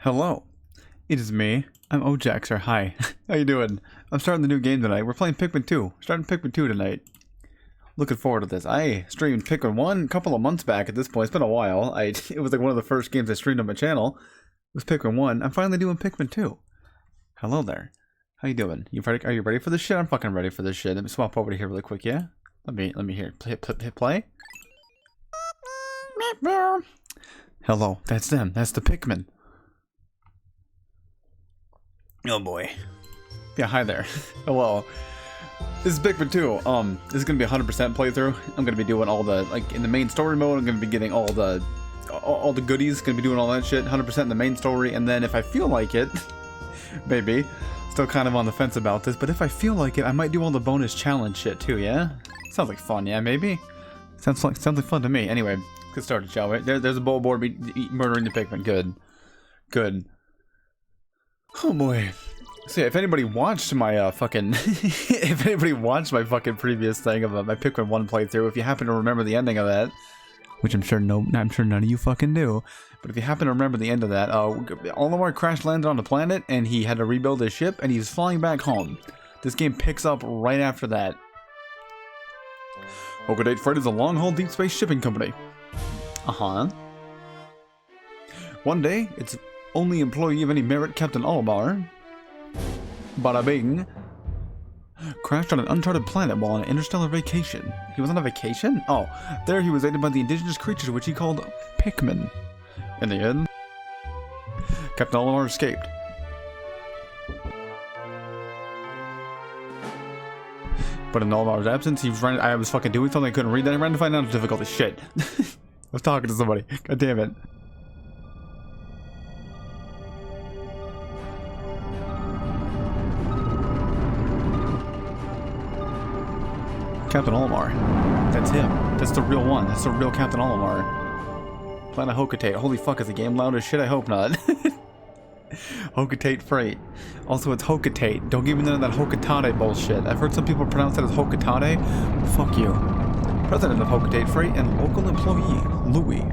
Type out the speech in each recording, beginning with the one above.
Hello, it is me. I'm Ojaxer. Hi, how you doing? I'm starting the new game tonight. We're playing Pikmin 2. Starting Pikmin 2 tonight. Looking forward to this. I streamed Pikmin 1 a couple of months back at this point. It's been a while. It was like one of the first games I streamed on my channel. It was Pikmin 1. I'm finally doing Pikmin 2. Hello there. How you doing? Are you ready for this shit? I'm fucking ready for this shit. Let me swap over to here really quick, yeah? Let me hear. Hit play. Hello, that's them. That's the Pikmin. Oh boy. Yeah, hi there. Hello. This is Pikmin 2. This is gonna be 100% playthrough. I'm gonna be doing all the, like, in the main story mode, I'm gonna be getting all the goodies, gonna be doing all that shit, 100% in the main story, and then if I feel like it, maybe, still kind of on the fence about this, but if I feel like it, I might do all the bonus challenge shit too, yeah? Sounds like fun, yeah, maybe? Sounds like fun to me. Anyway, let's get started, shall we? There's a bowl board murdering the Pikmin. Good. Good. Oh boy. So yeah, if anybody watched my if anybody watched my fucking previous thing of my Pikmin 1 playthrough, if you happen to remember the ending of that, which I'm sure none of you fucking do, but if you happen to remember the end of that, Olimar crash landed on the planet and he had to rebuild his ship and he's flying back home. This game picks up right after that. Hoard Freight is a long-haul deep space shipping company. One day, its only employee of any merit, Captain Olimar, bada bing, crashed on an uncharted planet while on an interstellar vacation. He was on a vacation? Oh, there he was aided by the indigenous creatures which he called Pikmin. In the end, Captain Olimar escaped. But in Olimar's absence, he was running. I was fucking doing something I couldn't read. Then I ran to find out the difficulty. Shit. I was talking to somebody. God damn it. Captain Olimar. That's him. That's the real one. That's the real Captain Olimar. Planet Hoard. Holy fuck, is the game loud as shit? I hope not. Hoard Freight. Also, it's Hoard. Don't give me none of that Hoard bullshit. I've heard some people pronounce it as Hoard. Fuck you. President of Hoard Freight and local employee, Louis.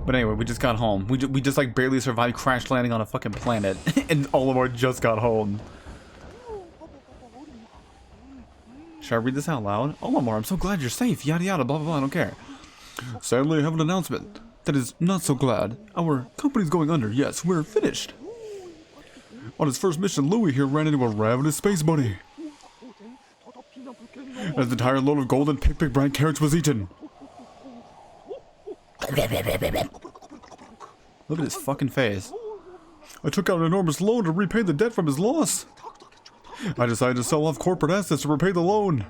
But anyway, we just got home. We just like barely survived crash landing on a fucking planet. And Olimar just got home. Should I read this out loud? Olimar, I'm so glad you're safe. Yada yada, blah blah blah, I don't care. Sadly, I have an announcement. That is not so glad. Our company's going under. Yes, we're finished. On his first mission, Louis here ran into a ravenous space bunny. As the entire load of golden Pick brand carrots was eaten. Look at his fucking face. I took out an enormous loan to repay the debt from his loss. I decided to sell off corporate assets to repay the loan.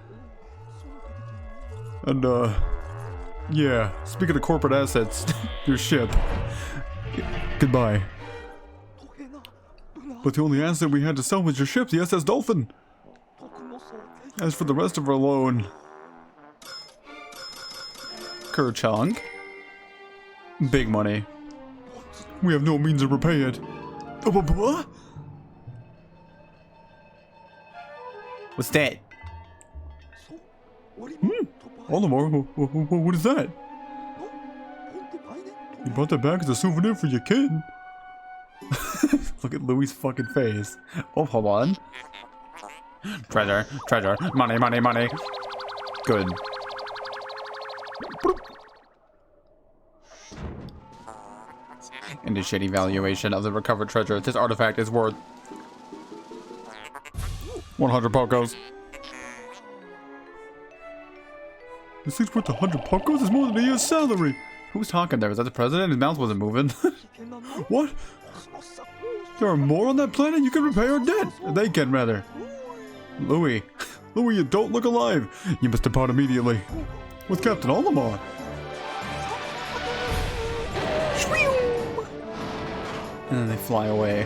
And, yeah, speaking of corporate assets, your ship. Goodbye. But the only asset we had to sell was your ship, the SS Dolphin. As for the rest of our loan... Kerchong. Big money. We have no means to repay it. What? What's that? Olimar, what is that? You brought that back as a souvenir for your kid. Look at Louie's fucking face. Oh, hold on. Treasure, treasure, money, money, money. Good. Initiate evaluation of the recovered treasure. This artifact is worth 100 Pokos. This thing's worth 100 Pokos? It's more than a year's salary. Who's talking there? Was that the president? His mouth wasn't moving. What? There are more on that planet? You can repay our debt. They can, rather. Louis. Louis, you don't look alive. You must depart immediately. With Captain Olimar. And then they fly away.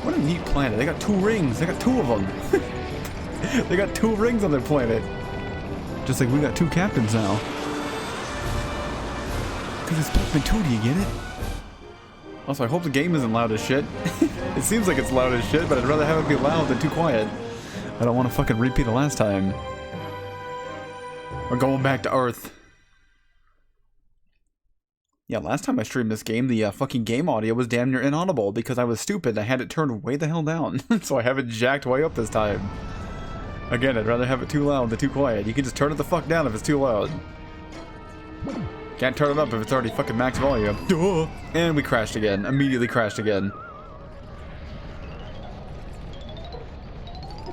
What a neat planet. They got 2 rings. They got 2 of them. They got 2 rings on their planet. Just like we got 2 captains now. Because it's Pikmin 2, do you get it? Also, I hope the game isn't loud as shit. It seems like it's loud as shit, but I'd rather have it be loud than too quiet. I don't want to fucking repeat the last time. We're going back to Earth. Yeah, last time I streamed this game, the fucking game audio was damn near inaudible because I was stupid. I had it turned way the hell down. So I have it jacked way up this time. Again, I'd rather have it too loud than too quiet. You can just turn it the fuck down if it's too loud. Can't turn it up if it's already fucking max volume. Duh! And we crashed again. Immediately crashed again.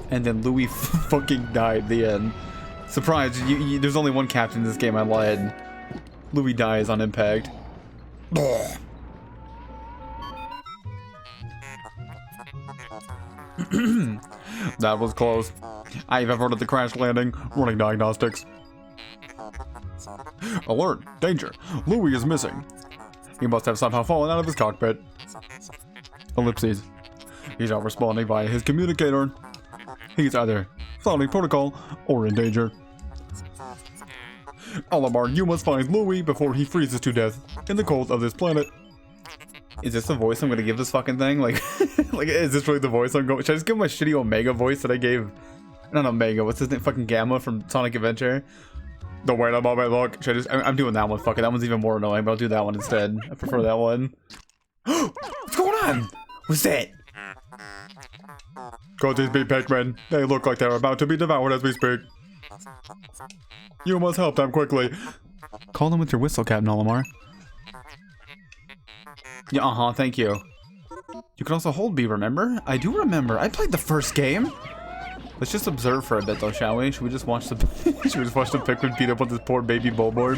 And then Louis fucking died. The end. Surprise! There's only one captain in this game. I lied. Louis dies on impact. That was close. I've averted the crash landing. Running diagnostics. Alert! Danger! Louis is missing. He must have somehow fallen out of his cockpit. Ellipses. He's not responding via his communicator. He's either flouting protocol or in danger. Olimar, you must find Louis before he freezes to death in the cold of this planet. Is this the voice I'm gonna give this fucking thing? Like, is this really the voice I'm going? Should I just give my shitty Omega voice that I gave? Not Omega. What's his name? Fucking Gamma from Sonic Adventure. The way the moment look. Should I just? I'm doing that one. Fuck it. That one's even more annoying, but I'll do that one instead. I prefer that one. What's going on? What's that? Could these be Pikmin? They look like they're about to be devoured as we speak. You must help them quickly. Call them with your whistle, Captain Olimar. Yeah, thank you. You can also hold B, remember? I do remember. I played the first game. Let's just observe for a bit, though, shall we? Should we just watch the should we just watch the Pikmin beat up on this poor baby billboard?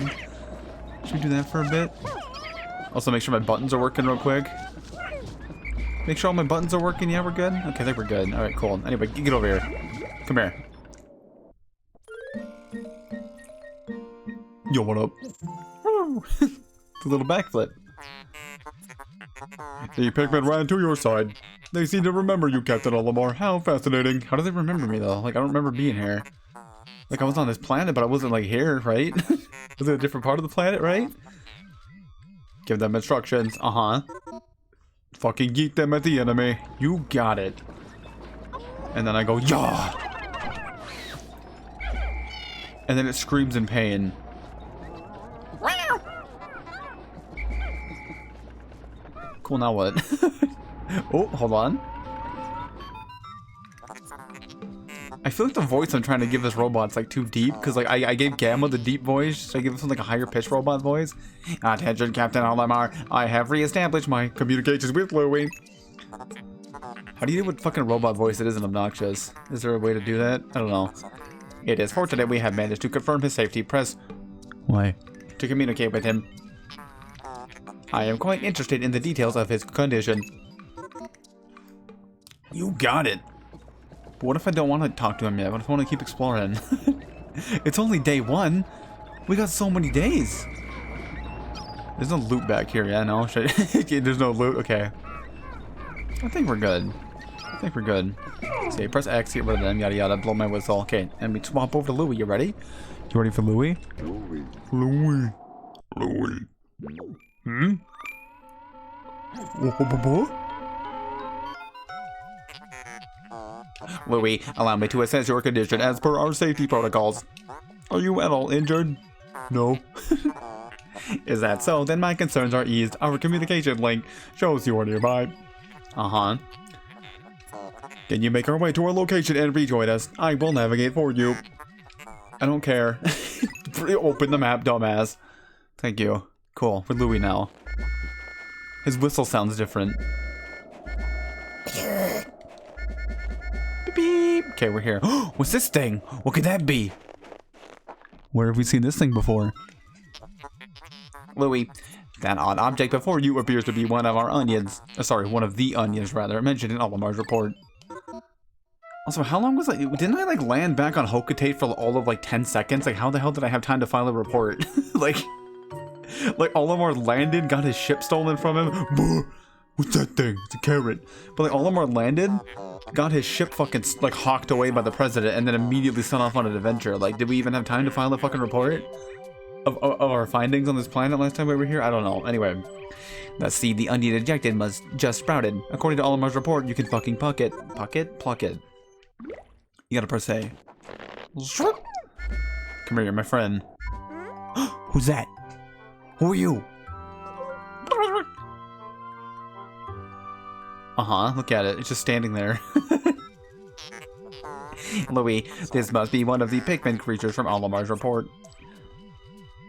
Should we do that for a bit? Also, make sure my buttons are working real quick. Make sure all my buttons are working. Yeah, we're good? Okay, I think we're good. Alright, cool. Anyway, get over here. Come here. Yo, what up? It's a little backflip. The Pikmin ran to your side. They seem to remember you, Captain Olimar. How fascinating. How do they remember me, though? Like, I don't remember being here. Like, I was on this planet, but I wasn't, like, here, right? Was it a different part of the planet, right? Give them instructions. Fucking yeet them at the enemy. You got it. And then I go, yeah! And then it screams in pain. Cool, now what? Oh, hold on. I feel like the voice I'm trying to give this robot's like too deep, because like I gave Gamma the deep voice. Should I give this one like a higher pitched robot voice? Attention, Captain Olimar. I have reestablished my communications with Louis. How do you do with fucking robot voice that isn't obnoxious? Is there a way to do that? I don't know. It is fortunate we have managed to confirm his safety. Press Y to communicate with him. I am quite interested in the details of his condition. You got it. But what if I don't want to talk to him yet? What if I want to keep exploring? It's only day 1. We got so many days. There's no loot back here, yeah? No? There's no loot? Okay. I think we're good. I think we're good. See, press X, get rid of them, yada yada, blow my whistle. Okay, and we swap over to Louie. You ready? You ready for Louie? Louie. Louie. Hmm? Louie, allow me to assess your condition as per our safety protocols. Are you at all injured? No. Is that so? Then my concerns are eased. Our communication link shows you are nearby. Uh-huh. Can you make our way to our location and rejoin us? I will navigate for you. I don't care. Open the map, dumbass. Thank you. Cool. We're Louie now. His whistle sounds different. Beep, beep. Okay, we're here. What's this thing? What could that be? Where have we seen this thing before? Louie, that odd object before you appears to be one of our onions. Sorry, one of the onions, rather, mentioned in Olamar's report. Also, how long was I? Didn't I, like, land back on Hocotate for all of, like, 10 seconds? Like, how the hell did I have time to file a report? like Olimar landed, got his ship stolen from him. Buh! What's that thing? It's a carrot. But, like, Olimar landed, got his ship fucking, like, hawked away by the president, and then immediately sent off on an adventure. Like, did we even have time to file a fucking report of our findings on this planet last time we were here? I don't know. Anyway. The seed the onion ejected must just sprouted. According to Olimar's report, you can fucking pluck it. Pluck it. You gotta press A. Come here, you're my friend. Who's that? Who are you? Uh-huh, look at it. It's just standing there. Louie, this must be one of the Pikmin creatures from Olimar's report.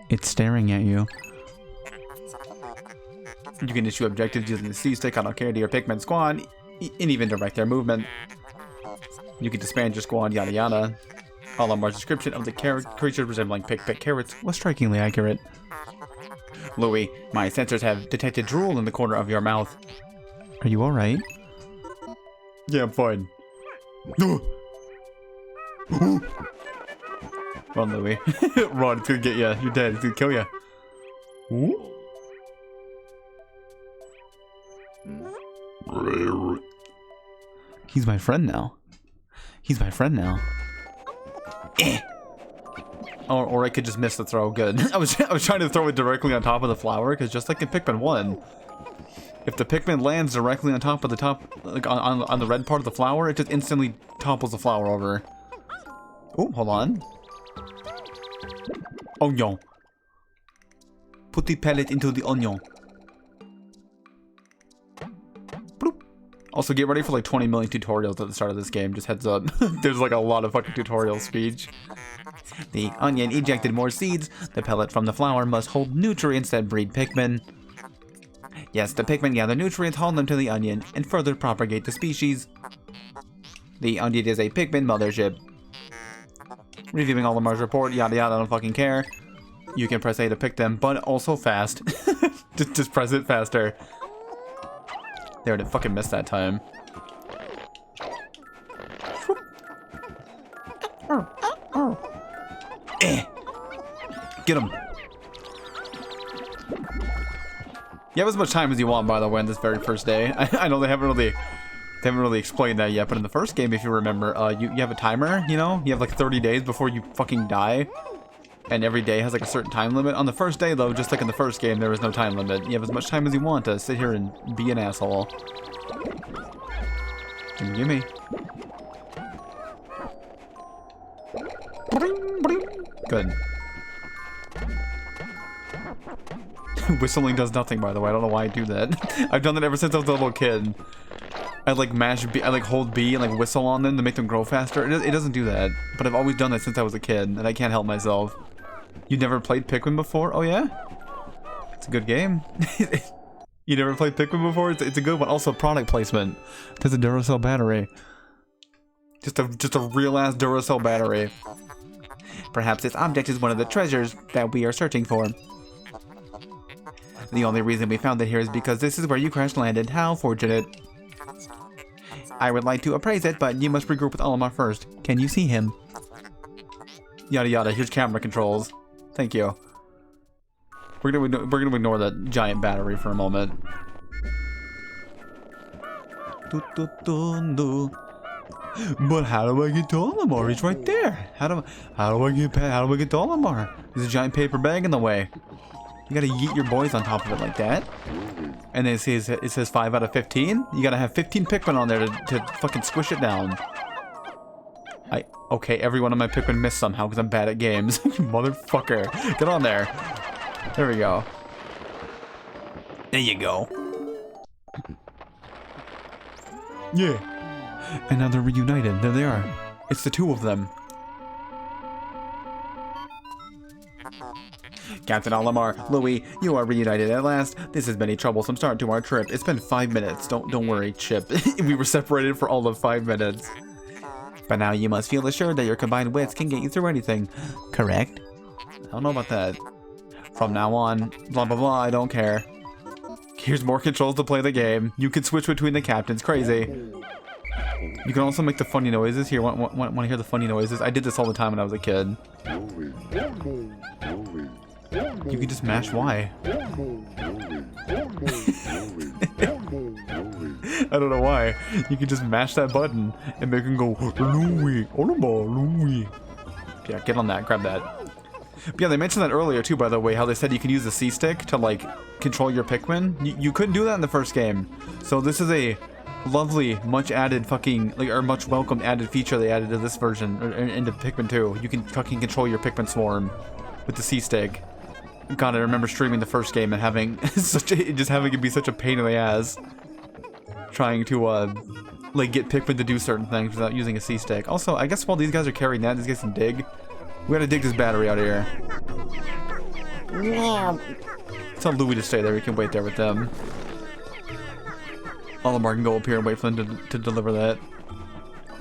It's staring at you. You can issue objectives using the C-stick on Arcadia to your Pikmin squad, and even direct their movement. You can disband your squad, yada yada. Olamar's description of the creature resembling pick carrots was strikingly accurate. Louie, my sensors have detected drool in the corner of your mouth. Are you alright? Yeah, I'm fine. Run, Louie. Run, it's gonna get you. You're dead. It's gonna kill you. He's my friend now. He's my friend now. Eh. Or I could just miss the throw. Good. I was trying to throw it directly on top of the flower, because just like in Pikmin 1, if the Pikmin lands directly on top of the like on the red part of the flower, it just instantly topples the flower over. Oh, hold on. Onion. Put the pellet into the onion. Bloop. Also, get ready for like 20 million tutorials at the start of this game. Just heads up. There's like a lot of fucking tutorial speech. The onion ejected more seeds. The pellet from the flower must hold nutrients that breed Pikmin. Yes, the Pikmin gather nutrients, haul them to the onion, and further propagate the species. The onion is a Pikmin mothership. Reviewing Olimar's report, yada yada, I don't fucking care. You can press A to pick them, but also fast. just press it faster. There, I didn't fucking miss that time. Get him. You have as much time as you want, by the way, on this very first day. I know they haven't really explained that yet, but in the first game, if you remember, you have a timer, you know? You have like 30 days before you fucking die. And every day has like a certain time limit. On the first day, though, just like in the first game, there was no time limit. You have as much time as you want to sit here and be an asshole. Gimme. Good. Whistling does nothing, by the way. I don't know why I do that. I've done that ever since I was a little kid. I like mash B, I like hold B and like whistle on them to make them grow faster. It doesn't do that, but I've always done that since I was a kid, and I can't help myself. You never played Pikmin before? Oh yeah? It's a good game. You never played Pikmin before? It's a good one. Also, product placement. There's a Duracell battery. Just a real-ass Duracell battery. Perhaps this object is one of the treasures that we are searching for. The only reason we found it here is because this is where you crash landed. How fortunate. I would like to appraise it, but you must regroup with Olimar first. Can you see him? Yada yada, here's camera controls. Thank you. We're gonna ignore that giant battery for a moment. But how do I get to Olimar? He's right there. How do I get to Olimar? There's a giant paper bag in the way. You gotta yeet your boys on top of it like that. And then it says 5 out of 15. You gotta have 15 Pikmin on there to fucking squish it down. Okay, every one of my Pikmin missed somehow because I'm bad at games. You motherfucker. Get on there. There we go. There you go. Yeah. And now they're reunited. There they are. It's the two of them. Captain Olimar, Louis, you are reunited at last. This has been a troublesome start to our trip. It's been 5 minutes. Don't worry, Chip. We were separated for all of 5 minutes. But now you must feel assured that your combined wits can get you through anything. Correct? I don't know about that. From now on, blah blah blah, I don't care. Here's more controls to play the game. You can switch between the captains. Crazy. You can also make the funny noises. Here, want to hear the funny noises? I did this all the time when I was a kid. You can just mash Y. I don't know why. You can just mash that button and make him go, Louie, Louie. Yeah, get on that. Grab that. But yeah, they mentioned that earlier too, by the way, how they said you can use the C-stick to, like, control your Pikmin. You couldn't do that in the first game. So this is a lovely, much added fucking, like, or much welcome added feature they added to this version, or into Pikmin 2. You can fucking control your Pikmin swarm with the C-stick. God, I remember streaming the first game and having just having it be such a pain in the ass. Trying to, like, get Pikmin to do certain things without using a C-stick. Also, I guess while these guys are carrying that, these guys can dig. We gotta dig this battery out of here. Yeah. Tell Louie to stay there. We can wait there with them. Olimar can go up here and wait for them to deliver that.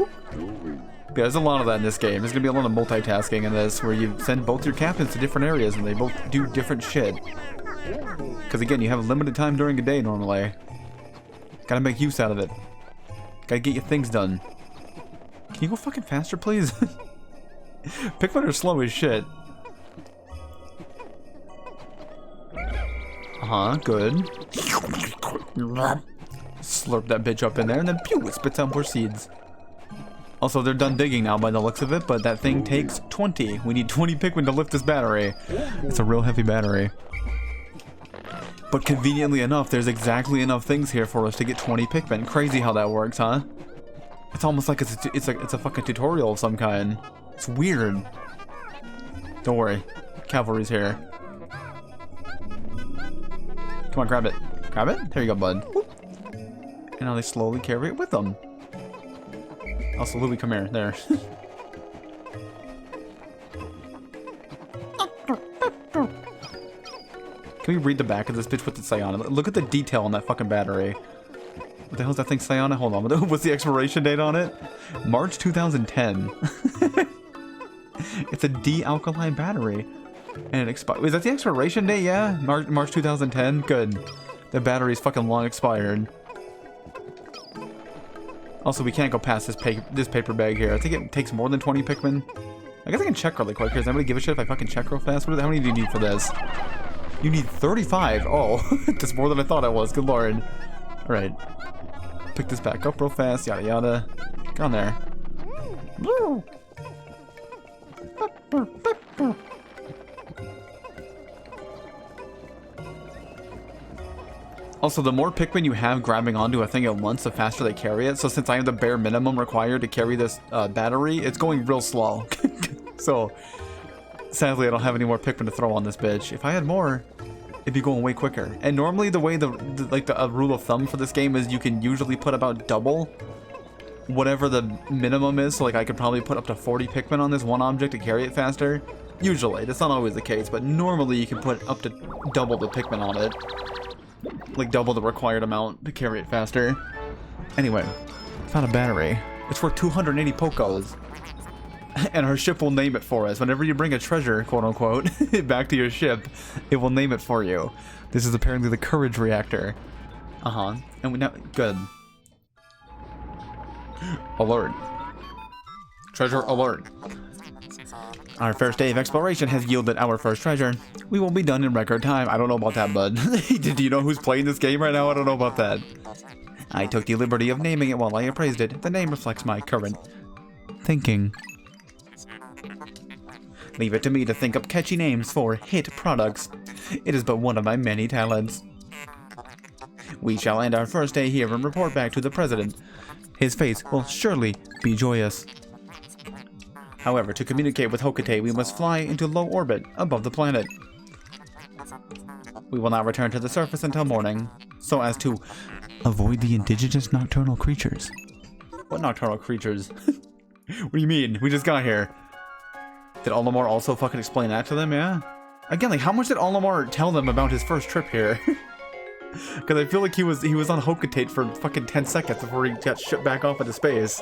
Yeah, there's a lot of that in this game. There's gonna be a lot of multitasking in this, where you send both your captains to different areas and they both do different shit. Because again, you have a limited time during a day normally. Gotta make use out of it. Gotta get your things done. Can you go fucking faster, please? Pikmin are slow as shit. Good. Slurp that bitch up in there and then pew, it spits out more seeds. Also, they're done digging now by the looks of it, but that thing takes 20. We need 20 Pikmin to lift this battery. It's a real heavy battery. But conveniently enough, there's exactly enough things here for us to get 20 Pikmin. Crazy how that works, huh? It's almost like it's a fucking tutorial of some kind. It's weird. Don't worry. Cavalry's here. Come on, grab it. Grab it? There you go, bud. Whoop. And now they slowly carry it with them. Also, Louie, come here. There. Can we read the back of this bitch with the Sayana? Look at the detail on that fucking battery. What the hell is that thing, Sayana? Hold on. What's the expiration date on it? March 2010. It's a de-alkaline battery. And it expired. Is that the expiration date? Yeah? March 2010? Good. The battery's fucking long expired. Also, we can't go past this paper bag here. I think it takes more than 20 Pikmin. I guess I can check really quick here. Does anybody give a shit if I fucking check real fast? How many do you need for this? You need 35. Oh, that's more than I thought it was. Good lord. Alright. Pick this back up real fast. Yada yada. Get on there. Also, the more Pikmin you have grabbing onto a thing at once, the faster they carry it. So since I have the bare minimum required to carry this battery, it's going real slow. So, sadly, I don't have any more Pikmin to throw on this bitch. If I had more, it'd be going way quicker. And normally, the way the rule of thumb for this game is you can usually put about double whatever the minimum is. So, like, I could probably put up to 40 Pikmin on this one object to carry it faster. Usually, that's not always the case, but normally you can put up to double the Pikmin on it. Like double the required amount to carry it faster. Anyway, found a battery. It's worth 280 Pokos. And our ship will name it for us. Whenever you bring a treasure, quote unquote, back to your ship, it will name it for you. This is apparently the courage reactor. And we now, good. Alert. Treasure alert. Our first day of exploration has yielded our first treasure. We will be done in record time. I don't know about that, bud. Do you know who's playing this game right now? I don't know about that. I took the liberty of naming it while I appraised it. The name reflects my current thinking. Leave it to me to think up catchy names for hit products. It is but one of my many talents. We shall end our first day here and report back to the president. His face will surely be joyous. However, to communicate with Hokate, we must fly into low orbit above the planet. We will not return to the surface until morning, so as to avoid the indigenous nocturnal creatures. What nocturnal creatures? What do you mean? We just got here. Did Olimar also fucking explain that to them, yeah? Again, like, how much did Olimar tell them about his first trip here? Because I feel like he was on Hokate for fucking 10 seconds before he got shipped back off into space.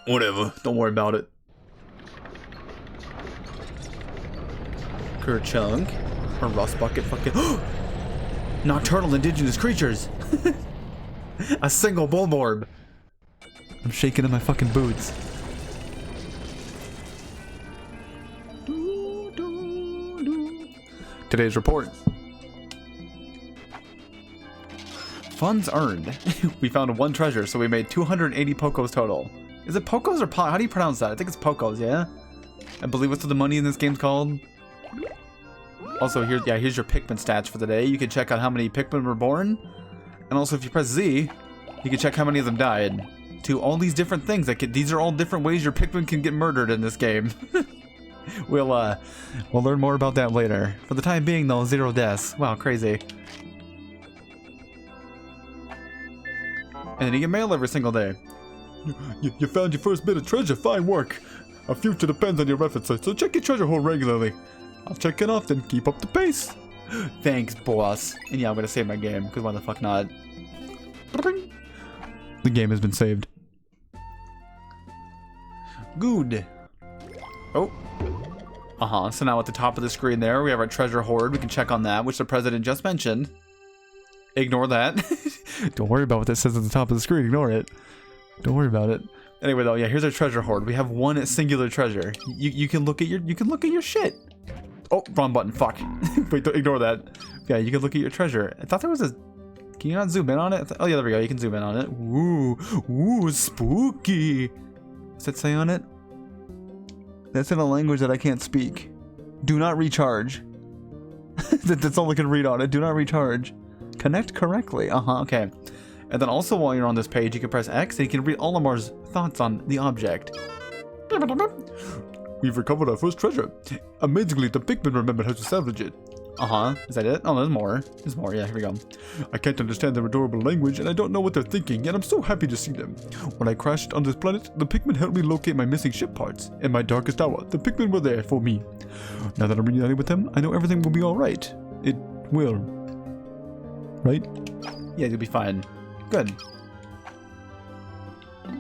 Whatever, don't worry about it. Kerchunk. Or Rust Bucket fucking... Nocturnal indigenous creatures! A single Bulborb! I'm shaking in my fucking boots. Today's report. Funds earned. We found one treasure, so we made 280 Pokos total. Is it Pokos or How do you pronounce that? I think it's Pokos, yeah? I believe that's what the money in this game's called. Also, here's your Pikmin stats for the day. You can check out how many Pikmin were born. And also, if you press Z, you can check how many of them died. To all these different things. These are all different ways your Pikmin can get murdered in this game. We'll learn more about that later. For the time being, though, 0 deaths. Wow, crazy. And then you get mail every single day. You found your first bit of treasure. Fine work. Our future depends on your efforts, so check your treasure hoard regularly. I'll check it often. Keep up the pace. Thanks, boss. And yeah, I'm gonna save my game, because why the fuck not? The game has been saved. Good. Oh. So now at the top of the screen there, we have our treasure hoard. We can check on that, which the president just mentioned. Ignore that. Don't worry about what that says at the top of the screen. Ignore it. Don't worry about it. Anyway, though, yeah, here's our treasure hoard. We have one singular treasure. You can look at your shit. Oh, wrong button. Fuck. Wait, ignore that. Yeah, you can look at your treasure. I thought there was a... Can you not zoom in on it? Oh, yeah, there we go. You can zoom in on it. Ooh, spooky. What's that say on it? That's in a language that I can't speak. Do not recharge. That's all I can read on it. Do not recharge. Connect correctly. Okay. And then also while you're on this page, you can press X and you can read Olimar's thoughts on the object. We've recovered our first treasure. Amazingly, the Pikmin remembered how to salvage it. Is that it? Oh, there's more. There's more. Yeah, here we go. I can't understand their adorable language, and I don't know what they're thinking, and I'm so happy to see them. When I crashed on this planet, the Pikmin helped me locate my missing ship parts. In my darkest hour, the Pikmin were there for me. Now that I'm reunited with them, I know everything will be alright. It will. Right? Yeah, you'll be fine. Good.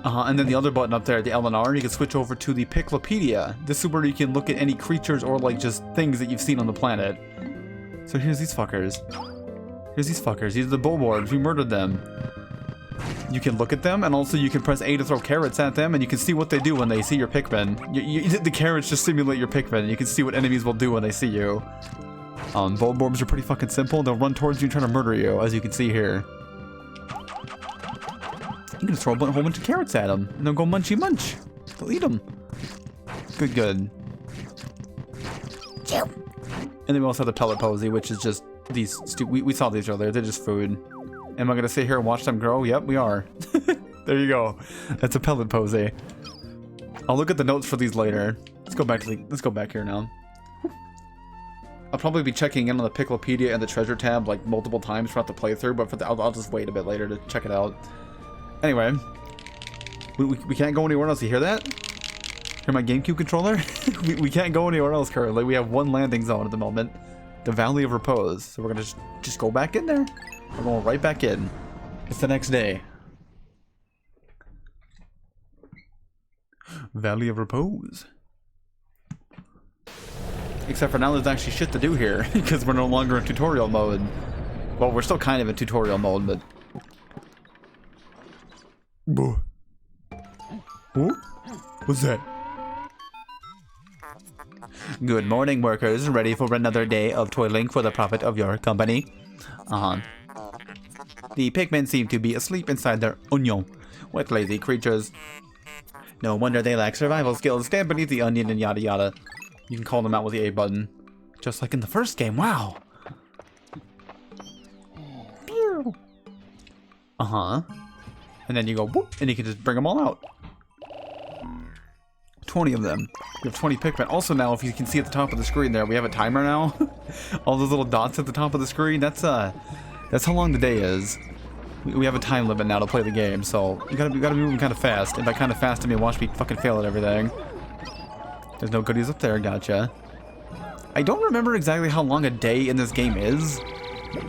And then the other button up there, the LNR, you can switch over to the Piklopedia. This is where you can look at any creatures or like just things that you've seen on the planet. So here's these fuckers. These are the Bulborbs. We murdered them. You can look at them, and also you can press A to throw carrots at them, and you can see what they do when they see your Pikmin. The carrots just simulate your Pikmin. You can see what enemies will do when they see you. Bulborbs are pretty fucking simple. They'll run towards you and try to murder you, as you can see here. You can just throw a whole bunch of carrots at them, and they'll go munchy munch. They'll eat them. Good. And then we also have the pellet posy, which is just these... We saw these earlier. They're just food. Am I going to sit here and watch them grow? Yep, we are. There you go. That's a pellet posy. I'll look at the notes for these later. Let's go back here now. I'll probably be checking in on the Piklopedia and the treasure tab like multiple times throughout the playthrough, but I'll just wait a bit later to check it out. Anyway, we can't go anywhere else. You hear that? Hear my GameCube controller? we can't go anywhere else currently. We have one landing zone at the moment. The Valley of Repose. So we're going to just go back in there. We're going right back in. It's the next day. Valley of Repose. Except for now there's actually shit to do here. Because we're no longer in tutorial mode. Well, we're still kind of in tutorial mode, but... Oh? What's that? Good morning, workers. Ready for another day of toiling for the profit of your company? The Pikmin seem to be asleep inside their onion. What lazy creatures. No wonder they lack survival skills. Stand beneath the onion and yada yada. You can call them out with the A button. Just like in the first game. Wow. Uh-huh. And then you go whoop, and you can just bring them all out. 20 of them. We have 20 Pikmin. Also now, if you can see at the top of the screen there, we have a timer now. All those little dots at the top of the screen, that's how long the day is. We have a time limit now to play the game, so you gotta be moving kind of fast. And by kind of fast, I mean watch me fucking fail at everything. There's no goodies up there, gotcha. I don't remember exactly how long a day in this game is.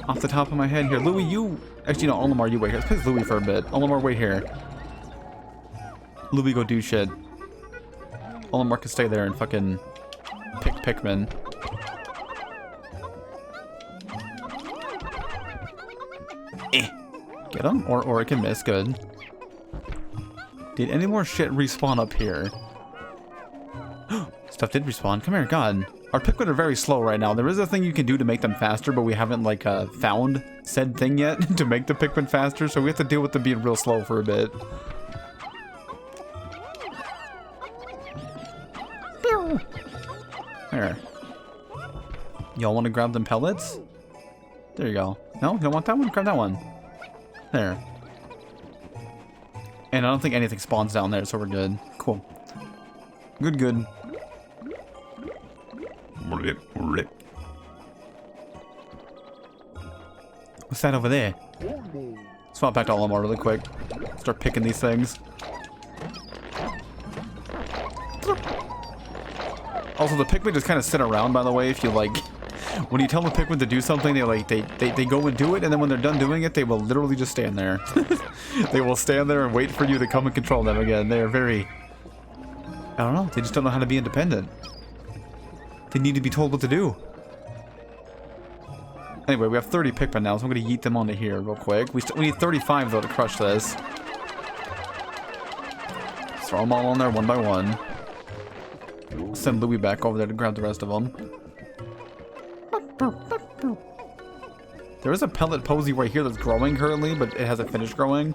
Off the top of my head here. Louie, you... Actually, no, Olimar, you wait here. Let's play Louie for a bit. Olimar, wait here. Louie, go do shit. Olimar can stay there and fucking pick Pikmin. Get him? Or it can miss. Good. Did any more shit respawn up here? Stuff did respawn. Come here, God. Our Pikmin are very slow right now. There is a thing you can do to make them faster, but we haven't, like, found said thing yet to make the Pikmin faster, so we have to deal with them being real slow for a bit. There. Y'all want to grab them pellets? There you go. No? You don't want that one? Grab that one. There. And I don't think anything spawns down there, so we're good. Cool. Good, good. What's that over there? Swap back to Olimar really quick. Start picking these things. Also, the Pikmin just kind of sit around, by the way, if you, like... When you tell the Pikmin to do something, they go and do it, and then when they're done doing it, they will literally just stand there. They will stand there and wait for you to come and control them again. They are very... I don't know, they just don't know how to be independent. They need to be told what to do. Anyway, we have 30 Pikmin now, so I'm going to yeet them onto here real quick. We need 35, though, to crush this. Throw them all on there one by one. Send Louie back over there to grab the rest of them. There is a pellet posy right here that's growing currently, but it hasn't finished growing.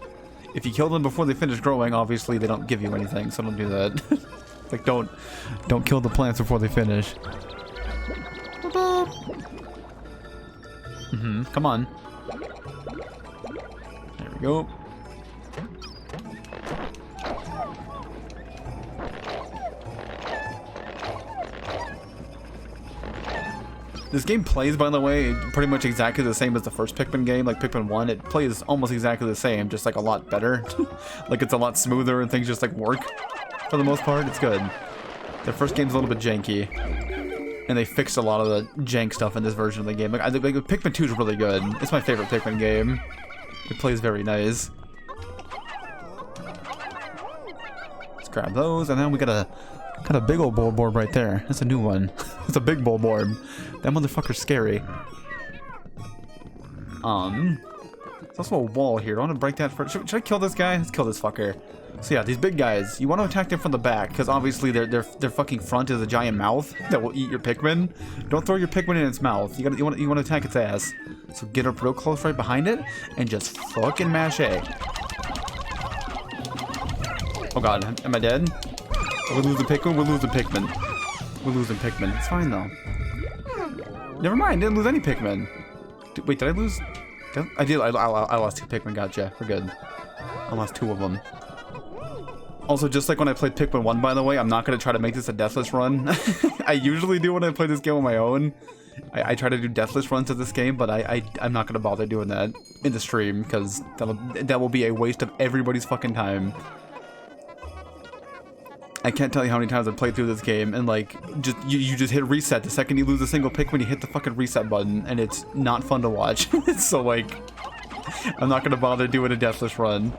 If you kill them before they finish growing, obviously they don't give you anything, so don't do that. Like, don't kill the plants before they finish. Come on. There we go. This game plays, by the way, pretty much exactly the same as the first Pikmin game, like Pikmin 1. It plays almost exactly the same, just like a lot better. Like it's a lot smoother and things just like work for the most part. It's good. The first game's a little bit janky, and they fixed a lot of the jank stuff in this version of the game. Like Pikmin 2 is really good. It's my favorite Pikmin game. It plays very nice. Let's grab those, and then we got a big old board right there. That's a new one. It's a big board. That motherfucker's scary. There's also a wall here. I want to break that first. Should I kill this guy? Let's kill this fucker. So yeah, these big guys, you want to attack them from the back, because obviously their fucking front is a giant mouth that will eat your Pikmin. Don't throw your Pikmin in its mouth. You want to attack its ass. So get up real close right behind it and just fucking mash A. Oh god, am I dead? We're losing Pikmin. We're losing Pikmin. We're losing Pikmin. It's fine though. Never mind. Didn't lose any Pikmin. Wait, did I lose? I did. I lost 2 Pikmin. Gotcha. We're good. I lost 2 of them. Also, just like when I played Pikmin 1, by the way, I'm not going to try to make this a deathless run. I usually do when I play this game on my own. I try to do deathless runs of this game, but I'm not going to bother doing that in the stream, because that will be a waste of everybody's fucking time. I can't tell you how many times I've played through this game, and like, you just hit reset. The second you lose a single Pikmin, you hit the fucking reset button, and it's not fun to watch. So like, I'm not going to bother doing a deathless run.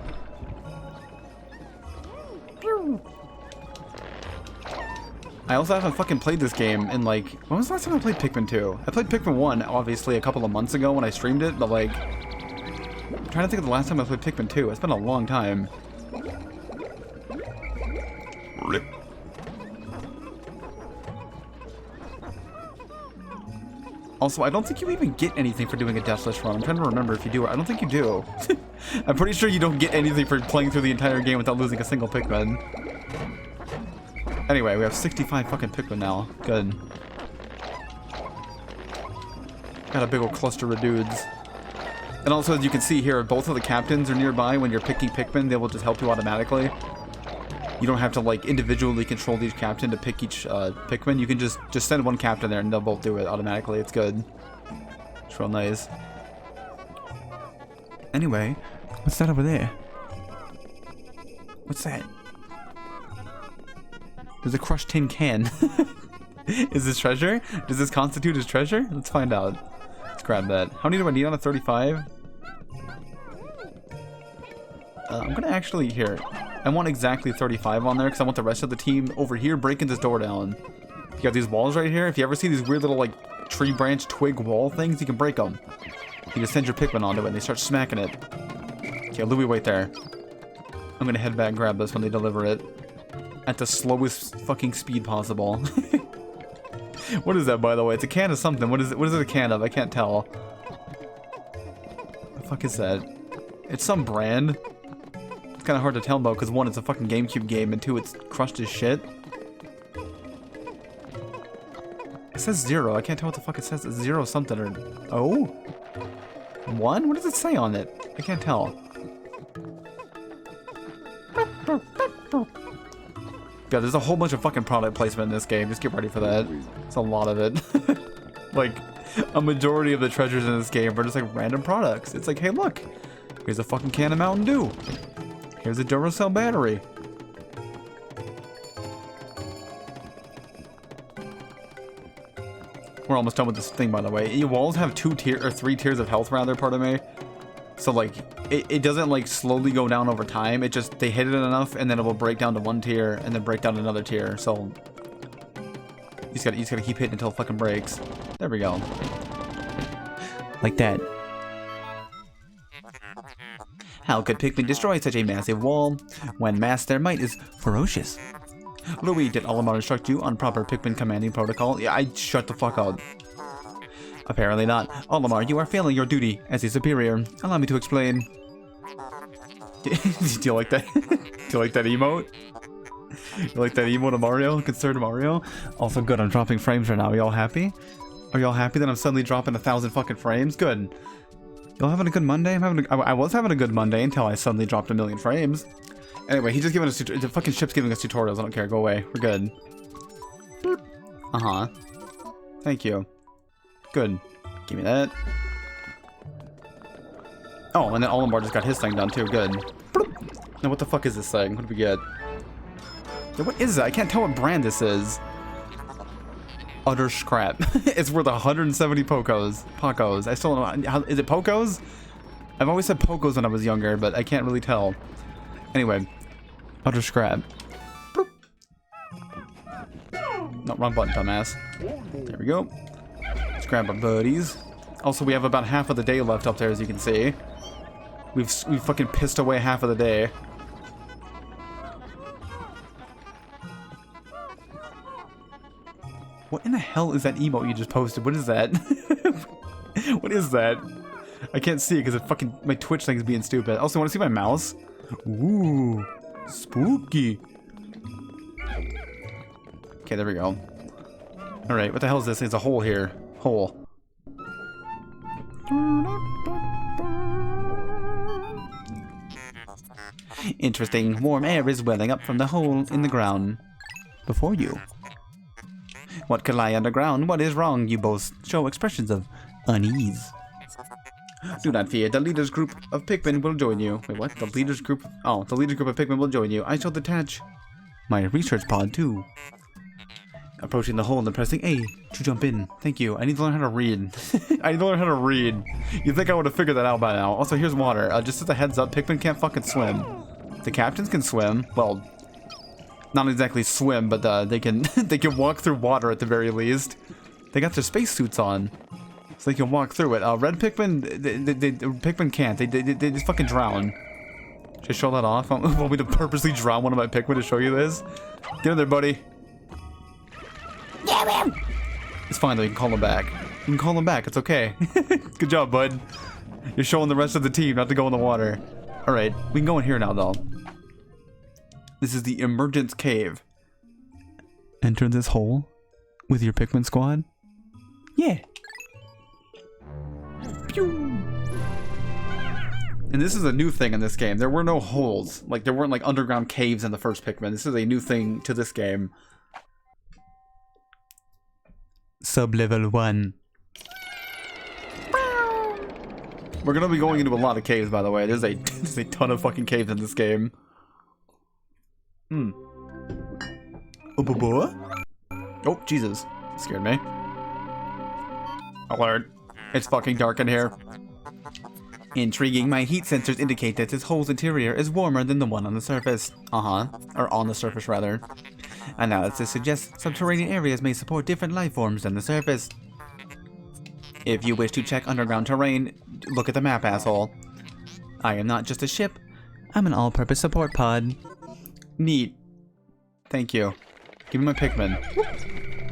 I also haven't fucking played this game in like... When was the last time I played Pikmin 2? I played Pikmin 1, obviously, a couple of months ago when I streamed it, but like... I'm trying to think of the last time I played Pikmin 2. It's been a long time. Also, I don't think you even get anything for doing a deathless run. I'm trying to remember if you do. I don't think you do. I'm pretty sure you don't get anything for playing through the entire game without losing a single Pikmin. Anyway, we have 65 fucking Pikmin now. Good. Got a big old cluster of dudes. And also, as you can see here, both of the captains are nearby. When you're picking Pikmin, they will just help you automatically. You don't have to, like, individually control each captain to pick each Pikmin. You can just send one captain there and they'll both do it automatically. It's good. It's real nice. Anyway, what's that over there? What's that? There's a crushed tin can. Is this treasure? Does this constitute as treasure? Let's find out. Let's grab that. How many do I need on a 35? I'm gonna actually, here. I want exactly 35 on there because I want the rest of the team over here breaking this door down. You got these walls right here. If you ever see these weird little, like, tree branch twig wall things, you can break them. You just send your Pikmin onto it and they start smacking it. Okay, Louie, wait there. I'm gonna head back and grab this when they deliver it. At the slowest fucking speed possible. What is that, by the way? It's a can of something. What is it a can of? I can't tell. What the fuck is that? It's some brand. It's kind of hard to tell about because one, it's a fucking GameCube game, and two, it's crushed as shit. It says 0. I can't tell what the fuck it says. It's 0 something or... Oh? 1? What does it say on it? I can't tell. Yeah, there's a whole bunch of fucking product placement in this game. Just get ready for that. It's a lot of it. Like, a majority of the treasures in this game are just like random products. It's like, hey, look. Here's a fucking can of Mountain Dew. Here's a Duracell battery. We're almost done with this thing, by the way. You walls have 3 tiers of health, rather, pardon me. So, like, it doesn't, like, slowly go down over time. It just, they hit it enough, and then it will break down to 1 tier, and then break down to another tier. So, you just gotta keep hitting until it fucking breaks. There we go. Like that. How could Pikmin destroy such a massive wall? When massed, their might is ferocious. Louis, did Olimar instruct you on proper Pikmin commanding protocol? Yeah, I shut the fuck up. Apparently not. Olimar, you are failing your duty as a superior. Allow me to explain. Do you like that? Do you like that emote? You like that emote of Mario? Concerned Mario? Also good, I'm dropping frames right now. Are y'all happy? Are y'all happy that I'm suddenly dropping 1,000 fucking frames? Good. Y'all having a good Monday? I was having a good Monday until I suddenly dropped 1,000,000 frames. Anyway, he's just giving us the fucking ship's giving us tutorials. I don't care. Go away. We're good. Uh-huh. Thank you. Good. Give me that. Oh, and then Olimar just got his thing done too. Good. Now what the fuck is this thing? What do we get? What is that? I can't tell what brand this is. Utter scrap. It's worth 170 Pocos. I still don't know. Is it Pocos? I've always said Pocos when I was younger, but I can't really tell. Anyway. Utter scrap. No, wrong button, dumbass. There we go. Let's grab our buddies. Also, we have about half of the day left up there, as you can see. We've fucking pissed away half of the day. What in the hell is that emote you just posted? What is that? What is that? I can't see it because my Twitch thing is being stupid. Also, want to see my mouse? Ooh, spooky. Okay, there we go. All right, what the hell is this? There's a hole here. Hole. Interesting. Warm air is welling up from the hole in the ground before you. What could lie underground? What is wrong? You both show expressions of unease. Do not fear. The leaders group of Pikmin will join you. Wait, what? The leaders group? Oh, the leaders group of Pikmin will join you. I shall detach my research pod too. Approaching the hole and pressing A to jump in. Thank you. I need to learn how to read. I need to learn how to read. You'd think I would have figured that out by now. Also, here's water. Just as a heads up, Pikmin can't fucking swim. The captains can swim. Well, not exactly swim, but they can they can walk through water at the very least. They got their spacesuits on, so they can walk through it. Red Pikmin, Pikmin can't. They just fucking drown. Should I show that off? Want me to purposely drown one of my Pikmin to show you this? Get in there, buddy. It's fine though, you can call him back. can call him back. It's okay. Good job, bud. You're showing the rest of the team not to go in the water. Alright, we can go in here now, though. This is the Emergence Cave. Enter this hole with your Pikmin squad. Yeah. Pew. And this is a new thing in this game. There were no holes. Like, there weren't, like, underground caves in the first Pikmin. This is a new thing to this game. Sub-level 1. We're gonna be going into a lot of caves, by the way. There's a ton of fucking caves in this game. Oh, Jesus. Scared me. Alert. It's fucking dark in here. Intriguing, my heat sensors indicate that this hole's interior is warmer than the one on the surface. Or on the surface, rather. Analysis suggests subterranean areas may support different life forms than the surface. If you wish to check underground terrain, look at the map, asshole. I am not just a ship. I'm an all-purpose support pod. Neat. Thank you. Give me my Pikmin.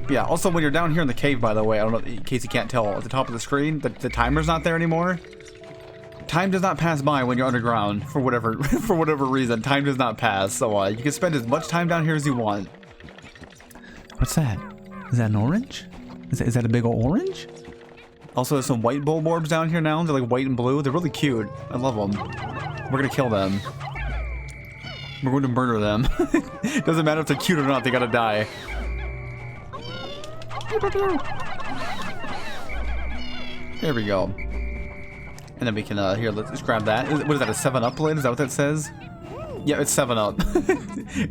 Yeah, also when you're down here in the cave, by the way, I don't know, in case you can't tell, at the top of the screen, the timer's not there anymore. Time does not pass by when you're underground, for whatever reason. Time does not pass, so you can spend as much time down here as you want. What's that? Is that an orange? Is that a big old orange? Also, there's some white bulborbs down here now. They're like white and blue. They're really cute. I love them. We're gonna kill them. We're going to murder them. Doesn't matter if they're cute or not, they gotta die. There we go. And then we can, here, let's grab that. What is that, a 7-Up lid? Is that what that says? Yeah, it's 7-Up.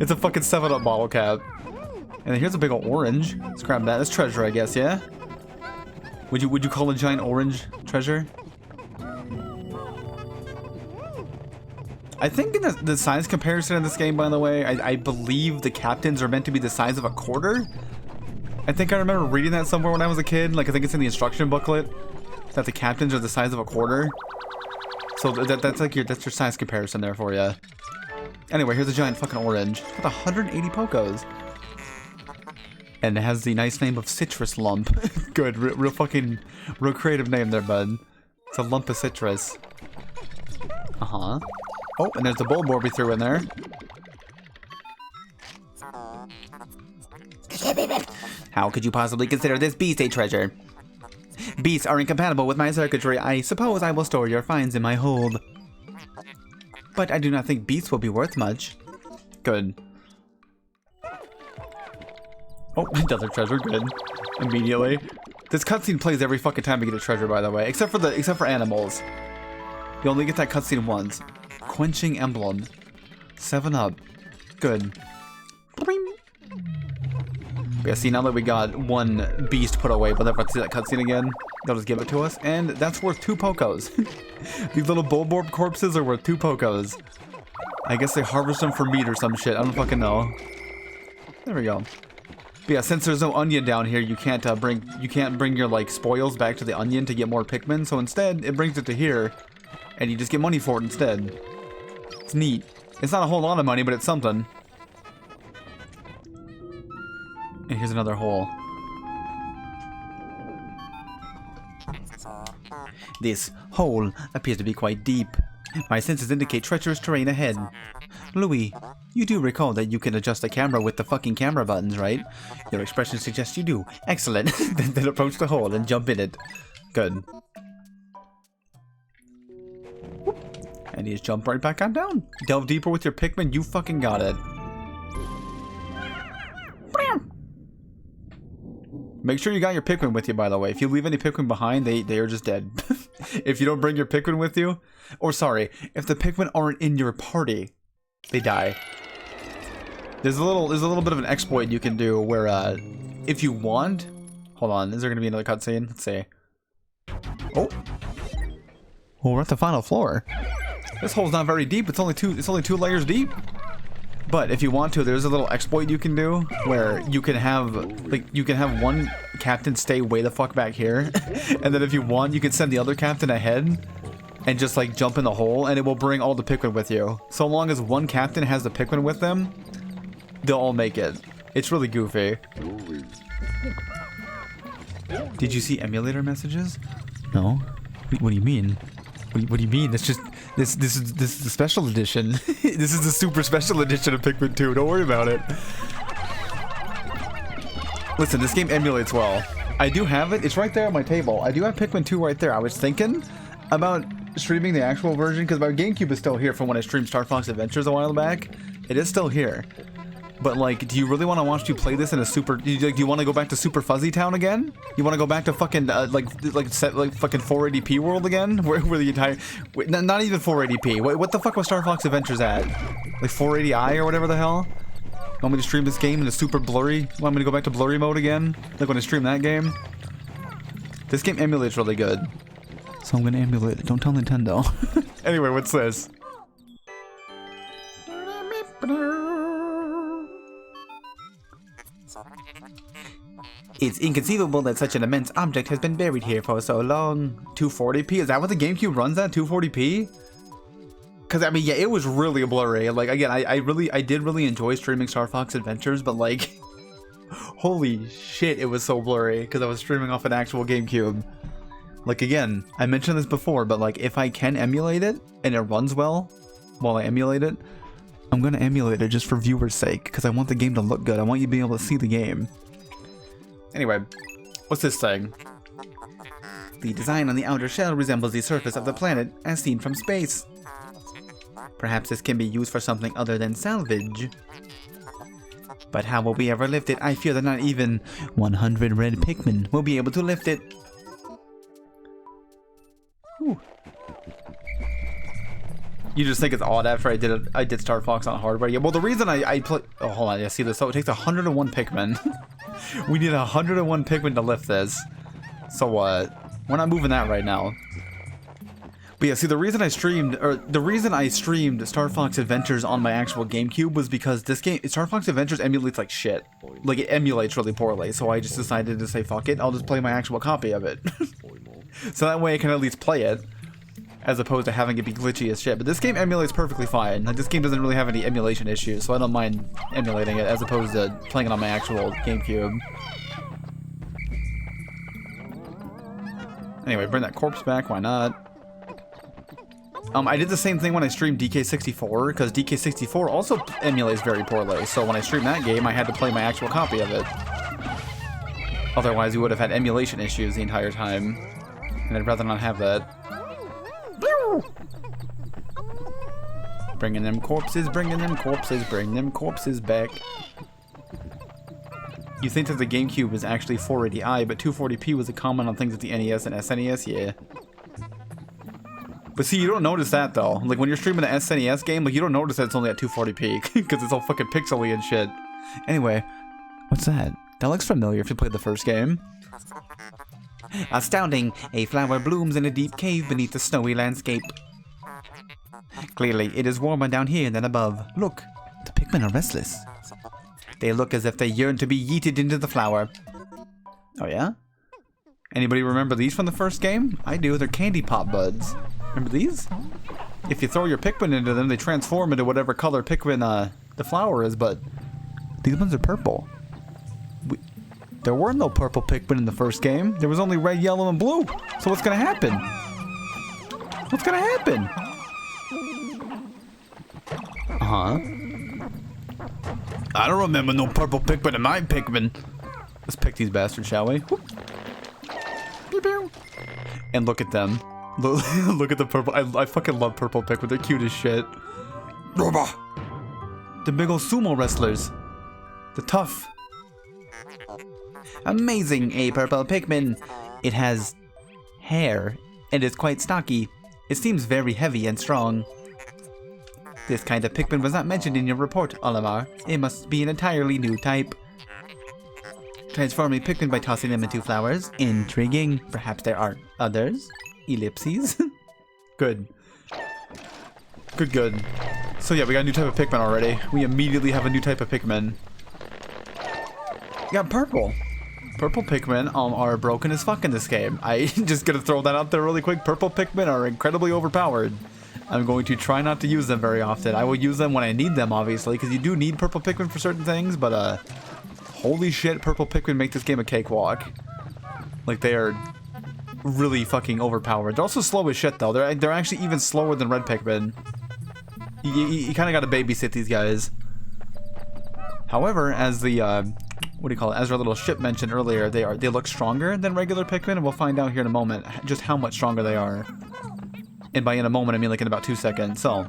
It's a fucking 7-Up bottle cap. And then here's a big old orange. Let's grab that. That's treasure, I guess, yeah? Would you call a giant orange treasure? I think in the size comparison in this game, by the way, I believe the captains are meant to be the size of a quarter. I think I remember reading that somewhere when I was a kid. Like, I think it's in the instruction booklet that the captains are the size of a quarter. So that's like that's your size comparison there for you. Anyway, here's a giant fucking orange with 180 Pokos. And it has the nice name of Citrus Lump. Good, real creative name there, bud. It's a lump of citrus. Oh, and there's the bulborb we threw in there. How could you possibly consider this beast a treasure? Beasts are incompatible with my circuitry. I suppose I will store your finds in my hold. But I do not think beasts will be worth much. Good. Oh, another treasure, good. Immediately. This cutscene plays every fucking time we get a treasure, by the way. Except for animals. You only get that cutscene once. Quenching Emblem. 7-Up. Good. Yeah, see, now that we got one beast put away, but never have to see that cutscene again, they'll just give it to us, and that's worth 2 Pokos. These little bulborb corpses are worth 2 Pokos. I guess they harvest them for meat or some shit. I don't fucking know. There we go. But yeah, since there's no onion down here, you can't bring your like spoils back to the onion to get more Pikmin. So instead, it brings it to here, and you just get money for it instead. It's neat. It's not a whole lot of money, but it's something. And here's another hole. This hole appears to be quite deep. My senses indicate treacherous terrain ahead. Louis, you do recall that you can adjust the camera with the fucking camera buttons, right? Your expression suggests you do. Excellent. Then approach the hole and jump in it. Good. And you just jump right back on down. Delve deeper with your Pikmin, you fucking got it. Make sure you got your Pikmin with you, by the way. If you leave any Pikmin behind, they are just dead. If you don't bring your Pikmin with you, or sorry, if the Pikmin aren't in your party, they die. There's a little bit of an exploit you can do where, if you want, hold on, is there gonna be another cutscene? Let's see. Oh, well, we're at the final floor. This hole's not very deep. It's only two layers deep. But if you want to, there's a little exploit you can do where you can have one captain stay way the fuck back here, and then if you want, you can send the other captain ahead and just like jump in the hole, and it will bring all the Pikmin with you. So long as one captain has the Pikmin with them, they'll all make it. It's really goofy. Did you see emulator messages? No. What do you mean? What do you mean? It's just this is the special edition. This is the super special edition of Pikmin 2. Don't worry about it. Listen, this game emulates well. I do have it. It's right there on my table. I do have Pikmin 2 right there. I was thinking about streaming the actual version because my GameCube is still here from when I streamed Star Fox Adventures a while back. It is still here. But like, do you really want to watch you play this in a super? Do you want to go back to Super Fuzzy Town again? You want to go back to fucking like fucking 480p world again, where the entire not even 480p. What the fuck was Star Fox Adventures at? Like 480i or whatever the hell? Want me to stream this game in a super blurry? Want me to go back to blurry mode again? Like when I stream that game? This game emulates really good, so I'm gonna emulate it. Don't tell Nintendo. Anyway, what's this? It's inconceivable that such an immense object has been buried here for so long. 240p? Is that what the GameCube runs at? 240p? Because, I mean, yeah, it was really blurry. Like, again, I did really enjoy streaming Star Fox Adventures, but, like, holy shit, it was so blurry because I was streaming off an actual GameCube. Like, again, I mentioned this before, but, like, if I can emulate it and it runs well while I emulate it, I'm going to emulate it just for viewers' sake because I want the game to look good. I want you to be able to see the game. Anyway, what's this thing? The design on the outer shell resembles the surface of the planet as seen from space. Perhaps this can be used for something other than salvage. But how will we ever lift it? I fear that not even 100 red Pikmin will be able to lift it. Whew. You just think it's odd after I did Star Fox on hardware. Yeah, well, the reason I play... Oh, hold on. Yeah, see this? So it takes 101 Pikmin. We need 101 Pikmin to lift this. So what? We're not moving that right now. But yeah, see, the reason I streamed Star Fox Adventures on my actual GameCube was because this game, Star Fox Adventures emulates like shit. Like, it emulates really poorly. So I just decided to say, fuck it, I'll just play my actual copy of it. So that way I can at least play it, as opposed to having it be glitchy as shit. But this game emulates perfectly fine. Like, this game doesn't really have any emulation issues, so I don't mind emulating it as opposed to playing it on my actual GameCube. Anyway, bring that corpse back, why not? I did the same thing when I streamed DK64, because DK64 also emulates very poorly, so when I streamed that game, I had to play my actual copy of it. Otherwise, we would have had emulation issues the entire time, and I'd rather not have that. Bringing them corpses, bringing them corpses, bring them corpses back. You think that the GameCube was actually 480i, but 240p was a comment on things at the NES and SNES, yeah. But see, you don't notice that though. Like when you're streaming an SNES game, like you don't notice that it's only at 240p because it's all fucking pixely and shit. Anyway, what's that? That looks familiar if you played the first game. Astounding! A flower blooms in a deep cave beneath the snowy landscape. Clearly, it is warmer down here than above. Look, the Pikmin are restless. They look as if they yearn to be yeeted into the flower. Oh yeah? Anybody remember these from the first game? I do, they're candy pop buds. Remember these? If you throw your Pikmin into them, they transform into whatever color Pikmin the flower is, but these ones are purple. There were no purple Pikmin in the first game. There was only red, yellow, and blue. So what's gonna happen? What's gonna happen? Uh-huh. I don't remember no purple Pikmin in my Pikmin. Let's pick these bastards, shall we? And look at them. Look at the purple. I fucking love purple Pikmin. They're cute as shit. The big ol' sumo wrestlers. The tough. Amazing, a purple Pikmin. It has hair and is quite stocky. It seems very heavy and strong. This kind of Pikmin was not mentioned in your report, Olimar. It must be an entirely new type. Transforming Pikmin by tossing them into flowers? Intriguing. Perhaps there are others? Ellipses? Good. Good. So yeah, we got a new type of Pikmin already. We immediately have a new type of Pikmin. We got purple. Purple Pikmin are broken as fuck in this game. I just gonna throw that out there really quick. Purple Pikmin are incredibly overpowered. I'm going to try not to use them very often. I will use them when I need them, obviously, because you do need purple Pikmin for certain things, but holy shit, purple Pikmin make this game a cakewalk. Like, they are really fucking overpowered. They're also slow as shit, though. They're actually even slower than red Pikmin. You kind of got to babysit these guys. However, as the what do you call it? As our little ship mentioned earlier, they look stronger than regular Pikmin, and we'll find out here in a moment just how much stronger they are. And by in a moment, I mean like in about 2 seconds. So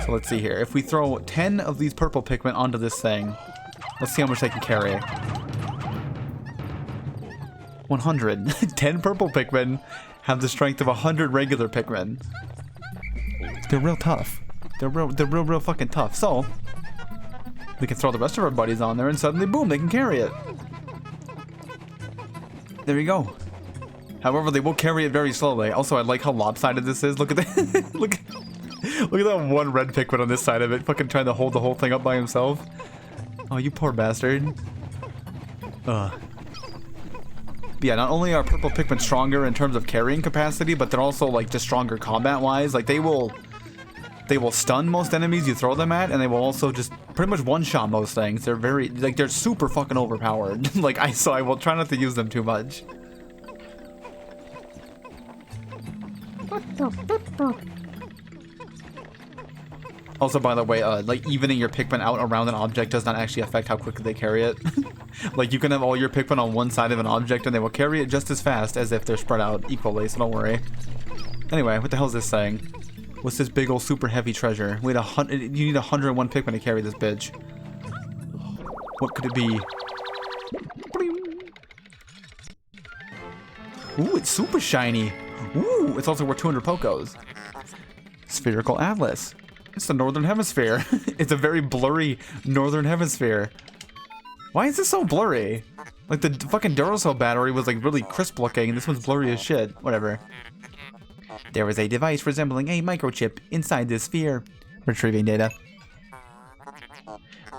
let's see here. If we throw 10 of these purple Pikmin onto this thing, let's see how much they can carry. 100. 10 purple Pikmin have the strength of 100 regular Pikmin. They're real tough. They're real fucking tough. So we can throw the rest of our buddies on there, and suddenly, boom, they can carry it. There you go. However, they will carry it very slowly. Also, I like how lopsided this is. Look at that. look at that one red Pikmin on this side of it, fucking trying to hold the whole thing up by himself. Oh, you poor bastard. But yeah, not only are purple Pikmin stronger in terms of carrying capacity, but they're also like just stronger combat-wise. Like they will stun most enemies you throw them at, and they will also just pretty much one-shot most things. They're they're super fucking overpowered. So I will try not to use them too much. Also, by the way, like evening your Pikmin out around an object does not actually affect how quickly they carry it. Like you can have all your Pikmin on one side of an object and they will carry it just as fast as if they're spread out equally, so don't worry. Anyway, what the hell is this saying? What's this big old super heavy treasure? Wait, you need 101 Pikmin to carry this bitch. What could it be? Ooh, it's super shiny. Ooh, it's also worth 200 Pokos. Spherical Atlas. It's the Northern Hemisphere. It's a very blurry Northern Hemisphere. Why is this so blurry? Like the fucking Duracell battery was like really crisp looking, and this one's blurry as shit. Whatever. There is a device resembling a microchip inside this sphere. Retrieving data.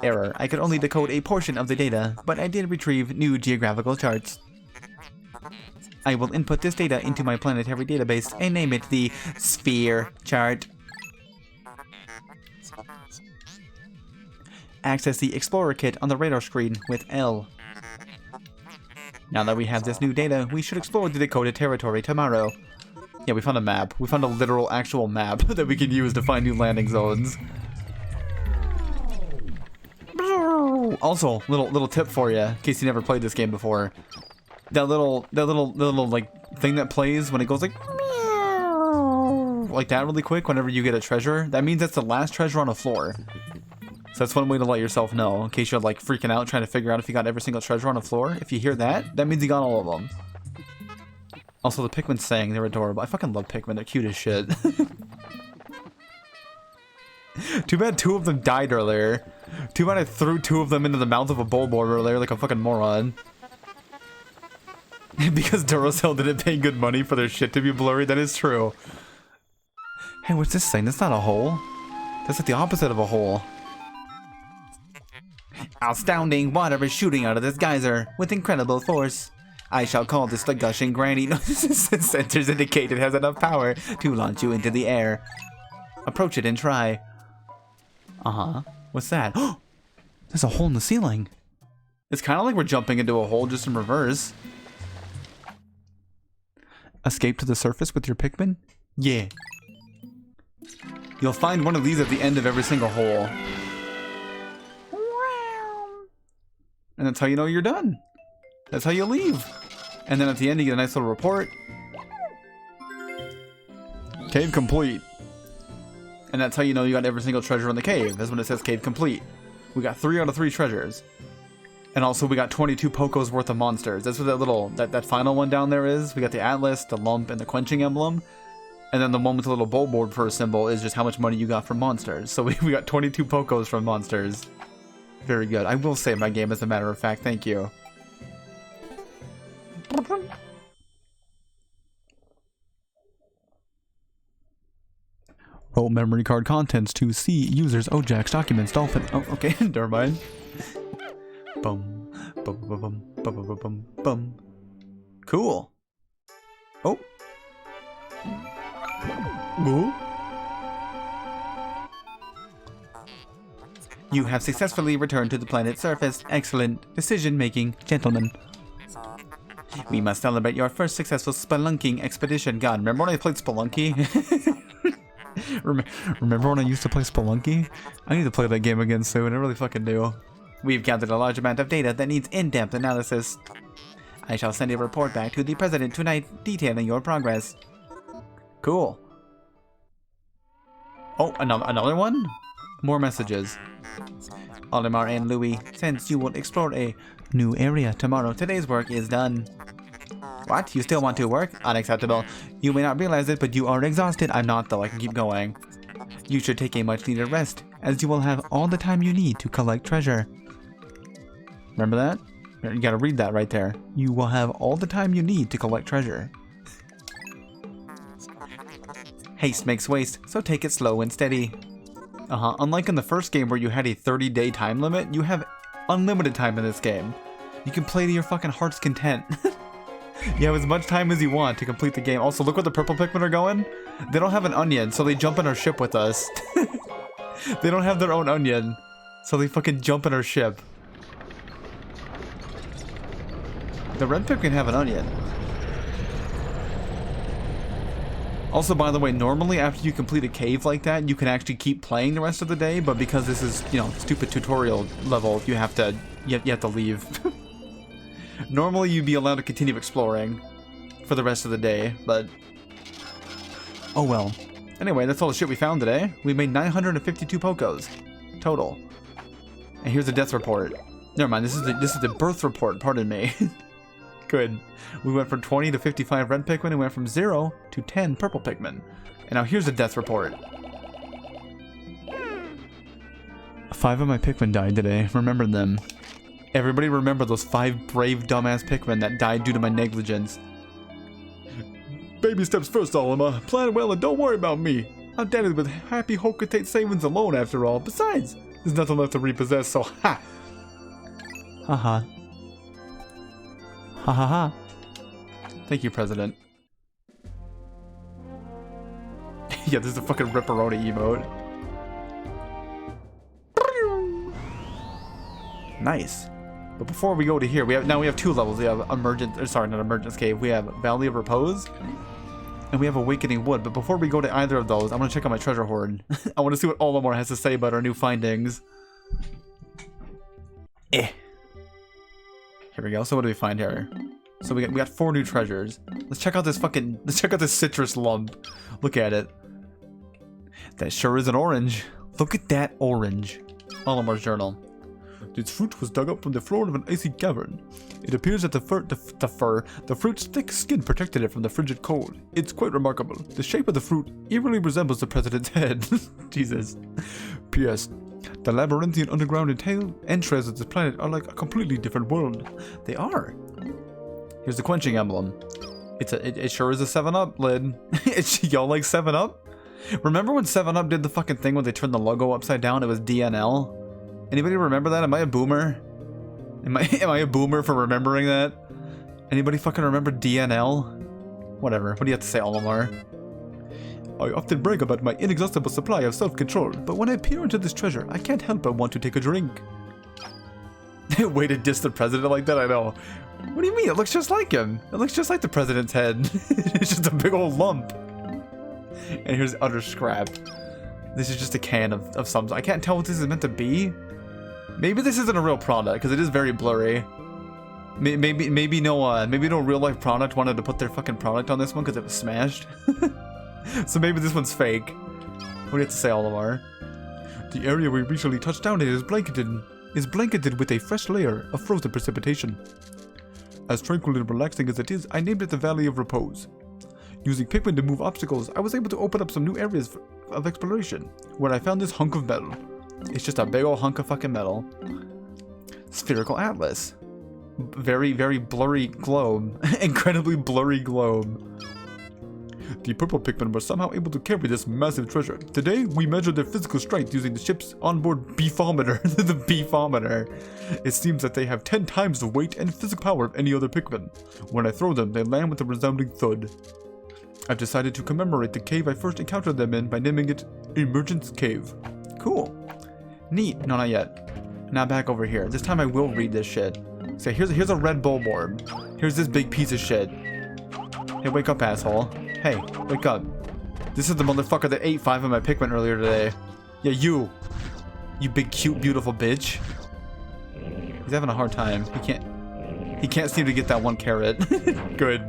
Error. I could only decode a portion of the data, but I did retrieve new geographical charts. I will input this data into my planetary database and name it the Sphere Chart. Access the Explorer Kit on the radar screen with L. Now that we have this new data, we should explore the decoded territory tomorrow. Yeah, we found a map. We found a literal actual map that we can use to find new landing zones. Also, little tip for you, in case you never played this game before. That little like thing that plays when it goes like that really quick whenever you get a treasure, that means that's the last treasure on a floor. So that's one way to let yourself know, in case you're like freaking out trying to figure out if you got every single treasure on the floor. If you hear that, that means you got all of them. Also, the Pikmin sang, they're adorable. I fucking love Pikmin, they're cute as shit. Too bad 2 of them died earlier. Too bad I threw 2 of them into the mouth of a Bulborb earlier like a fucking moron. Because Duracell didn't pay good money for their shit to be blurry, that is true. Hey, what's this thing? That's not a hole. That's like the opposite of a hole. Astounding water is shooting out of this geyser with incredible force. I shall call this the gushing granny. Sensors indicate it has enough power to launch you into the air. Approach it and try. Uh-huh. What's that? There's a hole in the ceiling. It's kind of like we're jumping into a hole just in reverse. Escape to the surface with your Pikmin? Yeah. You'll find one of these at the end of every single hole. And that's how you know you're done. That's how you leave. And then at the end you get a nice little report. Cave complete. And that's how you know you got every single treasure in the cave. That's when it says cave complete. We got 3 out of 3 treasures. And also we got 22 Pokos worth of monsters. That's what that little, that final one down there is. We got the Atlas, the Lump, and the Quenching Emblem. And then the one with the little Bulborb for a symbol is just how much money you got from monsters. So we got 22 Pokos from monsters. Very good. I will save my game as a matter of fact. Thank you. Roll memory card contents to see users Ojax documents dolphin. Oh, okay. Never mind. Bum, bum, bum, bum, bum, bum, bum, bum. Cool. Oh. Ooh. You have successfully returned to the planet's surface. Excellent decision-making, gentlemen. We must celebrate your first successful spelunking expedition. God, remember when I played Spelunky? Remember when I used to play Spelunky? I need to play that game again soon. I really fucking do. We've gathered a large amount of data that needs in-depth analysis. I shall send a report back to the President tonight detailing your progress. Cool. Oh, another one? More messages. Olimar and Louis, since you will explore a new area tomorrow, today's work is done. What? You still want to work? Unacceptable. You may not realize it, but you are exhausted. I'm not, though. I can keep going. You should take a much-needed rest, as you will have all the time you need to collect treasure. Remember that? You gotta read that right there. You will have all the time you need to collect treasure. Haste makes waste, so take it slow and steady. Unlike in the first game where you had a 30-day time limit, you have unlimited time in this game. You can play to your fucking heart's content. You have as much time as you want to complete the game. Also, look where the purple Pikmin are going. They don't have an onion, so they jump in our ship with us. They don't have their own onion, so they fucking jump in our ship. The red Pikmin have an onion. Also, by the way, normally after you complete a cave like that, you can actually keep playing the rest of the day, but because this is, you know, stupid tutorial level, you have to leave. Normally, you'd be allowed to continue exploring for the rest of the day, but oh well. Anyway, that's all the shit we found today. We made 952 Pokos total. And here's the death report. Never mind, this is the birth report, pardon me. Good. We went from 20 to 55 red Pikmin and went from 0 to 10 purple Pikmin. And now here's the death report. 5 of my Pikmin died today. Remember them. Everybody remember those 5 brave dumbass Pikmin that died due to my negligence. Baby steps first, Olimar. Plan well and don't worry about me. I'm dead with happy Hokatate savings alone after all. Besides, there's nothing left to repossess, so ha! Haha. Ha ha ha. Thank you, President. Yeah, this is a fucking Ripperoni emote. Nice. But before we go to here, we have 2 levels. We have Emergence Cave. We have Valley of Repose, and we have Awakening Wood. But before we go to either of those, I'm gonna check out my treasure hoard. I want to see what Olimar has to say about our new findings. Here we go. So what do we find here? So we got 4 new treasures. Let's check out this citrus lump. Look at it. That sure is an orange. Look at that orange. Olimar's journal. This fruit was dug up from the floor of an icy cavern. It appears that the fruit's thick skin protected it from the frigid cold. It's quite remarkable. The shape of the fruit eerily resembles the president's head. Jesus. P.S. The labyrinthian underground entrails of this planet are like a completely different world. They are. Here's the quenching emblem. It sure is a 7-Up lid. Y'all like 7-Up? Remember when 7-Up did the fucking thing when they turned the logo upside down? It was DNL. Anybody remember that? Am I a boomer? Am I a boomer for remembering that? Anybody fucking remember DNL? Whatever. What do you have to say, Olimar? I often brag about my inexhaustible supply of self-control, but when I peer into this treasure, I can't help but want to take a drink. Way to diss the president like that, I know. What do you mean? It looks just like him. It looks just like the president's head. It's just a big old lump. And here's utter scrap. This is just a can of some. I can't tell what this is meant to be. Maybe this isn't a real product because it is very blurry. Maybe no real life product wanted to put their fucking product on this one because it was smashed. So maybe this one's fake. What do you have to say, Olimar? The area we recently touched down in is blanketed with a fresh layer of frozen precipitation. As tranquil and relaxing as it is, I named it the Valley of Repose. Using Pikmin to move obstacles, I was able to open up some new areas of exploration, where I found this hunk of metal. It's just a big old hunk of fucking metal. Spherical Atlas. Very, very blurry globe. Incredibly blurry globe. The purple Pikmin were somehow able to carry this massive treasure. Today, we measured their physical strength using the ship's onboard beefometer. The beefometer. It seems that they have 10 times the weight and physical power of any other Pikmin. When I throw them, they land with a resounding thud. I've decided to commemorate the cave I first encountered them in by naming it Emergence Cave. Cool. Neat. No, not yet. Now back over here. This time I will read this shit. So here's a red bulborb. Here's this big piece of shit. Hey, wake up, asshole. Hey, wake up. This is the motherfucker that ate 5 of my Pikmin earlier today. Yeah, you big, cute, beautiful bitch. He's having a hard time. He can't seem to get that 1 carrot. Good.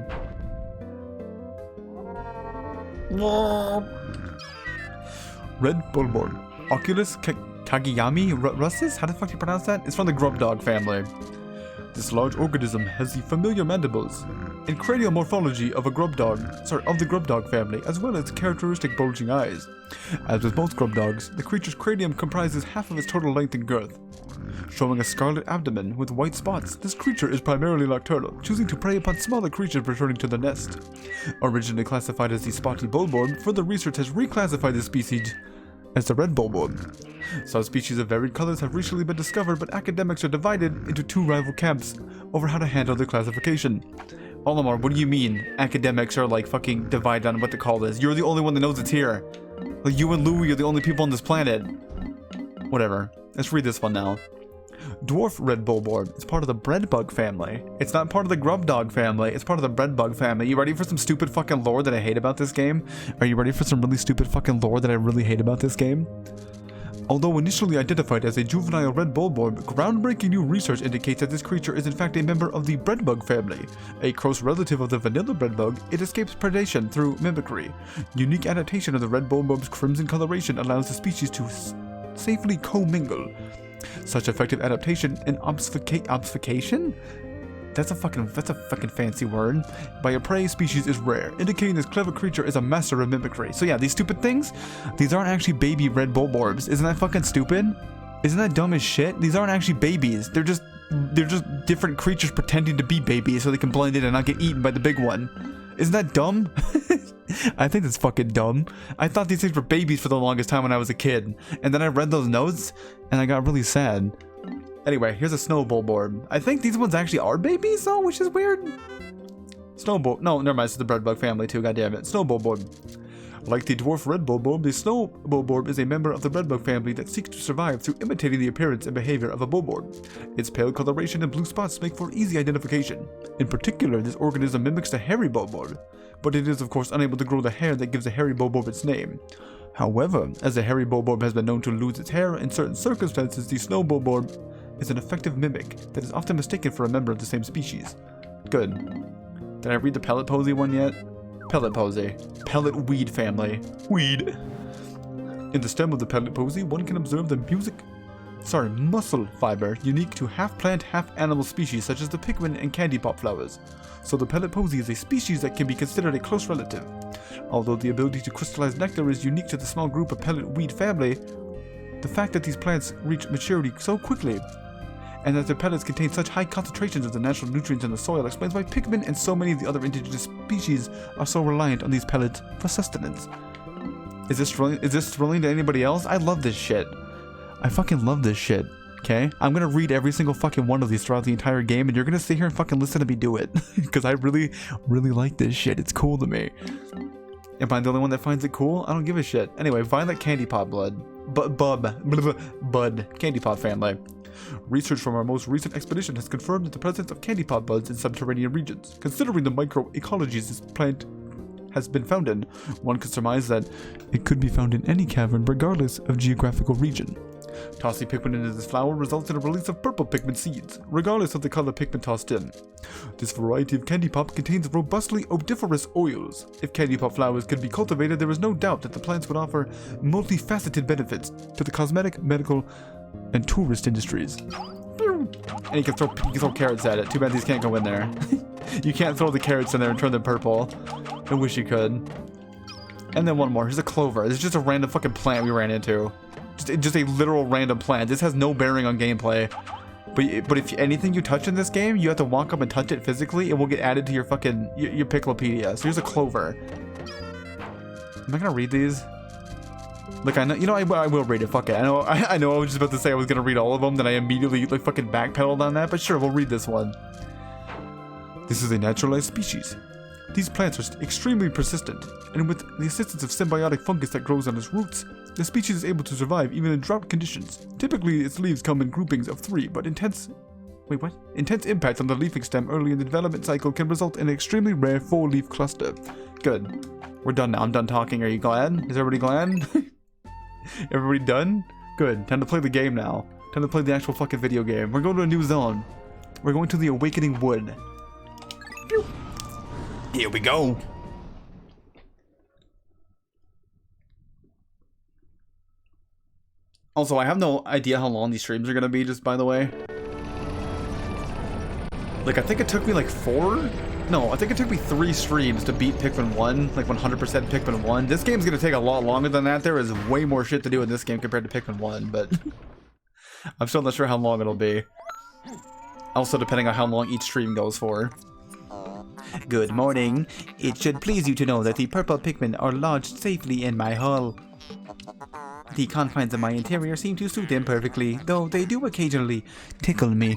Red bulborb. Oculus Kageyami russus? How the fuck do you pronounce that? It's from the grub dog family. This large organism has the familiar mandibles and cranial morphology of the grub dog family, as well as characteristic bulging eyes. As with most grub dogs, the creature's cranium comprises half of its total length and girth. Showing a scarlet abdomen with white spots, this creature is primarily nocturnal, choosing to prey upon smaller creatures returning to the nest. Originally classified as the spotty bulborb, further research has reclassified this species as the red bulborb. Subspecies of varied colors have recently been discovered, but academics are divided into 2 rival camps over how to handle their classification. Olimar, what do you mean academics are like fucking divided on what to call this? You're the only one that knows it's here. Like you and Louie are the only people on this planet. Whatever. Let's read this one now. Dwarf red bulborb is part of the breadbug family. It's not part of the grub dog family, it's part of the breadbug family. You ready for some stupid fucking lore that I hate about this game? Are you ready for some really stupid fucking lore that I really hate about this game? Although initially identified as a juvenile red bulborb, groundbreaking new research indicates that this creature is in fact a member of the breadbug family. A close relative of the vanilla breadbug, it escapes predation through mimicry. Unique adaptation of the red bulborb's crimson coloration allows the species to safely commingle. Such effective adaptation and obfuscation? That's a fucking fancy word. By a prey species is rare, indicating this clever creature is a master of mimicry. So yeah, these stupid things, these aren't actually baby red bulborbs. Isn't that fucking stupid? Isn't that dumb as shit? These aren't actually babies. They're just different creatures pretending to be babies so they can blend in and not get eaten by the big one. Isn't that dumb? I think that's fucking dumb. I thought these things were babies for the longest time when I was a kid, and then I read those notes and I got really sad. Anyway, here's a snow bulborb. I think these ones actually are babies though, which is weird. No, never mind, it's the breadbug family too, goddammit. Snow bulborb. Like the dwarf red bulborb, the snow bulborb is a member of the breadbug family that seeks to survive through imitating the appearance and behavior of a bulborb. Its pale coloration and blue spots make for easy identification. In particular, this organism mimics the hairy bulborb, but it is of course unable to grow the hair that gives the hairy bulborb its name. However, as the hairy bulborb has been known to lose its hair in certain circumstances, the snow bulborb is an effective mimic that is often mistaken for a member of the same species. Good. Did I read the pellet posy one yet? Pellet posy. Pellet weed family. Weed. In the stem of the pellet posy, one can observe the muscle fiber unique to half plant, half animal species such as the Pikmin and candy pop flowers. So the pellet posy is a species that can be considered a close relative. Although the ability to crystallize nectar is unique to the small group of pellet weed family, the fact that these plants reach maturity so quickly and that their pellets contain such high concentrations of the natural nutrients in the soil explains why Pikmin and so many of the other indigenous species are so reliant on these pellets for sustenance. Is this thrilling to anybody else? I love this shit. I fucking love this shit. Okay? I'm gonna read every single fucking one of these throughout the entire game, and you're gonna sit here and fucking listen to me do it. Because I really, really like this shit. It's cool to me. Am I the only one that finds it cool? I don't give a shit. Anyway, violet candy pod blood. Bud. Candy pod family. Research from our most recent expedition has confirmed that the presence of candy pod buds in subterranean regions. Considering the microecologies this plant has been found in, one could surmise that it could be found in any cavern regardless of geographical region. Tossing Pikmin into this flower results in a release of purple Pikmin seeds, regardless of the color Pikmin tossed in. This variety of candy pop contains robustly odoriferous oils. If candy pop flowers could be cultivated, there is no doubt that the plants would offer multifaceted benefits to the cosmetic, medical, and tourist industries. And you can throw carrots at it. Too bad these can't go in there. You can't throw the carrots in there and turn them purple. I wish you could. And then one more. Here's a clover. This is just a random fucking plant we ran into. Just a literal random plant. This has no bearing on gameplay. But if anything you touch in this game, you have to walk up and touch it physically. It will get added to your fucking your Piklopedia. So here's a clover. Am I gonna read these? Look, I know, you know, I will read it. Fuck it. I know I was just about to say I was gonna read all of them, then I immediately like fucking backpedaled on that. But sure, we'll read this one. This is a naturalized species. These plants are extremely persistent, and with the assistance of symbiotic fungus that grows on its roots, the species is able to survive even in drought conditions. Typically, its leaves come in groupings of 3, but intense Wait, what? Intense impact on the leafing stem early in the development cycle can result in an extremely rare 4-leaf cluster. Good. We're done now. I'm done talking. Are you glad? Is everybody glad? Everybody done? Good. Time to play the game now. Time to play the actual fucking video game. We're going to a new zone. We're going to the Awakening Wood. Here we go. Also, I have no idea how long these streams are going to be, just by the way. Like, I think it took me like 4? No, I think it took me 3 streams to beat Pikmin 1, like 100% Pikmin 1. This game's going to take a lot longer than that. There is way more shit to do in this game compared to Pikmin 1, but I'm still not sure how long it'll be. Also, depending on how long each stream goes for. Good morning. It should please you to know that the purple Pikmin are lodged safely in my hull. The confines of my interior seem to suit them perfectly, though they do occasionally tickle me.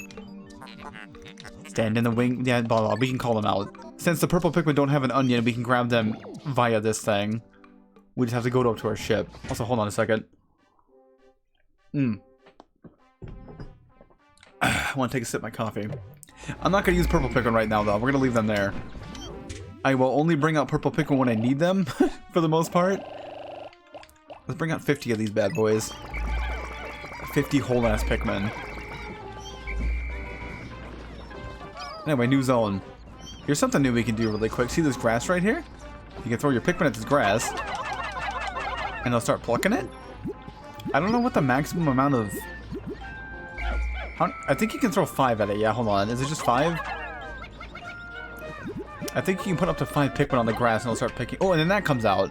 Stand in the wing. Yeah, blah, blah, we can call them out. Since the purple Pikmin don't have an onion, we can grab them via this thing. We just have to go up to our ship. Also, hold on a second. I want to take a sip of my coffee. I'm not going to use purple Pikmin right now, though. We're going to leave them there. I will only bring out purple Pikmin when I need them, for the most part. Let's bring out 50 of these bad boys. 50 whole-ass Pikmin. Anyway, new zone. Here's something new we can do really quick. See this grass right here? You can throw your Pikmin at this grass. And they'll start plucking it. I don't know what the maximum amount of... I think you can throw 5 at it. Yeah, hold on. Is it just 5? I think you can put up to 5 Pikmin on the grass and they'll start picking... Oh, and then that comes out.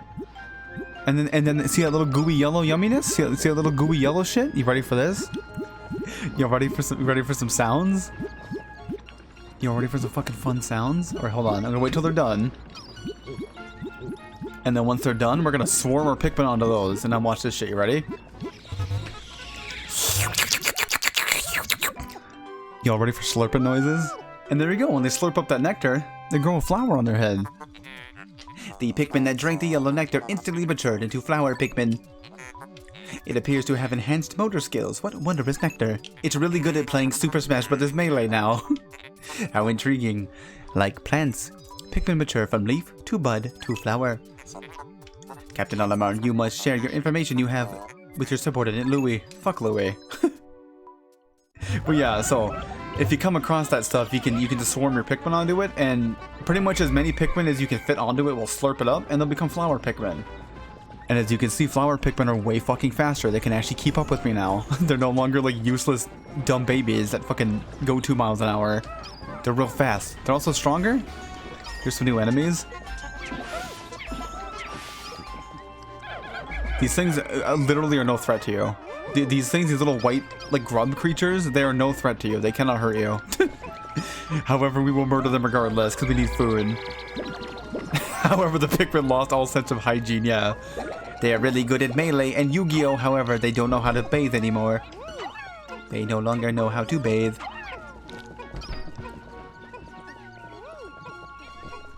And then see that little gooey yellow yumminess? See that little gooey yellow shit? You ready for this? You ready for some sounds? You ready for some fucking fun sounds? Alright, hold on. I'm gonna wait till they're done. And then once they're done, we're gonna swarm our Pikmin onto those. And now watch this shit. You ready? Y'all ready for slurping noises? And there you go. When they slurp up that nectar, they grow a flower on their head. The Pikmin that drank the yellow nectar instantly matured into flower Pikmin. It appears to have enhanced motor skills. What wondrous nectar. It's really good at playing Super Smash Bros. Melee now. How intriguing. Like plants, Pikmin mature from leaf to bud to flower. Captain Olimar, you must share your information you have with your subordinate Louis. Fuck Louis. But yeah, so if you come across that stuff, you can just swarm your Pikmin onto it, and pretty much as many Pikmin as you can fit onto it will slurp it up, and they'll become flower Pikmin. And as you can see, flower Pikmin are way fucking faster. They can actually keep up with me now. They're no longer like useless, dumb babies that fucking go 2 miles an hour. They're real fast. They're also stronger. Here's some new enemies. These things literally are no threat to you. These things, these little white, like, grub creatures, they are no threat to you. They cannot hurt you. However, we will murder them regardless, because we need food. However, the Pikmin lost all sense of hygiene, yeah. They are really good at Melee and Yu-Gi-Oh! However, they don't know how to bathe anymore. They no longer know how to bathe.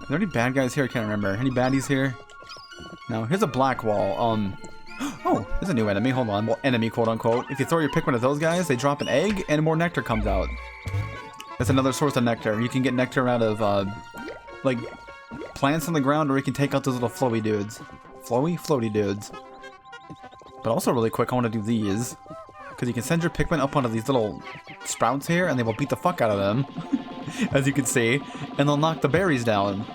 Are there any bad guys here? I can't remember. Any baddies here? No. Here's a black wall. Oh, there's a new enemy. Hold on. Well, enemy, quote unquote. If you throw your Pikmin at those guys, they drop an egg and more nectar comes out. That's another source of nectar. You can get nectar out of, like, plants on the ground, or you can take out those little flowy dudes. Floaty dudes. But also really quick, I want to do these. Because you can send your Pikmin up onto these little sprouts here, and they will beat the fuck out of them. As you can see. And they'll knock the berries down.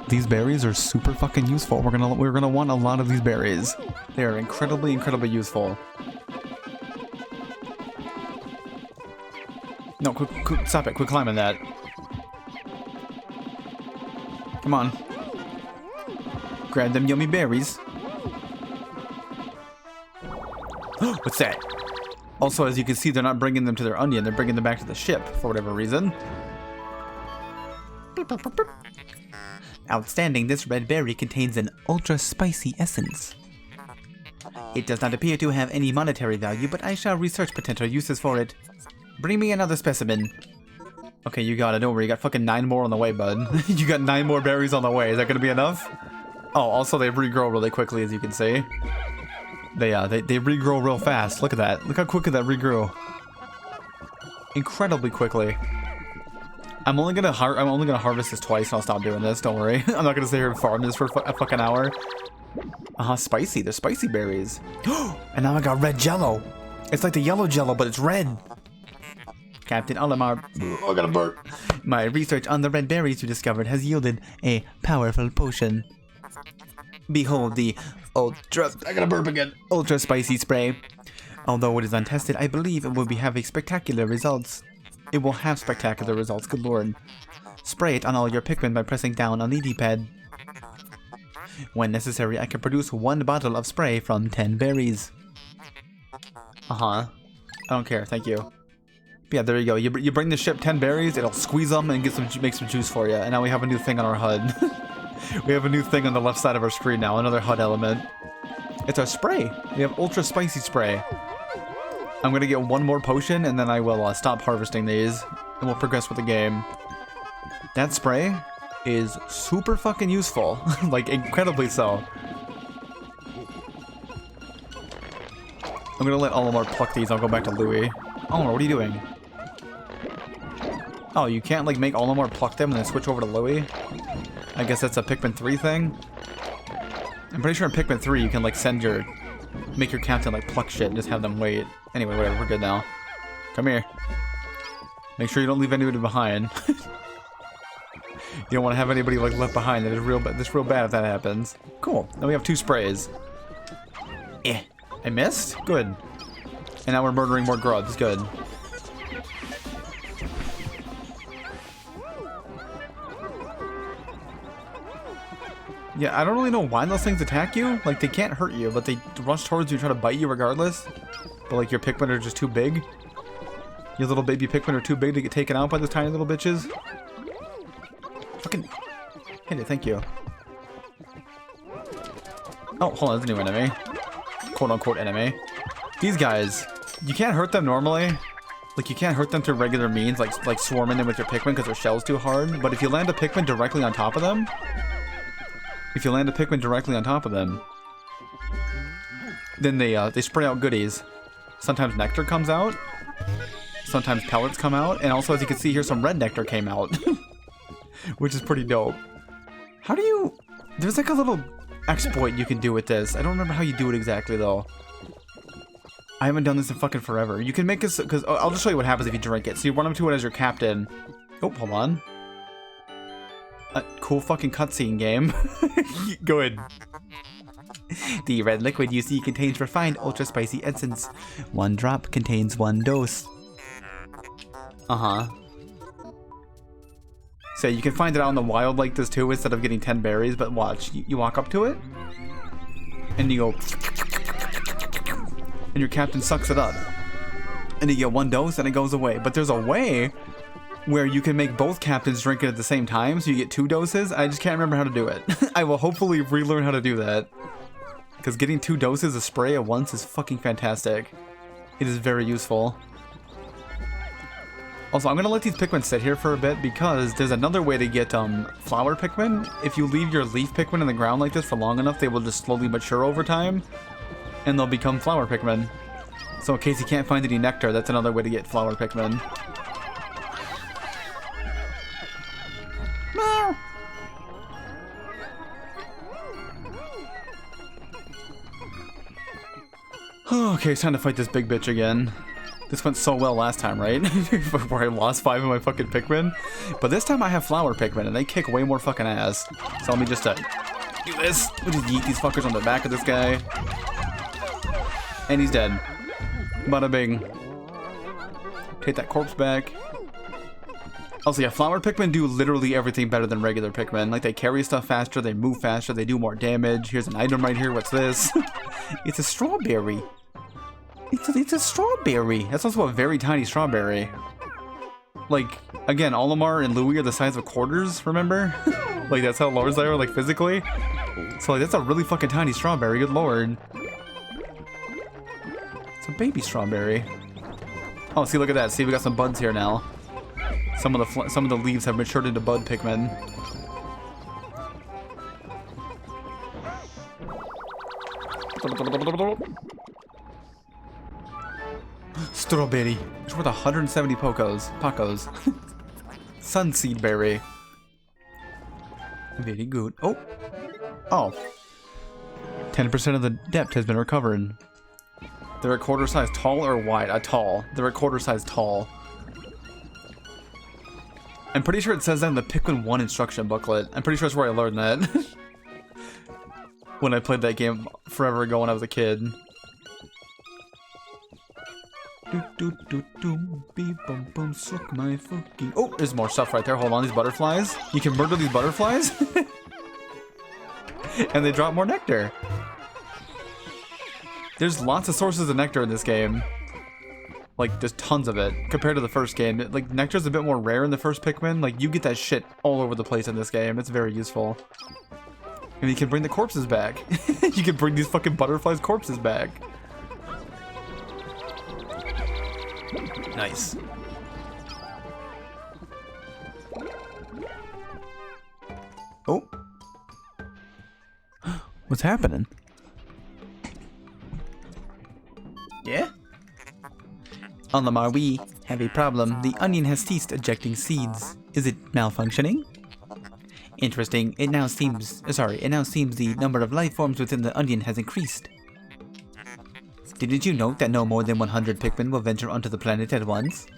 These berries are super fucking useful. We're gonna want a lot of these berries. They are incredibly useful. No, quick, stop it. Quit climbing that. Come on. Grab them yummy berries. What's that? Also, as you can see, they're not bringing them to their onion. They're bringing them back to the ship for whatever reason. Outstanding, this red berry contains an ultra-spicy essence. It does not appear to have any monetary value, but I shall research potential uses for it. Bring me another specimen. Okay, you got it. Don't worry, you got fucking 9 more on the way, bud. You got 9 more berries on the way. Is that gonna be enough? Oh, also they regrow really quickly, as you can see. They regrow real fast. Look at that. Look how quickly that regrew. incredibly quickly. I'm only gonna harvest this twice and I'll stop doing this, don't worry. I'm not gonna sit here and farm this for a fucking hour. Spicy. There's spicy berries. And now I got red jello. It's like the yellow jello, but it's red. Captain Olimar. I got a burp. My research on the red berries you discovered has yielded a powerful potion. Behold the ultra... I got a burp again. Ultra spicy spray. Although it is untested, I believe it will be having spectacular results. It will have spectacular results, good lord. Spray it on all your Pikmin by pressing down on the D-pad. When necessary, I can produce 1 bottle of spray from 10 berries. I don't care, thank you. Yeah, there you go. You bring the ship 10 berries, it'll squeeze them and make some juice for you. And now we have a new thing on our HUD. We have a new thing on the left side of our screen now, another HUD element. It's our spray. We have ultra spicy spray. I'm gonna get 1 more potion and then I will stop harvesting these and we'll progress with the game. That spray is super fucking useful. Like, incredibly so. I'm gonna let Olimar pluck these. I'll go back to Louis. Olimar, what are you doing? Oh, you can't, like, make Olimar pluck them and then switch over to Louis? I guess that's a Pikmin 3 thing? I'm pretty sure in Pikmin 3 you can, like, make your captain, like, pluck shit and just have them wait. Anyway, whatever, we're good now. Come here. Make sure you don't leave anybody behind. You don't want to have anybody, like, left behind. It's real bad if that happens. Cool. Now we have 2 sprays. I missed? Good. And now we're murdering more grubs. Good. Yeah, I don't really know why those things attack you. Like, they can't hurt you, but they rush towards you and try to bite you regardless. But, like, your Pikmin are just too big. Your little baby Pikmin are too big to get taken out by those tiny little bitches. Fucking hit it, thank you. Oh, hold on, there's a new enemy. Quote-unquote enemy. These guys, you can't hurt them normally. Like, you can't hurt them through regular means, like swarming them with your Pikmin because their shell's too hard. But if you land a Pikmin directly on top of them, then they spray out goodies. Sometimes nectar comes out. Sometimes pellets come out. And also, as you can see here, some red nectar came out. Which is pretty dope. How do you... There's like a little exploit you can do with this. I don't remember how you do it exactly, though. I haven't done this in fucking forever. You can make this... Because I'll just show you what happens if you drink it. So you run up to it as your captain. Oh, hold on. A cool fucking cutscene game. Good. The red liquid you see contains refined ultra spicy essence. 1 drop contains 1 dose. So you can find it out in the wild like this too, instead of getting 10 berries, but watch. You walk up to it, and you go... And your captain sucks it up. And you get 1 dose, and it goes away. But there's a way where you can make both captains drink it at the same time, so you get 2 doses. I just can't remember how to do it. I will hopefully relearn how to do that. Because getting 2 doses of spray at once is fucking fantastic. It is very useful. Also, I'm going to let these Pikmin sit here for a bit because there's another way to get flower Pikmin. If you leave your leaf Pikmin in the ground like this for long enough, they will just slowly mature over time. And they'll become flower Pikmin. So in case you can't find any nectar, that's another way to get flower Pikmin. Meow. Okay, it's time to fight this big bitch again. This went so well last time, right? Where I lost 5 of my fucking Pikmin. But this time I have flower Pikmin, and they kick way more fucking ass. So let me just do this. We'll just yeet these fuckers on the back of this guy. And he's dead. Bada bing. Take that corpse back. Also, yeah, flower Pikmin do literally everything better than regular Pikmin. Like, they carry stuff faster, they move faster, they do more damage. Here's an item right here. What's this? It's a strawberry. It's a strawberry. That's also a very tiny strawberry. Like, again, Olimar and Louis are the size of quarters, remember? Like, that's how large they are, like, physically. So, like, that's a really fucking tiny strawberry, good lord. It's a baby strawberry. Oh, see, look at that. See, we got some buds here now. Some of the leaves have matured into bud Pikmin. Strawberry. It's worth 170 Pacos. Sunseed berry. Very good. Oh. 10% of the depth has been recovered. The recorder size tall or wide? Tall. The recorder size tall. I'm pretty sure it says that in the Pikmin 1 instruction booklet. I'm pretty sure that's where I learned that. When I played that game forever ago when I was a kid. Suck my fucking. Oh, there's more stuff right there. Hold on, these butterflies. You can murder these butterflies. And they drop more nectar. There's lots of sources of nectar in this game. Like, there's tons of it. Compared to the first game. Like, nectar's a bit more rare in the first Pikmin. Like, you get that shit all over the place in this game. It's very useful. And you can bring the corpses back. You can bring these fucking butterflies' corpses back. Nice. Oh. What's happening? Yeah? On Lamar, we have a problem. The onion has ceased ejecting seeds. Is it malfunctioning? Interesting. It now seems the number of life forms within the onion has increased. Didn't you note that no more than 100 Pikmin will venture onto the planet at once?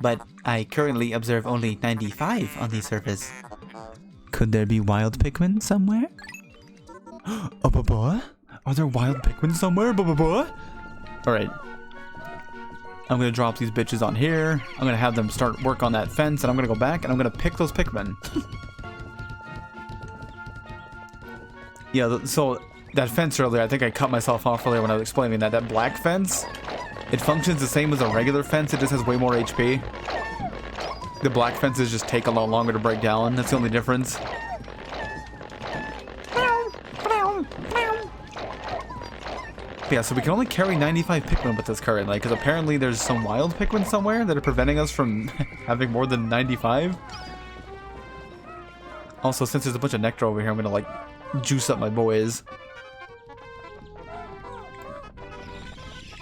But I currently observe only 95 on the surface. Could there be wild Pikmin somewhere? Are there wild Pikmin somewhere? Alright. I'm gonna drop these bitches on here. I'm gonna have them start work on that fence, and I'm gonna go back and I'm gonna pick those Pikmin. Yeah, so that fence earlier, I think I cut myself off earlier when I was explaining that. That black fence, it functions the same as a regular fence, it just has way more HP. The black fences just take a lot longer to break down, that's the only difference. But yeah, so we can only carry 95 Pikmin with this currently, because apparently there's some wild Pikmin somewhere that are preventing us from having more than 95. Also, since there's a bunch of nectar over here, I'm gonna, like, juice up my boys.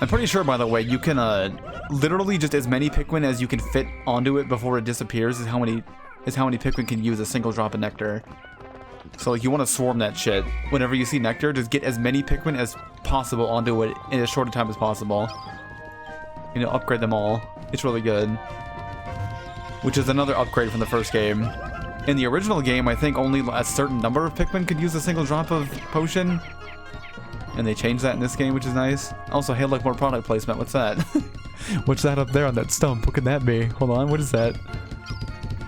I'm pretty sure, by the way, you can, literally just as many Pikmin as you can fit onto it before it disappears is how many Pikmin can use a single drop of nectar. So, like, you want to swarm that shit. Whenever you see nectar, just get as many Pikmin as possible onto it in as short a time as possible. You know, upgrade them all. It's really good. Which is another upgrade from the first game. In the original game, I think only a certain number of Pikmin could use a single drop of potion. And they changed that in this game, which is nice. Also, hey, look, more product placement. What's that? What's that up there on that stump? What could that be? Hold on, what is that?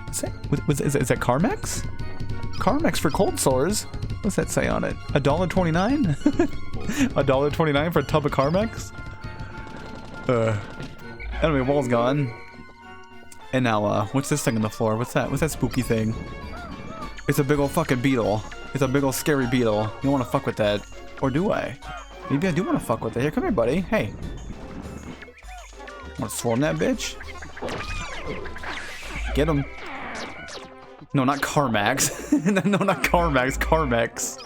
Is that Carmex? Carmex for cold sores? What's that say on it? $1.29? $1.29 for a tub of Carmex? Anyway, wall's gone. And now, what's this thing on the floor? What's that? What's that spooky thing? It's a big ol' fucking beetle. It's a big ol' scary beetle. You don't want to fuck with that. Or do I? Maybe I do want to fuck with it. Here, come here, buddy. Hey. Want to swarm that bitch? Get him. No, not Carmax. No, not Carmax. Carmex.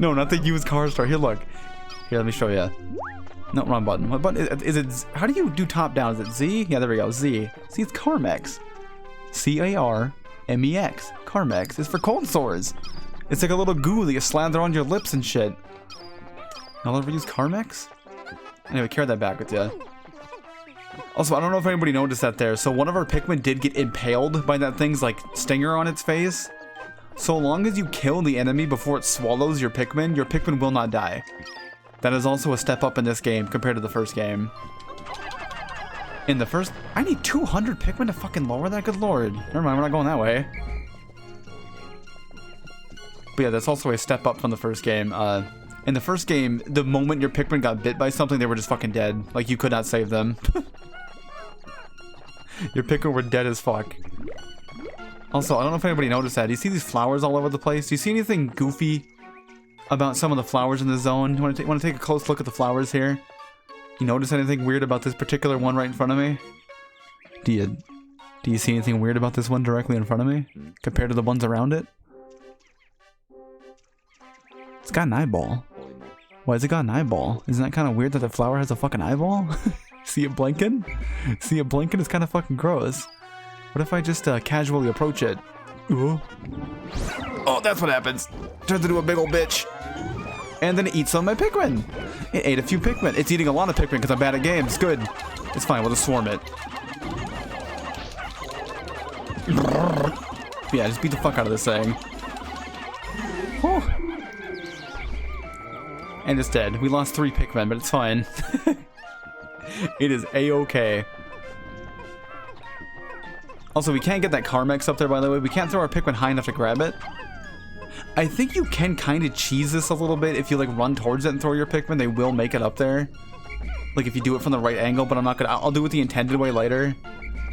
No, not the used car store. Here, look. Here, let me show you. No, wrong button. What button? Is it... How do you do top down? Is it Z? Yeah, there we go. Z. See, it's Carmex. C-A-R-M-E-X. Carmex. It's for cold sores. It's like a little goo that you slather on your lips and shit. Y'all ever use Carmex? Anyway, carry that back with you. Also, I don't know if anybody noticed that there. So one of our Pikmin did get impaled by that thing's, like, stinger on its face. So long as you kill the enemy before it swallows your Pikmin will not die. That is also a step up in this game compared to the first game. In the first... I need 200 Pikmin to fucking lower that? Good lord. Never mind, we're not going that way. But yeah, that's also a step up from the first game. In the first game, the moment your Pikmin got bit by something, they were just fucking dead. Like, you could not save them. Your Pikmin were dead as fuck. Also, I don't know if anybody noticed that. Do you see these flowers all over the place? Do you see anything goofy about some of the flowers in the zone? You want to take a close look at the flowers here? You notice anything weird about this particular one right in front of me? Do you see anything weird about this one directly in front of me? Compared to the ones around it? It's got an eyeball. Why has it got an eyeball? Isn't that kind of weird that the flower has a fucking eyeball? See it blinking? See it blinking? It's kind of fucking gross. What if I just casually approach it? Ooh. Oh, that's what happens. Turns into a big old bitch. And then it eats some of my Pikmin. It ate a few Pikmin. It's eating a lot of Pikmin because I'm bad at games. Good. It's fine. We'll just swarm it. Yeah, just beat the fuck out of this thing. Whew. And it's dead. We lost 3 Pikmin, but it's fine. It is a-okay. Also, we can't get that Carmex up there, by the way. We can't throw our Pikmin high enough to grab it. I think you can kind of cheese this a little bit. If you, like, run towards it and throw your Pikmin, they will make it up there. Like, if you do it from the right angle, but I'm not gonna... I'll do it the intended way later.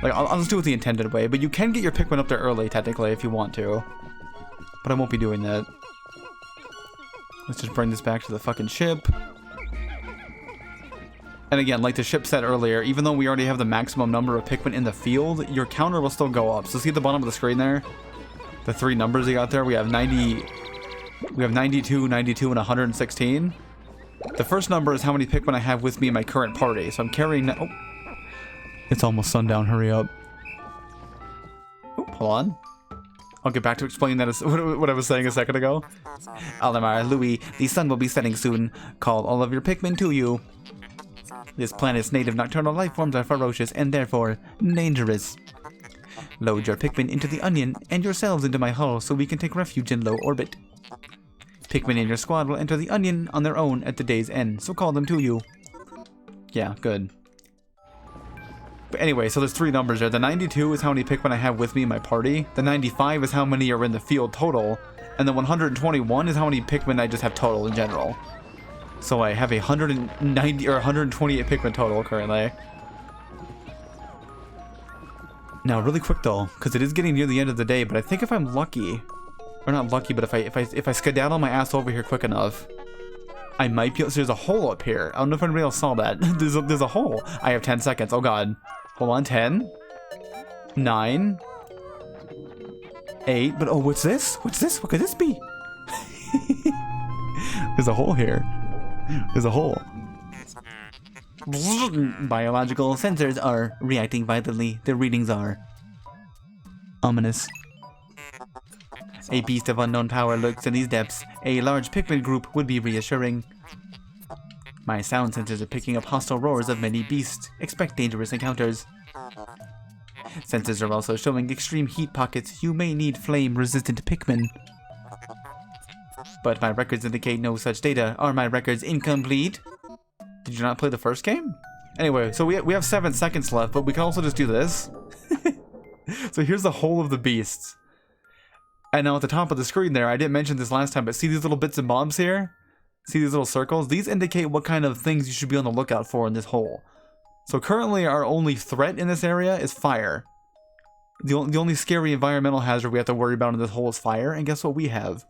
Like, I'll just do it the intended way. But you can get your Pikmin up there early, technically, if you want to. But I won't be doing that. Let's just bring this back to the fucking ship. And again, like the ship said earlier, even though we already have the maximum number of Pikmin in the field, your counter will still go up. So see at the bottom of the screen there? The 3 numbers you got there? We have 90... We have 92, 92, and 116. The first number is how many Pikmin I have with me in my current party. So I'm carrying... Oh. It's almost sundown. Hurry up. Oh, hold on. I'll get back to explaining that as what I was saying a second ago. Alamar, Louis, the sun will be setting soon. Call all of your Pikmin to you. This planet's native nocturnal life forms are ferocious and therefore dangerous. Load your Pikmin into the onion and yourselves into my hull so we can take refuge in low orbit. Pikmin in your squad will enter the onion on their own at the day's end, so call them to you. Yeah, good. But anyway, so there's 3 numbers there. The 92 is how many Pikmin I have with me in my party. The 95 is how many are in the field total. And the 121 is how many Pikmin I just have total in general. So I have 190 or 128 Pikmin total currently. Now, really quick though, because it is getting near the end of the day, but I think if I'm lucky, or not lucky, but if I skedaddle my ass over here quick enough, I might be able. So there's a hole up here. I don't know if anybody else saw that. there's a hole. I have 10 seconds. Oh god. Hold on. 10, 9, 8. But oh, what's this? What's this? What could this be? There's a hole here. There's a hole. Biological sensors are reacting violently. The readings are ominous. A beast of unknown power lurks in these depths. A large Pikmin group would be reassuring. My sound sensors are picking up hostile roars of many beasts. Expect dangerous encounters. Sensors are also showing extreme heat pockets. You may need flame-resistant Pikmin. But my records indicate no such data. Are my records incomplete? Did you not play the first game? Anyway, so we have 7 seconds left, but we can also just do this. So here's the whole of the beasts. And now at the top of the screen there, I didn't mention this last time, but see these little bits and bobs here? See these little circles? These indicate what kind of things you should be on the lookout for in this hole. So currently our only threat in this area is fire. The only scary environmental hazard we have to worry about in this hole is fire, and guess what we have?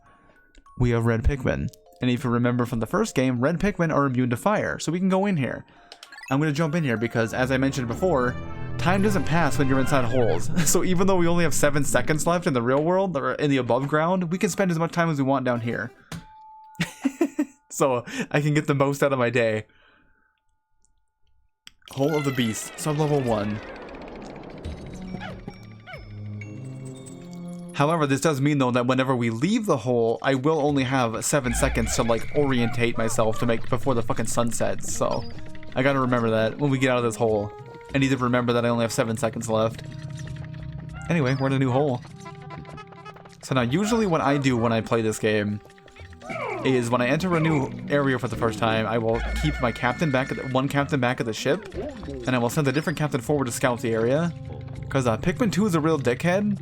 We have red Pikmin. And if you remember from the first game, red Pikmin are immune to fire, so we can go in here. I'm going to jump in here because, as I mentioned before, time doesn't pass when you're inside holes. So even though we only have 7 seconds left in the real world, or in the above ground, we can spend as much time as we want down here. So I can get the most out of my day. Hole of the Beast, sub-level 1. However, this does mean though that whenever we leave the hole, I will only have 7 seconds to like orientate myself to make before the fucking sun sets. So I gotta remember that when we get out of this hole. I need to remember that I only have 7 seconds left. Anyway, we're in a new hole. So now usually what I do when I play this game is when I enter a new area for the first time, I will keep my captain back at one captain back at the ship, and I will send a different captain forward to scout the area. Because Pikmin 2 is a real dickhead.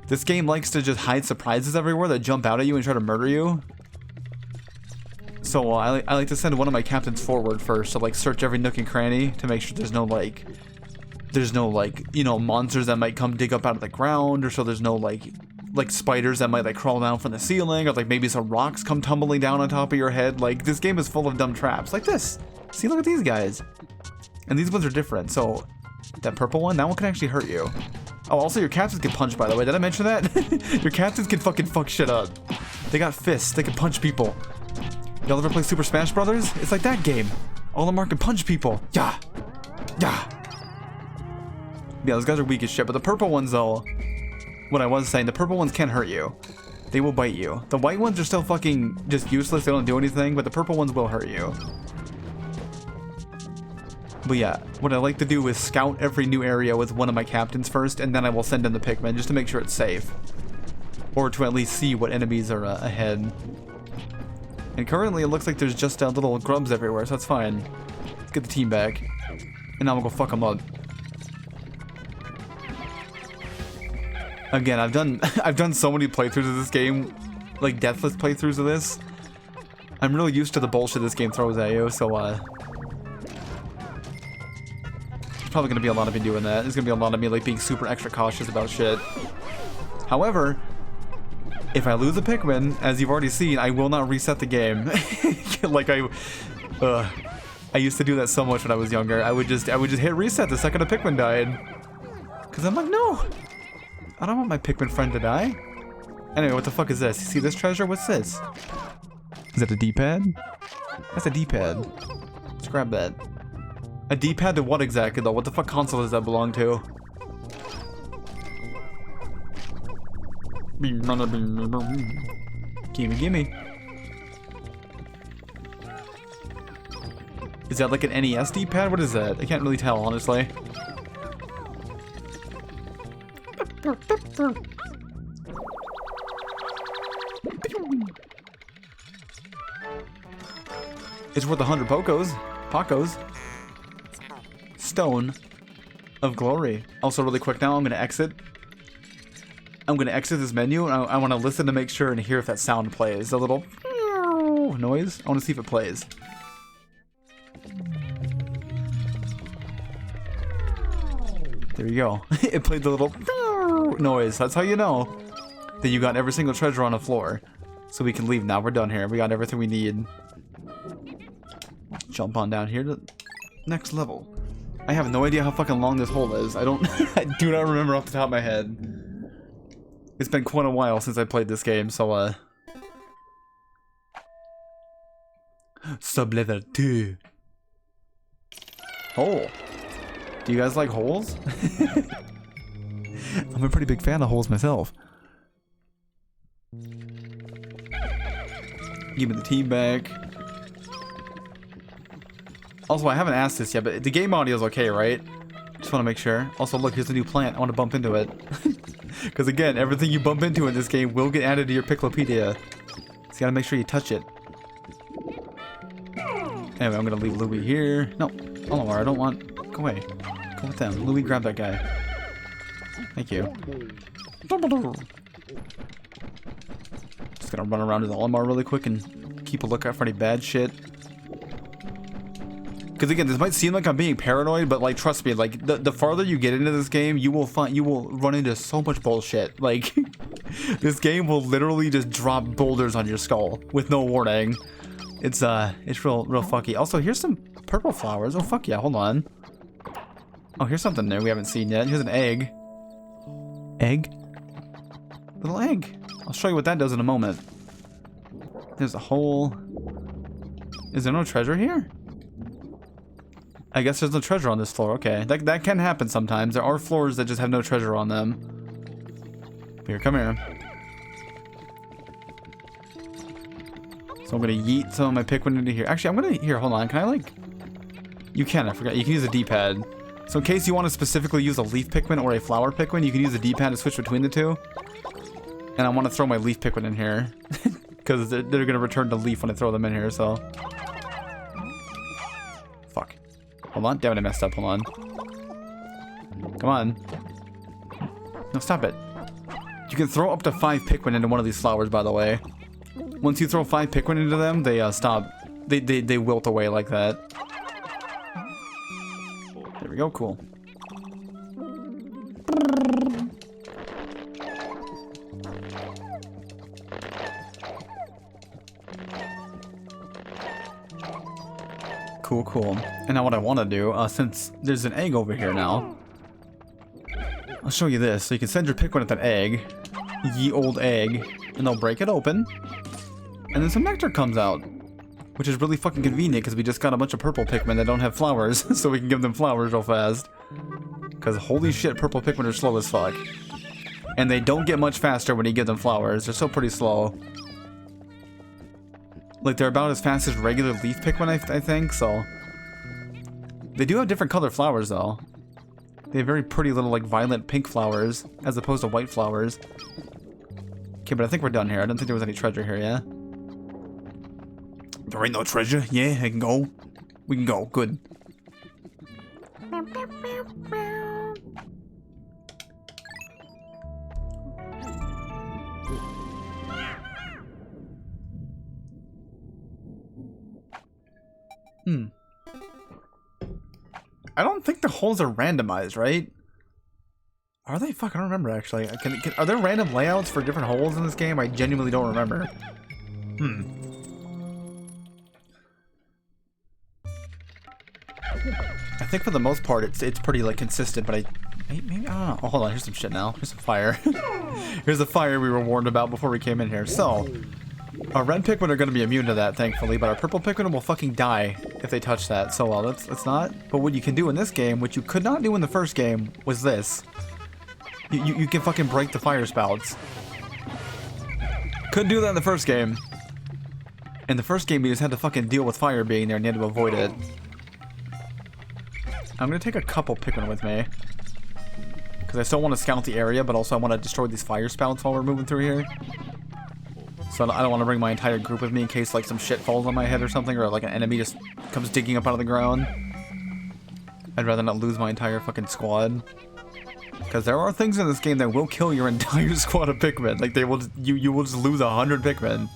This game likes to just hide surprises everywhere that jump out at you and try to murder you. So I like to send one of my captains forward first to like search every nook and cranny to make sure there's no like, you know, monsters that might come dig up out of the ground, or so there's no like spiders that might like crawl down from the ceiling, or like maybe some rocks come tumbling down on top of your head. Like this game is full of dumb traps like this. See, look at these guys. And these ones are different. So that purple one, that one can actually hurt you. Oh, also your captains can punch, by the way. Did I mention that? Your captains can fucking fuck shit up. They got fists. They can punch people. Y'all ever play Super Smash Brothers? It's like that game. Olimar can punch people. Yeah. Yeah, those guys are weak as shit, but the purple ones, though, what I was saying, the purple ones can't hurt you. They will bite you. The white ones are still fucking just useless. They don't do anything, but the purple ones will hurt you. But yeah, what I like to do is scout every new area with one of my captains first, and then I will send in the Pikmin just to make sure it's safe. Or to at least see what enemies are ahead. And currently it looks like there's just little grubs everywhere, so that's fine. Let's get the team back. And now we'll go fuck them up. Again, I've done so many playthroughs of this game, like deathless playthroughs of this. I'm really used to the bullshit this game throws at you, so there's probably gonna be a lot of me doing that. There's gonna be a lot of me like being super extra cautious about shit. However, if I lose a Pikmin, as you've already seen, I will not reset the game. Like I used to do that so much when I was younger. I would just hit reset the second a Pikmin died, cause I'm like, no. I don't want my Pikmin friend to die. Anyway, what the fuck is this? You see this treasure? What's this? Is that a D-pad? That's a D-pad. Let's grab that. A D-pad to what exactly, though? What the fuck console does that belong to? Gimme, gimme. Is that like an NES D-pad? What is that? I can't really tell, honestly. It's worth 100 Pacos. Stone of Glory. Also, really quick now, I'm gonna exit this menu, and I want to listen to make sure and hear if that sound plays. A little noise. I want to see if it plays. There you go. It played the little noise. That's how you know that you got every single treasure on the floor. So we can leave now. We're done here. We got everything we need. Jump on down here to next level. I have no idea how fucking long this hole is. I do not remember off the top of my head. It's been quite a while since I played this game, so Sub-level 2. Hole. Do you guys like holes? I'm a pretty big fan of holes myself. Give me the team back. Also, I haven't asked this yet, but the game audio is okay, right? Just want to make sure. Also, look, here's a new plant. I want to bump into it. Because again, everything you bump into in this game will get added to your Piklopedia. So you gotta make sure you touch it. Anyway, I'm gonna leave Louie here. No, Olimar, I don't want... Go away. Go with them. Louie, grab that guy. Thank you. Just gonna run around with Olimar really quick and keep a lookout for any bad shit. Because again, this might seem like I'm being paranoid, but like, trust me, like the farther you get into this game, you will run into so much bullshit. Like, this game will literally just drop boulders on your skull with no warning. It's real fucky. Also, here's some purple flowers. Oh fuck yeah, hold on. Oh, here's something there we haven't seen yet. Here's an egg. Egg? Little egg. I'll show you what that does in a moment. There's a hole. Is there no treasure here? I guess there's no treasure on this floor. Okay, that can happen sometimes. There are floors that just have no treasure on them. Here, come here. So I'm gonna yeet some of my Pikmin into here. Actually, I'm gonna... Here, hold on. Can I, like... You can, I forgot. You can use a D-pad. So in case you want to specifically use a leaf Pikmin or a flower Pikmin, you can use a D-pad to switch between the two. And I want to throw my leaf Pikmin in here. Because they're gonna return to leaf when I throw them in here, so... Fuck. Hold on. Damn it, I messed up. Hold on. Come on. No, stop it. You can throw up to 5 Pikmin into one of these flowers, by the way. Once you throw 5 Pikmin into them, they stop. They wilt away like that. There we go. Cool. Cool. And now what I want to do, since there's an egg over here now, I'll show you this. So you can send your Pikmin at that egg, ye old egg, and they'll break it open, and then some nectar comes out. Which is really fucking convenient because we just got a bunch of purple Pikmin that don't have flowers, so we can give them flowers real fast. Because holy shit, purple Pikmin are slow as fuck. And they don't get much faster when you give them flowers. They're still pretty slow. Like, they're about as fast as regular leaf Pikmin, I think, so... They do have different colored flowers, though. They have very pretty little, like, violet pink flowers, as opposed to white flowers. Okay, but I think we're done here. I don't think there was any treasure here, yeah? There ain't no treasure. Yeah, I can go. We can go. Good. I don't think the holes are randomized, right? Are they? Fuck, I don't remember, actually. Are there random layouts for different holes in this game? I genuinely don't remember. I think for the most part it's pretty like consistent, but maybe I don't know. Oh, hold on, here's some shit now. Here's some fire. Here's the fire we were warned about before we came in here. So, our red Pikmin are going to be immune to that, thankfully, but our purple Pikmin will fucking die if they touch that. So, well, let's not. But what you can do in this game, which you could not do in the first game, was this. You can fucking break the fire spouts. Couldn't do that in the first game. In the first game, you just had to fucking deal with fire being there and you had to avoid it. I'm gonna take a couple Pikmin with me. Because I still want to scout the area, but also I want to destroy these fire spouts while we're moving through here. So I don't want to bring my entire group with me in case like some shit falls on my head or something, or like an enemy just comes digging up out of the ground. I'd rather not lose my entire fucking squad. Because there are things in this game that will kill your entire squad of Pikmin. Like they will, you will just lose 100 Pikmin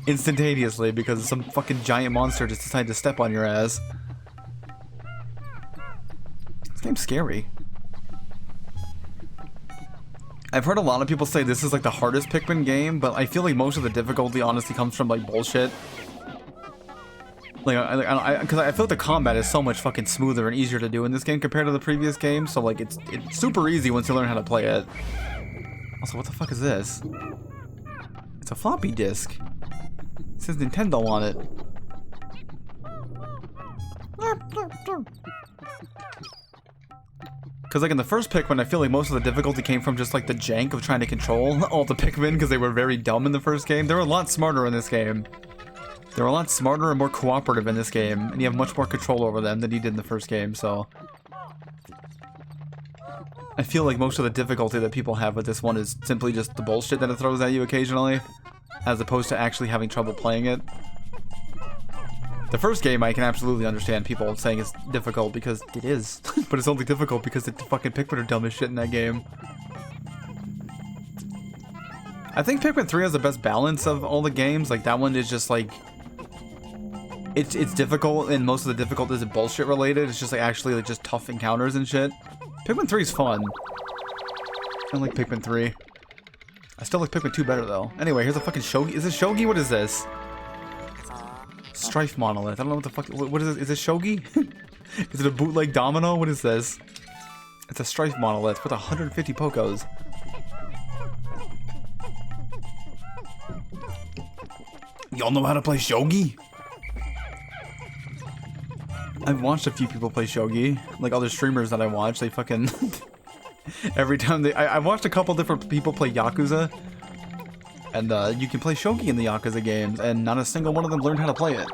instantaneously because some fucking giant monster just decided to step on your ass. This game's scary. I've heard a lot of people say this is like the hardest Pikmin game, but I feel like most of the difficulty honestly comes from like bullshit. Like, because I feel like the combat is so much fucking smoother and easier to do in this game compared to the previous game, so like it's super easy once you learn how to play it. Also, what the fuck is this? It's a floppy disk. It says Nintendo on it. Because like in the first Pikmin, I feel like most of the difficulty came from just like the jank of trying to control all the Pikmin because they were very dumb in the first game. They were a lot smarter in this game. They were a lot smarter and more cooperative in this game, and you have much more control over them than you did in the first game, so... I feel like most of the difficulty that people have with this one is simply just the bullshit that it throws at you occasionally, as opposed to actually having trouble playing it. The first game I can absolutely understand people saying it's difficult because it is, but it's only difficult because the fucking Pikmin are dumb as shit in that game. I think Pikmin 3 has the best balance of all the games. Like that one is just like... It's difficult, and most of the difficulty is bullshit related. It's just like actually like just tough encounters and shit. Pikmin 3 is fun. I like Pikmin 3. I still like Pikmin 2 better though. Anyway, here's a fucking Shogi. Is this Shogi? What is this? Strife monolith. I don't know what the fuck. What is this? Is this Shogi? Is it a bootleg domino? What is this? It's a Strife monolith with 150 Pokos. Y'all know how to play Shogi? I've watched a few people play Shogi, like other streamers that I watch. They fucking every time they. I watched a couple different people play Yakuza, and you can play Shogi in the Yakuza games, and not a single one of them learned how to play it.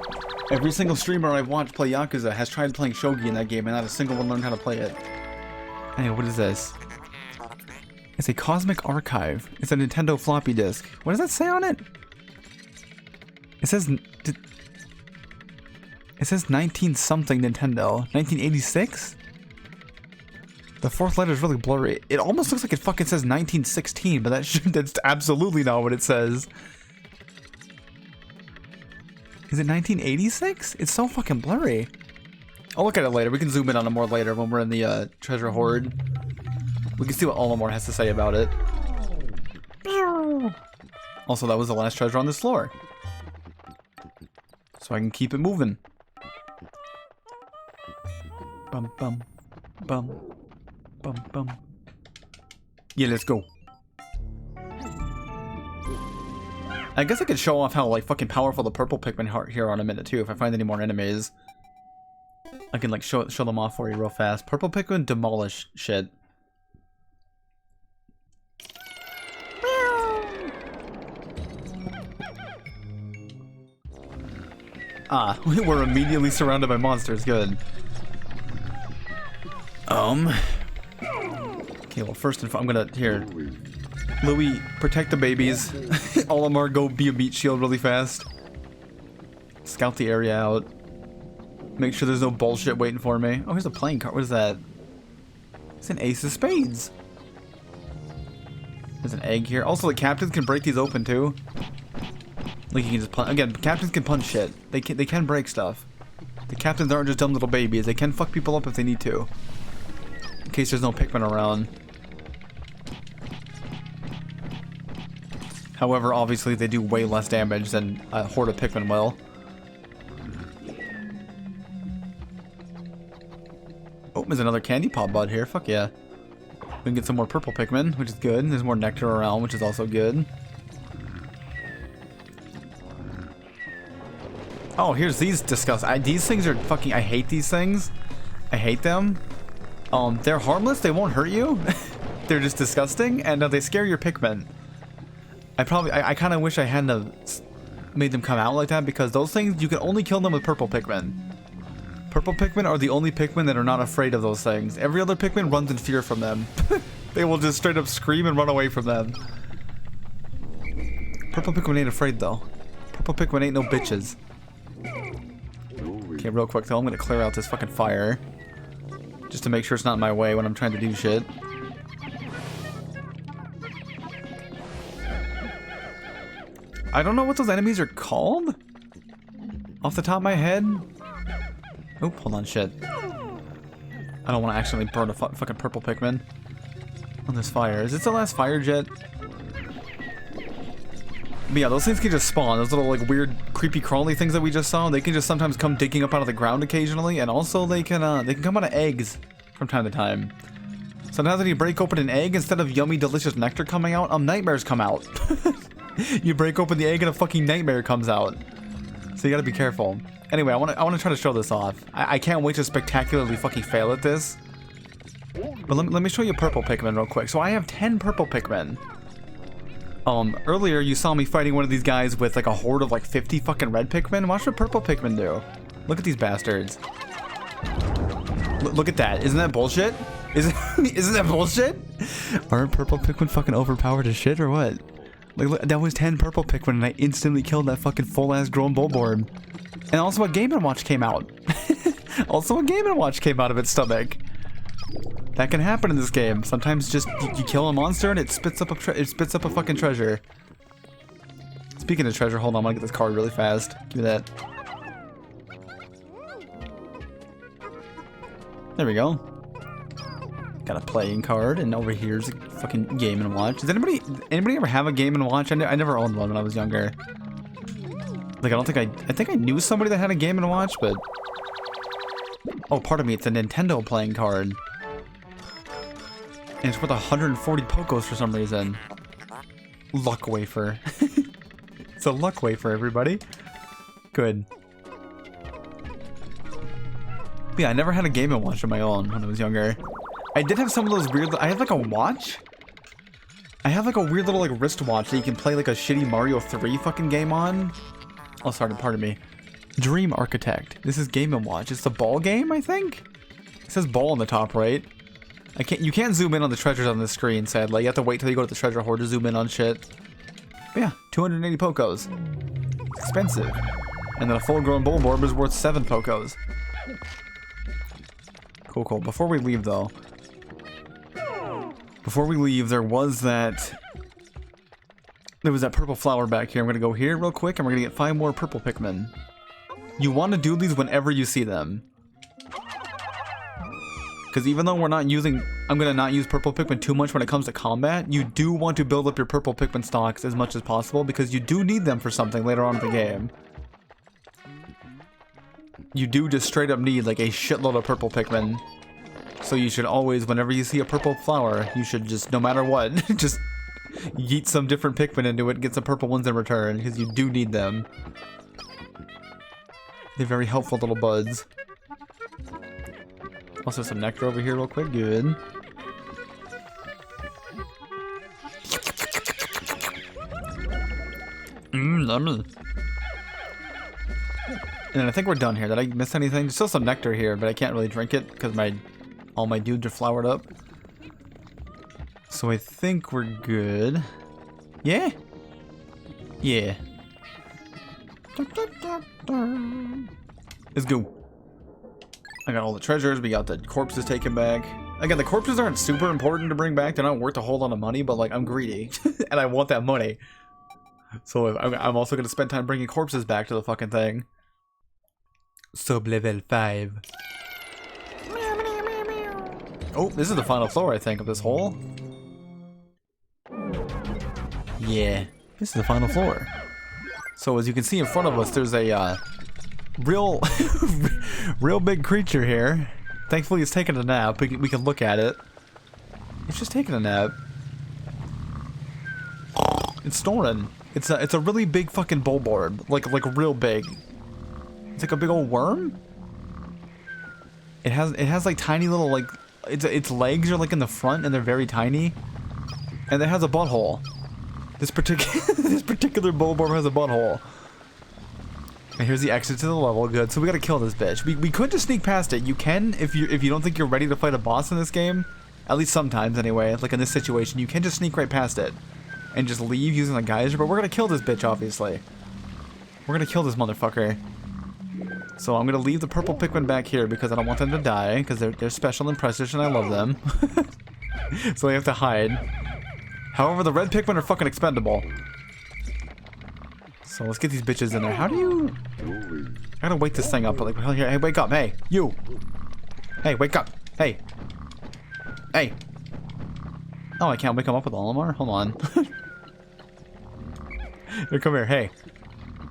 Every single streamer I've watched play Yakuza has tried playing Shogi in that game, and not a single one learned how to play it. Anyway, what is this? It's a Cosmic Archive. It's a Nintendo floppy disk. What does that say on it? It says. It says 19-something Nintendo. 1986? The fourth letter is really blurry. It almost looks like it fucking says 1916, but that's absolutely not what it says. Is it 1986? It's so fucking blurry. I'll look at it later. We can zoom in on it more later when we're in the treasure hoard. We can see what Olimar has to say about it. Also, that was the last treasure on this floor. So I can keep it moving. Bum bum bum bum bum. Yeah, let's go. I guess I could show off how, like, fucking powerful the purple Pikmin here are in a minute, too, if I find any more enemies. I can, like, show them off for you real fast. Purple Pikmin demolish shit. Ah, we're immediately surrounded by monsters. Good. Okay, well, first and foremost, I'm gonna, here. Louis, protect the babies. Olimar, go be a meat shield really fast. Scout the area out. Make sure there's no bullshit waiting for me. Oh, here's a playing card. What is that? It's an ace of spades. There's an egg here. Also, the captains can break these open, too. Like, you can just punch. Again, captains can punch shit. They can break stuff. The captains aren't just dumb little babies. They can fuck people up if they need to. In case there's no Pikmin around. However, obviously, they do way less damage than a horde of Pikmin will. Oh, there's another candy pop bud here. Fuck yeah. We can get some more purple Pikmin, which is good. There's more nectar around, which is also good. Oh, here's these disgusting. These things are fucking. I hate these things. I hate them. They're harmless. They won't hurt you. They're just disgusting, and they scare your Pikmin. I kind of wish I hadn't have made them come out like that, because those things, you can only kill them with purple Pikmin. Purple Pikmin are the only Pikmin that are not afraid of those things. Every other Pikmin runs in fear from them. They will just straight up scream and run away from them. Purple Pikmin ain't afraid, though. Purple Pikmin ain't no bitches. Okay, real quick, though, I'm gonna clear out this fucking fire. Just to make sure it's not in my way when I'm trying to do shit. I don't know what those enemies are called. Off the top of my head. Oop, hold on, shit. I don't want to accidentally burn a fucking purple Pikmin on this fire. Is this the last fire jet? But yeah, those things can just spawn. Those little, like, weird, creepy, crawly things that we just saw. They can just sometimes come digging up out of the ground occasionally, and also they can come out of eggs from time to time. Sometimes when you break open an egg, instead of yummy, delicious nectar coming out, nightmares come out. You break open the egg and a fucking nightmare comes out. So you gotta be careful. Anyway, I wanna try to show this off. I can't wait to spectacularly fucking fail at this. But let me show you purple Pikmin real quick. So I have 10 purple Pikmin. Earlier you saw me fighting one of these guys with like a horde of like 50 fucking red Pikmin. Watch what purple Pikmin do. Look at these bastards. Look at that. Isn't that bullshit? Isn't that bullshit? Aren't purple Pikmin fucking overpowered as shit or what? Like, look, that was 10 purple Pikmin and I instantly killed that fucking full-ass grown Bulborb. And also a Game & Watch came out. Also a Game & Watch came out of its stomach. That can happen in this game. Sometimes just you kill a monster and it spits up a fucking treasure. Speaking of treasure, hold on, I'm gonna get this card really fast. Give me that. There we go. Got a playing card, and over here's a fucking Game & Watch. Does anybody ever have a Game & Watch? I never owned one when I was younger. Like, I think I knew somebody that had a Game & Watch, but... Oh, pardon me, it's a Nintendo playing card. And it's worth 140 Pokos for some reason. Luck wafer. It's a luck wafer, everybody. Good. But yeah, I never had a Game & Watch of my own when I was younger. I did have some of those weird... I have like a watch. I have like a weird little like wristwatch that you can play like a shitty Mario 3 fucking game on. Oh, sorry, pardon me. Dream Architect. This is Game & Watch. It's the ball game, I think? It says ball on the top, right? You can't zoom in on the treasures on the screen, sadly. You have to wait till you go to the treasure hoard to zoom in on shit. But yeah, 280 Pokos. It's expensive. And then a full-grown Bulborb is worth 7 Pokos. Cool, cool. Before we leave, though... Before we leave, there was that purple flower back here. I'm going to go here real quick, and we're going to get 5 more purple Pikmin. You want to do these whenever you see them. Because even though I'm going to not use purple Pikmin too much when it comes to combat, you do want to build up your purple Pikmin stocks as much as possible, because you do need them for something later on in the game. You do just straight up need like a shitload of purple Pikmin. So you should always, whenever you see a purple flower, you should just, no matter what, just yeet some different Pikmin into it and get some purple ones in return, because you do need them. They're very helpful little buds. Also some nectar over here real quick, good. Yummy. And I think we're done here. Did I miss anything? There's still some nectar here, but I can't really drink it because all my dudes are flowered up. So I think we're good. Yeah? Yeah. Let's go. I got all the treasures. We got the corpses taken back. Again, the corpses aren't super important to bring back. They're not worth a whole lot of money, but like I'm greedy and I want that money. So I'm also going to spend time bringing corpses back to the fucking thing. Sub level 5. Oh, this is the final floor, I think, of this hole. Yeah, this is the final floor. So as you can see in front of us, there's a real big creature here. Thankfully, it's taking a nap. We can look at it. It's just taking a nap. It's snoring. It's a really big fucking bulborb, like real big. It's like a big old worm. It has like tiny little like its legs are like in the front and they're very tiny, and it has a butthole. This particular bulborb has a butthole. And here's the exit to the level. Good. So we gotta kill this bitch. We could just sneak past it. You can if you don't think you're ready to fight a boss in this game. At least sometimes anyway. Like in this situation, you can just sneak right past it and just leave using the geyser. But we're gonna kill this bitch, obviously. We're gonna kill this motherfucker. So I'm gonna leave the purple Pikmin back here because I don't want them to die, because they're special and precious and I love them. So they have to hide. However, the red Pikmin are fucking expendable. So let's get these bitches in there. How do you... I gotta wake this thing up. Like, hey, wake up. Hey, you. Hey, wake up. Hey. Hey. Oh, I can't wake him up with Olimar? Hold on. Here, come here. Hey.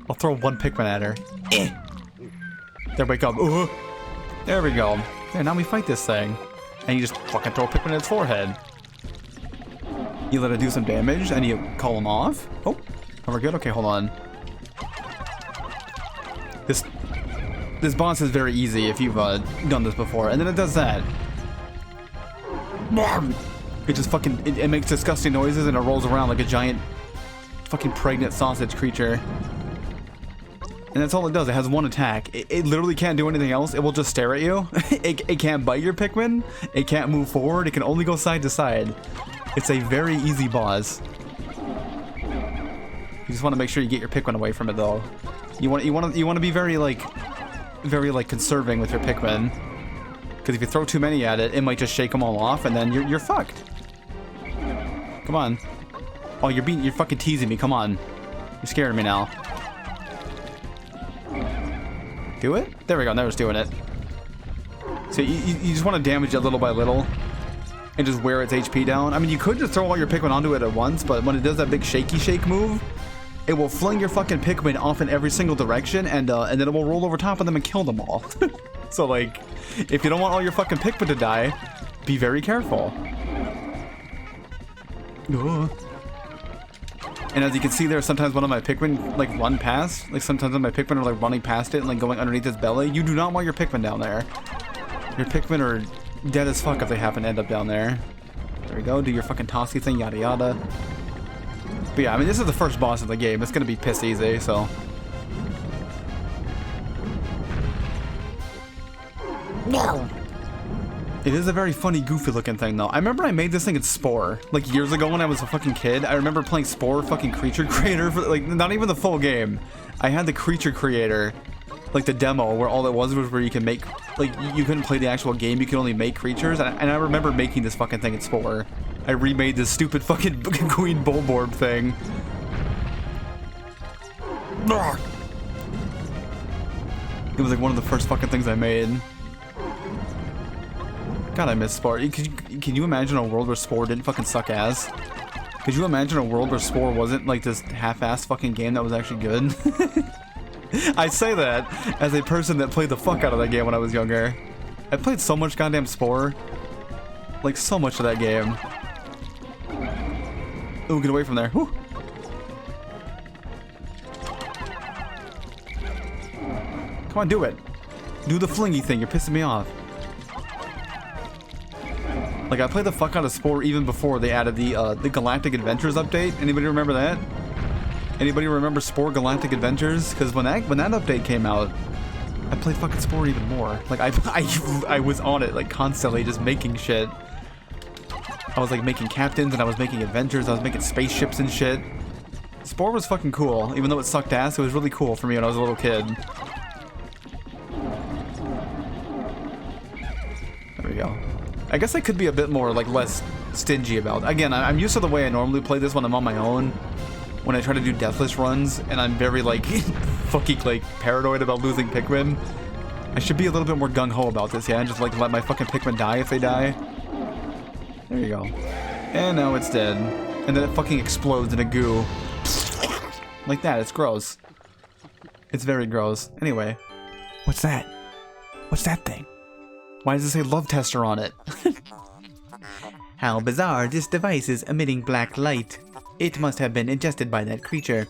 I'll throw one Pikmin at her. There, wake up. There we go. There, now we fight this thing. And you just fucking throw a Pikmin in its forehead. You let it do some damage, and you call him off. Oh, we're good? Okay, hold on. This boss is very easy if you've done this before. And then it does that. It just fucking... It makes disgusting noises, and it rolls around like a giant fucking pregnant sausage creature. And that's all it does. It has one attack. It literally can't do anything else. It will just stare at you. It can't bite your Pikmin. It can't move forward. It can only go side to side. It's a very easy boss. You just want to make sure you get your Pikmin away from it, though. You want to be very conserving with your Pikmin. Because if you throw too many at it, it might just shake them all off, and then you're fucked. Come on. Oh, you're fucking teasing me. Come on. You're scaring me now. Do it? There we go. Now it's doing it. So you just want to damage it little by little and just wear its HP down. I mean, you could just throw all your Pikmin onto it at once, but when it does that big shaky shake move, it will fling your fucking Pikmin off in every single direction, and then it will roll over top of them and kill them all. So, like, if you don't want all your fucking Pikmin to die, be very careful. And as you can see there, sometimes one of my Pikmin, like, run past. Like, sometimes when my Pikmin are, like, running past it and, like, going underneath its belly. You do not want your Pikmin down there. Your Pikmin are dead as fuck if they happen to end up down there. There we go. Do your fucking tossy thing, yada yada. But yeah, I mean, this is the first boss of the game. It's gonna be piss easy, so... No! It is a very funny, goofy-looking thing, though. I remember I made this thing in Spore, like, years ago when I was a fucking kid. I remember playing Spore fucking Creature Creator for, like, not even the full game. I had the Creature Creator, like, the demo, where all it was where you can make, like, you couldn't play the actual game, you could only make creatures, and I remember making this fucking thing in Spore. I remade this stupid fucking Queen Bulborb thing. It was, like, one of the first fucking things I made. God, I miss Spore. Can you imagine a world where Spore didn't fucking suck ass? Could you imagine a world where Spore wasn't like this half-ass fucking game that was actually good? I say that as a person that played the fuck out of that game when I was younger. I played so much goddamn Spore. Like, so much of that game. Oh, get away from there. Whew. Come on, do it. Do the flingy thing. You're pissing me off. Like, I played the fuck out of Spore even before they added the Galactic Adventures update. Anybody remember that? Anybody remember Spore Galactic Adventures? Because when that update came out, I played fucking Spore even more. Like, I was on it, like, constantly just making shit. I was, like, making captains, and I was making adventures, I was making spaceships and shit. Spore was fucking cool. Even though it sucked ass, it was really cool for me when I was a little kid. There we go. I guess I could be a bit more, like, less stingy about it. Again, I'm used to the way I normally play this when I'm on my own. When I try to do deathless runs, and I'm very, like, fucking, like, paranoid about losing Pikmin. I should be a little bit more gung-ho about this, yeah? Just, like, let my fucking Pikmin die if they die. There you go. And now it's dead. And then it fucking explodes in a goo. Like that, it's gross. It's very gross. Anyway. What's that? What's that thing? Why does it say love tester on it? How bizarre, this device is emitting black light. It must have been ingested by that creature.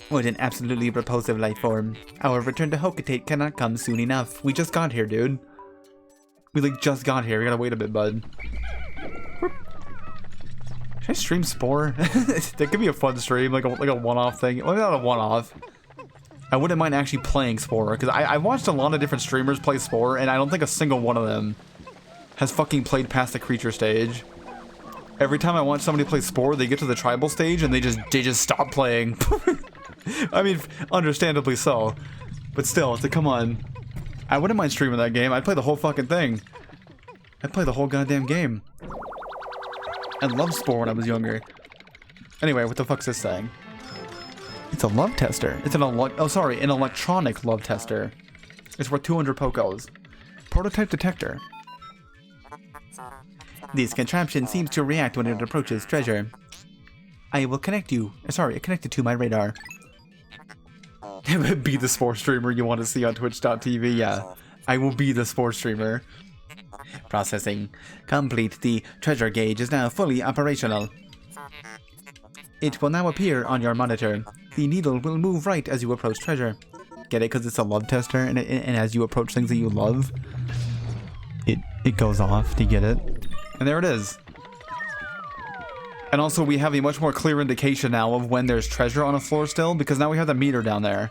What an absolutely repulsive life form. Our return to Hocotate cannot come soon enough. We just got here, dude. We, like, just got here. We gotta wait a bit, bud. Should I stream Spore? That could be a fun stream, like a one-off thing. Well, not a one-off. I wouldn't mind actually playing Spore, because I watched a lot of different streamers play Spore, and I don't think a single one of them has fucking played past the creature stage. Every time I watch somebody play Spore, they get to the tribal stage and they just stop playing. I mean, understandably so. But still, it's like, come on. I wouldn't mind streaming that game. I'd play the whole fucking thing. I'd play the whole goddamn game. I loved Spore when I was younger. Anyway, what the fuck's this thing? It's a love tester. It's an an electronic love tester. It's worth 200 Pokos. Prototype detector. This contraption seems to react when it approaches treasure. I will connect you. Sorry, connect it to my radar. Be the Spore streamer you want to see on Twitch.tv. Yeah, I will be the Spore streamer. Processing. Complete. The treasure gauge is now fully operational. It will now appear on your monitor. The needle will move right as you approach treasure. Get it? Because it's a love tester, and as you approach things that you love, it goes off. Do you get it? And there it is. And also, we have a much more clear indication now of when there's treasure on a floor still, because now we have the meter down there.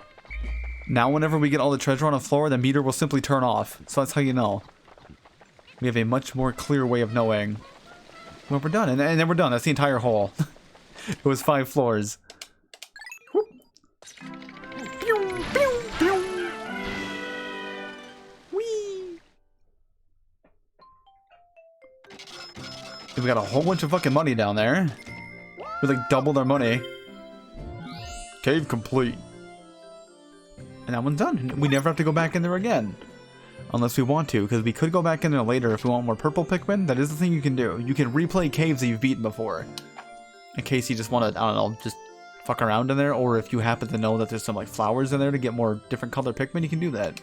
Now, whenever we get all the treasure on a floor, the meter will simply turn off. So that's how you know. We have a much more clear way of knowing. Well, we're done. And then we're done. That's the entire hole. It was 5 floors. Whoop. Pew, pew, pew. Whee. We got a whole bunch of fucking money down there. We like doubled our money. Cave complete. And that one's done. We never have to go back in there again. Unless we want to, because we could go back in there later if we want more purple Pikmin. That is the thing you can do. You can replay caves that you've beaten before. In case you just want to, I don't know, just fuck around in there. Or if you happen to know that there's some like flowers in there to get more different color Pikmin, you can do that.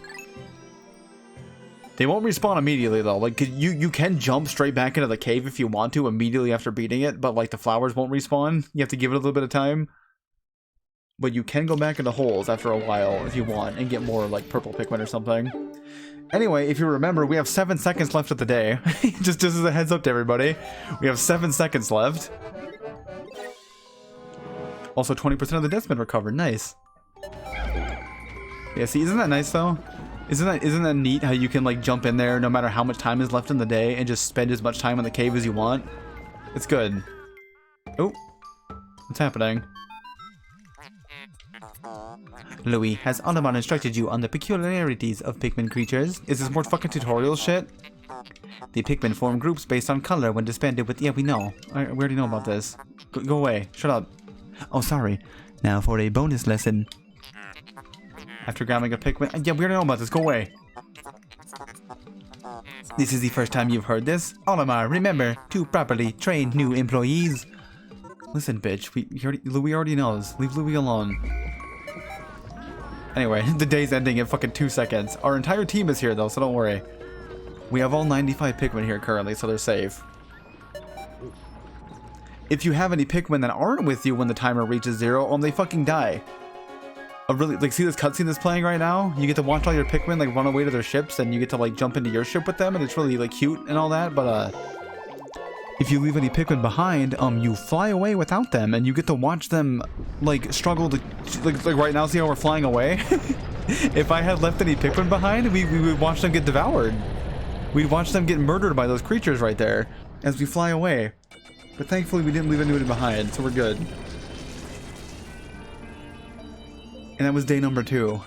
They won't respawn immediately though. Like you can jump straight back into the cave if you want to immediately after beating it, but like the flowers won't respawn. You have to give it a little bit of time. But you can go back into holes after a while if you want and get more like purple Pikmin or something. Anyway, if you remember, we have 7 seconds left of the day. just as a heads up to everybody, we have 7 seconds left. Also, 20% of the debt's been recovered. Nice. Yeah, see, isn't that nice though? Isn't that neat how you can like jump in there no matter how much time is left in the day and just spend as much time in the cave as you want? It's good. Oh, what's happening? Louis, has Audemars instructed you on the peculiarities of Pikmin creatures? Is this more fucking tutorial shit? The Pikmin form groups based on color when disbanded with... Yeah, we know. We already know about this. Go away. Shut up. Oh, sorry. Now for a bonus lesson. After grabbing a Pikmin... Yeah, we already know about this. Go away. This is the first time you've heard this? Audemars, remember to properly train new employees. Listen, bitch. Louis already knows. Leave Louis alone. Anyway, the day's ending in fucking 2 seconds. Our entire team is here, though, so don't worry. We have all 95 Pikmin here currently, so they're safe. if you have any Pikmin that aren't with you when the timer reaches 0, they fucking die. Really, like, see this cutscene that's playing right now? You get to watch all your Pikmin like run away to their ships, and you get to like jump into your ship with them, and it's really like cute and all that. But if you leave any Pikmin behind, you fly away without them, and you get to watch them like struggle to like right now. See how we're flying away? If I had left any Pikmin behind, we would watch them get devoured. We'd watch them get murdered by those creatures right there as we fly away. But thankfully, we didn't leave anybody behind, so we're good. And that was day number 2.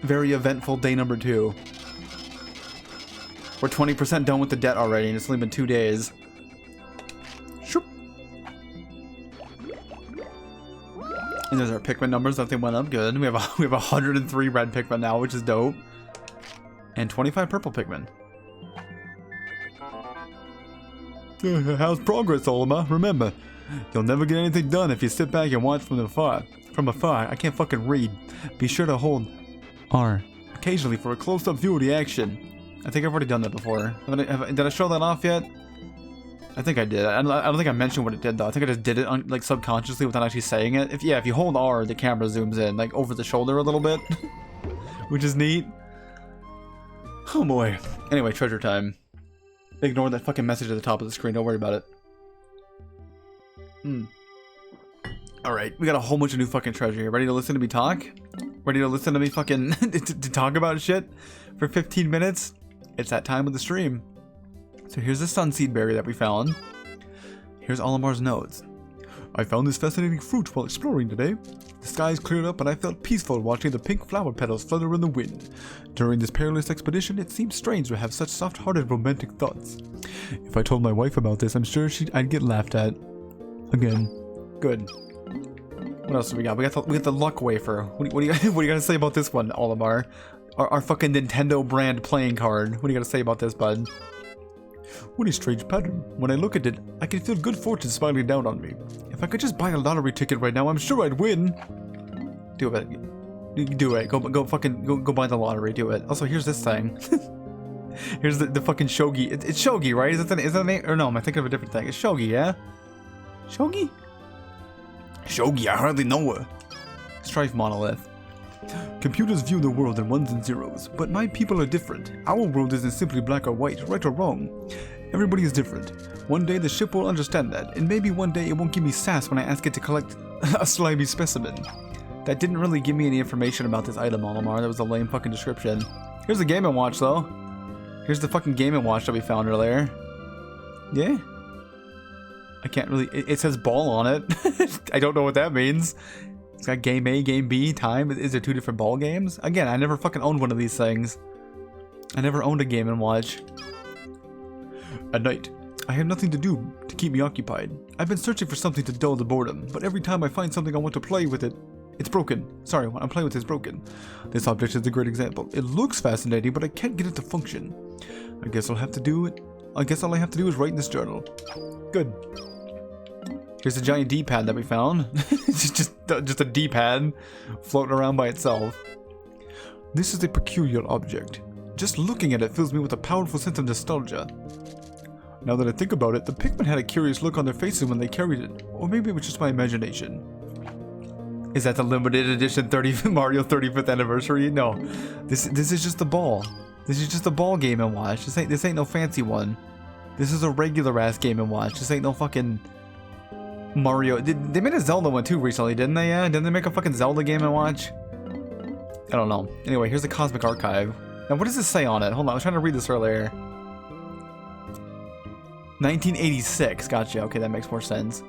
Very eventful day number 2. We're 20% done with the debt already, and it's only been 2 days. Shoop. And there's our Pikmin numbers. That thing went up good. We have 103 red Pikmin now, which is dope. And 25 purple Pikmin. How's progress, Olimar? Remember, you'll never get anything done if you sit back and watch from afar. I can't fucking read. Be sure to hold R occasionally for a close-up view of the action. I think I've already done that before. Did I show that off yet? I think I did. I don't think I mentioned what it did though. I think I just did it like subconsciously without actually saying it. If you hold R, the camera zooms in like over the shoulder a little bit, which is neat. Oh boy. Anyway, treasure time. Ignore that fucking message at the top of the screen. Don't worry about it. Alright, we got a whole bunch of new fucking treasure here. Ready to listen to me talk? Ready to listen to me fucking to talk about shit for 15 minutes? It's that time of the stream. So here's the sunseed berry that we found. Here's Olimar's notes. I found this fascinating fruit while exploring today. The skies cleared up and I felt peaceful watching the pink flower petals flutter in the wind. During this perilous expedition, it seemed strange to have such soft-hearted romantic thoughts. If I told my wife about this, I'm sure I'd get laughed at. Again. Good. What else do we got? We got the luck wafer. What do you gotta say about this one, Olimar? Our fucking Nintendo brand playing card. What do you gotta say about this, bud? What a strange pattern. When I look at it, I can feel good fortune smiling down on me. If I could just buy a lottery ticket right now, I'm sure I'd win. Do it. Do it. Go buy the lottery. Do it. Also, here's this thing. Here's the fucking shogi. It's shogi, right? Is that the name? Or no, am I thinking of a different thing? It's shogi, yeah? Shogi? Shogi, I hardly know her. Strife monolith. Computers view the world in ones and zeros, but my people are different. Our world isn't simply black or white, right or wrong. Everybody is different. One day the ship will understand that, and maybe one day it won't give me sass when I ask it to collect a slimy specimen. That didn't really give me any information about this item, Olimar. That was a lame fucking description. Here's the Game & Watch, though. Here's the fucking Game & Watch that we found earlier. Yeah? I can't really... It says ball on it. I don't know what that means. It's got game A, game B, time. Is there 2 different ball games? Again, I never fucking owned one of these things. I never owned a Game & Watch. At night, I have nothing to do to keep me occupied. I've been searching for something to dull the boredom, but every time I find something I want to play with it, it's broken. Sorry, what I'm playing with is broken. This object is a great example. It looks fascinating, but I can't get it to function. I guess all I have to do is write in this journal. Good. Here's a giant D-pad that we found. It's just a D-pad floating around by itself. This is a peculiar object. Just looking at it fills me with a powerful sense of nostalgia. Now that I think about it, the Pikmin had a curious look on their faces when they carried it. Or maybe it was just my imagination. Is that the limited edition Mario 35th anniversary? No. This is just the ball. This is just a ball Game & Watch. This ain't no fancy one. This is a regular ass Game & Watch. This ain't no fucking Mario. They made a Zelda one too recently, didn't they? Yeah? Didn't they make a fucking Zelda Game & Watch? I don't know. Anyway, here's the Cosmic Archive. Now, what does this say on it? Hold on, I was trying to read this earlier. 1986. Gotcha. Okay, that makes more sense.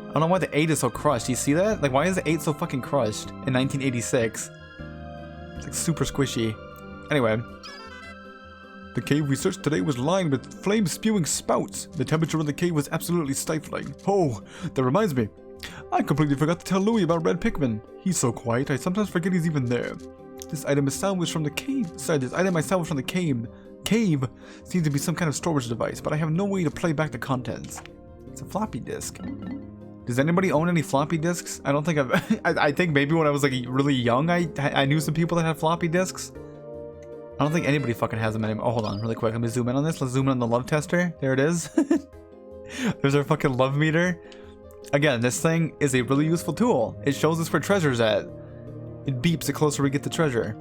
I don't know why the 8 is so crushed. Do you see that? Like, why is the 8 so fucking crushed in 1986? It's like super squishy. Anyway. The cave we searched today was lined with flame-spewing spouts. The temperature in the cave was absolutely stifling. Oh, that reminds me. I completely forgot to tell Louis about Red Pikmin. He's so quiet, I sometimes forget he's even there. This item is salvaged from the cave. Sorry, this item I salvaged from the cave. Cave seems to be some kind of storage device, but I have no way to play back the contents. It's a floppy disk. Does anybody own any floppy disks? I don't think I think maybe when I was like really young, I knew some people that had floppy disks. I don't think anybody fucking has them anymore. Oh, hold on, really quick. Let me zoom in on this. Let's zoom in on the love tester. There it is. There's our fucking love meter. Again, this thing is a really useful tool. It shows us where treasure's at. It beeps the closer we get the treasure.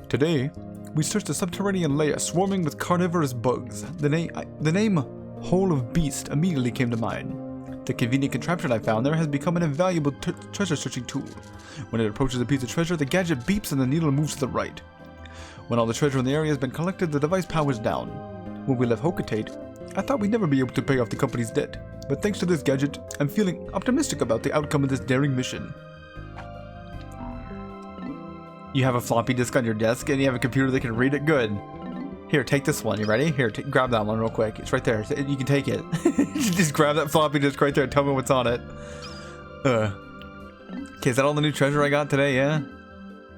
Today, we searched a subterranean layer swarming with carnivorous bugs. The name Hole of Beast immediately came to mind. The convenient contraption I found there has become an invaluable treasure searching tool. When it approaches a piece of treasure, the gadget beeps and the needle moves to the right. When all the treasure in the area has been collected, the device powers down. When we left Hokatate, I thought we'd never be able to pay off the company's debt. But thanks to this gadget, I'm feeling optimistic about the outcome of this daring mission. You have a floppy disk on your desk and you have a computer that can read it? Good. Here, take this one. You ready? Here, grab that one real quick. It's right there. You can take it. Just grab that floppy disk right there and tell me what's on it. Okay, is that all the new treasure I got today? Yeah?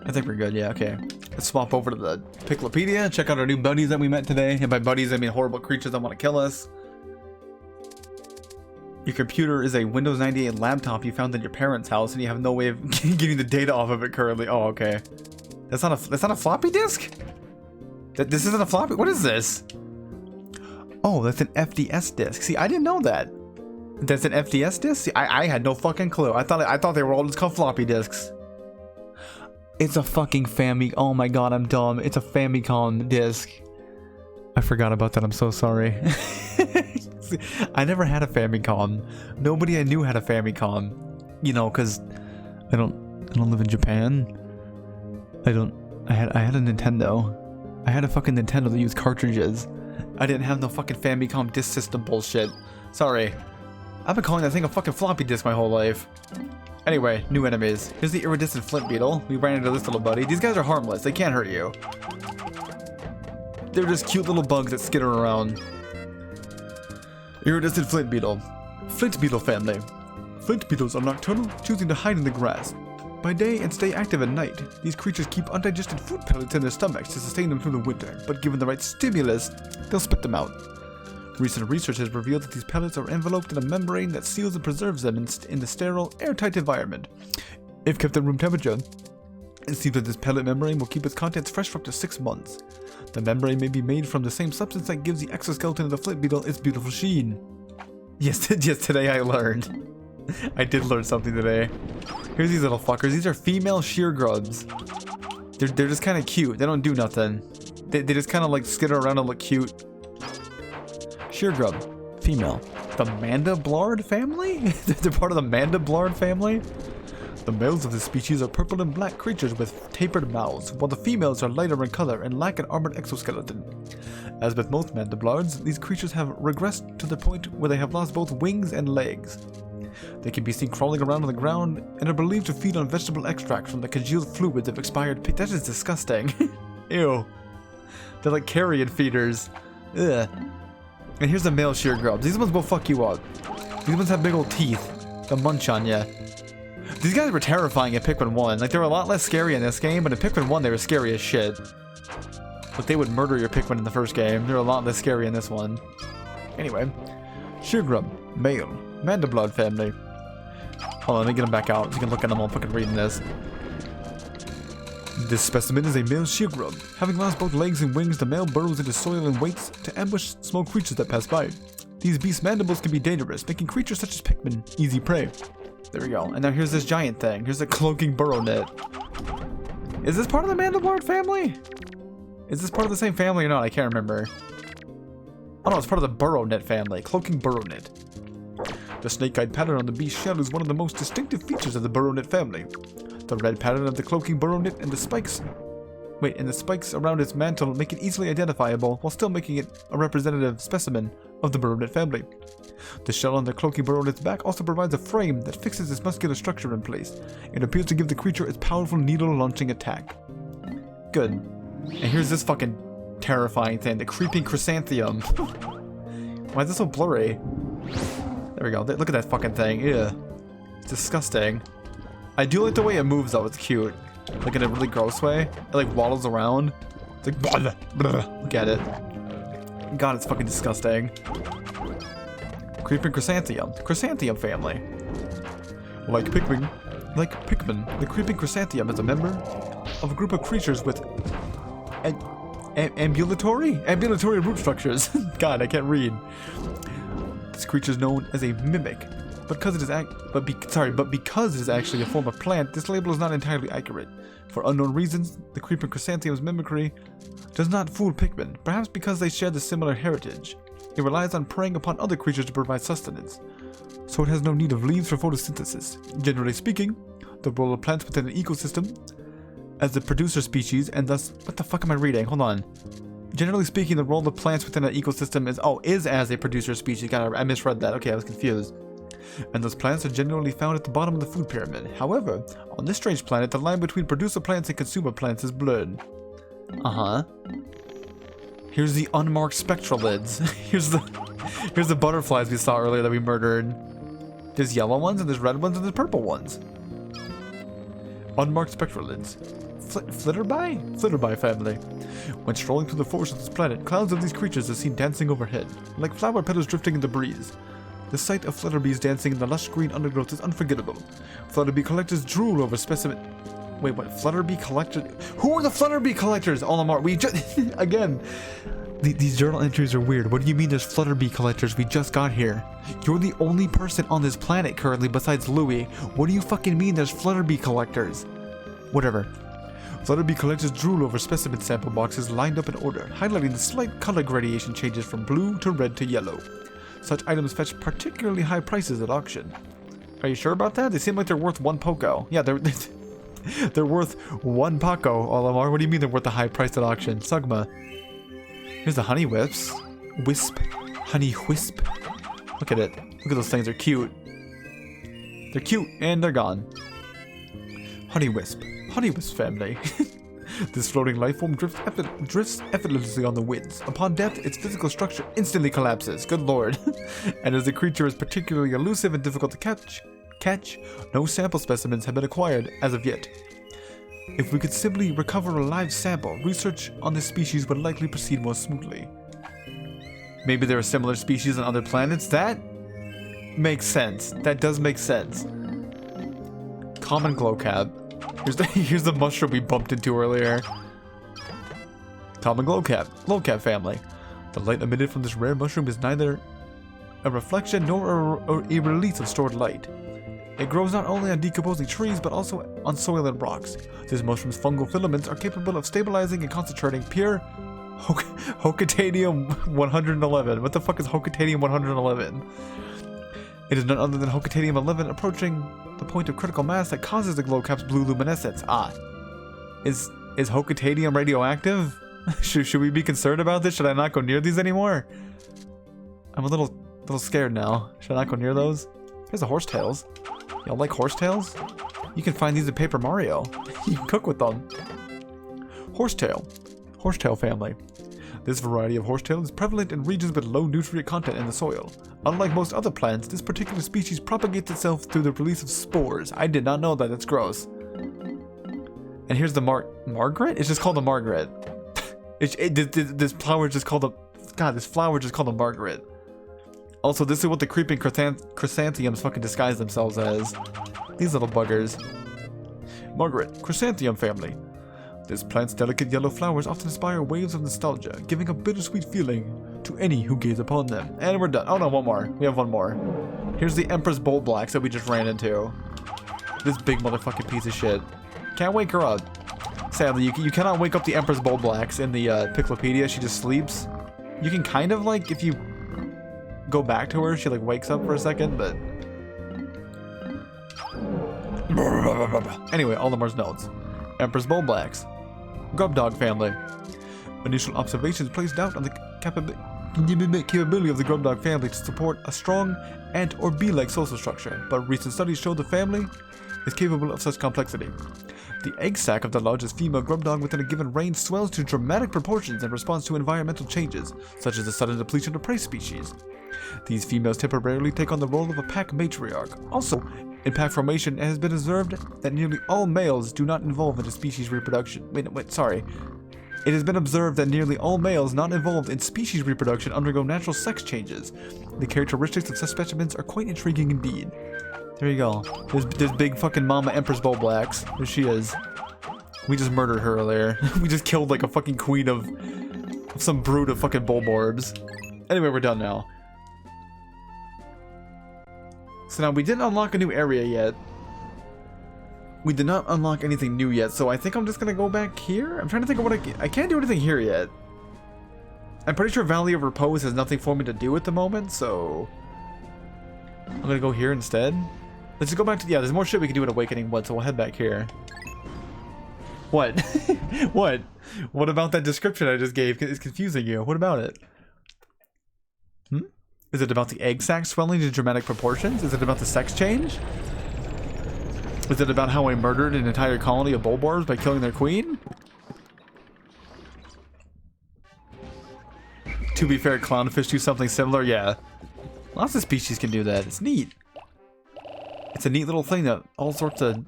I think we're good. Yeah, okay. Let's swap over to the Piklopedia and check out our new buddies that we met today. And by buddies, I mean horrible creatures that want to kill us. Your computer is a Windows 98 laptop you found in your parents' house, and you have no way of getting the data off of it currently. Oh, okay. That's not a floppy disk? This isn't a floppy. What is this? Oh, that's an FDS disk. See, I didn't know that. That's an FDS disk? See, I had no fucking clue. I thought they were all just called floppy disks. It's a fucking oh my god, I'm dumb. It's a Famicom disk. I forgot about that. I'm so sorry. I never had a Famicom. Nobody I knew had a Famicom. You know, cause I don't live in Japan. I had a Nintendo. I had a fucking Nintendo that used cartridges. I didn't have no fucking Famicom disk system bullshit. Sorry. I've been calling that thing a fucking floppy disk my whole life. Anyway, new enemies. Here's the iridescent flint beetle. We ran into this little buddy. These guys are harmless. They can't hurt you. They're just cute little bugs that skitter around. Iridescent flint beetle. Flint beetle family. Flint beetles are nocturnal, choosing to hide in the grass by day and stay active at night. These creatures keep undigested food pellets in their stomachs to sustain them through the winter, but given the right stimulus, they'll spit them out. Recent research has revealed that these pellets are enveloped in a membrane that seals and preserves them in the sterile, airtight environment. If kept at room temperature, it seems that this pellet membrane will keep its contents fresh for up to 6 months. The membrane may be made from the same substance that gives the exoskeleton of the flint beetle its beautiful sheen. Yes, today I learned. I did learn something today. Here's these little fuckers. These are female shear grubs. They're just kind of cute. They don't do nothing. They just kind of like skitter around and look cute. Shear grub, female. The Mandiblard family? They're part of the Mandiblard family? The males of this species are purple and black creatures with tapered mouths, while the females are lighter in color and lack an armored exoskeleton. As with most Mandiblards, these creatures have regressed to the point where they have lost both wings and legs. They can be seen crawling around on the ground and are believed to feed on vegetable extract from the congealed fluids of expired pig. That is disgusting. Ew. They're like carrion feeders. Ugh. And here's the male shear grubs. These ones will fuck you up. These ones have big old teeth. They'll munch on ya. These guys were terrifying in Pikmin 1. Like, they were a lot less scary in this game, but in Pikmin 1 they were scary as shit. Like, they would murder your Pikmin in the first game. They're a lot less scary in this one. Anyway. Shear grub. Male. Mandiblard family. Hold on, let me get them back out so you can look at them while I'm fucking reading this. This specimen is a male shear grub. Having lost both legs and wings, the male burrows into soil and waits to ambush small creatures that pass by. These beast mandibles can be dangerous, making creatures such as Pikmin easy prey. There we go. And now here's this giant thing. Here's a cloaking burrow net. Is this part of the Mandiblard family? Is this part of the same family or not? I can't remember. Oh no, it's part of the burrow net family. Cloaking burrow net. The snake-eyed pattern on the beast's shell is one of the most distinctive features of the burrow net family. The red pattern of the cloaking burrow net and the spikes around its mantle make it easily identifiable while still making it a representative specimen of the burrow net family. The shell on the cloaking burrow net's back also provides a frame that fixes its muscular structure in place. It appears to give the creature its powerful needle-launching attack. Good. And here's this fucking terrifying thing, the creeping chrysanthemum. Why is this so blurry? There we go. Look at that fucking thing. Ew. It's disgusting. I do like the way it moves though. It's cute. Like in a really gross way. It like waddles around. It's like blah, blah. Look at it. God, it's fucking disgusting. Creeping chrysanthemum. The chrysanthemum family. Like Pikmin, the creeping chrysanthemum is a member of a group of creatures with ambulatory root structures. God, I can't read. This creature is known as a mimic but because it is actually a form of plant, this label is not entirely accurate. For unknown reasons, the creeping chrysanthemum's mimicry does not fool Pikmin, perhaps because they share the similar heritage. It relies on preying upon other creatures to provide sustenance, so it has no need of leaves for photosynthesis. Generally speaking, the role of plants within an ecosystem as the producer species, and thus... What the fuck am I reading? Hold on. Generally speaking, the role of plants within an ecosystem is as a producer species. God, I misread that. Okay, I was confused. And those plants are generally found at the bottom of the food pyramid. However, on this strange planet, the line between producer plants and consumer plants is blurred. Uh-huh. Here's the unmarked spectralids. Here's the butterflies we saw earlier that we murdered. There's yellow ones, and there's red ones, and there's purple ones. Unmarked spectralids. Flitterby family. When strolling through the forest of this planet, clouds of these creatures are seen dancing overhead, like flower petals drifting in the breeze. The sight of flutterbees dancing in the lush green undergrowth is unforgettable. Flutterbee collectors drool over specimen... Wait, what? Flutterbee collectors? Who are the Flutterbee collectors? Olimar, we just... Again, these journal entries are weird. What do you mean there's Flutterbee collectors? We just got here. You're the only person on this planet currently besides Louie. What do you fucking mean there's Flutterbee collectors? Whatever. Flutterbee collectors drool over specimen sample boxes lined up in order, highlighting the slight color gradation changes from blue to red to yellow. Such items fetch particularly high prices at auction. Are you sure about that? They seem like they're worth 1 Poco. Yeah, they're worth 1 Paco, Olimar. What do you mean they're worth a high price at auction? Sugma. Here's the honey wisp. Honey wisp. Look at it. Look at those things. They're cute. They're cute, and they're gone. Honey wisp family. This floating lifeform drifts effortlessly on the winds. Upon death, its physical structure instantly collapses. Good lord. And as the creature is particularly elusive and difficult to catch, no sample specimens have been acquired as of yet. If we could simply recover a live sample, research on this species would likely proceed more smoothly. Maybe there are similar species on other planets? That makes sense. That does make sense. Common glowcap. Here's the mushroom we bumped into earlier. Common glowcap family. The light emitted from this rare mushroom is neither a reflection nor a release of stored light. It grows not only on decomposing trees but also on soil and rocks. This mushroom's fungal filaments are capable of stabilizing and concentrating pure Hockatanium 111. What the fuck is Hockatanium 111? It is none other than Hockatanium 11 approaching the point of critical mass that causes the glowcap's blue luminescence. Is Hockatanium radioactive? Should we be concerned about this? Should I not go near these anymore? I'm a little scared now. Should I not go near those? Here's the horsetails. Y'all like horsetails? You can find these in Paper Mario. You can cook with them. Horsetail family. This variety of horsetail is prevalent in regions with low nutrient content in the soil. Unlike most other plants, this particular species propagates itself through the release of spores. I did not know that. That's gross. And here's the Margaret? It's just called the Margaret. This flower just called the... God, this flower just called the Margaret. Also, this is what the creeping chrysanthemums fucking disguise themselves as. These little buggers. Margaret, chrysanthemum family. This plant's delicate yellow flowers often inspire waves of nostalgia, giving a bittersweet feeling to any who gaze upon them. And we're done. Oh no, one more. We have one more. Here's the Empress Bolt Blacks that we just ran into. This big motherfucking piece of shit. Can't wake her up. Sadly, you cannot wake up the Empress Bolt Blacks in the Piklopedia. She just sleeps. You can kind of like, if you go back to her, she like wakes up for a second, but... Anyway, Olimar's notes. Empress Bolt Blacks. Grub Dog family. Initial observations placed doubt on the capability of the Grub Dog family to support a strong ant or bee-like social structure, but recent studies show the family is capable of such complexity. The egg sac of the largest female grub dog within a given range swells to dramatic proportions in response to environmental changes, such as the sudden depletion of prey species. These females temporarily take on the role of a pack matriarch. Also, in pack formation, it has been observed that nearly all males do not involve into species reproduction. It has been observed that nearly all males not involved in species reproduction undergo natural sex changes. The characteristics of such specimens are quite intriguing indeed. There you go. There's big fucking Mama Empress Bolt Blacks. There she is. We just murdered her earlier. We just killed like a fucking queen of some brood of fucking Bulborbs. Anyway, we're done now. So now we didn't unlock a new area yet. We did not unlock anything new yet, so I think I'm just gonna go back here. I'm trying to think of what I can't do anything here yet. I'm pretty sure Valley of Repose has nothing for me to do at the moment, so I'm gonna go here instead. Let's just go back to, yeah, there's more shit we can do at Awakening Wood, so we'll head back here. What? What? What about that description I just gave is confusing you? What about it? Is it about the egg sac swelling to dramatic proportions? Is it about the sex change? Is it about how I murdered an entire colony of Bulbors by killing their queen? To be fair, clownfish do something similar, yeah. Lots of species can do that. It's neat. It's a neat little thing that all sorts of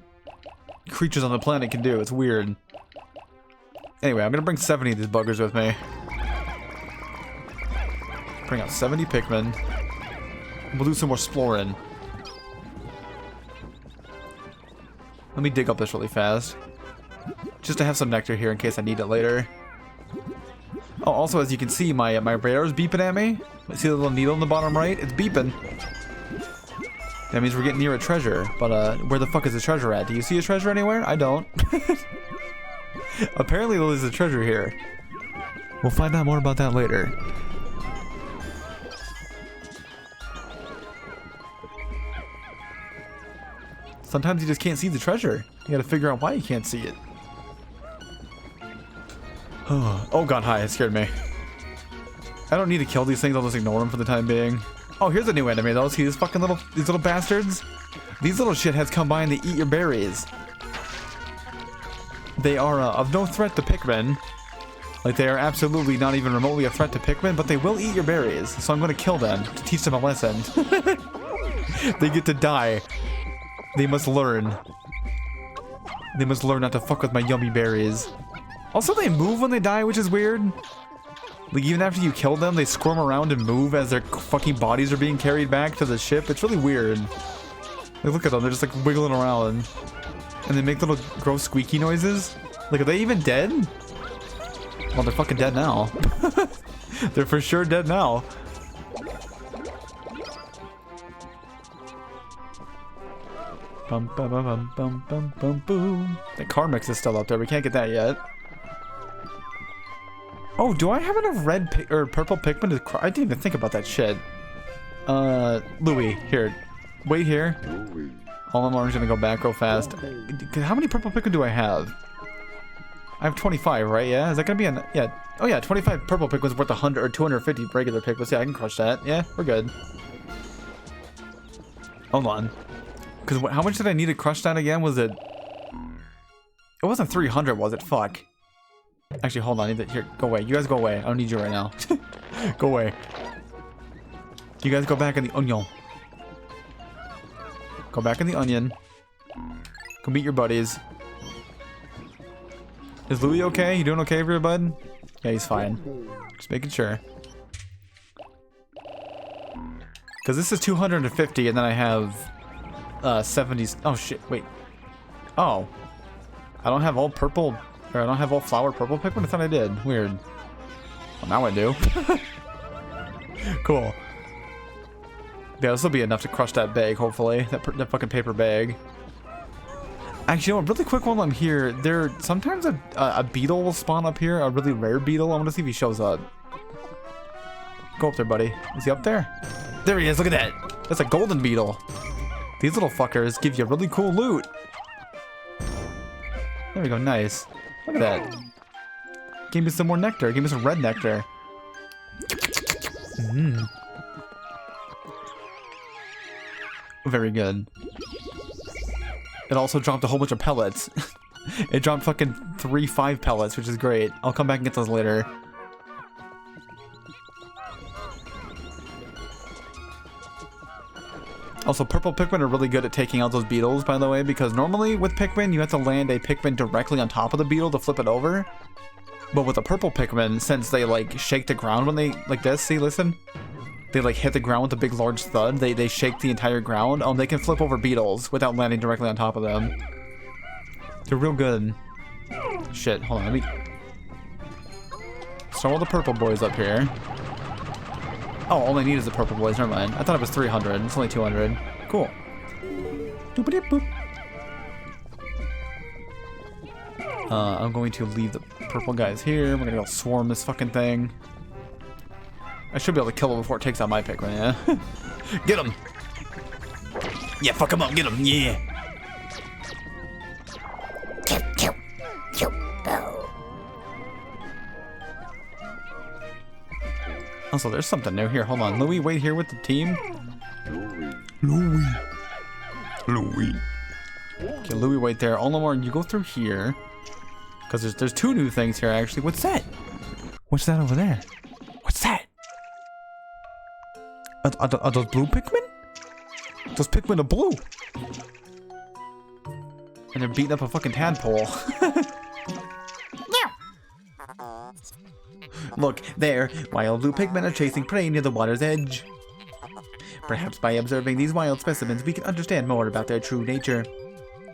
creatures on the planet can do. It's weird. Anyway, I'm gonna bring 70 of these buggers with me. Bring out 70 Pikmin. We'll do some more exploring. Let me dig up this really fast. Just to have some nectar here in case I need it later. Oh, also, as you can see, my radar is beeping at me. See the little needle in the bottom right? It's beeping. That means we're getting near a treasure. But where the fuck is the treasure at? Do you see a treasure anywhere? I don't. Apparently there's a treasure here. We'll find out more about that later. Sometimes you just can't see the treasure. You gotta figure out why you can't see it. Oh god, hi, it scared me. I don't need to kill these things, I'll just ignore them for the time being. Oh, here's a new enemy though. See these fucking these little bastards? These little shitheads come by and they eat your berries. They are of no threat to Pikmin. Like, they are absolutely not even remotely a threat to Pikmin, but they will eat your berries. So I'm gonna kill them to teach them a lesson. They get to die. They must learn. They must learn not to fuck with my yummy berries. Also, they move when they die, which is weird. Like, even after you kill them, they squirm around and move as their fucking bodies are being carried back to the ship. It's really weird. Like, look at them. They're just, like, wiggling around. And they make little gross squeaky noises. Like, are they even dead? Well, they're fucking dead now. They're for sure dead now. Bum bum bum bum bum bum boom. The car mix is still up there. We can't get that yet. Oh, do I have enough red or purple Pikmin to I didn't even think about that shit. Louis, here. Wait here. All I'm orange gonna go back real fast. How many purple Pikmin do I have? I have 25, right? Yeah, is that gonna be an yeah? Oh yeah, 25 purple Pikmin's worth 100 or 250 regular Pikmins. Yeah, I can crush that. Yeah, we're good. Hold on, because how much did I need to crush that again? Was it? It wasn't 300, was it? Fuck. Actually, hold on. I need to, here, go away. You guys go away. I don't need you right now. Go away. You guys go back in the onion. Go back in the onion. Go meet your buddies. Is Louis okay? You doing okay over here, bud? Yeah, he's fine. Just making sure. Because this is 250, and then I have 70s. Oh shit! Wait. Oh, I don't have all purple. Or I don't have all flower purple Pikmin? I thought I did. Weird. Well, now I do. Cool. Yeah, this will be enough to crush that bag, hopefully. That fucking paper bag. Actually, you know what? Really quick while I'm here, sometimes a beetle will spawn up here. A really rare beetle. I want to see if he shows up. Go up there, buddy. Is he up there? There he is. Look at that. That's a golden beetle. These little fuckers give you really cool loot. There we go. Nice. Look at that. Give me some more nectar. Give me some red nectar. Very good. It also dropped a whole bunch of pellets. It dropped fucking 5 pellets, which is great. I'll come back and get those later. Also, purple Pikmin are really good at taking out those beetles, by the way, because normally with Pikmin, you have to land a Pikmin directly on top of the beetle to flip it over. But with a purple Pikmin, since they, like, shake the ground when they, like this, see, listen? They, like, hit the ground with a big, large thud. They shake the entire ground. They can flip over beetles without landing directly on top of them. They're real good. Shit, hold on, let me... Start all the purple boys up here. Oh, all I need is the purple boys. Never mind. I thought it was 300. It's only 200. Cool. Doop-a-doop-boop. I'm going to leave the purple guys here. We're gonna go swarm this fucking thing. I should be able to kill him before it takes out my Pikmin, yeah? Get him! Yeah, fuck him up, get him, yeah! Also, there's something new here. Hold on, Louie, wait here with the team. Louie. Okay, Louie, wait there. Olimar, you go through here. Because there's two new things here, actually. What's that? What's that over there? What's that? Are those blue Pikmin? Those Pikmin are blue. And they're beating up a fucking tadpole. Look, there, wild blue Pikmin are chasing prey near the water's edge. Perhaps by observing these wild specimens, we can understand more about their true nature.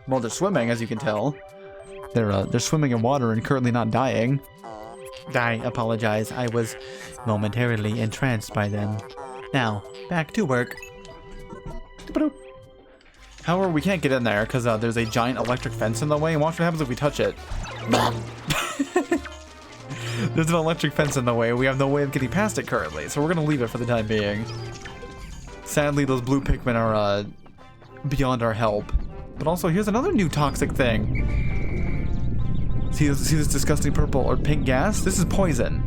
Well, they're swimming, as you can tell. They're swimming in water and currently not dying. I apologize. I was momentarily entranced by them. Now, back to work. However, we can't get in there because there's a giant electric fence in the way. And watch what happens if we touch it. There's an electric fence in the way. We have no way of getting past it currently, so we're going to leave it for the time being. Sadly, those blue Pikmin are beyond our help. But also, here's another new toxic thing. See this disgusting purple or pink gas? This is poison.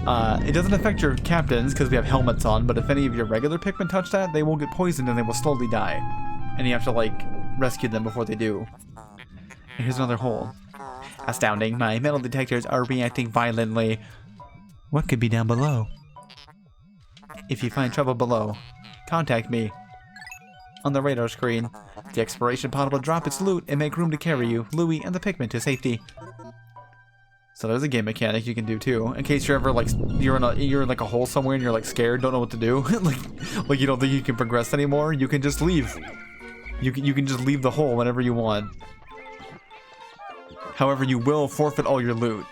It doesn't affect your captains because we have helmets on, but if any of your regular Pikmin touch that, they will get poisoned and they will slowly die. And you have to, like, rescue them before they do. And here's another hole. Astounding, my metal detectors are reacting violently. What could be down below? If you find trouble below, contact me. On the radar screen, the exploration pod will drop its loot and make room to carry you, Louie, and the Pikmin to safety. So there's a game mechanic you can do too, in case you're ever like you're in like a hole somewhere and you're like scared, don't know what to do, like you don't think you can progress anymore. You can just leave. You can just leave the hole whenever you want. However, you will forfeit all your loot.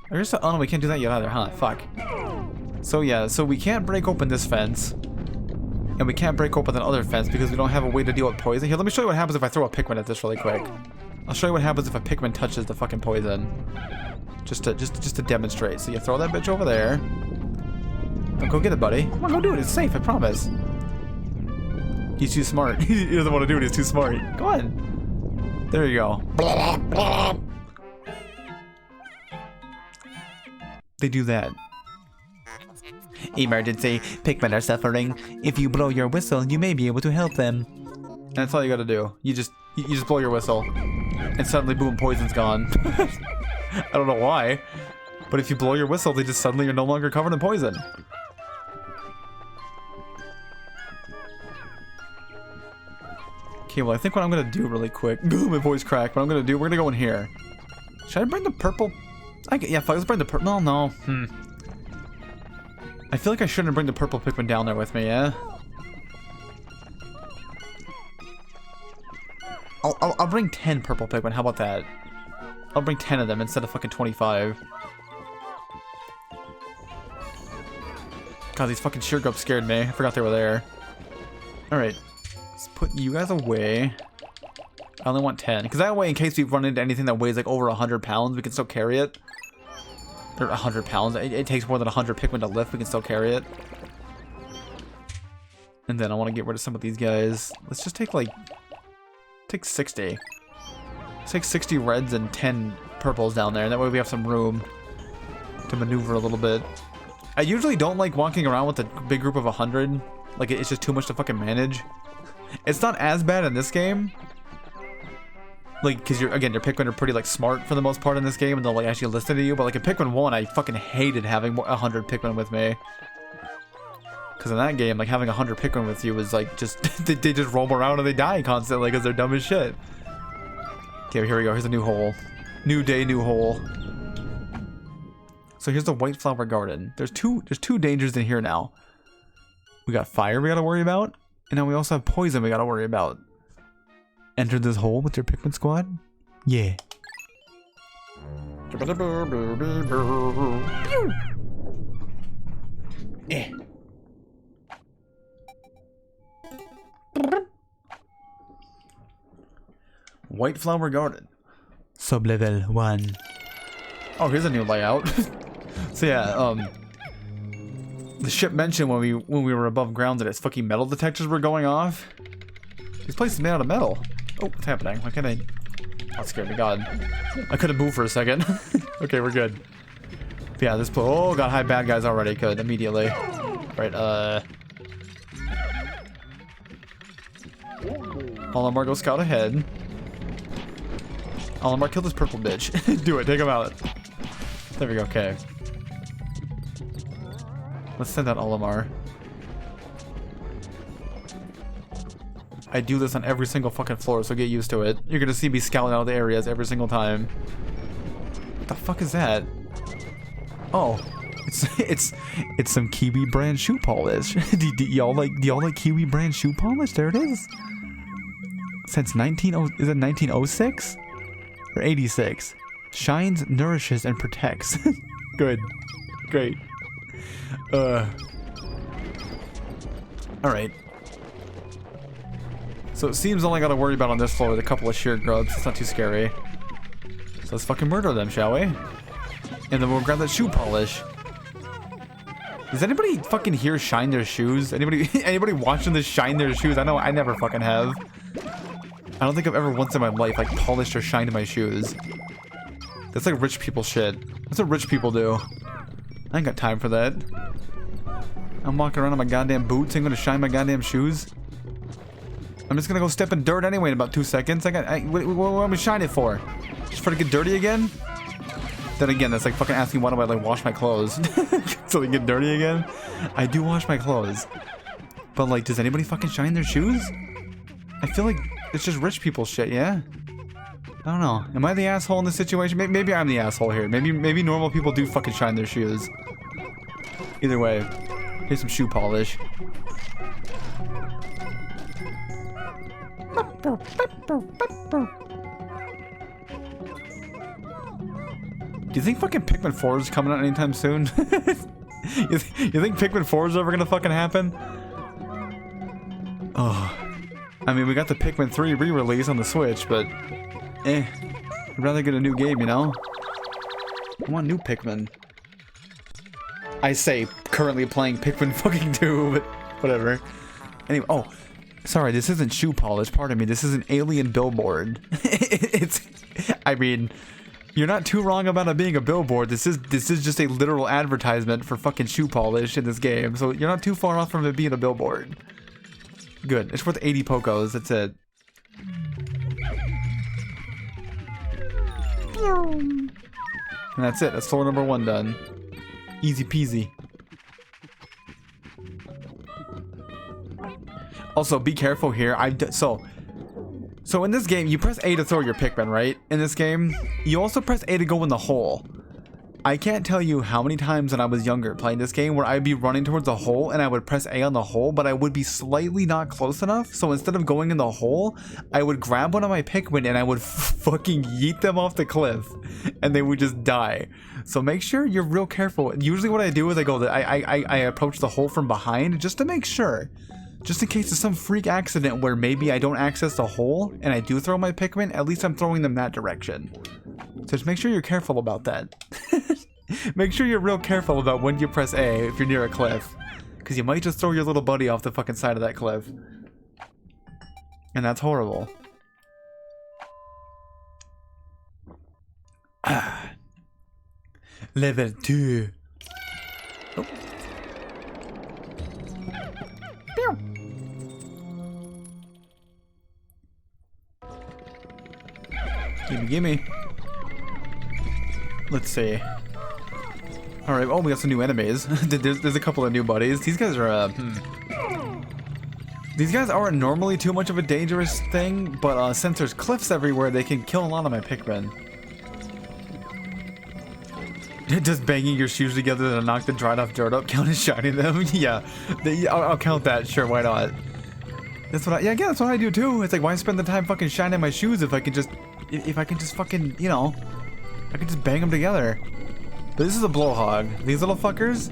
Oh no, we can't do that yet either, huh? Fuck. So yeah, so we can't break open this fence. And we can't break open that other fence because we don't have a way to deal with poison. Here, let me show you what happens if I throw a Pikmin at this really quick. I'll show you what happens if a Pikmin touches the fucking poison. Just to demonstrate. So you throw that bitch over there. Don't go get it, buddy. Come on, go do it. It's safe, I promise. He's too smart. He doesn't want to do it. He's too smart. Go on. There you go. They do that. Emergency. Pikmin are suffering. If you blow your whistle, you may be able to help them. And that's all you gotta do. You just blow your whistle. And suddenly, boom, poison's gone. I don't know why. But if you blow your whistle, they just suddenly are no longer covered in poison. Okay, well, I think what I'm gonna do really quick. My voice cracked. What I'm gonna do, we're gonna go in here. Should I bring the purple? Yeah, fuck, let's bring the purple. No. I feel like I shouldn't bring the purple Pikmin down there with me, yeah? I'll bring 10 purple Pikmin, how about that? I'll bring 10 of them instead of fucking 25. God, these fucking sheer grubs scared me. I forgot they were there. Alright. Let's put you guys away. I only want 10. Because that way, in case we run into anything that weighs like over 100 pounds, we can still carry it. Or 100 pounds. It takes more than 100 Pikmin to lift. We can still carry it. And then I want to get rid of some of these guys. Let's just take like... Take 60. Let's take 60 reds and 10 purples down there. That way we have some room to maneuver a little bit. I usually don't like walking around with a big group of 100. Like, it's just too much to fucking manage. It's not as bad in this game. Like, because your Pikmin are pretty, like, smart for the most part in this game, and they'll, like, actually listen to you. But, like, in Pikmin 1, I fucking hated having 100 Pikmin with me. Because in that game, like, having 100 Pikmin with you was, like, just... they just roam around and they die constantly because they're dumb as shit. Okay, here we go. Here's a new hole. New day, new hole. So here's the White Flower Garden. There's two dangers in here now. We got fire we gotta worry about. And now we also have poison we gotta worry about. Enter this hole with your Pikmin squad? Yeah. Eh. White Flower Garden. Sublevel 1. Oh, here's a new layout. So yeah, the ship mentioned when we were above ground that its fucking metal detectors were going off. This place is made out of metal. Oh, what's happening? Why can't I? That scared me, God. I could have moved for a second. Okay, we're good. But yeah, this place. Oh, got high bad guys already. Good, immediately. Right, Olimar, go scout ahead. Olimar, kill this purple bitch. Do it, take him out. There we go, okay. Let's send out Olimar. I do this on every single fucking floor, so get used to it. You're gonna see me scouting out the areas every single time. What the fuck is that? Oh, it's some Kiwi brand shoe polish. do y'all like Kiwi brand shoe polish? There it is. Since is it 1906 or 86? Shines, nourishes, and protects. Good, great. All right. So it seems all I gotta worry about on this floor with a couple of sheer grubs. It's not too scary. So let's fucking murder them, shall we? And then we'll grab that shoe polish. Does anybody fucking here shine their shoes? Anybody watching this shine their shoes? I know I never fucking have. I don't think I've ever once in my life like polished or shined my shoes. That's like rich people shit. That's what rich people do. I ain't got time for that. I'm walking around in my goddamn boots. Ain't gonna shine my goddamn shoes. I'm just gonna go step in dirt anyway in about 2 seconds. What am I shining it for? Just for to get dirty again? Then again, that's like fucking asking why do I like wash my clothes? So they get dirty again? I do wash my clothes. But like, does anybody fucking shine their shoes? I feel like it's just rich people shit, yeah? I don't know. Am I the asshole in this situation? Maybe I'm the asshole here. Maybe normal people do fucking shine their shoes. Either way, here's some shoe polish. Do you think fucking Pikmin 4 is coming out anytime soon? you think Pikmin 4 is ever gonna fucking happen? Oh. I mean, we got the Pikmin 3 re-release on the Switch, but... I'd rather get a new game, you know? I want new Pikmin. I say currently playing Pikmin fucking 2, but whatever. Anyway, oh. Sorry, this isn't shoe polish, pardon me. This is an alien billboard. I mean, you're not too wrong about it being a billboard. This is just a literal advertisement for fucking shoe polish in this game. So you're not too far off from it being a billboard. Good. It's worth 80 Pokos. That's it. And that's it. That's floor number 1 done. Easy peasy. Also, be careful here. So in this game, you press A to throw your Pikmin, right? In this game, you also press A to go in the hole. I can't tell you how many times when I was younger playing this game where I'd be running towards a hole and I would press A on the hole, but I would be slightly not close enough. So instead of going in the hole, I would grab one of my Pikmin and I would fucking yeet them off the cliff and they would just die. So make sure you're real careful. Usually what I do is I approach the hole from behind just to make sure. Just in case there's some freak accident where maybe I don't access the hole and I do throw my Pikmin, at least I'm throwing them that direction. So just make sure you're careful about that. Make sure you're real careful about when you press A if you're near a cliff. Because you might just throw your little buddy off the fucking side of that cliff. And that's horrible. Level 2. Oh. Gimme. Let's see. Alright, oh, we got some new enemies. there's a couple of new buddies. These guys are, These guys aren't normally too much of a dangerous thing, but since there's cliffs everywhere, they can kill a lot of my Pikmin. Just banging your shoes together to knock the dried off dirt up, count as shining them? Yeah, I'll count that, sure, why not? That's what yeah, that's what I do too. It's like, why spend the time fucking shining my shoes if I can just fucking, you know, I could just bang them together. But this is a blowhog. These little fuckers,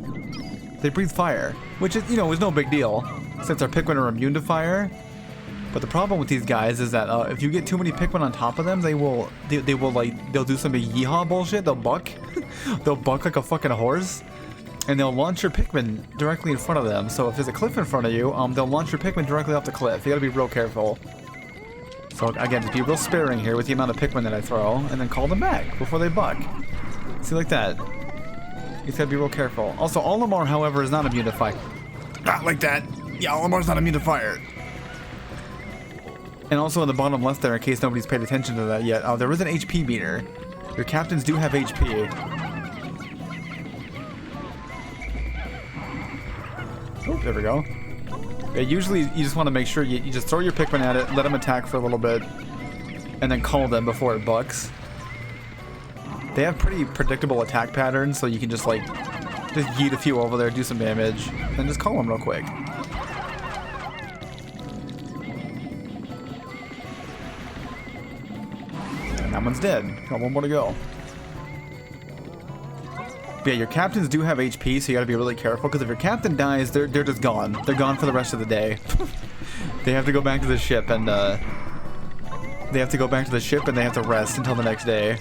they breathe fire, which is, you know, is no big deal since our Pikmin are immune to fire. But the problem with these guys is that if you get too many Pikmin on top of them, they'll do some yeehaw bullshit. They'll buck. They'll buck like a fucking horse. And they'll launch your Pikmin directly in front of them. So if there's a cliff in front of you, they'll launch your Pikmin directly off the cliff. You gotta be real careful. So again, just be real sparing here with the amount of Pikmin that I throw, and then call them back before they buck. See, like that. You just gotta be real careful. Also, Olimar, however, is not immune to fire. Not like that. Yeah, Olimar's not immune to fire. And also in the bottom left there, in case nobody's paid attention to that yet, there is an HP meter. Your captains do have HP. Oh, there we go. Yeah, usually you just want to make sure you just throw your Pikmin at it, let them attack for a little bit, and then call them before it bucks. They have pretty predictable attack patterns, so you can just like, just yeet a few over there, do some damage, and just call them real quick. And that one's dead. Got one more to go. But yeah, your captains do have HP, so you gotta be really careful, because if your captain dies, they're just gone. They're gone for the rest of the day. They have to go back to the ship, and they have to rest until the next day.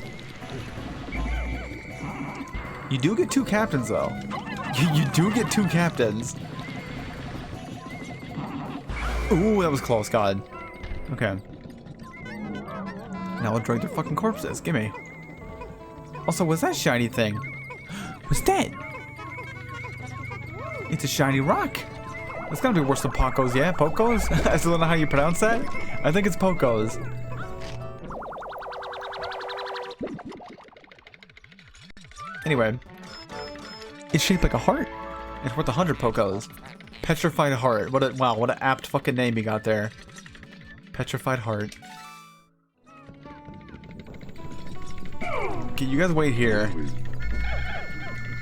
You do get 2 captains, though. You do get 2 captains. Ooh, that was close, God. Okay. Now we'll drag their fucking corpses. Gimme. Also, what's that shiny thing? What's that? It's a shiny rock. It's gotta be worse than Pocos, yeah? Pocos? I still don't know how you pronounce that. I think it's Pocos. Anyway, it's shaped like a heart. It's worth 100 Pocos. Petrified Heart. Wow, what an apt fucking name you got there. Petrified Heart. Okay, you guys wait here.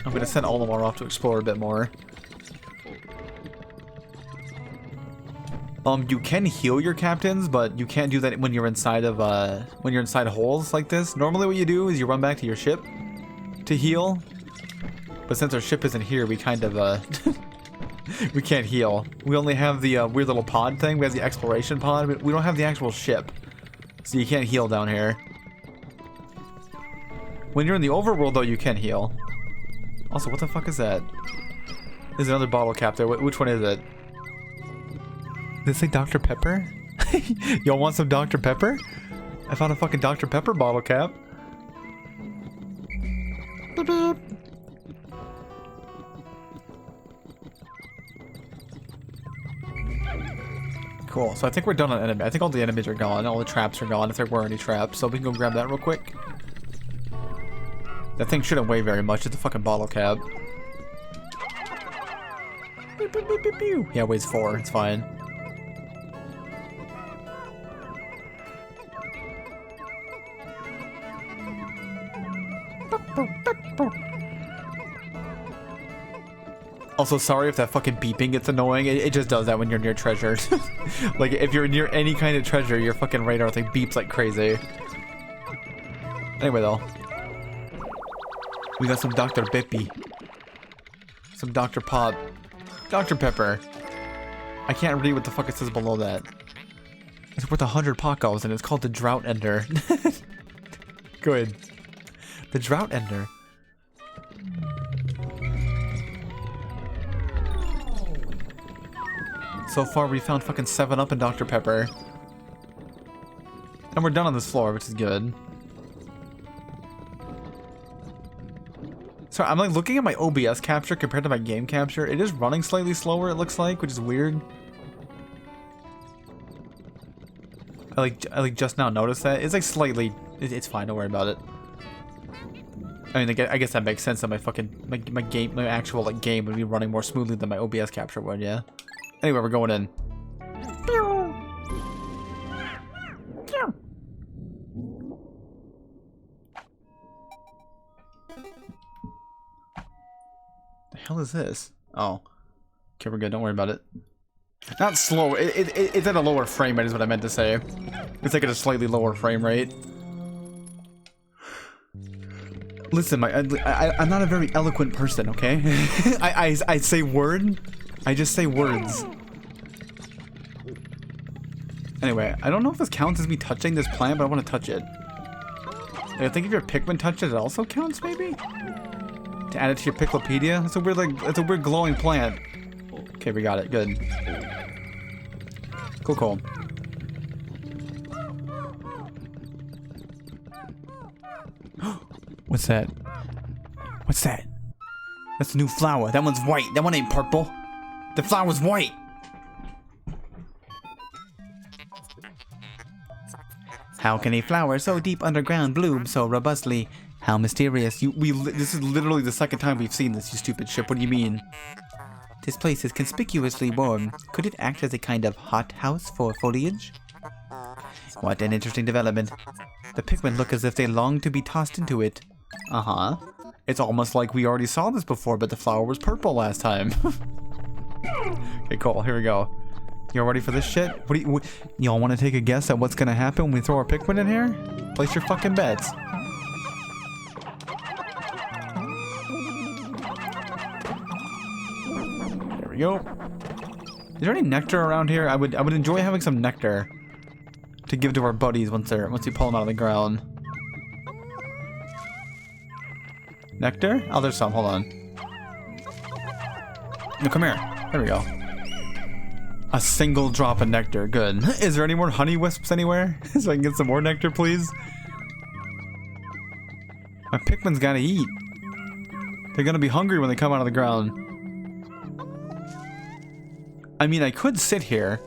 I'm gonna send Olimar off to explore a bit more. You can heal your captains, but you can't do that when you're inside of holes like this. Normally what you do is you run back to your ship to heal. But since our ship isn't here, we kind of we can't heal. We only have the weird little pod thing. We have the exploration pod, but we don't have the actual ship. So you can't heal down here. When you're in the overworld though, you can heal. Also, what the fuck is that? There's another bottle cap there. Which one is it? Did it say Dr. Pepper? Y'all want some Dr. Pepper? I found a fucking Dr. Pepper bottle cap. Boop, boop. Cool, so I think we're done on enemy. I think all the enemies are gone. All the traps are gone if there were any traps. So we can go grab that real quick. That thing shouldn't weigh very much. It's a fucking bottle cap. Beep, beep, beep, beep, beep. Yeah, it weighs 4. It's fine. Also, sorry if that fucking beeping gets annoying. It just does that when you're near treasure. Like, if you're near any kind of treasure, your fucking radar thing beeps like crazy. Anyway, though. We got some Dr. Bippy. Some Dr. Pop. Dr. Pepper. I can't read what the fuck it says below that. It's worth 100 Pacos, and it's called the Drought Ender. Good. The Drought Ender. So far, we found fucking 7-Up and Dr. Pepper. And we're done on this floor, which is good. Sorry, I'm like looking at my OBS capture compared to my game capture. It is running slightly slower, it looks like, which is weird. I like just now noticed that. It's like slightly... It's fine, don't worry about it. I mean, I guess that makes sense that my fucking... My actual like game would be running more smoothly than my OBS capture would, yeah? Anyway, we're going in. The hell is this? Oh. Okay, we're good. Don't worry about it. Not slow. It's at a lower frame rate is what I meant to say. It's like at a slightly lower frame rate. Listen, I'm not a very eloquent person, okay? I say word. I just say words. Anyway, I don't know if this counts as me touching this plant, but I want to touch it. Like, I think if your Pikmin touch it, it also counts, maybe? To add it to your Piklopedia? It's a weird, like, it's a weird glowing plant. Okay, we got it. Good. Cool, cool. What's that? What's that? That's a new flower. That one's white. That one ain't purple. The flower's white. How can a flower so deep underground bloom so robustly? How mysterious. This is literally the second time we've seen this, you stupid ship. What do you mean? This place is conspicuously warm. Could it act as a kind of hothouse for foliage? What an interesting development. The Pikmin look as if they long to be tossed into it. Uh-huh. It's almost like we already saw this before, but the flower was purple last time. Okay, cool. Here we go. You all ready for this shit? Y'all want to take a guess at what's gonna happen when we throw our Pikmin in here? Place your fucking bets. There we go. Is there any nectar around here? I would enjoy having some nectar to give to our buddies once we pull them out of the ground. Nectar? Oh, there's some. Hold on. No, come here. There we go. A single drop of nectar. Good. Is there any more honey wisps anywhere? So I can get some more nectar, please? My Pikmin's gotta eat. They're gonna be hungry when they come out of the ground. I mean, I could sit here.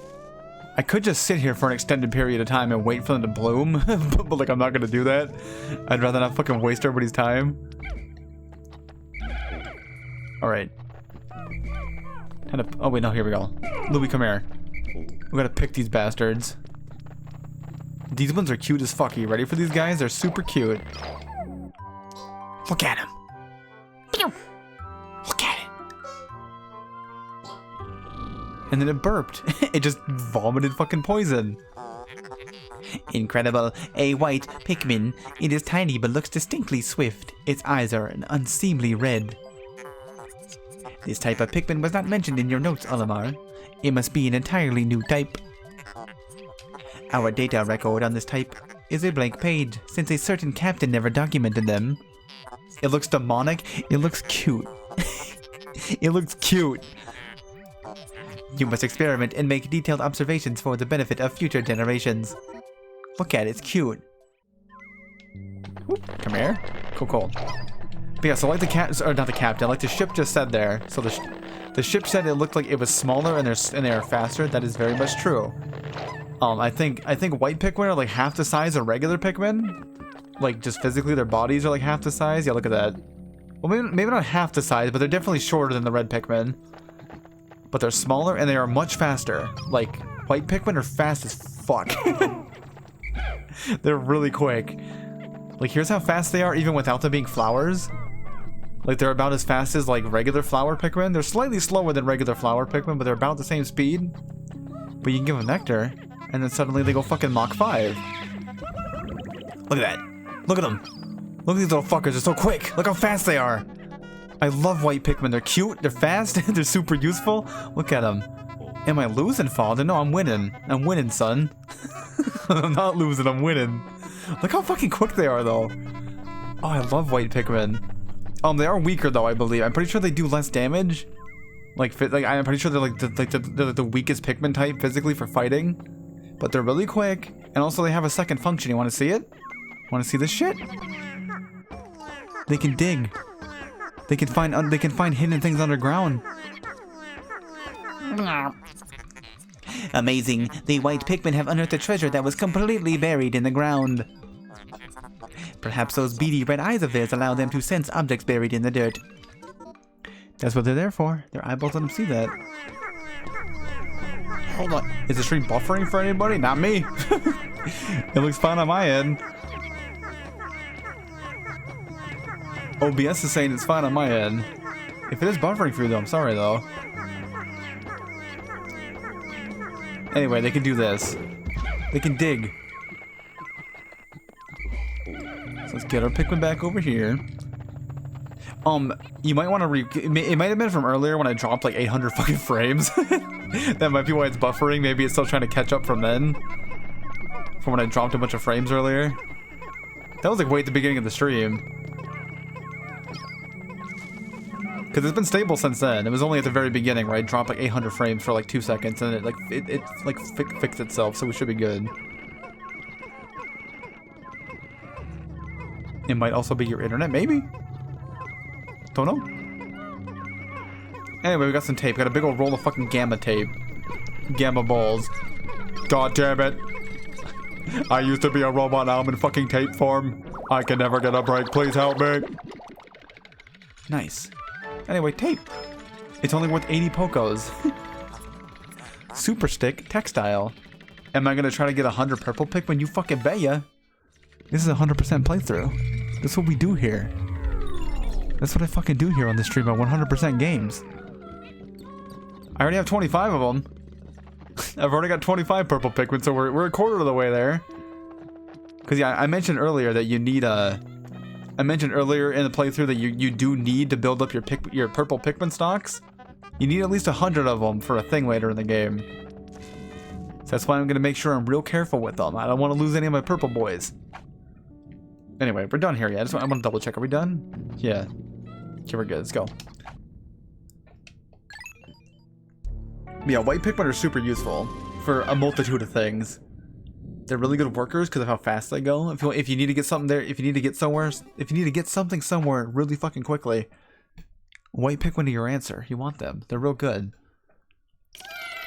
I could just sit here for an extended period of time and wait for them to bloom. but like, I'm not gonna do that. I'd rather not fucking waste everybody's time. Alright. Oh wait, no, here we go. Louie, come here. We gotta pick these bastards. These ones are cute as fuck. Are you ready for these guys? They're super cute. Look at him. Look at it. And then it burped. It just vomited fucking poison. Incredible. A white Pikmin. It is tiny but looks distinctly swift. Its eyes are an unseemly red. This type of Pikmin was not mentioned in your notes, Olimar. It must be an entirely new type. Our data record on this type is a blank page, since a certain captain never documented them. It looks demonic. It looks cute. It looks cute. You must experiment and make detailed observations for the benefit of future generations. Look at it, it's cute. Come here. Cool, cool. But yeah, so like the not the captain, like the ship just said there. So the ship said it looked like it was smaller and they are faster. That is very much true. I think white Pikmin are like half the size of regular Pikmin. Like just physically, their bodies are like half the size. Yeah, look at that. Well, maybe not half the size, but they're definitely shorter than the red Pikmin. But they're smaller and they are much faster. Like white Pikmin are fast as fuck. They're really quick. Like here's how fast they are even without them being flowers. Like they're about as fast as like regular flower Pikmin. They're slightly slower than regular flower Pikmin, but they're about the same speed. But you can give them nectar, and then suddenly they go fucking Mach 5. Look at that. Look at them. Look at these little fuckers. They're so quick. Look how fast they are. I love white Pikmin. They're cute. They're fast. They're super useful. Look at them. Am I losing, Father? No, I'm winning. I'm winning, son. I'm not losing. I'm winning. Look how fucking quick they are, though. Oh, I love white Pikmin. They are weaker though, I believe. I'm pretty sure they do less damage. Like I'm pretty sure they're like the weakest Pikmin type physically for fighting. But they're really quick, and also they have a second function. You want to see it? Want to see this shit? They can dig. They can find hidden things underground. Amazing. The white Pikmin have unearthed a treasure that was completely buried in the ground. Perhaps those beady red eyes of theirs allow them to sense objects buried in the dirt. That's what they're there for. Their eyeballs let them see that. Hold on. Is the stream buffering for anybody? Not me. It looks fine on my end. OBS is saying it's fine on my end. If it is buffering for you though, I'm sorry though. Anyway, they can do this. They can dig. So let's get our Pikmin back over here. You might want to it might have been from earlier when I dropped like 800 fucking frames. That might be why it's buffering. Maybe it's still trying to catch up from then. From when I dropped a bunch of frames earlier. That was like way at the beginning of the stream. Because it's been stable since then. It was only at the very beginning where I dropped like 800 frames for like 2 seconds and it fixed itself, so we should be good. It might also be your internet, maybe? Don't know. Anyway, we got some tape. We got a big old roll of fucking gamma tape. Gamma balls. God damn it. I used to be a robot, now I'm in fucking tape form. I can never get a break. Please help me. Nice. Anyway, tape. It's only worth 80 pokos. Super stick textile. Am I gonna try to get 100 purple Pikmin? You fucking bet ya. This is a 100% playthrough. That's what we do here. That's what I fucking do here on this stream at 100% games. I already have 25 of them. I've already got 25 purple Pikmin, so we're a quarter of the way there. Because yeah, I mentioned earlier that you need I mentioned earlier in the playthrough that you do need to build up your purple Pikmin stocks. You need at least 100 of them for a thing later in the game. So that's why I'm going to make sure I'm real careful with them. I don't want to lose any of my purple boys. Anyway, we're done here. Yeah, I want to double check. Are we done? Yeah. Okay, we're good. Let's go. Yeah, white Pikmin are super useful for a multitude of things. They're really good workers because of how fast they go. If you need to get something there, if you need to get something somewhere really fucking quickly, white Pikmin are your answer. You want them. They're real good.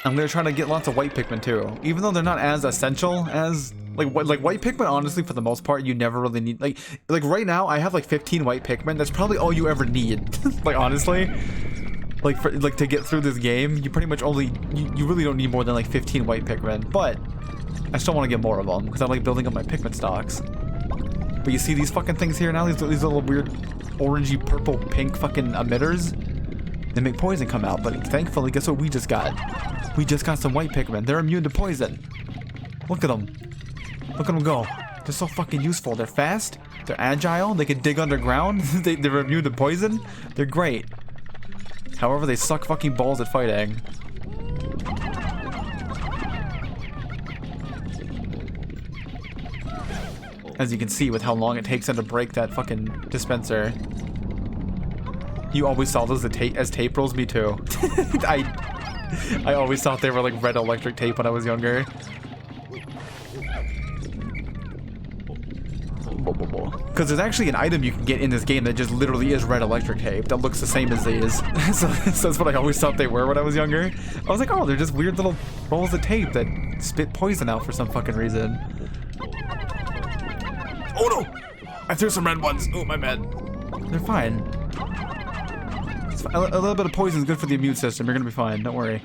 I'm gonna try to get lots of white Pikmin too, even though they're not as essential as like white Pikmin. Honestly, for the most part, you never really need like right now I have like 15 white Pikmin. That's probably all you ever need. Like honestly, like to get through this game, you pretty much only you really don't need more than like 15 white Pikmin. But I still want to get more of them because I like building up my Pikmin stocks. But you see these fucking things here now, these little weird orangey purple pink fucking emitters. They make poison come out, but thankfully, guess what we just got? We just got some white Pikmin. They're immune to poison. Look at them. Look at them go. They're so fucking useful. They're fast. They're agile. They can dig underground. They're immune to poison. They're great. However, they suck fucking balls at fighting. As you can see with how long it takes them to break that fucking dispenser. You always saw those as tape rolls? Me too. I always thought they were like red electric tape when I was younger. Because there's actually an item you can get in this game that just literally is red electric tape that looks the same as these. So that's what I always thought they were when I was younger. I was like, oh, they're just weird little rolls of tape that spit poison out for some fucking reason. Oh no! I threw some red ones. Oh, my bad. They're fine. A little bit of poison is good for the immune system. You're gonna be fine. Don't worry.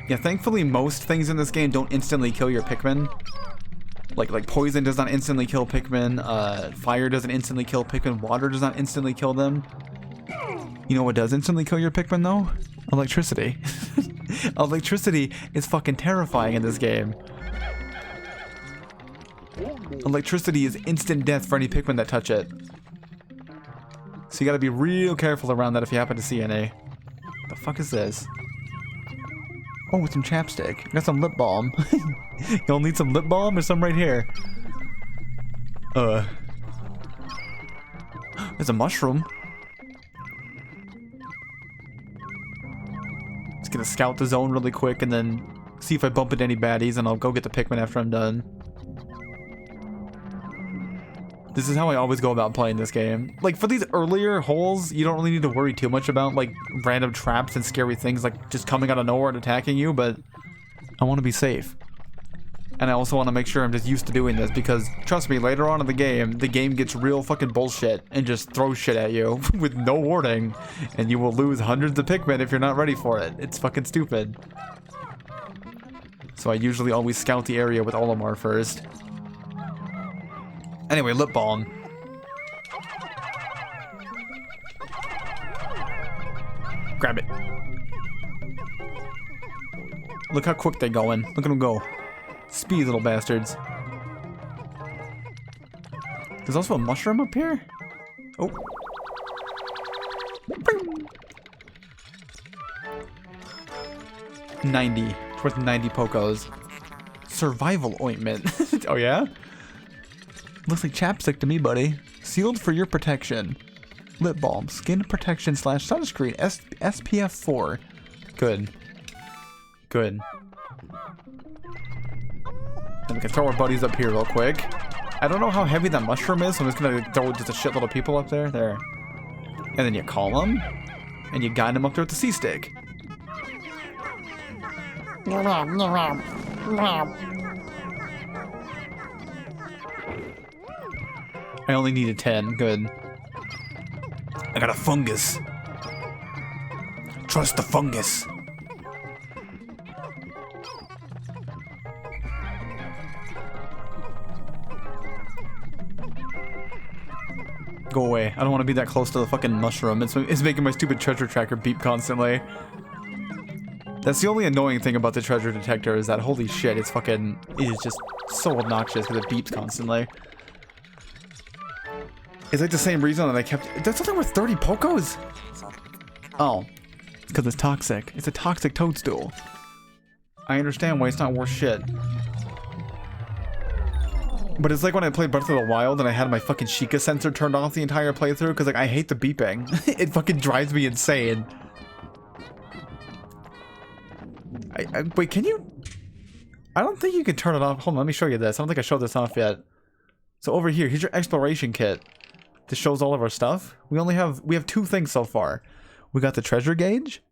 Yeah, thankfully most things in this game don't instantly kill your Pikmin. Like poison does not instantly kill Pikmin. Fire doesn't instantly kill Pikmin. Water does not instantly kill them. You know what does instantly kill your Pikmin though? Electricity. Electricity is fucking terrifying in this game. Electricity is instant death for any Pikmin that touch it. So you gotta be real careful around that if you happen to see any. The fuck is this? Oh, with some chapstick. Got some lip balm. You'll need some lip balm or some right here. There's a mushroom. Just gonna scout the zone really quick and then see if I bump into any baddies, and I'll go get the Pikmin after I'm done. This is how I always go about playing this game. Like, for these earlier holes, you don't really need to worry too much about, like, random traps and scary things, like, just coming out of nowhere and attacking you, but I want to be safe. And I also want to make sure I'm just used to doing this, because, trust me, later on in the game gets real fucking bullshit and just throws shit at you with no warning, and you will lose hundreds of Pikmin if you're not ready for it. It's fucking stupid. So I usually always scout the area with Olimar first. Anyway, lip balm. Grab it. Look how quick they're going. Look at them go. Speed, little bastards. There's also a mushroom up here? Oh. 90. It's worth 90 Pokos. Survival ointment. Oh yeah? Looks like chapstick to me, buddy. Sealed for your protection. Lip balm. Skin protection / sunscreen. SPF 4. Good. Good. Then we can throw our buddies up here real quick. I don't know how heavy that mushroom is, so I'm just gonna throw just a shitload of people up there. There. And then you call them. And you guide them up there with the C-stick. I only needed 10. Good. I got a fungus. Trust the fungus. Go away. I don't want to be that close to the fucking mushroom. It's making my stupid treasure tracker beep constantly. That's the only annoying thing about the treasure detector is that holy shit, it is just so obnoxious because it beeps constantly. It's like the same reason that I kept... That's something worth 30 Pokos? Oh. Because it's toxic. It's a toxic toadstool. I understand why it's not worth shit. But it's like when I played Breath of the Wild and I had my fucking Sheikah sensor turned off the entire playthrough because like I hate the beeping. It fucking drives me insane. Wait, can you... I don't think you can turn it off. Hold on, let me show you this. I don't think I showed this off yet. So over here, here's your exploration kit. This shows all of our stuff. We have 2 things so far. We got the treasure gauge,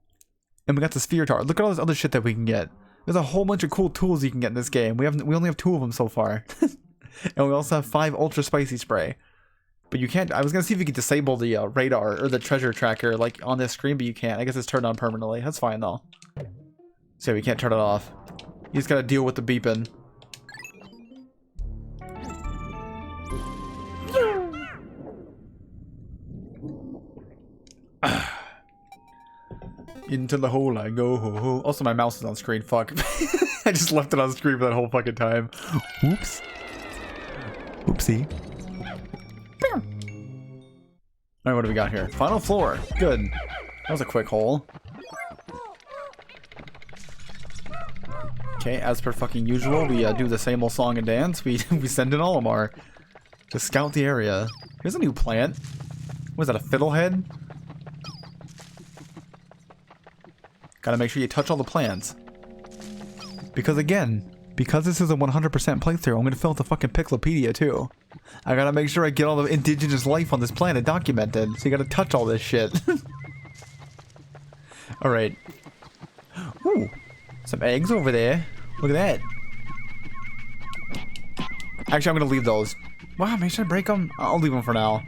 and we got the sphere tower. Look at all this other shit that we can get. There's a whole bunch of cool tools you can get in this game. We only have 2 of them so far. And we also have 5 ultra spicy spray. But you can't... I was gonna see if you could disable the radar or the treasure tracker like on this screen, but you can't. I guess it's turned on permanently. That's fine though. So we can't turn it off. You just gotta deal with the beeping. Into the hole I go. Ho, ho. Also, my mouse is on screen. Fuck. I just left it on screen for that whole fucking time. Oops. Oopsie. Alright, what do we got here? Final floor. Good. That was a quick hole. Okay, as per fucking usual, we do the same old song and dance. We send in Olimar to scout the area. Here's a new plant. Was that a fiddlehead? Gotta make sure you touch all the plants. Because again, because this is a 100% playthrough, I'm gonna fill out the fucking Piklopedia too. I gotta make sure I get all the indigenous life on this planet documented. So you gotta touch all this shit. Alright. Ooh. Some eggs over there. Look at that. Actually, I'm gonna leave those. Wow, maybe should I break them? I'll leave them for now.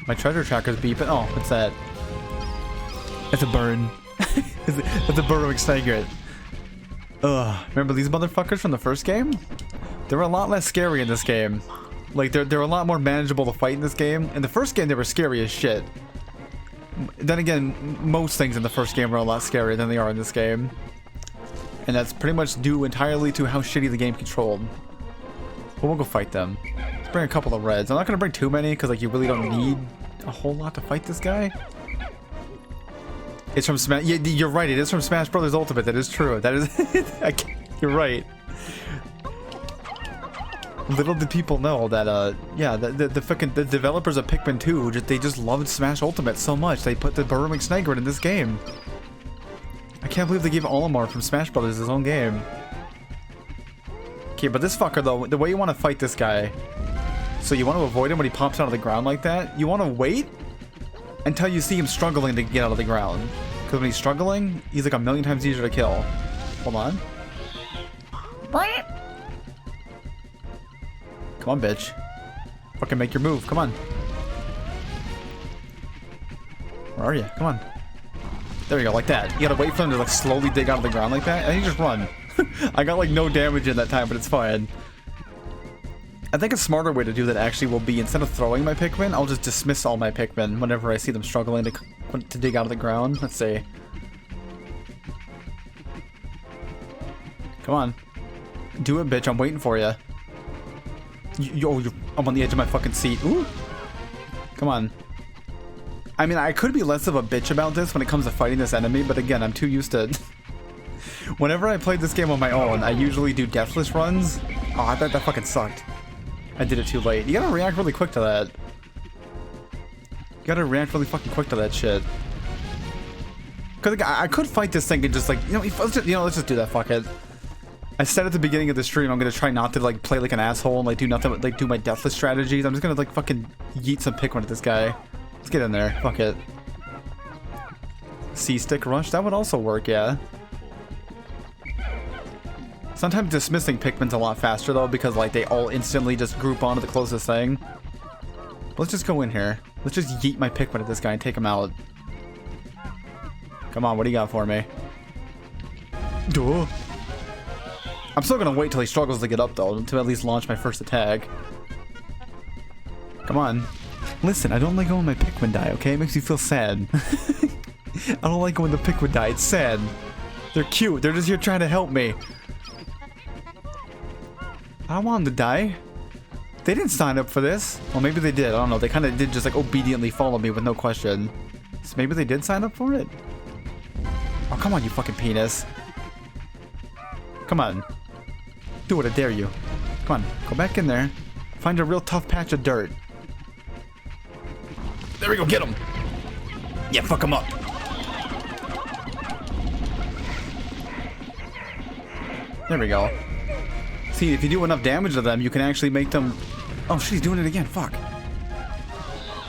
My treasure tracker's beeping. Oh, what's that? It's a burn. It's a burrowing snagret. Ugh. Remember these motherfuckers from the first game? They were a lot less scary in this game. Like, they're a lot more manageable to fight in this game. In the first game, they were scary as shit. Then again, most things in the first game were a lot scarier than they are in this game. And that's pretty much due entirely to how shitty the game controlled. But we'll go fight them. Let's bring a couple of reds. I'm not gonna bring too many, because like you really don't need a whole lot to fight this guy. It's from Smash. Yeah, you're right. It is from Smash Brothers Ultimate. That is true. That is. You're right. Little did people know that. Yeah, the developers of Pikmin 2 they just loved Smash Ultimate so much they put the burrowing snagret in this game. I can't believe they gave Olimar from Smash Brothers his own game. Okay, but this fucker though, the way you want to fight this guy, so you want to avoid him when he pops out of the ground like that. You want to wait until you see him struggling to get out of the ground. Because when he's struggling, he's like a million times easier to kill. Hold on. Come on, bitch. Fucking make your move. Come on. Where are you? Come on. There you go, like that. You gotta wait for him to like slowly dig out of the ground like that, and you just run. I got like no damage in that time, but it's fine. I think a smarter way to do that actually will be, instead of throwing my Pikmin, I'll just dismiss all my Pikmin whenever I see them struggling to dig out of the ground. Let's see. Come on. Do it, bitch. I'm waiting for you. I'm on the edge of my fucking seat. Ooh. Come on. I mean, I could be less of a bitch about this when it comes to fighting this enemy, but again, I'm too used to... Whenever I played this game on my own, I usually do deathless runs. Oh, I bet that fucking sucked. I did it too late. You gotta react really quick to that. You gotta react really fucking quick to that shit. Because I could fight this thing and just like, let's just do that, fuck it. I said at the beginning of the stream, I'm gonna try not to like play like an asshole and like do nothing but like do my deathless strategies. I'm just gonna like fucking yeet some Pikmin at this guy. Let's get in there. Fuck it. C-stick rush? That would also work, yeah. Sometimes dismissing Pikmin's a lot faster though because like they all instantly just group onto the closest thing. But let's just go in here. Let's just yeet my Pikmin at this guy and take him out. Come on, what do you got for me? Duh. I'm still gonna wait till he struggles to get up though, to at least launch my first attack. Come on. Listen, I don't like it when my Pikmin die, okay? It makes me feel sad. I don't like it when the Pikmin die, it's sad. They're cute, they're just here trying to help me. I don't want them to die. They didn't sign up for this. Well, maybe they did, I don't know. They kind of did just like obediently follow me with no question. So maybe they did sign up for it? Oh, come on, you fucking penis. Come on. Do it, I dare you. Come on, go back in there. Find a real tough patch of dirt. There we go, get him! Yeah, fuck him up. There we go. See, if you do enough damage to them, you can actually make them... Oh, she's doing it again, fuck.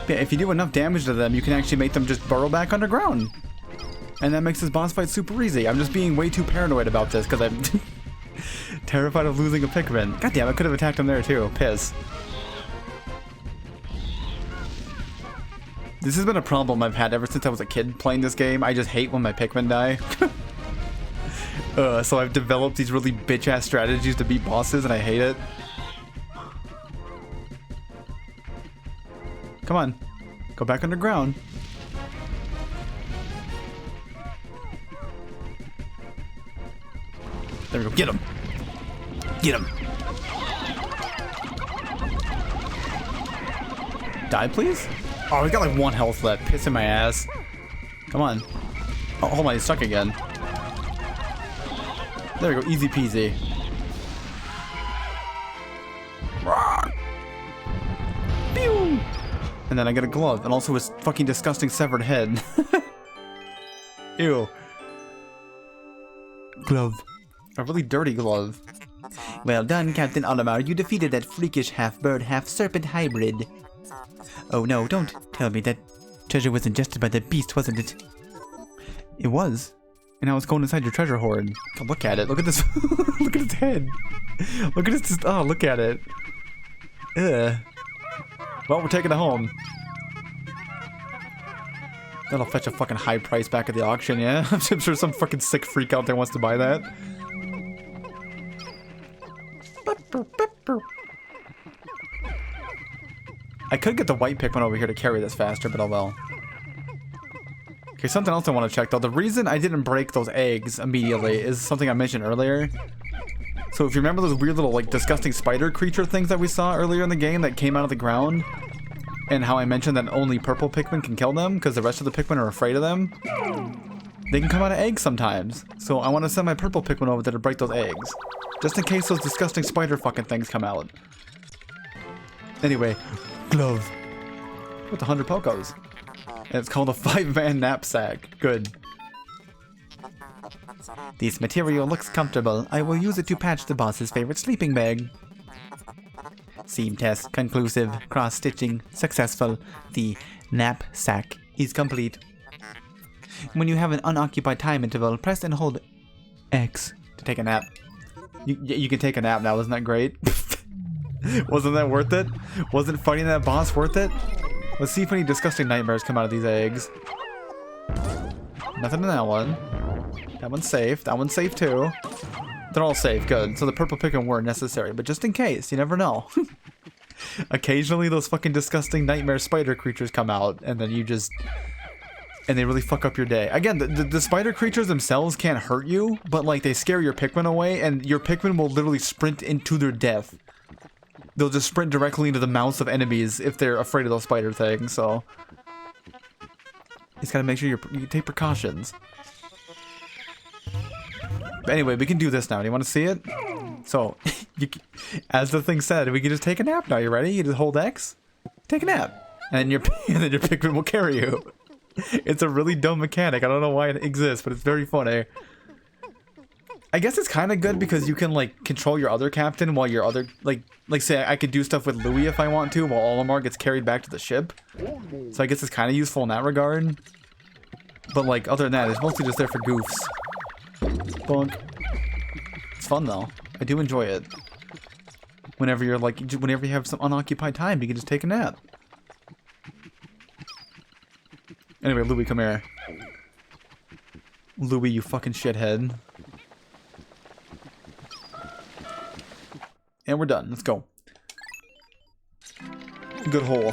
Yeah, if you do enough damage to them, you can actually make them just burrow back underground. And that makes this boss fight super easy. I'm just being way too paranoid about this because I'm terrified of losing a Pikmin. God damn, I could have attacked him there too. Piss. This has been a problem I've had ever since I was a kid playing this game. I just hate when my Pikmin die. So I've developed these really bitch-ass strategies to beat bosses and I hate it. Come on. Go back underground. There we go. Get him. Get him. Die, please? Oh, we got like 1 health left. Pissing my ass. Come on. Oh, hold on. He's stuck again. There we go. Easy peasy. Pew! And then I get a glove. And also his fucking disgusting severed head. Ew. Glove. A really dirty glove. Well done, Captain Olimar. You defeated that freakish half-bird, half-serpent hybrid. Oh no, don't tell me that treasure was ingested by that beast, wasn't it? It was. And now it's going inside your treasure hoard. God, look at it. Look at this. Look at its head. Look at its... Oh, look at it. Ugh. Well, we're taking it home. That'll fetch a fucking high price back at the auction, yeah? I'm sure some fucking sick freak out there wants to buy that. I could get the white Pikmin over here to carry this faster, but oh well. Okay, something else I want to check though. The reason I didn't break those eggs immediately is something I mentioned earlier. So if you remember those weird little like disgusting spider creature things that we saw earlier in the game that came out of the ground, and how I mentioned that only purple Pikmin can kill them because the rest of the Pikmin are afraid of them, they can come out of eggs sometimes. So I want to send my purple Pikmin over there to break those eggs, just in case those disgusting spider fucking things come out. Anyway, glove with 100 Pokos. And it's called a 5-man knapsack. Good. This material looks comfortable. I will use it to patch the boss's favorite sleeping bag. Seam test conclusive. Cross-stitching successful. The knapsack is complete. When you have an unoccupied time interval, press and hold X to take a nap. You can take a nap now. Isn't that great? Wasn't that worth it? Wasn't fighting that boss worth it? Let's see if any disgusting nightmares come out of these eggs. Nothing in that one. That one's safe. That one's safe too. They're all safe. Good. So the purple Pikmin weren't necessary, but just in case, you never know. Occasionally those fucking disgusting nightmare spider creatures come out, and then you just... and they really fuck up your day. Again, the spider creatures themselves can't hurt you, but like they scare your Pikmin away, and your Pikmin will literally sprint into their death. they'll just sprint directly into the mouths of enemies if they're afraid of those spider things, so... You just gotta make sure you take precautions. But anyway, we can do this now. Do you want to see it? So, as the thing said, we can just take a nap now. You ready? You just hold X, take a nap, and and then your Pikmin will carry you. It's a really dumb mechanic. I don't know why it exists, but it's very funny. I guess it's kind of good because you can like control your other captain while your other like say I could do stuff with Louis if I want to, while Olimar gets carried back to the ship. So I guess it's kind of useful in that regard. But like other than that, it's mostly just there for goofs. Bonk. It's fun though. I do enjoy it. Whenever you're like, whenever you have some unoccupied time, you can just take a nap. Anyway, Louis, come here. Louis, you fucking shithead. And we're done. Let's go. Good hole.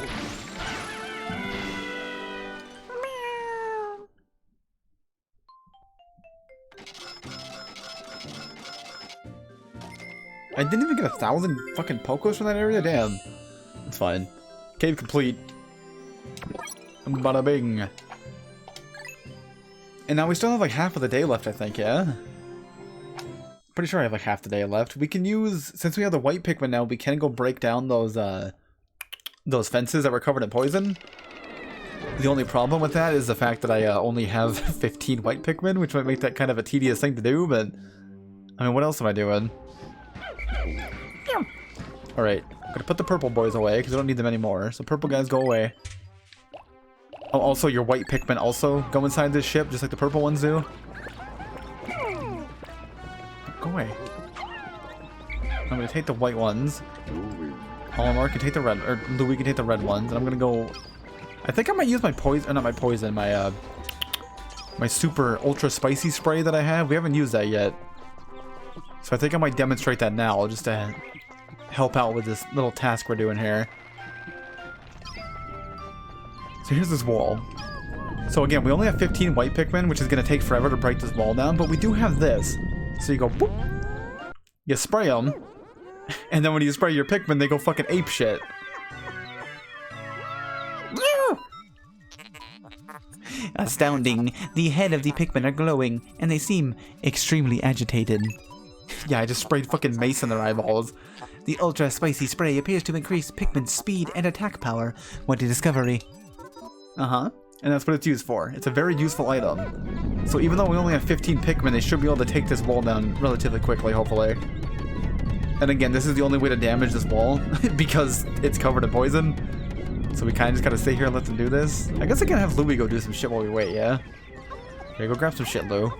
I didn't even get 1,000 fucking Pokos from that area? Damn. It's fine. Cave complete. Bada bing. And now we still have like half of the day left, I think, yeah? Pretty sure I have like half the day left. We can use, since we have the white Pikmin now, we can go break down those fences that were covered in poison. The only problem with that is the fact that I only have 15 white Pikmin, which might make that kind of a tedious thing to do, but... I mean, what else am I doing? Alright, I'm gonna put the purple boys away, because I don't need them anymore. So purple guys, go away. Oh, also, your white Pikmin also go inside this ship, just like the purple ones do. Go away. I'm gonna take the white ones. Olimar can take the red, or Louis can take the red ones, and I'm gonna go... I think I might use my poison, not my poison, my, my super ultra spicy spray that I have. We haven't used that yet. So I think I might demonstrate that now, just to help out with this little task we're doing here. So here's this wall. So again, we only have 15 white Pikmin, which is going to take forever to break this wall down, but we do have this. So you go, boop, you spray them, and then when you spray your Pikmin, they go fucking ape shit. Astounding. The head of the Pikmin are glowing, and they seem extremely agitated. Yeah, I just sprayed fucking mace in their eyeballs. The ultra spicy spray appears to increase Pikmin's speed and attack power. What a discovery. Uh-huh. And that's what it's used for. It's a very useful item. So even though we only have 15 Pikmin, they should be able to take this wall down relatively quickly, hopefully. And again, this is the only way to damage this wall, because it's covered in poison. So we kind of just gotta stay here and let them do this. I guess I can have Louis go do some shit while we wait, yeah? Okay, go grab some shit, Lou.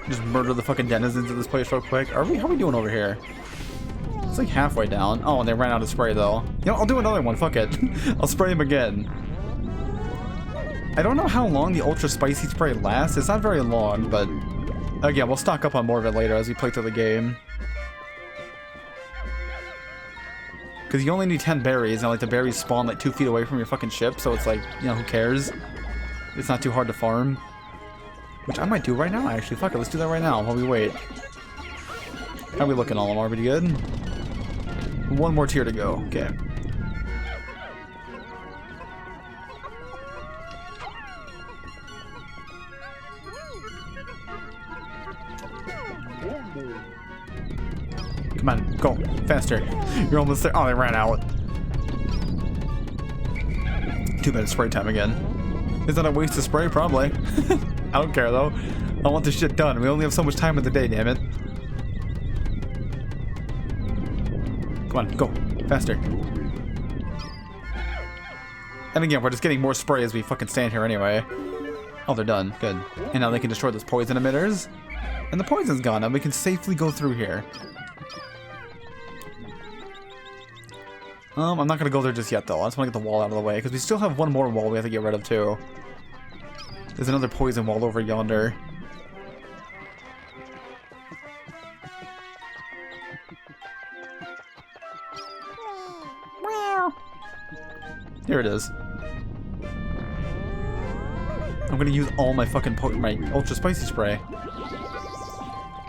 Just murder the fucking denizens of this place real quick. How are we doing over here? It's like halfway down. Oh, and they ran out of spray though. You know, I'll do another one. Fuck it. I'll spray him again. I don't know how long the ultra spicy spray lasts. It's not very long, but again, we'll stock up on more of it later as we play through the game. Because you only need 10 berries, and like the berries spawn like 2 feet away from your fucking ship, so it's like, you know, who cares? It's not too hard to farm. Which I might do right now, actually. Fuck it, let's do that right now while we wait. How are we looking, Olimar? Pretty good? One more tier to go. Okay. Come on, go. Faster. You're almost there. Oh, they ran out. 2 minutes spray time again. Is that a waste of spray? Probably. I don't care, though. I want this shit done. We only have so much time in the day, damn it. Come on, go. Faster. And again, we're just getting more spray as we fucking stand here anyway. Oh, they're done. Good. And now they can destroy those poison emitters. And the poison's gone, and we can safely go through here. I'm not gonna go there just yet, though. I just want to get the wall out of the way, because we still have one more wall we have to get rid of, too. There's another poison wall over yonder. Here it is. I'm gonna use all my fucking my ultra spicy spray.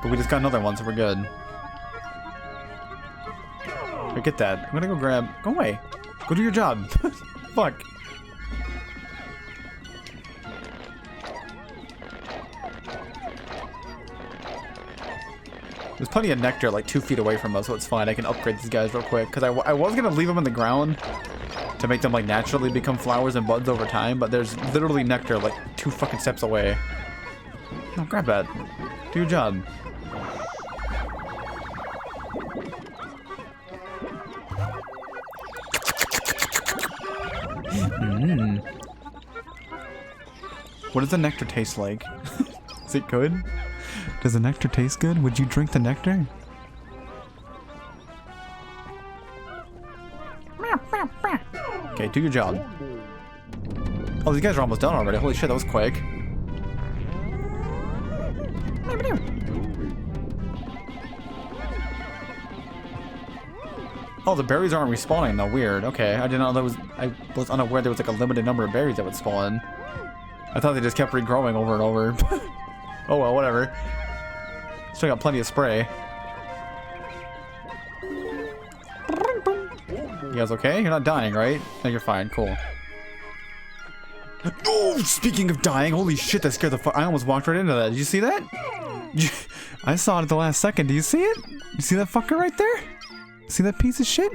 But we just got another one, so we're good. Here, get that. I'm gonna go grab. Go away. Go do your job. Fuck. There's plenty of nectar like 2 feet away from us, so it's fine. I can upgrade these guys real quick. Because I was gonna leave them in the ground to make them like naturally become flowers and buds over time, but there's literally nectar like 2 fucking steps away. No, grab that. Do your job. What does the nectar taste like? Is it good? Does the nectar taste good? Would you drink the nectar? Okay, do your job. Oh, these guys are almost done already. Holy shit, that was quick. Oh, the berries aren't respawning though. Weird. Okay, I didn't know there was. I was unaware there was like a limited number of berries that would spawn. I thought they just kept regrowing over and over. Oh well, whatever. Still got plenty of spray. You guys okay? You're not dying, right? No, you're fine. Cool. Oh, speaking of dying, holy shit, that scared the fuck. I almost walked right into that. Did you see that? I saw it at the last second. Do you see it? You see that fucker right there? See that piece of shit?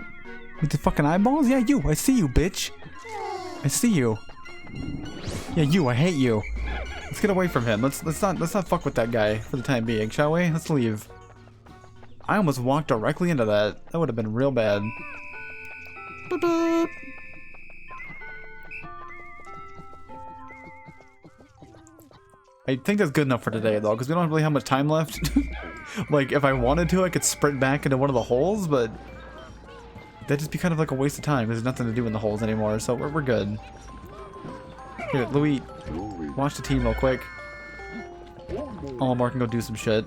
With the fucking eyeballs? Yeah, you. I see you, bitch. I see you. Yeah, you. I hate you. Let's get away from him. Let's not fuck with that guy for the time being, shall we? Let's leave. I almost walked directly into that. That would have been real bad. Boop, boop. I think that's good enough for today, though, because we don't really have much time left. Like, if I wanted to, I could sprint back into one of the holes, but that'd just be kind of like a waste of time. There's nothing to do in the holes anymore, so we're good. Here, Louis, watch the team real quick. Olimar can go do some shit.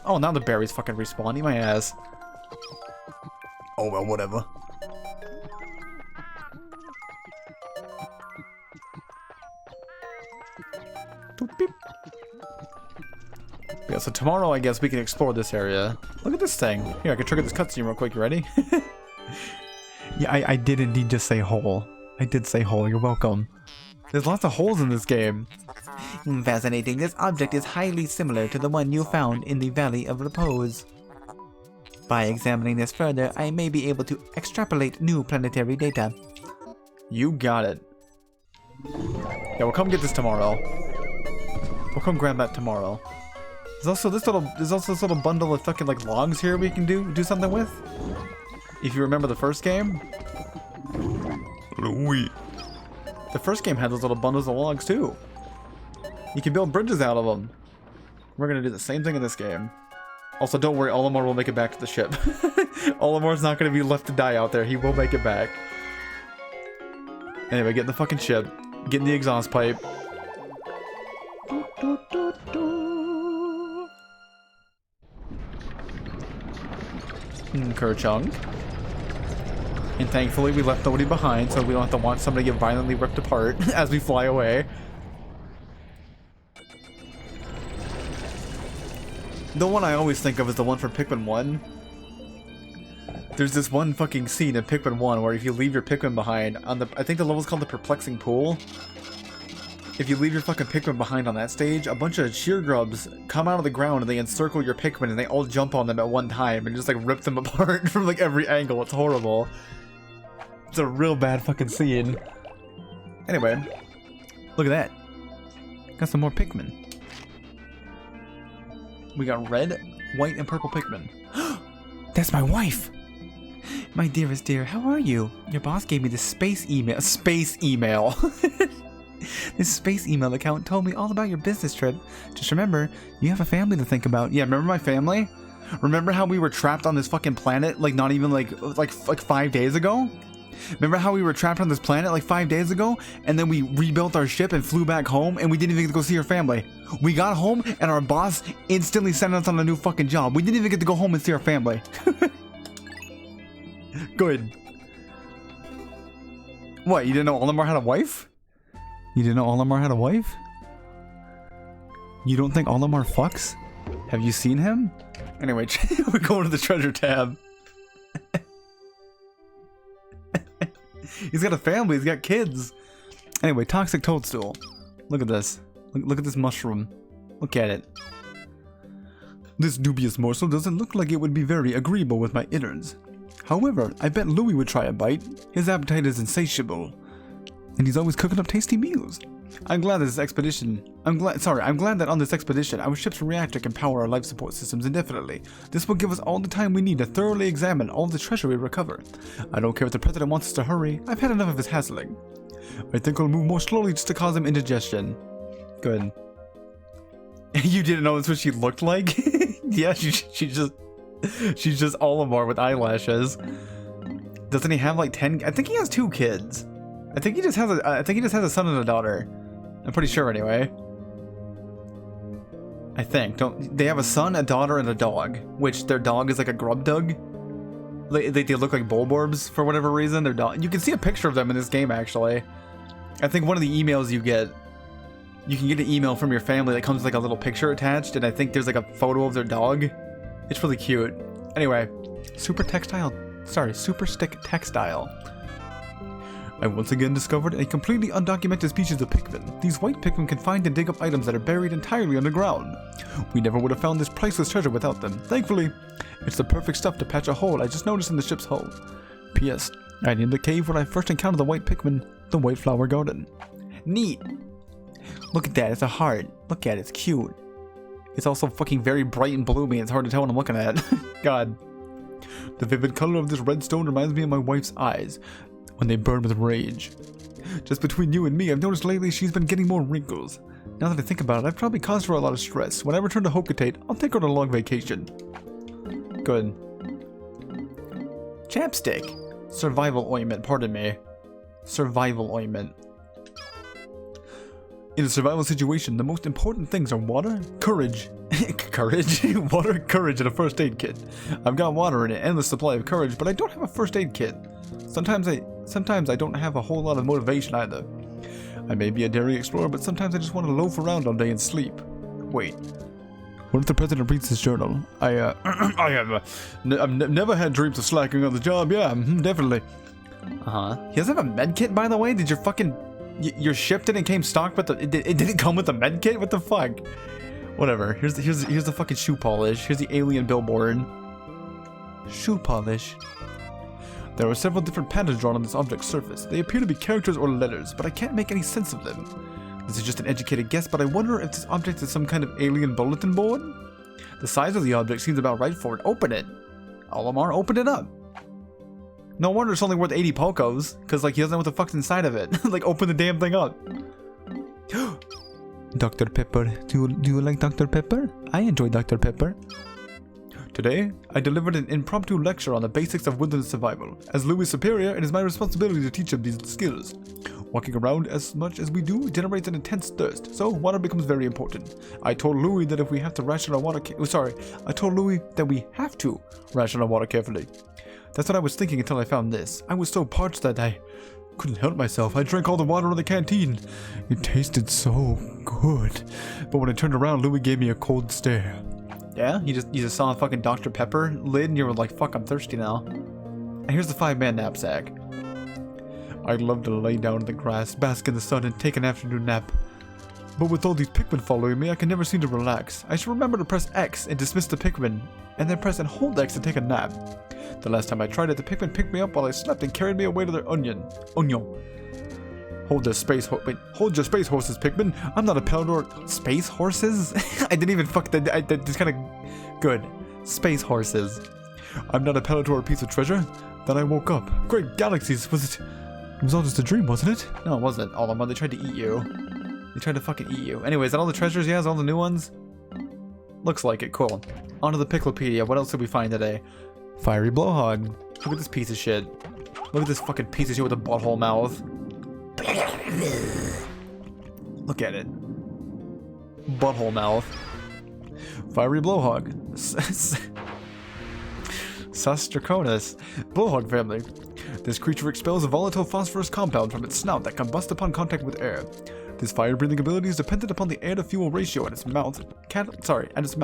Oh, now the berries fucking respawn. Eat my ass. Oh, well, whatever. Yeah, so tomorrow, I guess, we can explore this area. Look at this thing. Here, I can trigger this cutscene real quick. You ready? Yeah, I did indeed just say hole. I did say hole. You're welcome. There's lots of holes in this game. Fascinating. This object is highly similar to the one you found in the Valley of Repose. By examining this further, I may be able to extrapolate new planetary data. You got it. Yeah, we'll come get this tomorrow. We'll come grab that tomorrow. There's also this little bundle of fucking like logs here we can do something with. If you remember the first game. Louis. The first game had those little bundles of logs too. You can build bridges out of them. We're gonna do the same thing in this game. Also, don't worry, Olimar will make it back to the ship. Olimar's not gonna be left to die out there. He will make it back. Anyway, get in the fucking ship. Get in the exhaust pipe. Kerchung. And thankfully we left nobody behind, so we don't have to watch somebody get violently ripped apart as we fly away. The one I always think of is the one from Pikmin 1. There's this one fucking scene in Pikmin 1 where if you leave your Pikmin behind on the... I think the level's called the Perplexing Pool. If you leave your fucking Pikmin behind on that stage, a bunch of sheer grubs come out of the ground and they encircle your Pikmin and they all jump on them at one time and just like rip them apart from like every angle. It's horrible. It's a real bad fucking scene. Anyway, look at that. Got some more Pikmin. We got red, white, and purple Pikmin. That's my wife! My dearest dear, how are you? Your boss gave me this space email. Space email. This space email account told me all about your business trip. Just remember, you have a family to think about. Yeah, remember my family? Remember how we were trapped on this fucking planet like not even like 5 days ago? Remember how we were trapped on this planet like 5 days ago? And then we rebuilt our ship and flew back home and we didn't even get to go see our family. We got home and our boss instantly sent us on a new fucking job. We didn't even get to go home and see our family. Good. What, you didn't know Olimar had a wife? You didn't know Olimar had a wife? You don't think Olimar fucks? Have you seen him? Anyway, we're going to the treasure tab. He's got a family, he's got kids. Anyway, toxic toadstool. Look at this. Look at this mushroom. Look at it. This dubious morsel doesn't look like it would be very agreeable with my innards. However, I bet Louis would try a bite. His appetite is insatiable. And he's always cooking up tasty meals. I'm glad that on this expedition, our ship's reactor can power our life support systems indefinitely. This will give us all the time we need to thoroughly examine all the treasure we recover. I don't care if the president wants us to hurry. I've had enough of his hassling. I think I'll move more slowly just to cause him indigestion. Good. You didn't know that's what she looked like? Yeah, she's just Olimar with eyelashes. Doesn't he have like 10? I think he has 2 kids. I think he just has a son and a daughter. I'm pretty sure anyway. I think. Don't they have a son, a daughter, and a dog? Which their dog is like a grub dog. They look like bulborbs for whatever reason. Their dog. You can see a picture of them in this game actually. I think one of the emails you can get an email from your family that comes with like a little picture attached, and I think there's like a photo of their dog. It's really cute. Anyway, super stick textile. I once again discovered a completely undocumented species of Pikmin. These white Pikmin can find and dig up items that are buried entirely underground. We never would have found this priceless treasure without them. Thankfully, it's the perfect stuff to patch a hole I just noticed in the ship's hull. P.S. I named the cave when I first encountered the white Pikmin, the White Flower Garden. Neat! Look at that, it's a heart. Look at it, it's cute. It's also fucking very bright and bloomy, it's hard to tell what I'm looking at. God. The vivid color of this red stone reminds me of my wife's eyes when they burn with rage. Just between you and me, I've noticed lately she's been getting more wrinkles. Now that I think about it, I've probably caused her a lot of stress. When I return to Hokatate, I'll take her on a long vacation. Good. Chapstick. Survival ointment, pardon me. Survival ointment. In a survival situation, the most important things are water, courage. Courage? Water, courage, and a first aid kit. I've got water and an endless supply of courage, but I don't have a first aid kit. Sometimes I don't have a whole lot of motivation either. I may be a daring explorer, but sometimes I just want to loaf around all day and sleep. Wait. What if the president reads his journal? I've never had dreams of slacking on the job. Yeah, definitely. He doesn't have a med kit, by the way? Did your fucking... Your ship didn't came stocked, but it didn't come with a med kit? What the fuck? Whatever. Here's the fucking shoe polish. Here's the alien billboard. Shoe polish. There are several different patterns drawn on this object's surface. They appear to be characters or letters, but I can't make any sense of them. This is just an educated guess, but I wonder if this object is some kind of alien bulletin board? The size of the object seems about right for it. Open it! Olimar, open it up! No wonder it's only worth 80 Pokos, because like he doesn't know what the fuck's inside of it. Like open the damn thing up. Dr. Pepper. Do you like Dr. Pepper? I enjoy Dr. Pepper. Today, I delivered an impromptu lecture on the basics of woodland survival. As Louis' superior, it is my responsibility to teach him these skills. Walking around as much as we do generates an intense thirst, so water becomes very important. I told Louis that we have to ration our water carefully. That's what I was thinking until I found this. I was so parched that I couldn't help myself. I drank all the water in the canteen. It tasted so good. But when I turned around, Louis gave me a cold stare. Yeah? You just saw a fucking Dr. Pepper lid and you were like, fuck, I'm thirsty now. And here's the 5-man knapsack. I'd love to lay down in the grass, bask in the sun, and take an afternoon nap. But with all these Pikmin following me, I can never seem to relax. I should remember to press X and dismiss the Pikmin, and then press and hold X to take a nap. The last time I tried it, the Pikmin picked me up while I slept and carried me away to their onion. Hold your space horses, Pikmin. I'm not a Pelador. Space horses? I didn't even fuck that. That just kind of good. Space horses. I'm not a Pelador piece of treasure. Then I woke up. Great galaxies. It was all just a dream, wasn't it? No, it wasn't. All of them. They tried to eat you. They tried to fucking eat you. Anyways, that all the treasures he has? All the new ones? Looks like it. Cool. On to the Piklopedia. What else did we find today? Fiery blowhog. Look at this piece of shit. Look at this fucking piece of shit with a butthole mouth. Look at it. Butthole mouth. Fiery blowhog. Sus Draconis. Blowhog family. This creature expels a volatile phosphorus compound from its snout that combusts upon contact with air. This fire-breathing ability is dependent upon the air-to-fuel ratio at its mouth. Catalyst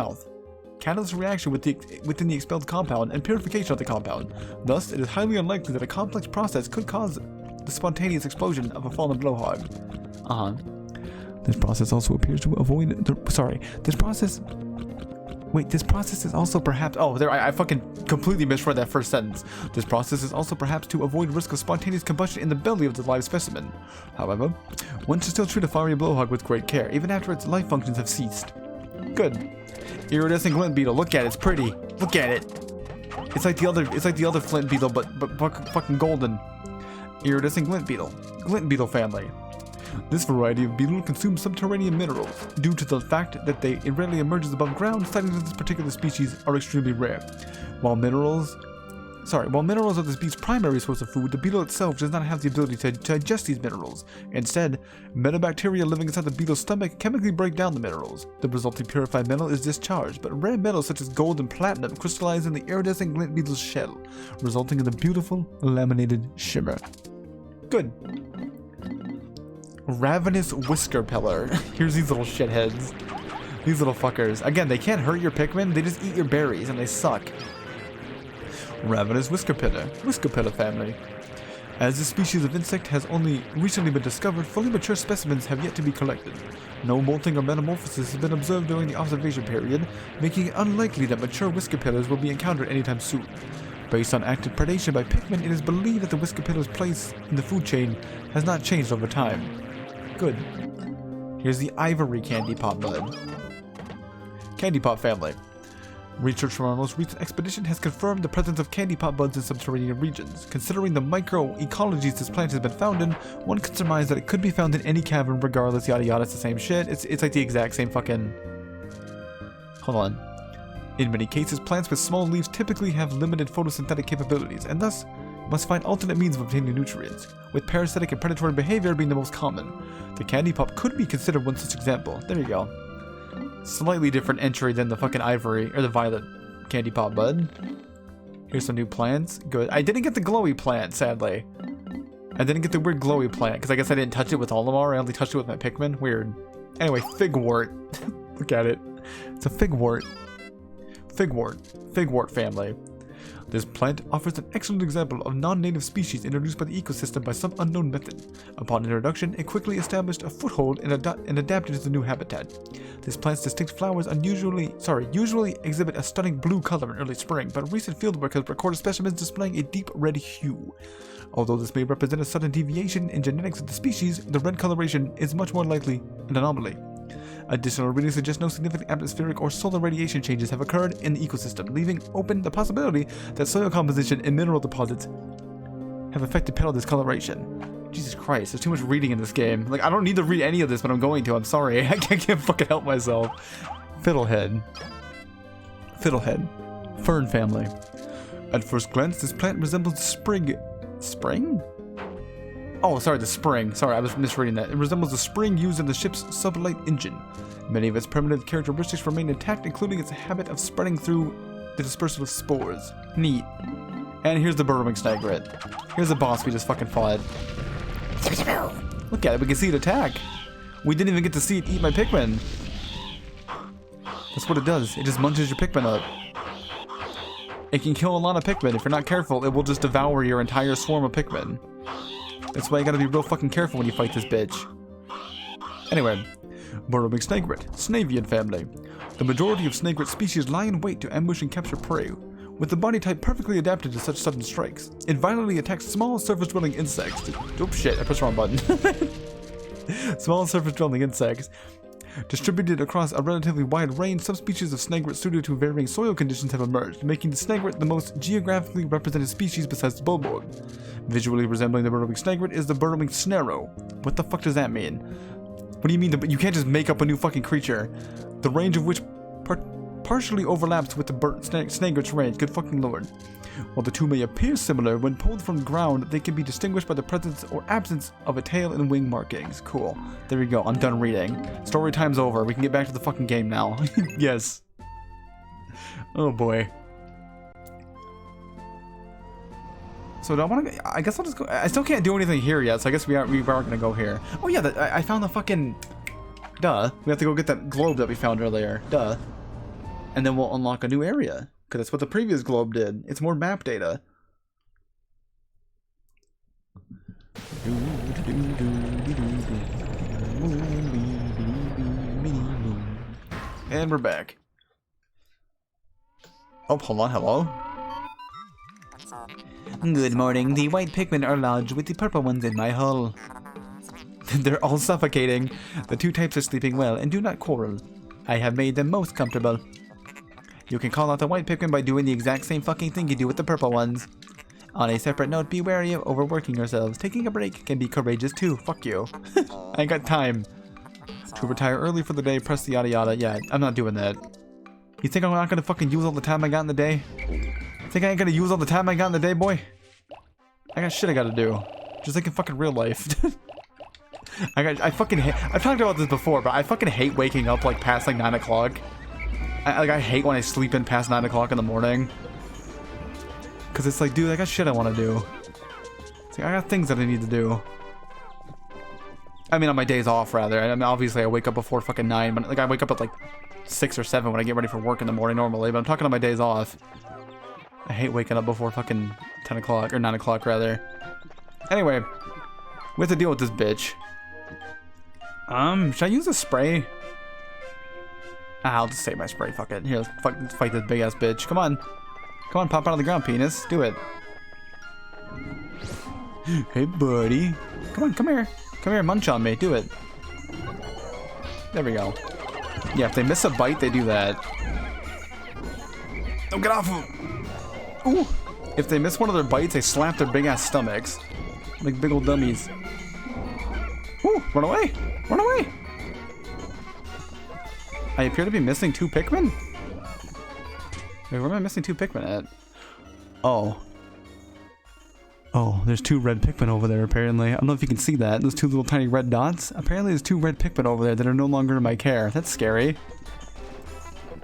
reaction within the expelled compound and purification of the compound. Thus, it is highly unlikely that a complex process could cause the spontaneous explosion of a fallen blowhog. This process also appears to avoid this process is also perhaps... Oh, there, I fucking completely misread that first sentence. This process is also perhaps to avoid risk of spontaneous combustion in the belly of the live specimen. However, one should still treat a fiery blowhog with great care, even after its life functions have ceased. Good. Iridescent glint beetle. Look at it. It's pretty. Look at it. It's like the other flint beetle, but fucking golden. Iridescent glint beetle. Glint beetle family. This variety of beetle consumes subterranean minerals. Due to the fact that they rarely emerges above ground, sightings of this particular species are extremely rare. While minerals are this beast's primary source of food, the beetle itself does not have the ability to digest these minerals. Instead, metabacteria living inside the beetle's stomach chemically break down the minerals. The resulting purified metal is discharged, but rare metals such as gold and platinum crystallize in the iridescent glint beetle's shell, resulting in the beautiful laminated shimmer. Good. Ravenous Whisker Pillar. Here's these little shitheads. These little fuckers. Again, they can't hurt your Pikmin, they just eat your berries and they suck. Ravenous Whisker Pillar family. As this species of insect has only recently been discovered, fully mature specimens have yet to be collected. No molting or metamorphosis has been observed during the observation period, making it unlikely that mature whisker pillars will be encountered anytime soon. Based on active predation by Pikmin, it is believed that the whisker pillar's place in the food chain has not changed over time. Good. Here's the Ivory Candy Pop bud. Candy Pop family. Research from our most recent expedition has confirmed the presence of candy pop buds in subterranean regions. Considering the microecologies this plant has been found in, one could surmise that it could be found in any cavern regardless, yada yada, it's the same shit. It's like the exact same fucking... Hold on. In many cases, plants with small leaves typically have limited photosynthetic capabilities, and thus must find alternate means of obtaining nutrients, with parasitic and predatory behavior being the most common. The candy pop could be considered one such example. There you go. Slightly different entry than the fucking ivory or the violet candy pop bud. Here's some new plants. Good. I didn't get the glowy plant, sadly. I didn't get the weird glowy plant because I guess I didn't touch it with Olimar. I only touched it with my Pikmin. Weird. Anyway, figwort. Look at it. It's a figwort. Figwort family. This plant offers an excellent example of non-native species introduced by the ecosystem by some unknown method. Upon introduction, it quickly established a foothold and adapted to the new habitat. This plant's distinct flowers usually exhibit a stunning blue color in early spring, but recent fieldwork has recorded specimens displaying a deep red hue. Although this may represent a sudden deviation in genetics of the species, the red coloration is much more likely an anomaly. Additional readings suggest no significant atmospheric or solar radiation changes have occurred in the ecosystem, leaving open the possibility that soil composition and mineral deposits have affected petal discoloration. Jesus Christ, there's too much reading in this game. Like, I don't need to read any of this, but I'm going to. I'm sorry. I can't fucking help myself. Fiddlehead. Fern family. At first glance, this plant resembles the spring? Oh, sorry, the spring. Sorry, I was misreading that. It resembles the spring used in the ship's sublight engine. Many of its primitive characteristics remain intact, including its habit of spreading through the dispersal of spores. Neat. And here's the burrowing snagret. Here's the boss we just fucking fought. Look at it, we can see it attack. We didn't even get to see it eat my Pikmin. That's what it does. It just munches your Pikmin up. It can kill a lot of Pikmin. If you're not careful, it will just devour your entire swarm of Pikmin. That's why you gotta be real fucking careful when you fight this bitch. Anyway, burrowing snagret, Snavian family. The majority of snagret species lie in wait to ambush and capture prey. With the body type perfectly adapted to such sudden strikes, it violently attacks small surface-dwelling insects. Oops, shit, I pressed the wrong button. Small surface-dwelling insects. Distributed across a relatively wide range, some species of snagret suited to varying soil conditions have emerged, making the snagret the most geographically represented species besides the bulborg. Visually resembling the burrowing snagret is the burrowing snarrow. What the fuck does that mean? What do you mean? You can't just make up a new fucking creature. The range of which partially overlaps with the snagret's range. Good fucking lord. While the two may appear similar, when pulled from the ground, they can be distinguished by the presence or absence of a tail and wing markings. Cool. There we go. I'm done reading. Story time's over. We can get back to the fucking game now. Yes. Oh boy. So do I want to? I guess I'll just go. I still can't do anything here yet, so I guess we are gonna go here. Oh yeah, I found the fucking. Duh. We have to go get that globe that we found earlier. Duh. And then we'll unlock a new area because that's what the previous globe did. It's more map data. And we're back. Oh, hold on. Hello. Good morning. The white Pikmin are lodged with the purple ones in my hull. They're all suffocating. The two types are sleeping well and do not quarrel. I have made them most comfortable. You can call out the white Pikmin by doing the exact same fucking thing you do with the purple ones. On a separate note, be wary of overworking yourselves. Taking a break can be courageous too. Fuck you. I ain't got time. To retire early for the day, press the yada yada. Yeah, I'm not doing that. You think I'm not gonna fucking use all the time I got in the day? Think I ain't gonna use all the time I got in the day, boy? I got shit I gotta do. Just like in fucking real life. I fucking hate, I've talked about this before, but I fucking hate waking up like past like 9 o'clock. I hate when I sleep in past 9 o'clock in the morning. Cause it's like, dude, I got shit I want to do. It's like, I got things that I need to do. I mean, on my days off, rather. I mean, obviously, I wake up before fucking 9, but like, I wake up at like 6 or 7 when I get ready for work in the morning normally. But I'm talking on my days off. I hate waking up before fucking 10 o'clock or 9 o'clock, rather. Anyway, we have to deal with this bitch. Should I use a spray? I'll just save my spray. Fuck it. Here, let's fight this big ass bitch. Come on. Come on, pop out of the ground, penis. Do it. Hey, buddy. Come on, come here. Come here, munch on me. Do it. There we go. Yeah, if they miss a bite, they do that. Oh, get off of them. Ooh. If they miss one of their bites, they slap their big ass stomachs. Like big old dummies. Ooh, run away. Run away. I appear to be missing 2 Pikmin? Wait, where am I missing 2 Pikmin at? Oh. Oh, there's 2 red Pikmin over there, apparently. I don't know if you can see that. Those 2 little tiny red dots. Apparently there's 2 red Pikmin over there that are no longer in my care. That's scary.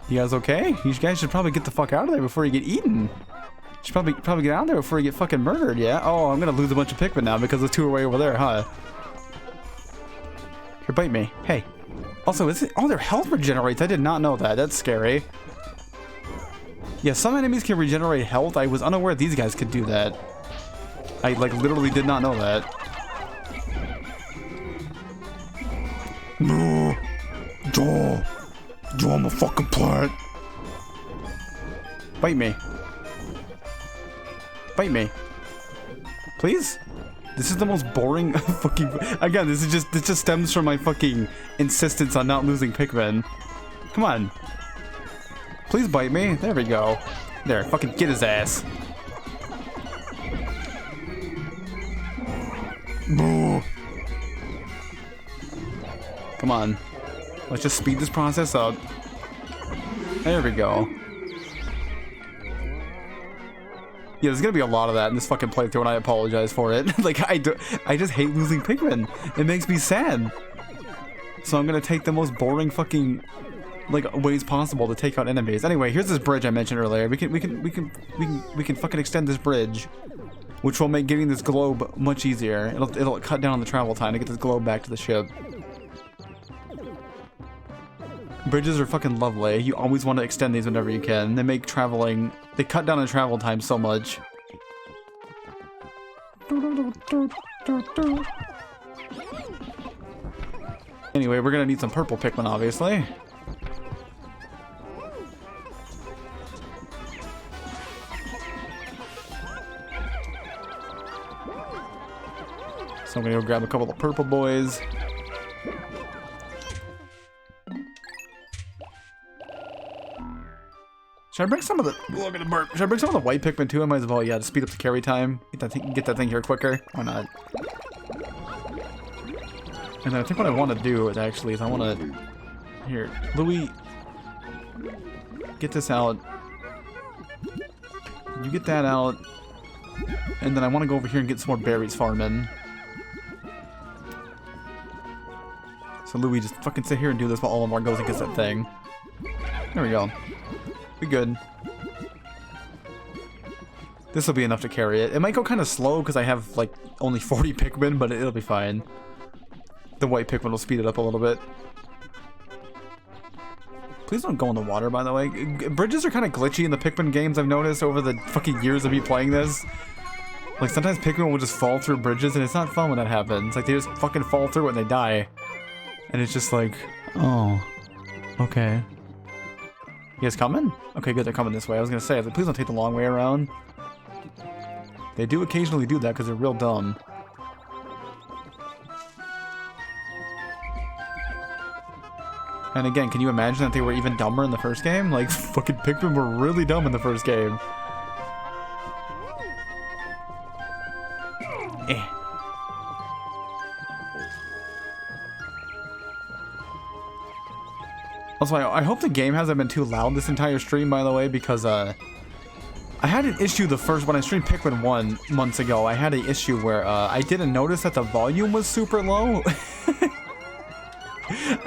You guys okay? You guys should probably get the fuck out of there before you get eaten. You should probably get out of there before you get fucking murdered, yeah? Oh, I'm gonna lose a bunch of Pikmin now because those 2 are way over there, huh? Here, bite me. Hey. Also, oh, their health regenerates. I did not know that. That's scary. Yeah, some enemies can regenerate health. I was unaware these guys could do that. I, like, literally did not know that. No! Jaw! Jaw, I'm a fucking plant! Bite me. Bite me. Please? This is the most boring fucking... Again, this just stems from my fucking insistence on not losing Pikmin. Come on. Please bite me. There we go. There, fucking get his ass. Boo. Come on. Let's just speed this process up. There we go. Yeah, there's gonna be a lot of that in this fucking playthrough, and I apologize for it. Like, I just hate losing Pikmin. It makes me sad. So I'm gonna take the most boring fucking, like, ways possible to take out enemies. Anyway, here's this bridge I mentioned earlier. We can fucking extend this bridge, which will make getting this globe much easier. It'll cut down on the travel time to get this globe back to the ship. Bridges are fucking lovely. You always want to extend these whenever you can. They make traveling... They cut down on travel time so much. Anyway, we're gonna need some purple Pikmin, obviously. So I'm gonna go grab a couple of purple boys. Should I bring some of the... Oh, I'm gonna burp. Should I bring some of the white Pikmin too? I might as well, yeah, to speed up the carry time. Get that thing here quicker. Why not? And I think what I want to do is actually I want to... Here, Louis, get this out. You get that out. And then I want to go over here and get some more berries farming. So Louis, just fucking sit here and do this while Olimar goes and gets that thing. There we go. We good. This will be enough to carry it. It might go kind of slow because I have like only 40 Pikmin, but it'll be fine. The white Pikmin will speed it up a little bit. Please don't go in the water, by the way. Bridges are kind of glitchy in the Pikmin games, I've noticed over the fucking years of me playing this. Like, sometimes Pikmin will just fall through bridges, and it's not fun when that happens. Like, they just fucking fall through it and they die. And it's just like, oh, okay. You guys coming? Okay, good, they're coming this way. I was gonna say, I was like, please don't take the long way around. They do occasionally do that because they're real dumb. And again, can you imagine that they were even dumber in the first game? Like, fucking Pikmin were really dumb in the first game. Eh. Also, I hope the game hasn't been too loud this entire stream, by the way, because, I had an issue when I streamed Pikmin 1 months ago. I had an issue where, I didn't notice that the volume was super low.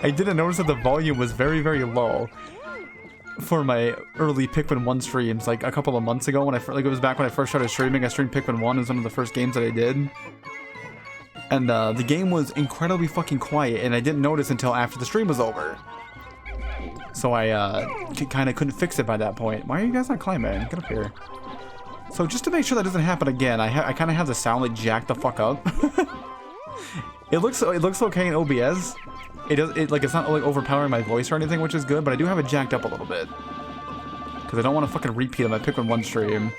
I didn't notice that the volume was very, very low for my early Pikmin 1 streams, like a couple of months ago when it was back when I first started streaming. I streamed Pikmin 1 as one of the first games that I did. And the game was incredibly fucking quiet, and I didn't notice until after the stream was over. So I kind of couldn't fix it by that point. Why are you guys not climbing? Get up here. So just to make sure that doesn't happen again, I kind of have the sound like jacked the fuck up. It looks okay in OBS. It's not like overpowering my voice or anything, which is good, but I do have it jacked up a little bit. Because I don't want to fucking repeat on my Pikmin 1 stream.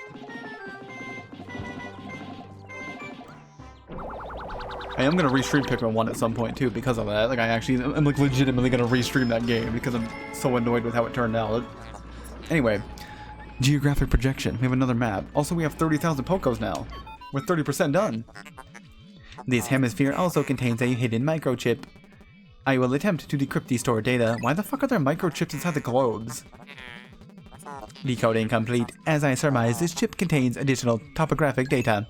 I am going to restream Pikmin 1 at some point too because of that. Like, I'm like legitimately going to restream that game because I'm so annoyed with how it turned out. Anyway, geographic projection. We have another map. Also, we have 30,000 Pokos now. We're 30% done. This hemisphere also contains a hidden microchip. I will attempt to decrypt the stored data. Why the fuck are there microchips inside the globes? Decoding complete. As I surmise, this chip contains additional topographic data.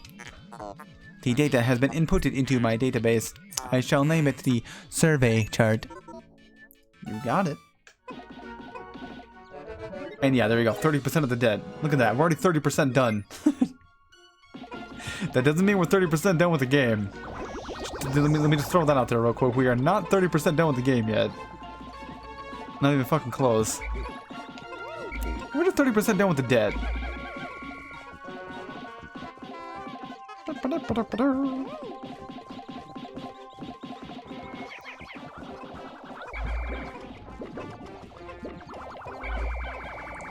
The data has been inputted into my database. I shall name it the survey chart. You got it. And yeah, there you go. 30% of the dead. Look at that. We're already 30% done. That doesn't mean we're 30% done with the game. Let me just throw that out there real quick. We are not 30% done with the game yet. Not even fucking close. We're just 30% done with the dead.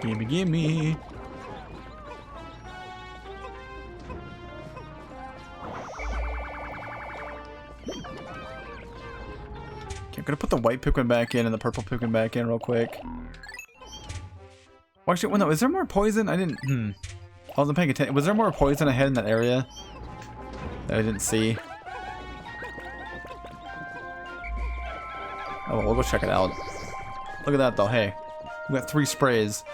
Gimme, gimme. I'm gonna put the white Pikmin back in and the purple Pikmin back in real quick. Well, actually, well, no, is there more poison? I wasn't paying attention. Was there more poison ahead in that area that I didn't see? Oh, well, we'll go check it out. Look at that, though. Hey, we got 3 sprays.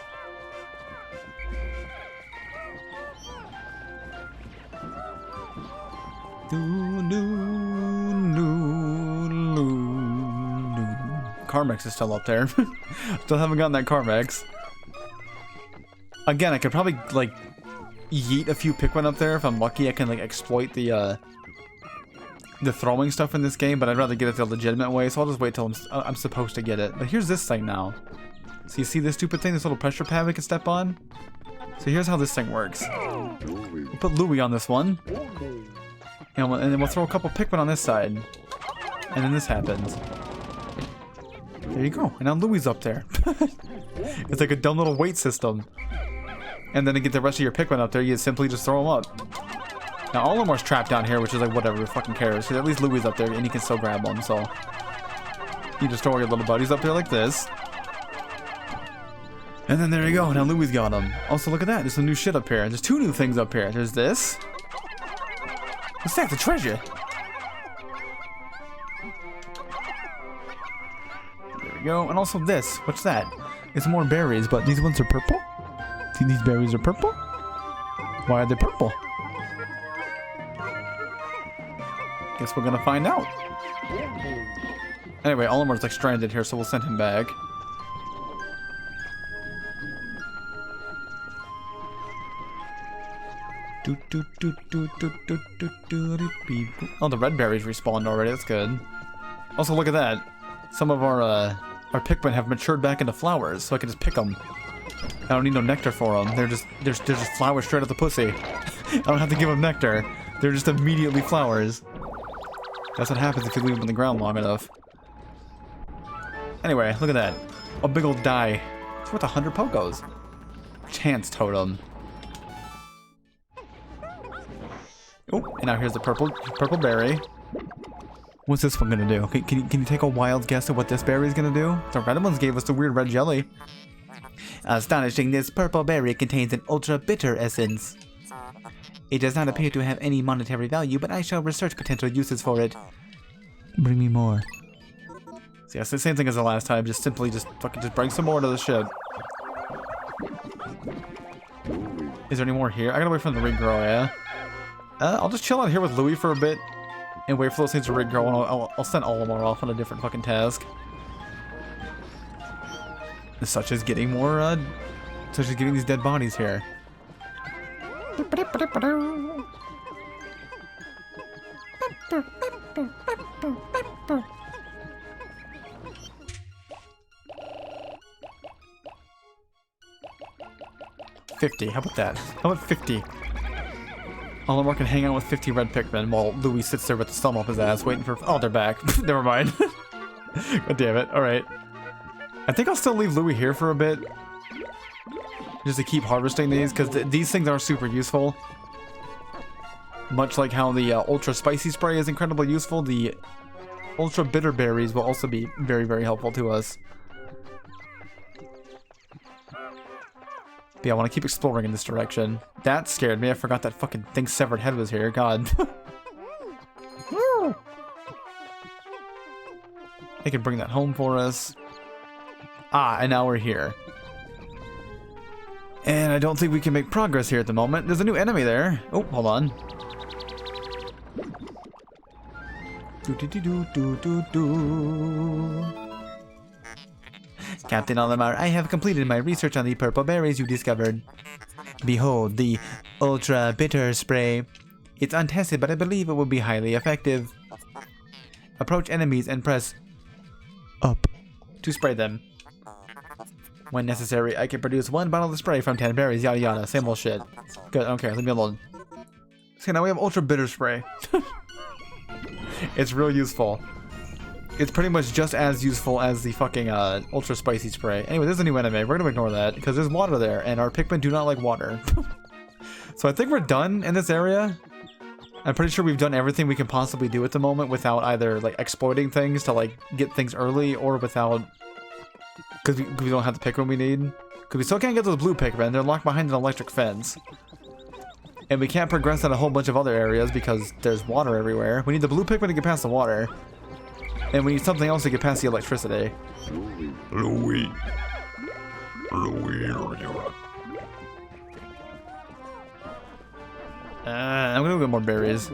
Carmex is still up there. Still haven't gotten that Carmex. Again, I could probably, like, yeet a few Pikmin up there. If I'm lucky, I can, like, exploit the throwing stuff in this game, but I'd rather get it the legitimate way, so I'll just wait till I'm supposed to get it. But here's this thing now. So you see this stupid thing, this little pressure pad we can step on? So here's how this thing works. We'll put Louie on this one. And then we'll throw a couple Pikmin on this side. And then this happens. There you go. And now Louie's up there. It's like a dumb little weight system. And then to get the rest of your Pikmin up there, you simply just throw them up. Now Olimar's trapped down here, which is like whatever, who fucking cares? Because at least Louie's up there and you can still grab them, so. You just throw all your little buddies up there like this. And then there you go. Now Louie's got them. Also, look at that. There's some new shit up here. There's 2 new things up here. There's this. What's that? The treasure. There we go. And also this. What's that? It's more berries, but these ones are purple? See, these berries are purple? Why are they purple? Guess we're gonna find out. Anyway, Olimar's like stranded here, so we'll send him back. Oh, the red berries respawned already. That's good. Also, look at that. Some of our Pikmin have matured back into flowers, so I can just pick them. I don't need no nectar for them. They're just flowers straight out the pussy. I don't have to give them nectar. They're just immediately flowers. That's what happens if you leave them in the ground long enough. Anyway, look at that. A big old die. It's worth 100 Pokos. Chance totem. Oh, and now here's the purple berry. What's this one gonna do? Can you take a wild guess at what this berry is gonna do? The red ones gave us the weird red jelly. Astonishing, this purple berry contains an ultra bitter essence. It does not appear to have any monetary value, but I shall research potential uses for it. Bring me more. So yeah, it's the same thing as the last time. Just simply fucking bring some more to the ship. Is there any more here? I gotta wait for them to regrow, yeah? I'll just chill out here with Louie for a bit and wait for those things to regrow, and I'll send Olimar off on a different fucking task. Such as getting more, such as getting these dead bodies here. $50. How about that? How about 50? Olimar can hang out with 50 red Pikmin while Louie sits there with the thumb up his ass waiting for... Oh, they're back. Never mind. God damn it. Alright. I think I'll still leave Louie here for a bit. Just to keep harvesting these, because these things are super useful. Much like how the Ultra Spicy Spray is incredibly useful, the Ultra Bitter Berries will also be very, very helpful to us. But yeah, I want to keep exploring in this direction. That scared me. I forgot that fucking thing's severed head was here. God. They can bring that home for us. Ah, and now we're here. And I don't think we can make progress here at the moment. There's a new enemy there. Oh, hold on. Captain Olimar, I have completed my research on the purple berries you discovered. Behold, the Ultra Bitter Spray. It's untested, but I believe it will be highly effective. Approach enemies and press up to spray them. When necessary, I can produce 1 bottle of spray from 10 berries, yada yada, same old shit. Good, I don't care, leave me alone. So now we have Ultra Bitter Spray. It's real useful. It's pretty much just as useful as the fucking Ultra Spicy Spray. Anyway, there's a new enemy. We're gonna ignore that, because there's water there, and our Pikmin do not like water. So I think we're done in this area. I'm pretty sure we've done everything we can possibly do at the moment without either, like, exploiting things to, like, get things early, or without... Because we don't have the Pikmin we need. Because we still can't get those blue Pikmin. They're locked behind an electric fence. And we can't progress in a whole bunch of other areas because there's water everywhere. We need the blue Pikmin to get past the water. And we need something else to get past the electricity. Louie. I'm gonna go get more berries.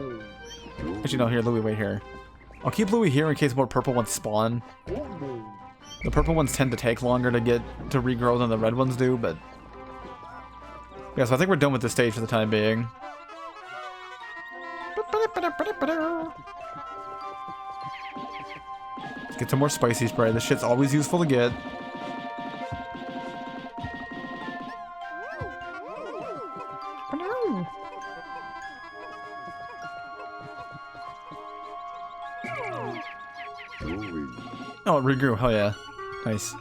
Actually, no, here, Louie, wait here. I'll keep Louie here in case more purple ones spawn. The purple ones tend to take longer to regrow than the red ones do, but... Yeah, so I think we're done with this stage for the time being. Let's get some more spicy spray. This shit's always useful to get. Oh, it regrew. Hell yeah. Nice.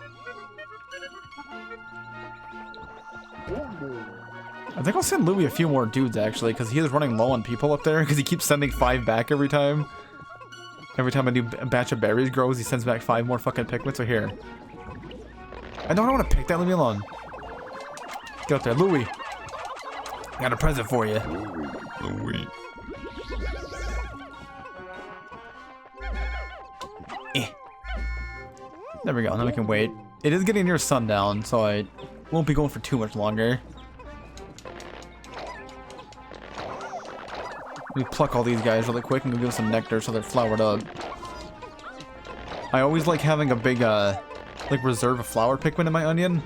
I think I'll send Louie a few more dudes, actually, because he is running low on people up there, because he keeps sending 5 back every time. Every time a new batch of berries grows, he sends back 5 more fucking Pikmin, so here. I don't want to pick that, leave me alone. Get up there, Louie. I got a present for you. Louie. There we go, now we can wait. It is getting near sundown, so I won't be going for too much longer. Let me pluck all these guys really quick and give them some nectar so they're flowered up. I always like having a big, like, reserve of flower Pikmin in my onion.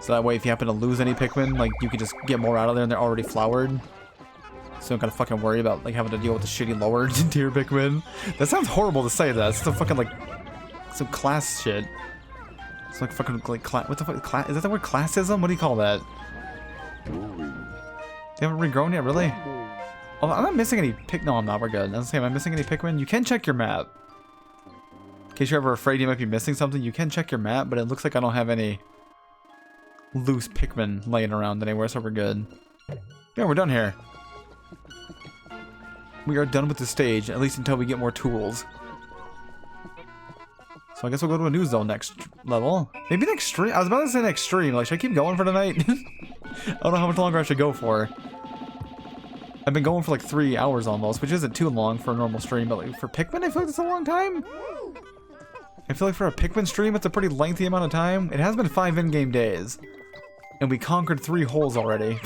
So that way if you happen to lose any Pikmin, like you can just get more out of there and they're already flowered. So you don't gotta fucking worry about like having to deal with the shitty lower tier Pikmin. That sounds horrible to say that. It's some fucking like some class shit. It's like fucking like what the fuck? Is that the word classism? What do you call that? They haven't regrown yet, really? Oh, I'm not missing any No, I'm not. We're good. I was saying, am I missing any Pikmin? You can check your map. In case you're ever afraid you might be missing something, you can check your map, but it looks like I don't have any loose Pikmin laying around anywhere, so we're good. Yeah, we're done here. We are done with the stage, at least until we get more tools. So I guess we'll go to a new zone next level. Maybe next stream. I was about to say next stream. Like, should I keep going for tonight? I don't know how much longer I should go for. I've been going for like 3 hours almost, which isn't too long for a normal stream, but like for Pikmin, I feel like it's a long time. I feel like for a Pikmin stream, it's a pretty lengthy amount of time. It has been 5 in-game days. And we conquered 3 holes already.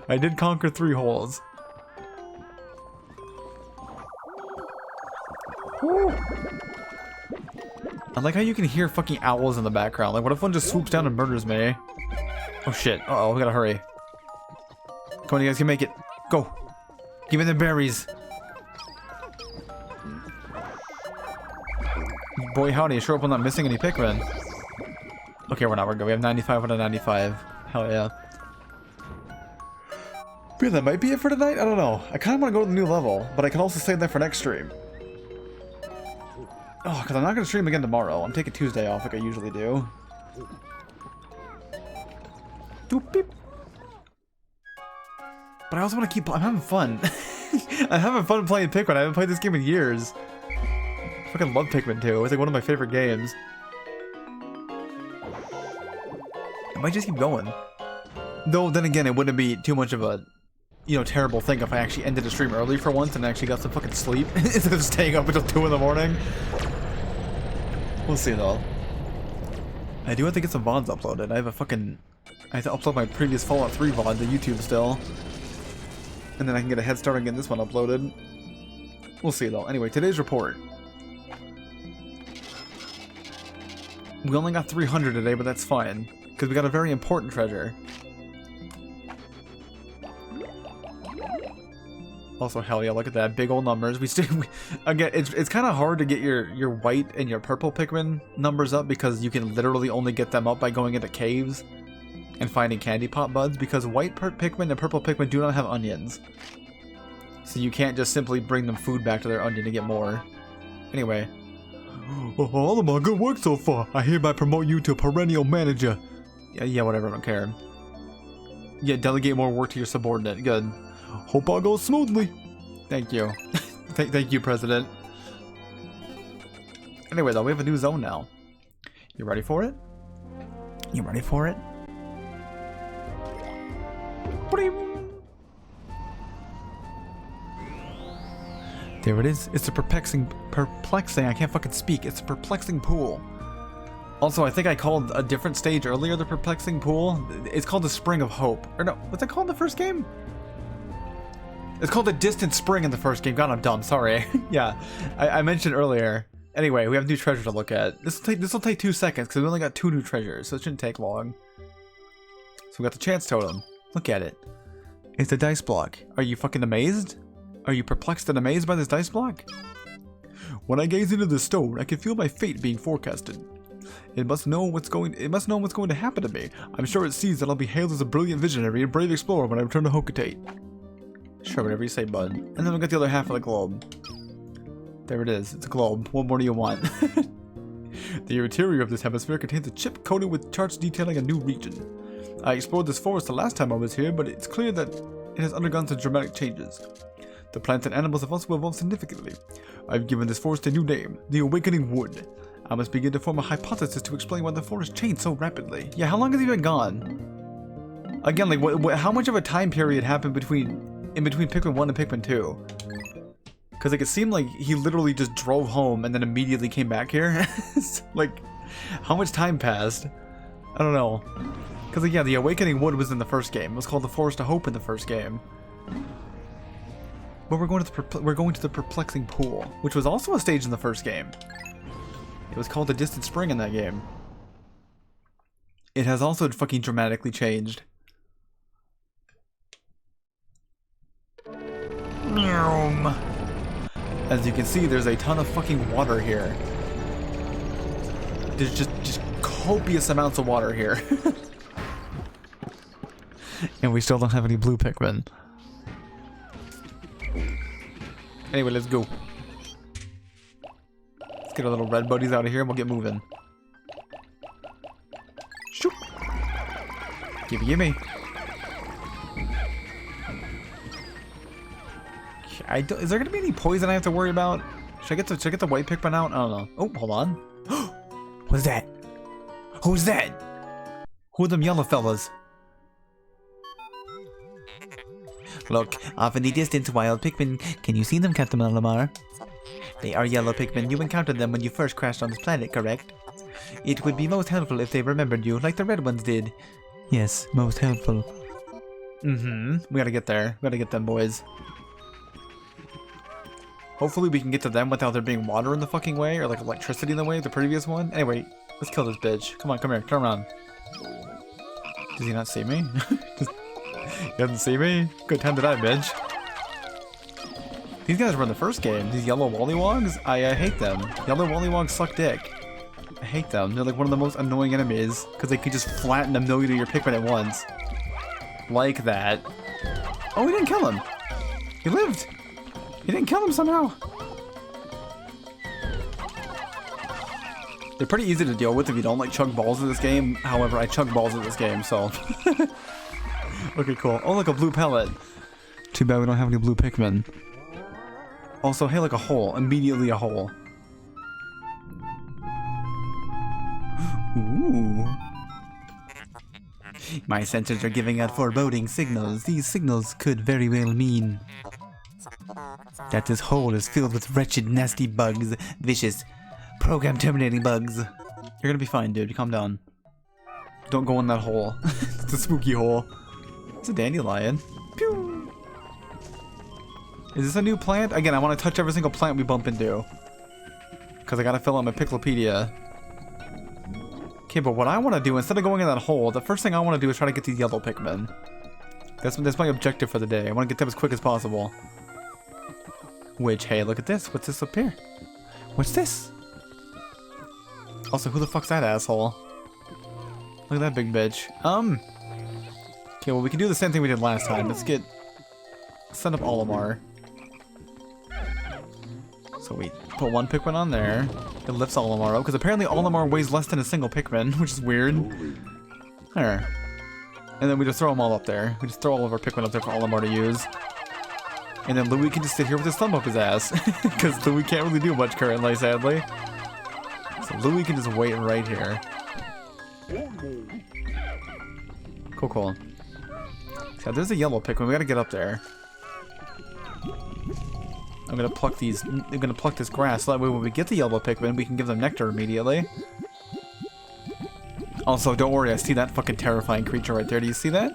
I did conquer 3 holes. Woo. I like how you can hear fucking owls in the background. Like, what if one just swoops down and murders me? Oh shit. Uh-oh, we gotta hurry. Come on, you guys can make it. Go. Give me the berries. Boy, howdy. Sure hope I'm not missing any Pikmin. Okay, we're not. We're good. We have 95 out of 95. Hell yeah. Yeah, that might be it for tonight? I don't know. I kind of want to go to the new level, but I can also save that for next stream. Oh, because I'm not going to stream again tomorrow. I'm taking Tuesday off like I usually do. Doop beep. But I also want to keep... I'm having fun. I'm having fun playing Pikmin. I haven't played this game in years. I fucking love Pikmin 2. It's like one of my favorite games. I might just keep going. Though, then again, it wouldn't be too much of a, you know, terrible thing if I actually ended the stream early for once and actually got some fucking sleep instead of staying up until 2 in the morning. We'll see, though. I do have to get some VODs uploaded. I have to upload my previous Fallout 3 VOD to YouTube still. And then I can get a head start on getting this one uploaded. We'll see, though. Anyway, today's report. We only got 300 today, but that's fine. Because we got a very important treasure. Also, hell yeah, look at that. Big old numbers. Again, it's kind of hard to get your white and your purple Pikmin numbers up because you can literally only get them up by going into caves and finding candy pot buds because white Pikmin and purple Pikmin do not have onions. So you can't just simply bring them food back to their onion to get more. Anyway. All of my good work so far. I hereby promote you to perennial manager. Yeah, whatever, I don't care. Yeah, delegate more work to your subordinate. Good. Hope all goes smoothly. Thank you. Thank you, President. Anyway, though, we have a new zone now. You ready for it? You ready for it? There it is. It's a perplexing, I can't fucking speak. It's a perplexing pool. Also, I think I called a different stage earlier the perplexing pool. It's called the Spring of Hope. Or no, what's it called in the first game? It's called the Distant Spring in the first game. God, I'm dumb. Sorry. Yeah, I mentioned earlier. Anyway, we have new treasure to look at. This will take 2 seconds because we only got 2 new treasures, so it shouldn't take long. So we got the chance totem. Look at it. It's a dice block. Are you fucking amazed? Are you perplexed and amazed by this dice block? When I gaze into the stone, I can feel my fate being forecasted. It must know what's going to happen to me. I'm sure it sees that I'll be hailed as a brilliant visionary and brave explorer when I return to Hocotate. Sure, whatever you say, bud. And then we'll get the other half of the globe. There it is. It's a globe. What more do you want? The interior of this hemisphere contains a chip coated with charts detailing a new region. I explored this forest the last time I was here, but it's clear that it has undergone some dramatic changes. The plants and animals have also evolved significantly. I've given this forest a new name, the Awakening Wood. I must begin to form a hypothesis to explain why the forest changed so rapidly. Yeah, how long has he been gone? Again, like, how much of a time period happened in between Pikmin 1 and Pikmin 2? Because, like, it seemed like he literally just drove home and then immediately came back here. Like, how much time passed? I don't know. Because, like, yeah, the Awakening Wood was in the first game. It was called the Forest of Hope in the first game. But we're going to the Perplexing Pool, which was also a stage in the first game. It was called the Distant Spring in that game. It has also fucking dramatically changed. As you can see, there's a ton of fucking water here. There's just copious amounts of water here. And we still don't have any blue Pikmin. Anyway, let's go. Let's get our little red buddies out of here and we'll get moving. Shoot. Gimme. Is there gonna be any poison I have to worry about? Should I get the white Pikmin out? I don't know. Oh, hold on. What's that? Who's that? Who are them yellow fellas? Look, off in the distance, wild Pikmin. Can you see them, Captain Malamar? They are yellow Pikmin. You encountered them when you first crashed on this planet, correct? It would be most helpful if they remembered you, like the red ones did. Yes, most helpful. We gotta get there. We gotta get them boys. Hopefully we can get to them without there being water in the fucking way, or like electricity in the way, the previous one. Anyway, let's kill this bitch. Come on, come here, turn around. Does he not see me? He doesn't see me? Good time to die, bitch. These guys were in the first game. These yellow wollywogs, I hate them. Yellow wollywogs suck dick. I hate them. They're like one of the most annoying enemies, because they can just flatten a million of your Pikmin at once. Like that. Oh, we didn't kill him. He lived. He didn't kill him somehow. They're pretty easy to deal with if you don't like chug balls in this game. However, I chug balls in this game, so. Okay, cool. Oh, look, a blue pellet. Too bad we don't have any blue Pikmin. Also, hey, like a hole. Immediately a hole. Ooh. My sensors are giving out foreboding signals. These signals could very well mean that this hole is filled with wretched, nasty bugs. Vicious, program-terminating bugs. You're gonna be fine, dude. Calm down. Don't go in that hole. It's a spooky hole. It's a dandelion. Pew! Is this a new plant? Again, I want to touch every single plant we bump into. Because I gotta fill out my Piklopedia. Okay, but what I want to do, instead of going in that hole, the first thing I want to do is try to get these yellow Pikmin. That's my objective for the day. I want to get them as quick as possible. Which, hey, look at this. What's this up here? What's this? Also, who the fuck's that asshole? Look at that big bitch. Okay, well, we can do the same thing we did last time. Let's send up Olimar. So we put one Pikmin on there. It lifts Olimar up, because apparently Olimar weighs less than a single Pikmin, which is weird. There. And then we just throw them all up there. We just throw all of our Pikmin up there for Olimar to use. And then Louis can just sit here with his thumb up his ass. Because Louis can't really do much currently, sadly. So Louis can just wait right here. Cool, cool. So there's a yellow Pikmin. We gotta get up there. I'm gonna pluck these. I'm gonna pluck this grass so that way when we get the yellow Pikmin, we can give them nectar immediately. Also, don't worry. I see that fucking terrifying creature right there. Do you see that?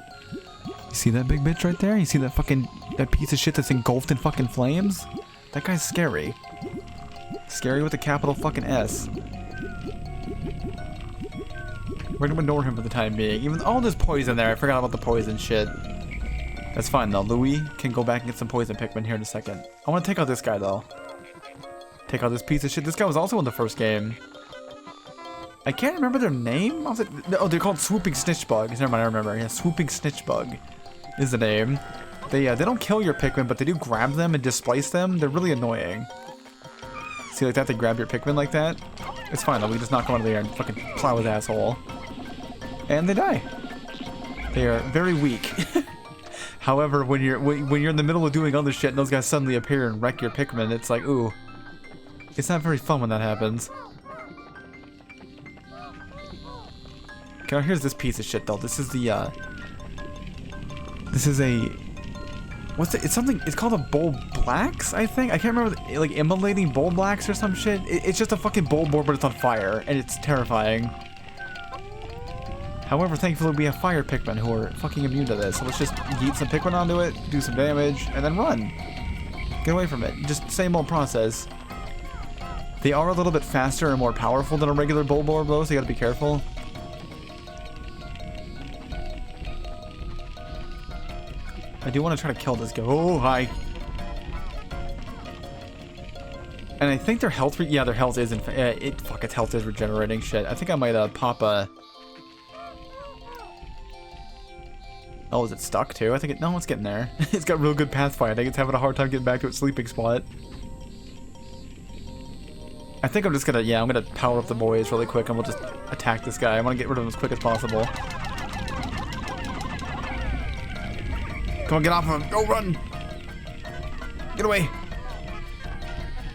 You see that big bitch right there? You see that piece of shit that's engulfed in fucking flames? That guy's scary. Scary with a capital fucking S. We're gonna ignore him for the time being. Even all this poison there, I forgot about the poison shit. That's fine though. Louis can go back and get some poison Pikmin here in a second. I want to take out this guy though. Take out this piece of shit. This guy was also in the first game. I can't remember their name. Oh, they're called Swooping Snitchbug. Never mind, I remember. Yeah, Swooping Snitchbug is the name. They don't kill your Pikmin, but they do grab them and displace them. They're really annoying. See like that? They grab your Pikmin like that. It's fine though. We just knock him out of the air and fucking plow his asshole. And they die. They are very weak. However, when you're in the middle of doing other shit and those guys suddenly appear and wreck your Pikmin, it's like, ooh. It's not very fun when that happens. Okay, here's this piece of shit though. This is the what's it? It's something. It's called a Bull Blacks, I think. I can't remember. Like immolating Bull Blacks or some shit. It's just a fucking bull boar, but it's on fire, and it's terrifying. However, thankfully we have fire Pikmin who are fucking immune to this. So let's just yeet some Pikmin onto it, do some damage, and then run. Get away from it. Just same old process. They are a little bit faster and more powerful than a regular bull boar, though, so you gotta be careful. I do want to try to kill this guy. Oh, hi. And I think their health, yeah, their health isn't, fuck, its health is regenerating. Shit, I think I might pop a... Oh, is it stuck too? I think no, it's getting there. It's got real good pathfinding. It's having a hard time getting back to its sleeping spot. I think I'm just gonna, yeah, I'm gonna power up the boys really quick and we'll just attack this guy. I want to get rid of him as quick as possible. Come on, get off of him. Go, run. Get away.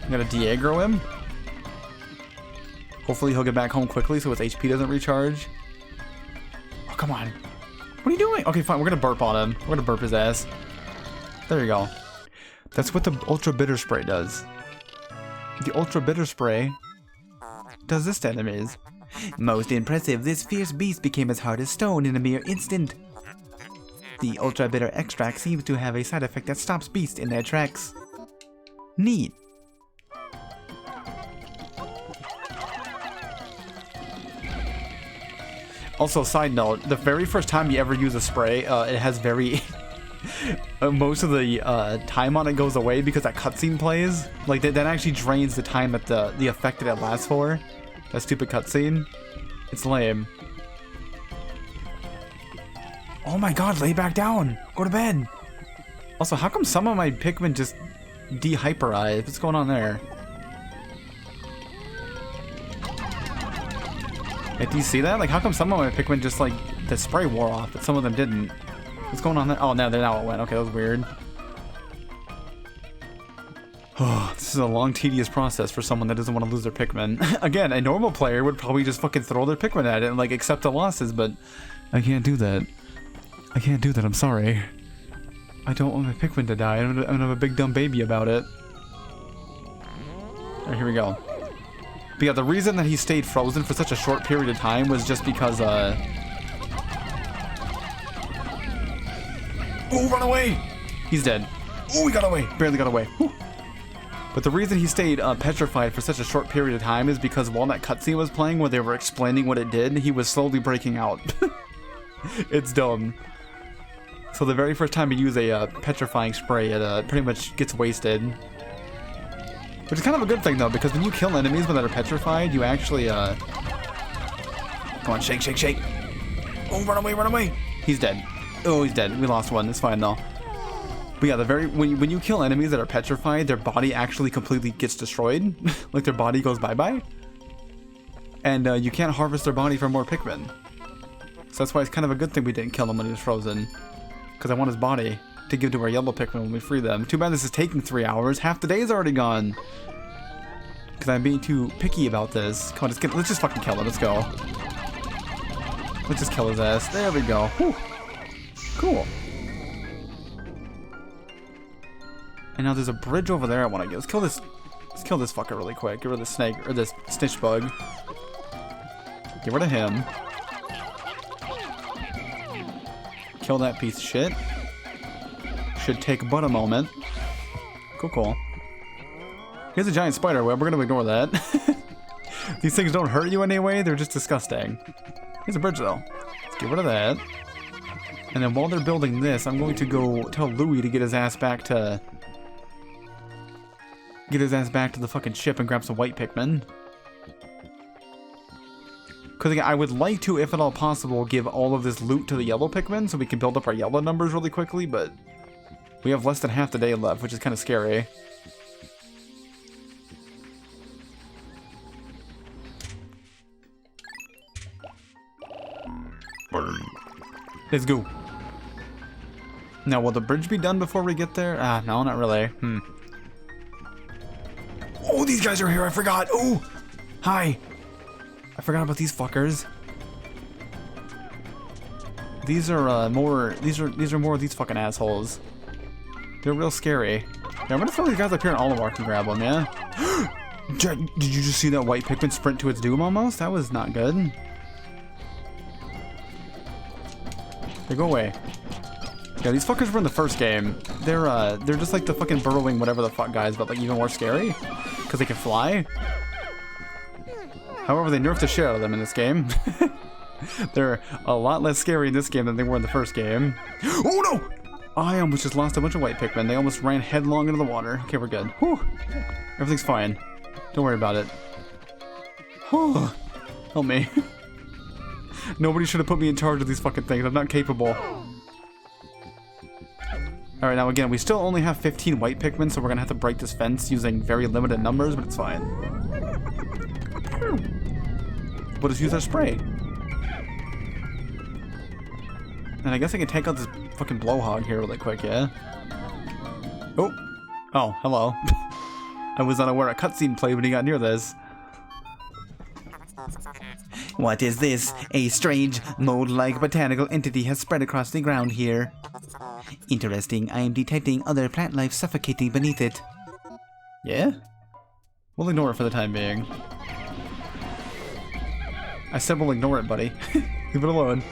I'm gonna de-aggro him. Hopefully he'll get back home quickly so his HP doesn't recharge. Oh, come on. What are you doing? Okay, fine. We're gonna burp on him. We're gonna burp his ass. There you go. That's what the Ultra Bitter Spray does. The Ultra Bitter Spray does this to enemies. Most impressive, this fierce beast became as hard as stone in a mere instant. The Ultra Bitter Extract seems to have a side effect that stops beasts in their tracks. Neat. Also, side note, the very first time you ever use a spray, it has very... most of the time on it goes away because that cutscene plays. Like, that actually drains the time at the effect that it lasts for. That stupid cutscene. It's lame. Oh my god, lay back down! Go to bed! Also, how come some of my Pikmin just de-hyperize? What's going on there? Like, do you see that? Like, how come some of my Pikmin just, like, the spray wore off, but some of them didn't? What's going on there? Oh, no, now it went. Okay, that was weird. Oh, this is a long, tedious process for someone that doesn't want to lose their Pikmin. Again, a normal player would probably just fucking throw their Pikmin at it and, like, accept the losses, but I can't do that. I can't do that, I'm sorry. I don't want my Pikmin to die. I'm gonna have a big dumb baby about it. Alright, here we go. But yeah, the reason that he stayed frozen for such a short period of time was just because, Oh, run away! He's dead. Oh, he got away! Barely got away. Whew. But the reason he stayed petrified for such a short period of time is because while that cutscene was playing where they were explaining what it did, he was slowly breaking out. It's dumb. So the very first time you use a petrifying spray, it pretty much gets wasted. Which is kind of a good thing, though, because when you kill enemies that are petrified, you actually, Come on, shake, shake, shake! Oh, run away, run away! He's dead. Oh, he's dead. We lost one. It's fine, though. But yeah, when you kill enemies that are petrified, their body actually completely gets destroyed. Like, their body goes bye-bye. And, you can't harvest their body for more Pikmin. So that's why it's kind of a good thing we didn't kill him when he was frozen. Because I want his body to give to our yellow Pikmin when we free them. Too bad this is taking 3 hours. Half the day is already gone. Because I'm being too picky about this. Come on, let's just fucking kill him. Let's go. Let's just kill his ass. There we go. Whew. Cool. And now there's a bridge over there I want to get. Let's kill this fucker really quick. Get rid of the snake, or this snitch bug. Get rid of him. Kill that piece of shit. Should take but a moment. Cool, cool. Here's a giant spider web. We're gonna ignore that. These things don't hurt you anyway. They're just disgusting. Here's a bridge, though. Let's get rid of that. And then while they're building this, I'm going to go tell Louie to get his ass back to... Get his ass back to the fucking ship and grab some white Pikmin. Because again, I would like to, if at all possible, give all of this loot to the yellow Pikmin so we can build up our yellow numbers really quickly, but we have less than half the day left, which is kind of scary. Let's go. Now, will the bridge be done before we get there? Ah, no, not really. Oh, these guys are here. I forgot. Oh, hi. I forgot about these fuckers. These are more. These are more of these fucking assholes. They're real scary. Yeah, I'm gonna throw these guys up here and Olimar can grab them. Yeah. Did you just see that white Pikmin sprint to its doom almost? That was not good. They go away. Yeah, these fuckers were in the first game. They're just like the fucking burrowing whatever the fuck guys, but like even more scary because they can fly. However, they nerfed the shit out of them in this game. They're a lot less scary in this game than they were in the first game. Oh no! I almost just lost a bunch of white Pikmin. They almost ran headlong into the water. Okay, we're good. Whew. Everything's fine. Don't worry about it. Oh, help me. Nobody should have put me in charge of these fucking things. I'm not capable. Alright, now again, we still only have 15 white Pikmin, so we're gonna have to break this fence using very limited numbers, but it's fine. We'll just use our spray. And I guess I can take out this fucking blowhog here really quick, yeah? Oh. Oh, hello. I was unaware a cutscene played when he got near this. What is this? A strange, mold-like botanical entity has spread across the ground here. Interesting, I am detecting other plant life suffocating beneath it. Yeah? We'll ignore it for the time being. I said we'll ignore it, buddy. Leave it alone.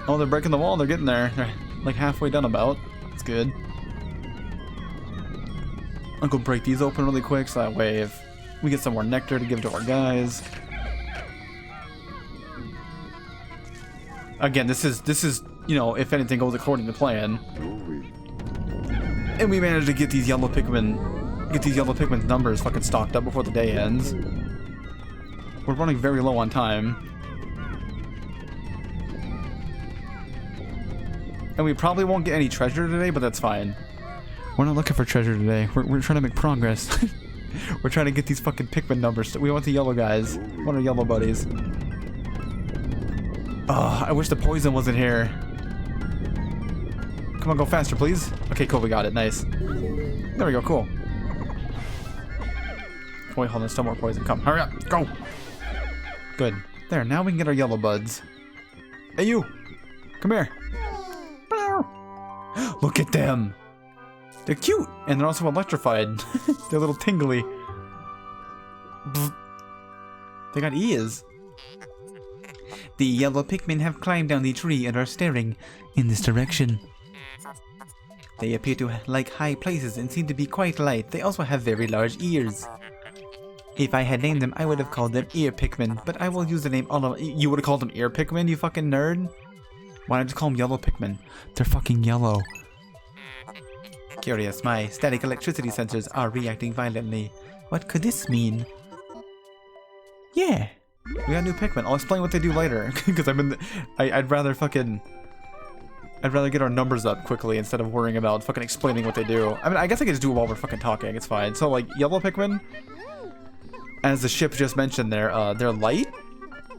Oh, they're breaking the wall. They're getting there. They're like halfway done about. That's good. I'll go break these open really quick so that way if we get some more nectar to give to our guys. Again, this is, you know, if anything goes according to plan. And we managed to get these yellow Pikmin's numbers fucking stocked up before the day ends. We're running very low on time. And we probably won't get any treasure today, but that's fine. We're not looking for treasure today. We're trying to make progress. We're trying to get these fucking Pikmin numbers. We want the yellow guys. We want our yellow buddies. Oh, I wish the poison wasn't here. Come on, go faster, please. Okay, cool, we got it. Nice. There we go, cool. Oh, wait, hold on, still more poison. Come, hurry up, go! Good. There, now we can get our yellow buds. Hey, you! Come here. Look at them! They're cute! And they're also electrified. They're a little tingly. They got ears. The yellow Pikmin have climbed down the tree and are staring in this direction. They appear to like high places and seem to be quite light. They also have very large ears. If I had named them, I would have called them Ear Pikmin, but I will use the name You would have called them Ear Pikmin, you fucking nerd? Why not just call them Yellow Pikmin? They're fucking yellow. Curious, my static electricity sensors are reacting violently. What could this mean? Yeah. We got new Pikmin. I'll explain what they do later, because I'd rather get our numbers up quickly instead of worrying about fucking explaining what they do. I mean, I guess I can just do it while we're fucking talking. It's fine. So, like, yellow Pikmin, as the ship just mentioned there, they're light,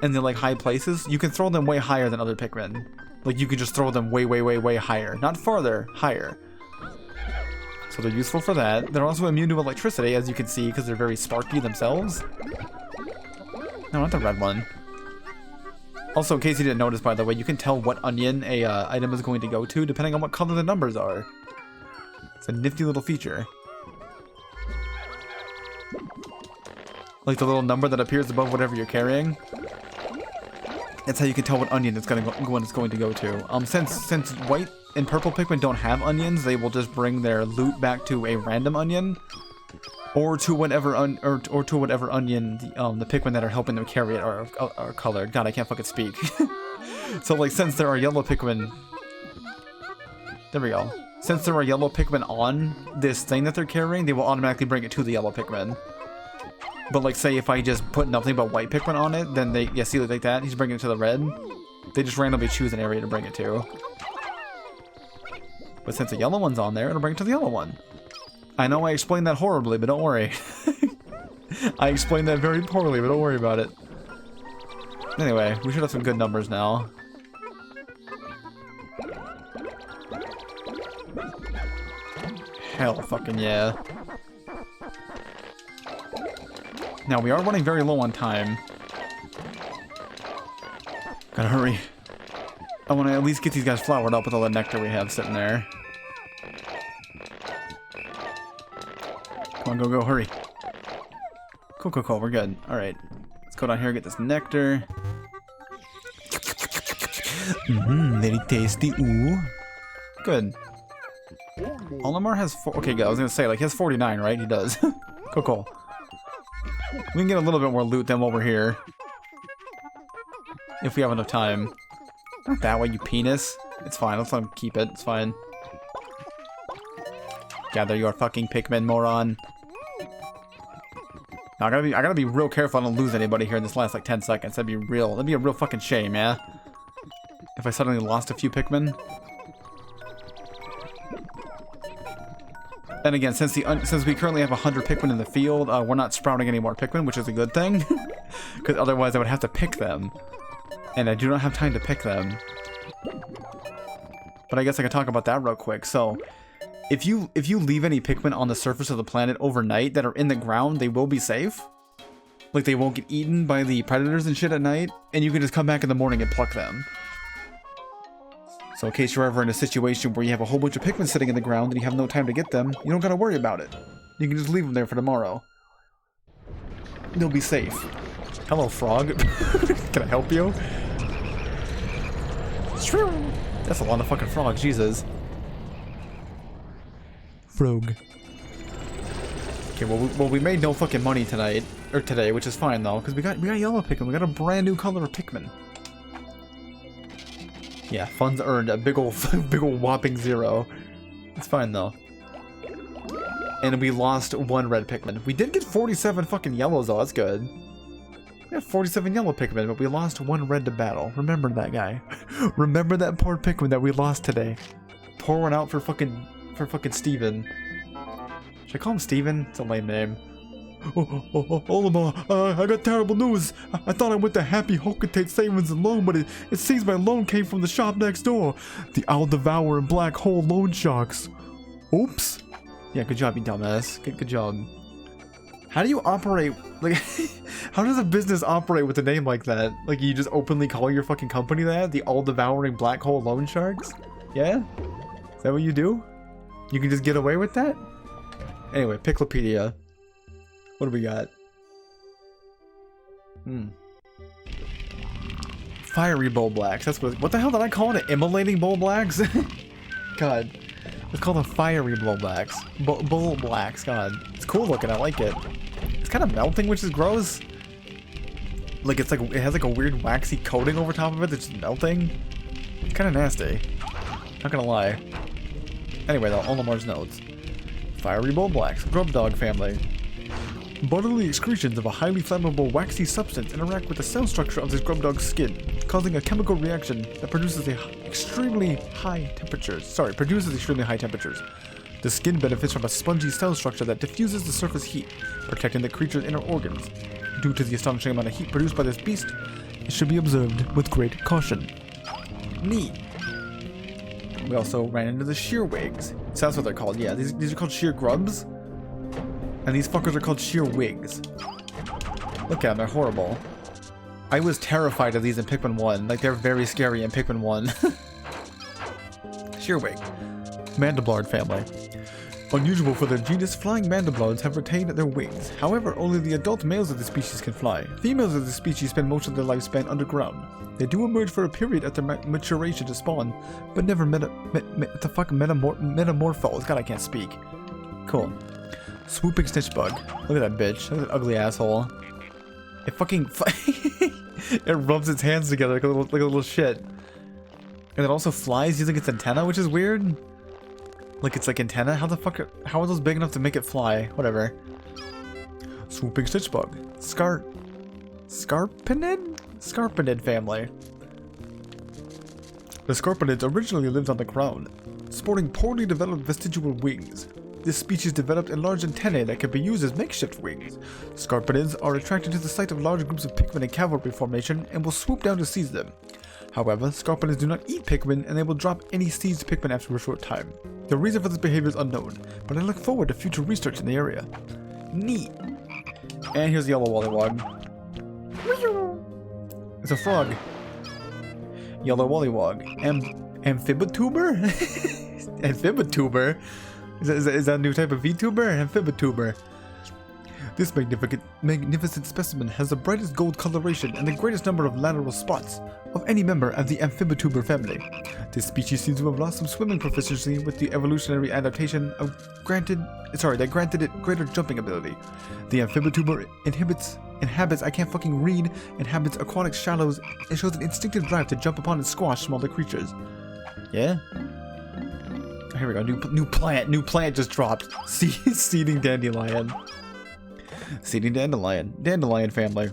and they're like high places. You can throw them way higher than other Pikmin. Like, you can just throw them way, way, way, way higher. Not farther, higher. So they're useful for that. They're also immune to electricity, as you can see, because they're very sparky themselves. No, not the red one. Also, in case you didn't notice, by the way, you can tell what onion a item is going to go to, depending on what color the numbers are. It's a nifty little feature. Like the little number that appears above whatever you're carrying. That's how you can tell what onion it's going to go to. Since white and purple Pikmin don't have onions, they will just bring their loot back to a random onion. Or to whatever onion the Pikmin that are helping them carry it are colored. God, I can't fucking speak. So, like, since there are yellow Pikmin... There we go. Since there are yellow Pikmin on this thing that they're carrying, they will automatically bring it to the yellow Pikmin. But, like, say if I just put nothing but white Pikmin on it, then they... Yeah, see, like that? He's bringing it to the red. They just randomly choose an area to bring it to. But since the yellow one's on there, it'll bring it to the yellow one. I know I explained that horribly, but don't worry. I explained that very poorly, but don't worry about it. Anyway, we should have some good numbers now. Hell fucking yeah. Now, we are running very low on time. Gotta hurry. I want to at least get these guys flowered up with all the nectar we have sitting there. Come on, go, hurry. Cool, we're good. Alright. Let's go down here and get this nectar. Very tasty, ooh. Good. Olimar has okay, good. I was gonna say, like, he has 49, right? He does. Cool. We can get a little bit more loot than while we're here. If we have enough time. Not that way, you penis. It's fine. Let's let him keep it. It's fine. Gather your fucking Pikmin, moron. Now, I gotta be real careful I don't lose anybody here in this last like 10 seconds. That'd be a real fucking shame, yeah? If I suddenly lost a few Pikmin. Then again, since we currently have 100 Pikmin in the field, we're not sprouting any more Pikmin, which is a good thing. Because otherwise I would have to pick them. And I do not have time to pick them. But I guess I can talk about that real quick. So, if you leave any Pikmin on the surface of the planet overnight that are in the ground, they will be safe. Like, they won't get eaten by the predators and shit at night, and you can just come back in the morning and pluck them. So in case you're ever in a situation where you have a whole bunch of Pikmin sitting in the ground and you have no time to get them, you don't gotta worry about it. You can just leave them there for tomorrow. They'll be safe. Hello, frog. Can I help you? That's a lot of fucking frogs, Jesus. Frog. Okay, well, we made no fucking money tonight, or today, which is fine though, because we got yellow Pikmin. We got a brand new color of Pikmin. Yeah, funds earned a big ol' whopping 0. It's fine though. And we lost 1 red Pikmin. We did get 47 fucking yellows though. That's good. We have 47 yellow Pikmin, but we lost 1 red to battle. Remember that guy. Remember that poor Pikmin that we lost today. Pour one out for fucking Steven. Should I call him Steven? It's a lame name. Olimar, I got terrible news. I thought I went to Happy Hokatate Savings and Loan, but it seems my loan came from the shop next door. The Owl Devourer and Black Hole Loan Sharks. Oops. Yeah, good job, you dumbass. Good job. How do you operate, like, how does a business operate with a name like that? Like, you just openly call your fucking company that? The All Devouring Black Hole Loan Sharks? Yeah? Is that what you do? You can just get away with that? Anyway, Piklopedia. What do we got? Fiery Bulblacks. That's what the hell did I call it? Immolating Bulblacks? God. It's called a Fiery Bulblacks. Bulblacks, God. It's cool looking, I like it. It's kind of melting, which is gross. Like, it has like a weird waxy coating over top of it that's just melting. It's kind of nasty. Not gonna lie. Anyway, though, Olimar's notes. Fiery Bulblacks, Grub Dog family. Bodily excretions of a highly flammable waxy substance interact with the cell structure of this grub dog's skin, causing a chemical reaction that produces extremely high temperatures. The skin benefits from a spongy cell structure that diffuses the surface heat, protecting the creature's inner organs. Due to the astonishing amount of heat produced by this beast, it should be observed with great caution. Neat. We also ran into the shearwigs. So that's what they're called. Yeah, these are called shear grubs. And these fuckers are called sheer wigs. Look at them, they're horrible. I was terrified of these in Pikmin 1. Like, they're very scary in Pikmin 1. Shearwig. Mandiblard family. Unusual for their genus, flying mandiblards have retained their wings. However, only the adult males of the species can fly. Females of the species spend most of their lifespan underground. They do emerge for a period after maturation to spawn, but never metamorphose. God, I can't speak. Cool. Swooping Snitchbug. Look at that bitch. Look at that ugly asshole. It fucking... it rubs its hands together like a little shit. And it also flies using its antenna, which is weird. Like, it's like antenna? How the fuck... how are those big enough to make it fly? Whatever. Swooping Snitchbug. Scarpinid family. The Scarpinids originally lived on the ground, sporting poorly developed vestigial wings. This species developed enlarged antennae that can be used as makeshift wings. Scarpinids are attracted to the sight of large groups of Pikmin in cavalry formation and will swoop down to seize them. However, Scarpinids do not eat Pikmin and they will drop any seized Pikmin after a short time. The reason for this behavior is unknown, but I look forward to future research in the area. Neat. And here's the yellow Wollywog. It's a frog. Yellow Wollywog. Amphibituber? Amphibituber? Is that a new type of VTuber? Amphibituber. This magnificent specimen has the brightest gold coloration and the greatest number of lateral spots of any member of the Amphibituber family. This species seems to have lost some swimming proficiency with the evolutionary adaptation that granted it greater jumping ability. The Amphibituber inhabits aquatic shallows and shows an instinctive drive to jump upon and squash smaller creatures. Yeah? Here we go, new plant just dropped. Seeding dandelion. Seeding dandelion family.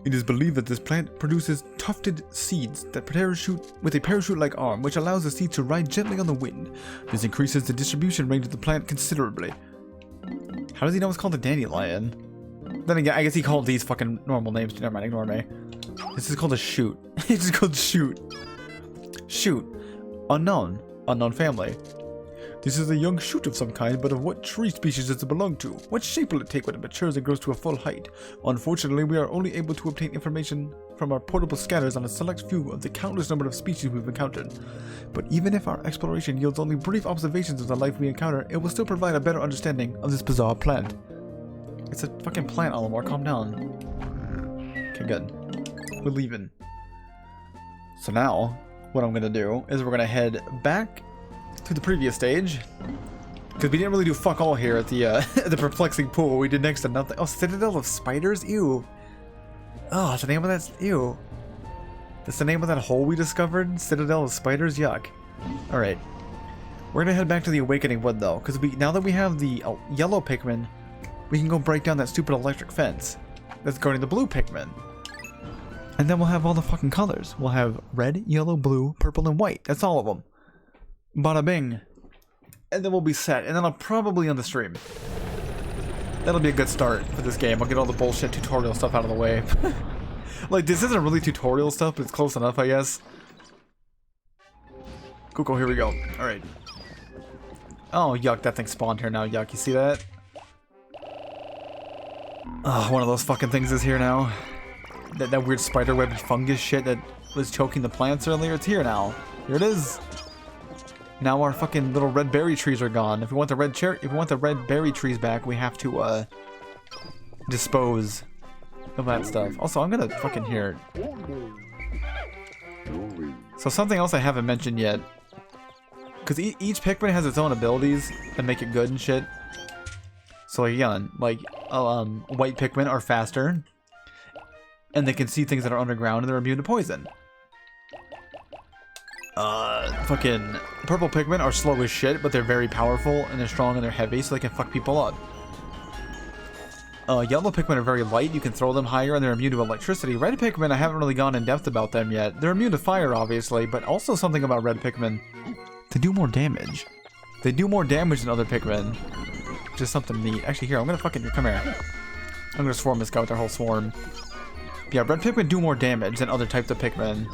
It is believed that this plant produces tufted seeds that parachute with a parachute-like arm, which allows the seed to ride gently on the wind. This increases the distribution range of the plant considerably. How does he know it's called a dandelion? Then again, I guess he called these fucking normal names. Never mind, ignore me. This is called a shoot. It's just called shoot. Shoot. Unknown family. This is a young shoot of some kind, but of what tree species does it belong to? What shape will it take when it matures and grows to a full height? Unfortunately, we are only able to obtain information from our portable scanners on a select few of the countless number of species we've encountered. But even if our exploration yields only brief observations of the life we encounter, it will still provide a better understanding of this bizarre plant. It's a fucking plant, Olimar. Calm down. Okay, good. We're leaving. So now, what I'm gonna do is we're gonna head back to the previous stage, because we didn't really do fuck all here at the the perplexing pool. We did next to nothing. Oh, Citadel of Spiders? Ew. Oh, that's the name of that. Ew. That's the name of that hole we discovered? Citadel of Spiders? Yuck. Alright. We're gonna head back to the Awakening Wood, though, because now that we have the yellow Pikmin, we can go break down that stupid electric fence that's guarding the blue Pikmin. And then we'll have all the fucking colors. We'll have red, yellow, blue, purple, and white. That's all of them. Bada bing. And then we'll be set. And then I'll probably end the stream. That'll be a good start for this game. I'll get all the bullshit tutorial stuff out of the way. Like, this isn't really tutorial stuff, but it's close enough, I guess. Cool, here we go. Alright. Oh, yuck, that thing spawned here now. Yuck, you see that? Oh, one of those fucking things is here now. That weird spiderweb fungus shit that was choking the plants earlier. It's here now. Here it is. Now our fucking little red berry trees are gone. If we want the red berry trees back, we have to dispose of that stuff. Also, I'm gonna fucking hear it. So something else I haven't mentioned yet, because each Pikmin has its own abilities that make it good and shit. So again, like white Pikmin are faster, and they can see things that are underground, and they're immune to poison. Fucking purple Pikmin are slow as shit, but they're very powerful, and they're strong, and they're heavy, so they can fuck people up. Yellow Pikmin are very light, you can throw them higher, and they're immune to electricity. Red Pikmin, I haven't really gone in depth about them yet. They're immune to fire, obviously, but also something about red Pikmin. They do more damage. They do more damage than other Pikmin. Which is something neat. Actually, here, I'm gonna fucking, come here. I'm gonna swarm this guy with their whole swarm. Yeah, red Pikmin do more damage than other types of Pikmin.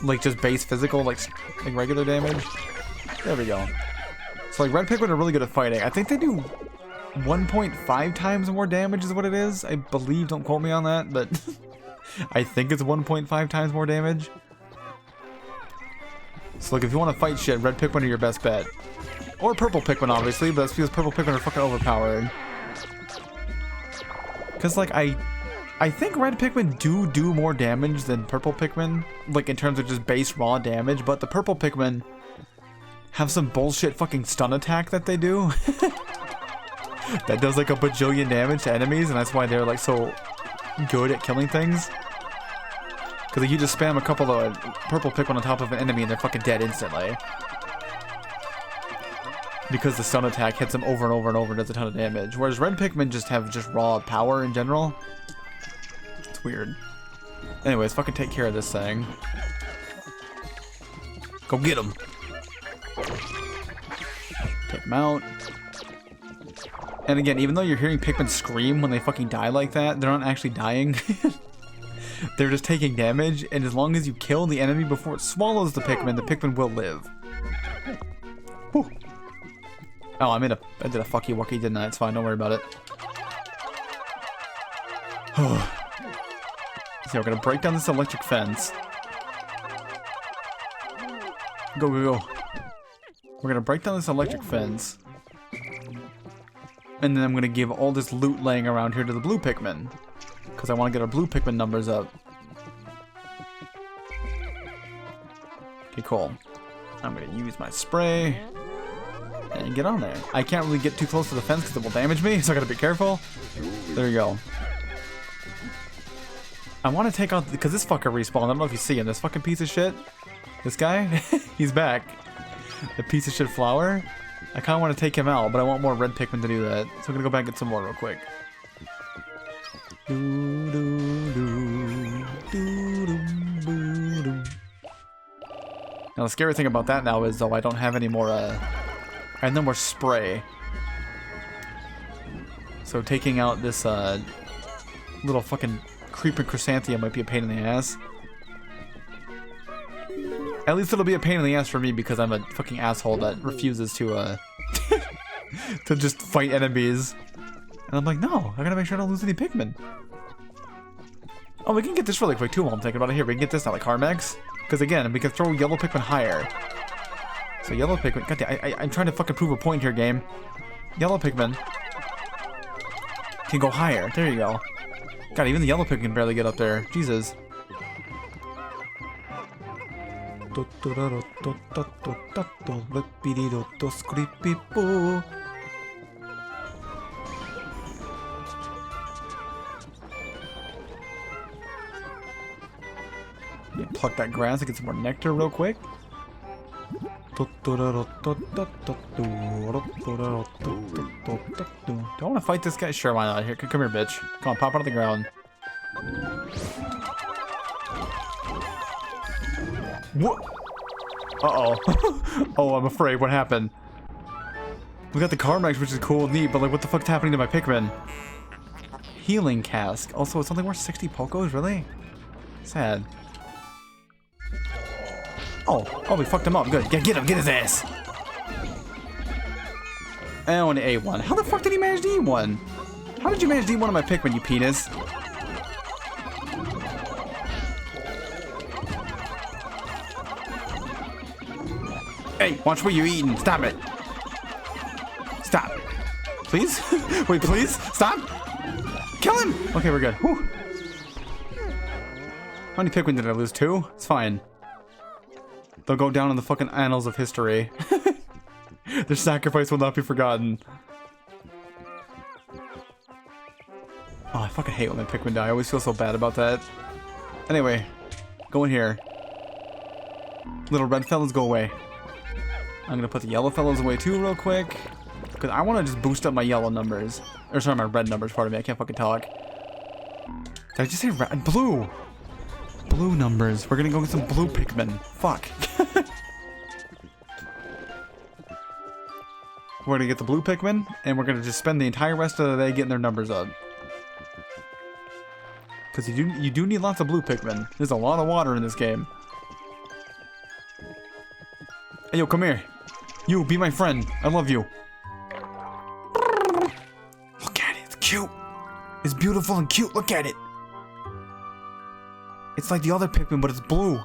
Like, just base physical, like regular damage. There we go. So, like, red Pikmin are really good at fighting. I think they do 1.5 times more damage is what it is. I believe, don't quote me on that, but I think it's 1.5 times more damage. So, like, if you want to fight shit, red Pikmin are your best bet. Or purple Pikmin, obviously, but that's because purple Pikmin are fucking overpowered. Because, like, I think red Pikmin do more damage than purple Pikmin, like in terms of just base raw damage, but the purple Pikmin have some bullshit fucking stun attack that they do. That does like a bajillion damage to enemies, and that's why they're like so good at killing things. Because like, you just spam a couple of purple Pikmin on top of an enemy and they're fucking dead instantly. Because the stun attack hits them over and over and over and does a ton of damage. Whereas red Pikmin just have just raw power in general. Weird. Anyways, fucking take care of this thing. Go get him. Take him out. And again, even though you're hearing Pikmin scream when they fucking die like that, they're not actually dying. They're just taking damage, and as long as you kill the enemy before it swallows the Pikmin will live. Whew. Oh, I did a fucky wucky, didn't I? It's fine, don't worry about it. So we're gonna break down this electric fence. Go. We're gonna break down this electric fence. And then I'm gonna give all this loot laying around here to the blue Pikmin. Because I want to get our blue Pikmin numbers up. Okay, cool. I'm gonna use my spray. And get on there. I can't really get too close to the fence because it will damage me, so I gotta be careful. There you go. I want to take out, because this fucker respawned. I don't know if you see him. This fucking piece of shit. This guy, he's back. The piece of shit flower. I kind of want to take him out, but I want more red Pikmin to do that. So I'm gonna go back and get some more real quick. Now the scary thing about that now is, though, I don't have any more, I have no more spray. So taking out this, little fucking creeping chrysanthemum might be a pain in the ass. At least it'll be a pain in the ass for me because I'm a fucking asshole that refuses to, to just fight enemies. And I'm like, no, I gotta make sure I don't lose any Pikmin. Oh, we can get this really quick too while I'm thinking about it. Here, we can get this now, like Carmex. Because again, we can throw yellow Pikmin higher. So yellow Pikmin, goddamn, I'm trying to fucking prove a point here, game. Yellow Pikmin can go higher. There you go. God, even the yellow Pikmin can barely get up there. Jesus. Yeah, pluck that grass and get some more nectar real quick. Do I want to fight this guy? Sure, why not? Here, come here, bitch. Come on, pop out of the ground. What? Uh-oh. Oh, I'm afraid. What happened? We got the Carmex, which is cool and neat, but like, what the fuck's happening to my Pikmin? Healing cask. Also, it's only worth 60 Pokos? Really? Sad. Oh, we fucked him up. Good. Get him. Get his ass. And an A1. How the fuck did he manage to eat one? How did you manage to eat one of my Pikmin, you penis? Hey, watch what you're eating. Stop it. Stop. Please? Wait, please? Stop. Kill him. Okay, we're good. Whew. How many Pikmin did I lose? 2? It's fine. They'll go down in the fucking annals of history. Their sacrifice will not be forgotten. Oh, I fucking hate when my Pikmin die. I always feel so bad about that. Anyway, go in here. Little red fellas, go away. I'm gonna put the yellow fellows away too real quick. Because I want to just boost up my yellow numbers. Or sorry, my red numbers, pardon me. I can't fucking talk. Did I just say red? Blue! Blue numbers. We're gonna go get some blue Pikmin. Fuck. We're gonna get the blue Pikmin, and we're gonna just spend the entire rest of the day getting their numbers up. Because you do need lots of blue Pikmin. There's a lot of water in this game. Hey, yo, come here. You, be my friend. I love you. Look at it. It's cute. It's beautiful and cute. Look at it. It's like the other Pikmin, but it's blue.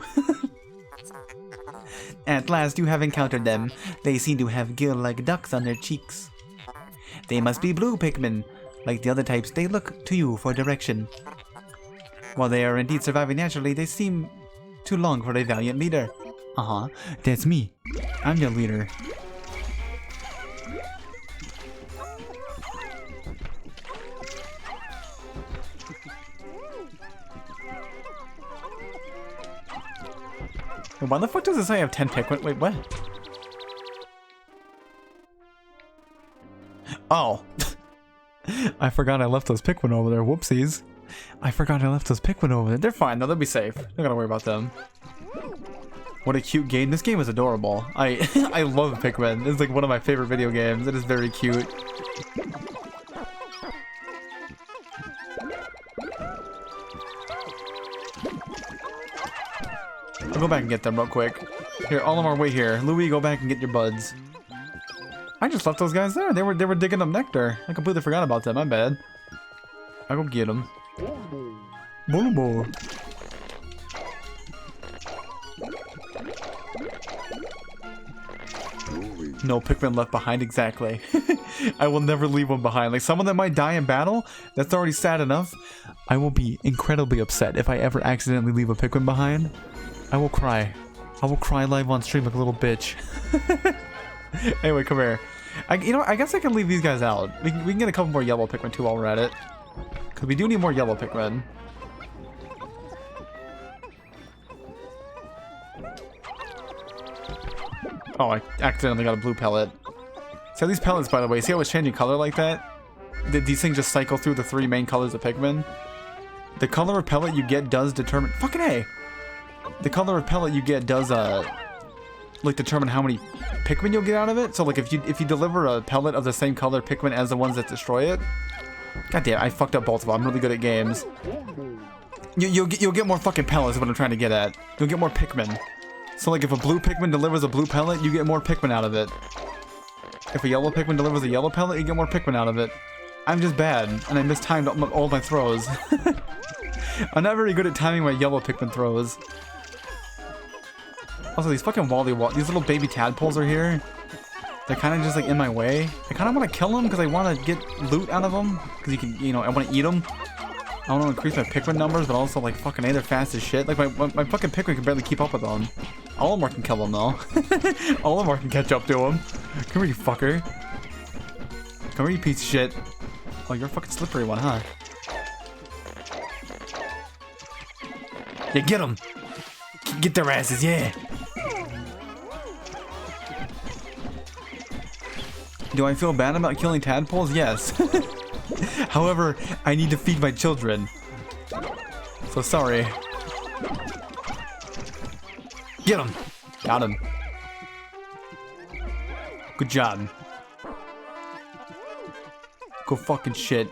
At last, you have encountered them. They seem to have gill like ducks on their cheeks. They must be blue Pikmin. Like the other types, they look to you for direction. While they are indeed surviving naturally, they seem too long for a valiant leader. Uh-huh, that's me. I'm your leader. Why the fuck does it say I have 10 Pikmin? Wait, what? Oh. I forgot I left those Pikmin over there. Whoopsies. I forgot I left those Pikmin over there. They're fine though. They'll be safe. Don't gotta worry about them. What a cute game. This game is adorable. I love Pikmin. It's like one of my favorite video games. It is very cute. I'll go back and get them real quick. Here, all on our way here. Louie, go back and get your buds. I just left those guys there. They were digging up nectar. I completely forgot about them. My bad. I'll go get them. Boom. No Pikmin left behind, exactly. I will never leave one behind. Like, someone that might die in battle, that's already sad enough. I will be incredibly upset if I ever accidentally leave a Pikmin behind. I will cry. I will cry live on stream like a little bitch. Anyway, come here. You know, I guess I can leave these guys out. We can get a couple more yellow Pikmin too while we're at it. Because we do need more yellow Pikmin. Oh, I accidentally got a blue pellet. So these pellets, by the way, see how it's changing color like that? These things just cycle through the 3 main colors of Pikmin. The color of pellet you get does determine... Fucking A! The color of pellet you get does, like, determine how many Pikmin you'll get out of it. So, like, if you deliver a pellet of the same color Pikmin as the ones that destroy it... God damn, I fucked up both of them. I'm really good at games. You'll get more fucking pellets is what I'm trying to get at. You'll get more Pikmin. So, like, if a blue Pikmin delivers a blue pellet, you get more Pikmin out of it. If a yellow Pikmin delivers a yellow pellet, you get more Pikmin out of it. I'm just bad, and I mistimed all my throws. I'm not very good at timing my yellow Pikmin throws. Also, these fucking these little baby tadpoles are here. They're kind of just, like, in my way. I kind of want to kill them because I want to get loot out of them. Because you can, you know, I want to eat them. I want to increase my Pikmin numbers, but also, like, fucking A, they're fast as shit. Like, my fucking Pikmin can barely keep up with them. Olimar can kill them, though. Olimar can catch up to them. Come here, you fucker. Come here, you piece of shit. Oh, you're a fucking slippery one, huh? Yeah, get them. Get their asses, yeah. Do I feel bad about killing tadpoles? Yes. However, I need to feed my children. So sorry. Get him! Got him. Good job. Go fucking shit.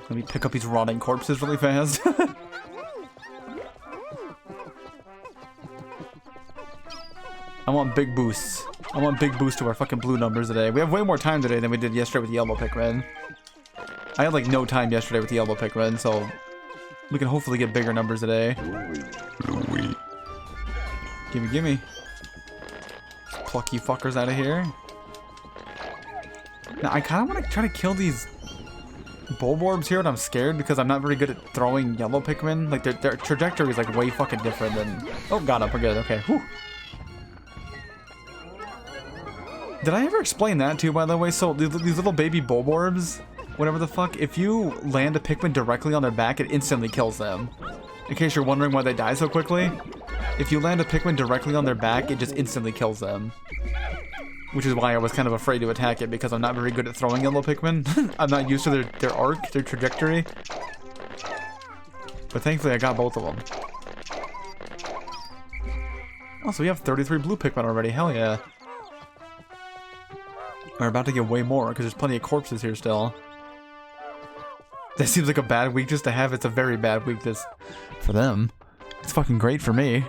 Let me pick up these rotting corpses really fast. I want big boosts. I want big boosts to our fucking blue numbers today. We have way more time today than we did yesterday with the yellow Pikmin. I had like no time yesterday with the yellow Pikmin, so we can hopefully get bigger numbers today. Gimme, gimme. Pluck you fuckers out of here. Now, I kind of want to try to kill these Bulborbs here, but I'm scared because I'm not very good at throwing yellow Pikmin. Like, their trajectory is like way fucking different than... Oh, got him. We're good. Okay. Whew. Did I ever explain that too, by the way? So, these little baby Bulborbs, whatever the fuck, if you land a Pikmin directly on their back, it instantly kills them. In case you're wondering why they die so quickly, if you land a Pikmin directly on their back, it just instantly kills them. Which is why I was kind of afraid to attack it, because I'm not very good at throwing yellow Pikmin. I'm not used to their arc, their trajectory. But thankfully I got both of them. Oh, so we have 33 blue Pikmin already, hell yeah. We're about to get way more, because there's plenty of corpses here still. That seems like a bad weakness to have. It's a very bad weakness for them. It's fucking great for me.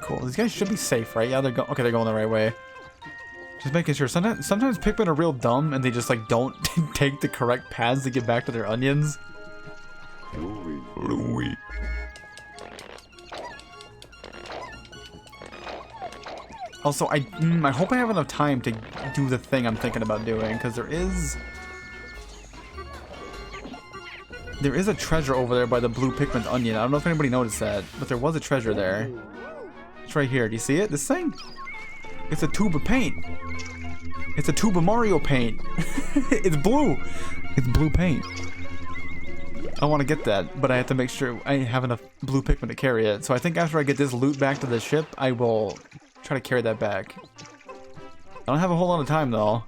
Cool. These guys should be safe, right? Yeah, they're okay. They're going the right way. Just making sure. Sometimes Pikmin are real dumb and they just like don't take the correct paths to get back to their onions. Louis. Also, I hope I have enough time to do the thing I'm thinking about doing, because there is a treasure over there by the blue Pikmin's onion. I don't know if anybody noticed that, but there was a treasure there. It's right here. Do you see it? This thing? It's a tube of paint. It's a tube of Mario paint. It's blue. It's blue paint. I want to get that, but I have to make sure I have enough blue Pikmin to carry it. So I think after I get this loot back to the ship, I will try to carry that back. I don't have a whole lot of time, though.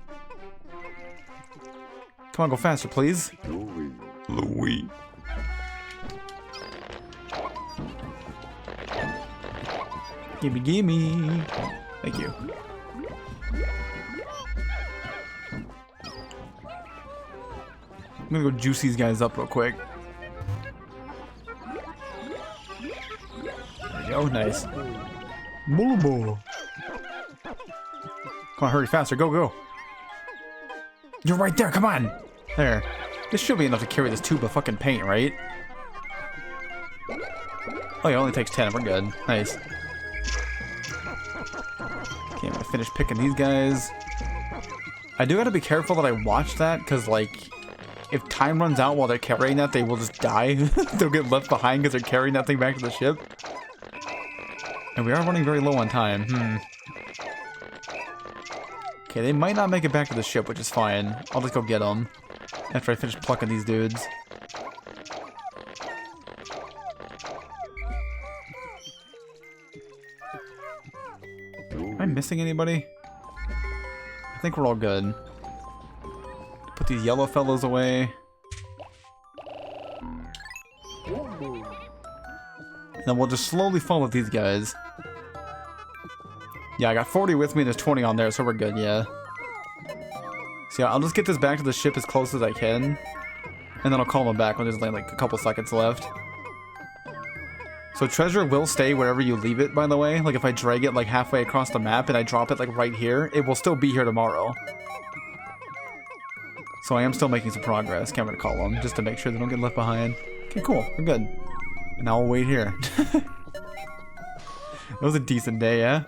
Come on, go faster, please. Louis. Gimme, gimme. Thank you. I'm gonna go juice these guys up real quick. There we go. Nice. Come on, hurry faster. Go, go. You're right there. Come on. There. This should be enough to carry this tube of fucking paint, right? Oh, yeah, it only takes 10. We're good. Nice. Okay, I'm gonna finish picking these guys. I do gotta be careful that I watch that, because, like, if time runs out while they're carrying that, they will just die. They'll get left behind because they're carrying that thing back to the ship. And we are running very low on time. Okay, they might not make it back to the ship, which is fine. I'll just go get them after I finish plucking these dudes. Am I missing anybody? I think we're all good. Put these yellow fellows away. And then we'll just slowly follow these guys. Yeah, I got 40 with me and there's 20 on there, so we're good, yeah. So yeah, I'll just get this back to the ship as close as I can. And then I'll call them back when there's like a couple seconds left. So treasure will stay wherever you leave it, by the way. Like if I drag it like halfway across the map and I drop it like right here, it will still be here tomorrow. So I am still making some progress. Okay, I'm gonna call them just to make sure they don't get left behind. Okay, cool. We're good. And now we'll wait here. It was a decent day, yeah?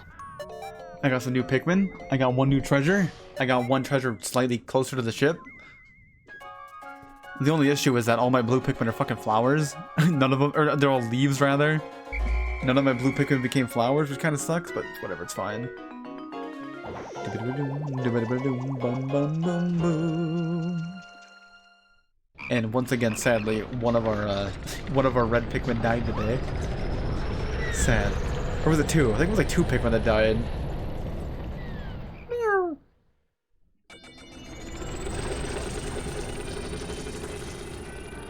I got some new Pikmin. I got one new treasure. I got one treasure slightly closer to the ship. The only issue is that all my blue Pikmin are fucking flowers. None of them, or they're all leaves rather. None of my blue Pikmin became flowers, which kind of sucks, but whatever, it's fine. And once again, sadly, one of our red Pikmin died today. Sad. Or was it two? I think it was like two Pikmin that died.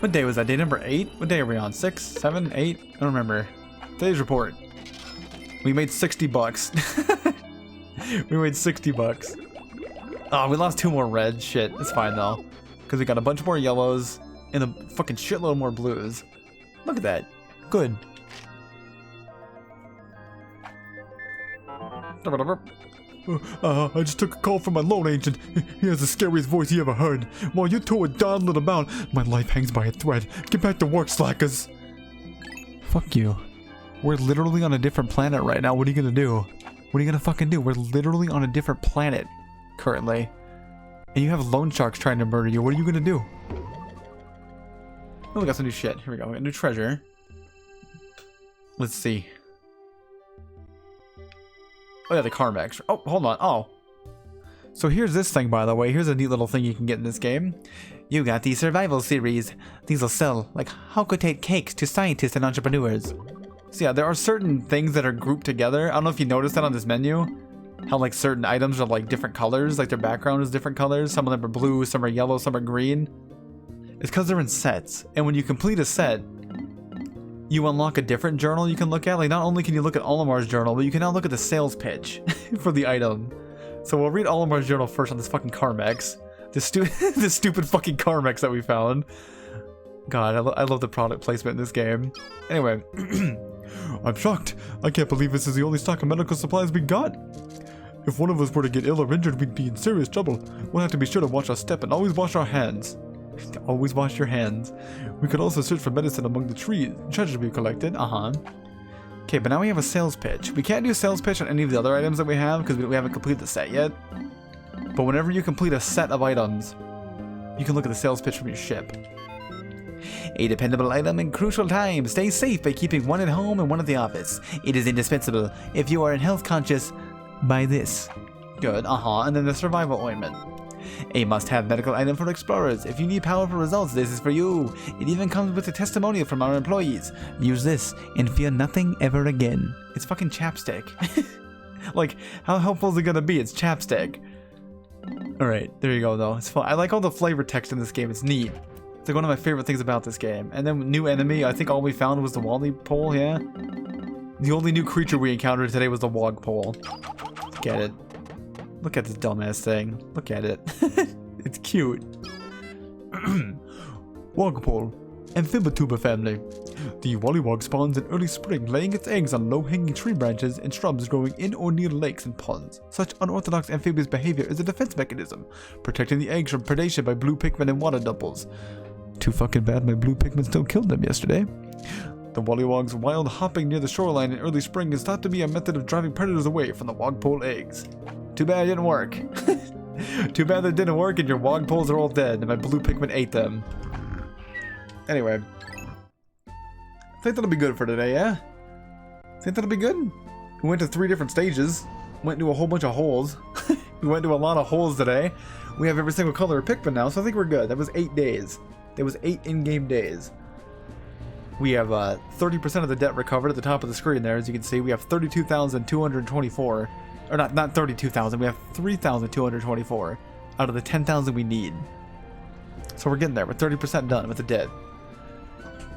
What day was that? Day number 8? What day are we on? 6, 7, 8? I don't remember. Today's report. We made 60 bucks. We made 60 bucks. Oh, we lost 2 more reds. Shit, it's fine though. Because we got a bunch more yellows and a fucking shitload more blues. Look at that. Good. I just took a call from my loan agent. He has the scariest voice he ever heard. While you two are dawdling about, my life hangs by a thread. Get back to work, slackers. Fuck you. We're literally on a different planet right now. What are you gonna do? What are you gonna fucking do? We're literally on a different planet currently. And you have loan sharks trying to murder you. What are you gonna do? Oh, we got some new shit. Here we go. We got new treasure. Let's see. Oh yeah, the Carmex. Oh, hold on. Oh. So here's this thing, by the way. Here's a neat little thing you can get in this game. You got the survival series. These will sell like Hocotate cakes to scientists and entrepreneurs. So yeah, there are certain things that are grouped together. I don't know if you noticed that on this menu. How like certain items are like different colors. Like their background is different colors. Some of them are blue, some are yellow, some are green. It's because they're in sets. And when you complete a set, you unlock a different journal you can look at. Like not only can you look at Olimar's journal, but you can now look at the sales pitch for the item. So we'll read Olimar's journal first on this fucking Carmex. This stupid fucking Carmex that we found. God, I love the product placement in this game. Anyway. I'm shocked. I can't believe this is the only stock of medical supplies we got. If one of us were to get ill or injured, we'd be in serious trouble. We'll have to be sure to watch our step and always wash our hands. Always wash your hands. We could also search for medicine among the treasures we've collected. Okay, but now we have a sales pitch. We can't do a sales pitch on any of the other items that we have because we haven't completed the set yet. But whenever you complete a set of items, you can look at the sales pitch from your ship. A dependable item in crucial times. Stay safe by keeping one at home and one at the office. It is indispensable. If you are health conscious, buy this. Good, and then the survival ointment. A must-have medical item for explorers. If you need powerful results, this is for you. It even comes with a testimonial from our employees. Use this and fear nothing ever again. It's fucking chapstick. Like, how helpful is it gonna be? It's chapstick. Alright, there you go though. It's fun. I like all the flavor text in this game. It's neat. It's like one of my favorite things about this game. And then new enemy, I think all we found was the Wally pole, yeah? The only new creature we encountered today was the Wog pole. Get it. Look at this dumbass thing. Look at it. It's cute. Wogpole, Amphibituba family. The Wollywog spawns in early spring, laying its eggs on low-hanging tree branches and shrubs growing in or near lakes and ponds. Such unorthodox amphibious behavior is a defense mechanism, protecting the eggs from predation by blue Pikmin and water dumples. Too fucking bad my blue Pikmin still killed them yesterday. The Wollywog's wild hopping near the shoreline in early spring is thought to be a method of driving predators away from the wogpole eggs. Too bad it didn't work. Too bad that didn't work and your wogpoles are all dead and my blue Pikmin ate them. Anyway. I think that'll be good for today, yeah? Think that'll be good? We went to 3 different stages. Went into a whole bunch of holes. We went to a lot of holes today. We have every single color of Pikmin now, so I think we're good. That was 8 days. There was 8 in-game days. We have 30% of the debt recovered at the top of the screen there. As you can see, we have 32,224. Or not 32,000. We have 3,224 out of the 10,000 we need. So we're getting there. We're 30% done with the debt.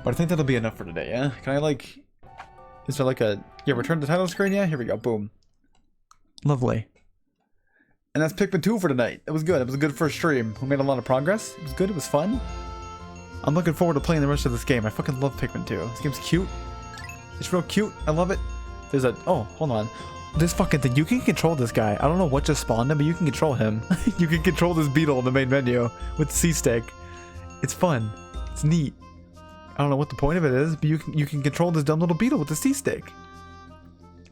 But I think that'll be enough for today, yeah? Can I, like... Is there like a... Yeah, return to the title screen, yeah? Here we go. Boom. Lovely. And that's Pikmin 2 for tonight. It was good. It was a good first stream. We made a lot of progress. It was good. It was fun. I'm looking forward to playing the rest of this game. I fucking love Pikmin 2. This game's cute. It's real cute. I love it. There's a... Oh, hold on. This fucking thing. You can control this guy. I don't know what just spawned him, but you can control him. You can control this beetle in the main menu with the C-stick. It's fun. It's neat. I don't know what the point of it is, but you can control this dumb little beetle with the C-stick.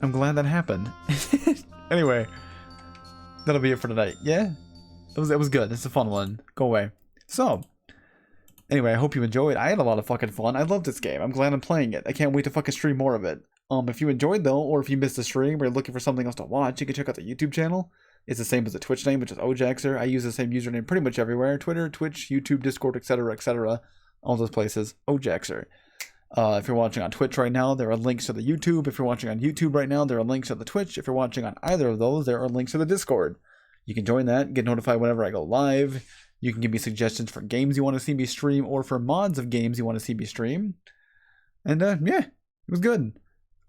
I'm glad that happened. Anyway, that'll be it for tonight. Yeah? It was good. It's a fun one. Go away. So... Anyway, I hope you enjoyed. I had a lot of fucking fun. I love this game. I'm glad I'm playing it. I can't wait to fucking stream more of it. If you enjoyed though, or if you missed the stream or you're looking for something else to watch, you can check out the YouTube channel. It's the same as the Twitch name, which is Ojaxer. I use the same username pretty much everywhere. Twitter, Twitch, YouTube, Discord, etc., etc. All those places. Ojaxer. If you're watching on Twitch right now, there are links to the YouTube. If you're watching on YouTube right now, there are links to the Twitch. If you're watching on either of those, there are links to the Discord. You can join that, get notified whenever I go live. You can give me suggestions for games you want to see me stream or for mods of games you want to see me stream. And yeah, it was good.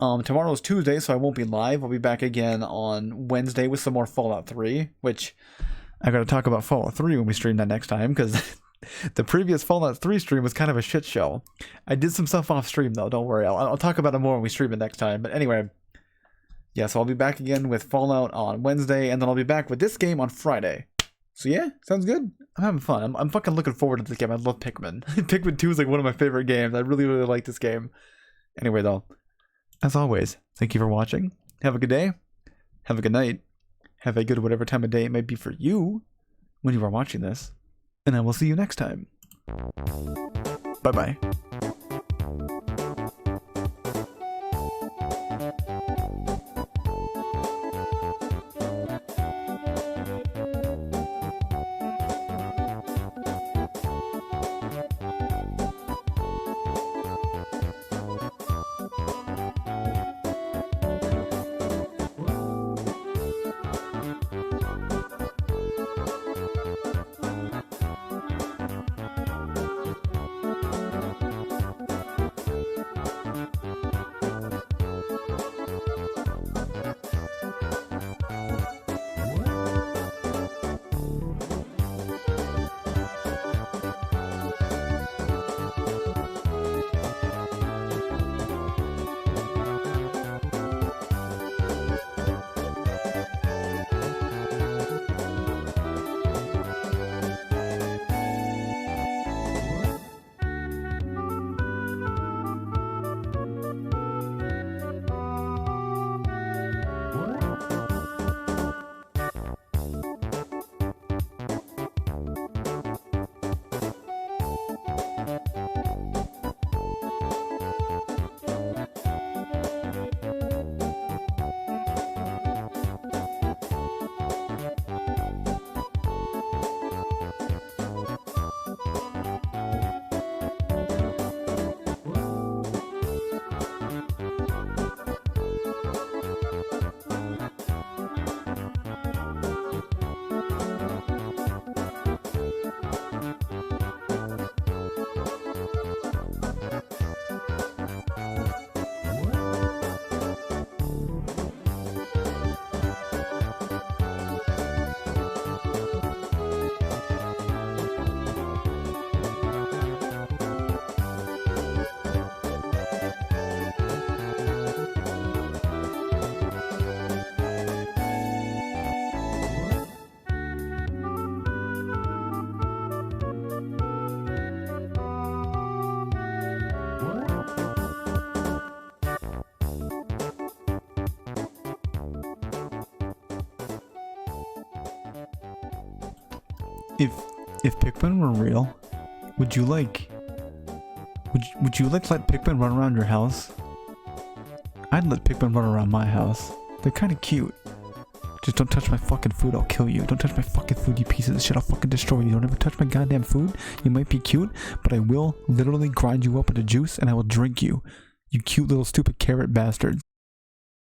Tomorrow's Tuesday, so I won't be live. I'll be back again on Wednesday with some more Fallout 3, which I gotta talk about Fallout 3 when we stream that next time, because the previous Fallout 3 stream was kind of a shit show. I did some stuff off stream though, don't worry. I'll talk about it more when we stream it next time. But anyway, yeah, so I'll be back again with Fallout on Wednesday, and then I'll be back with this game on Friday. So yeah, sounds good. I'm having fun. I'm fucking looking forward to this game. I love Pikmin. Pikmin 2 is like one of my favorite games. I really, really like this game. Anyway though, as always, thank you for watching. Have a good day. Have a good night. Have a good whatever time of day it might be for you when you are watching this. And I will see you next time. Bye-bye. If Pikmin were real, would you like let Pikmin run around your house? I'd let Pikmin run around my house. They're kind of cute. Just don't touch my fucking food, I'll kill you. Don't touch my fucking food, you pieces of shit, I'll fucking destroy you. Don't ever touch my goddamn food. You might be cute, but I will literally grind you up into juice and I will drink you. You cute little stupid carrot bastards.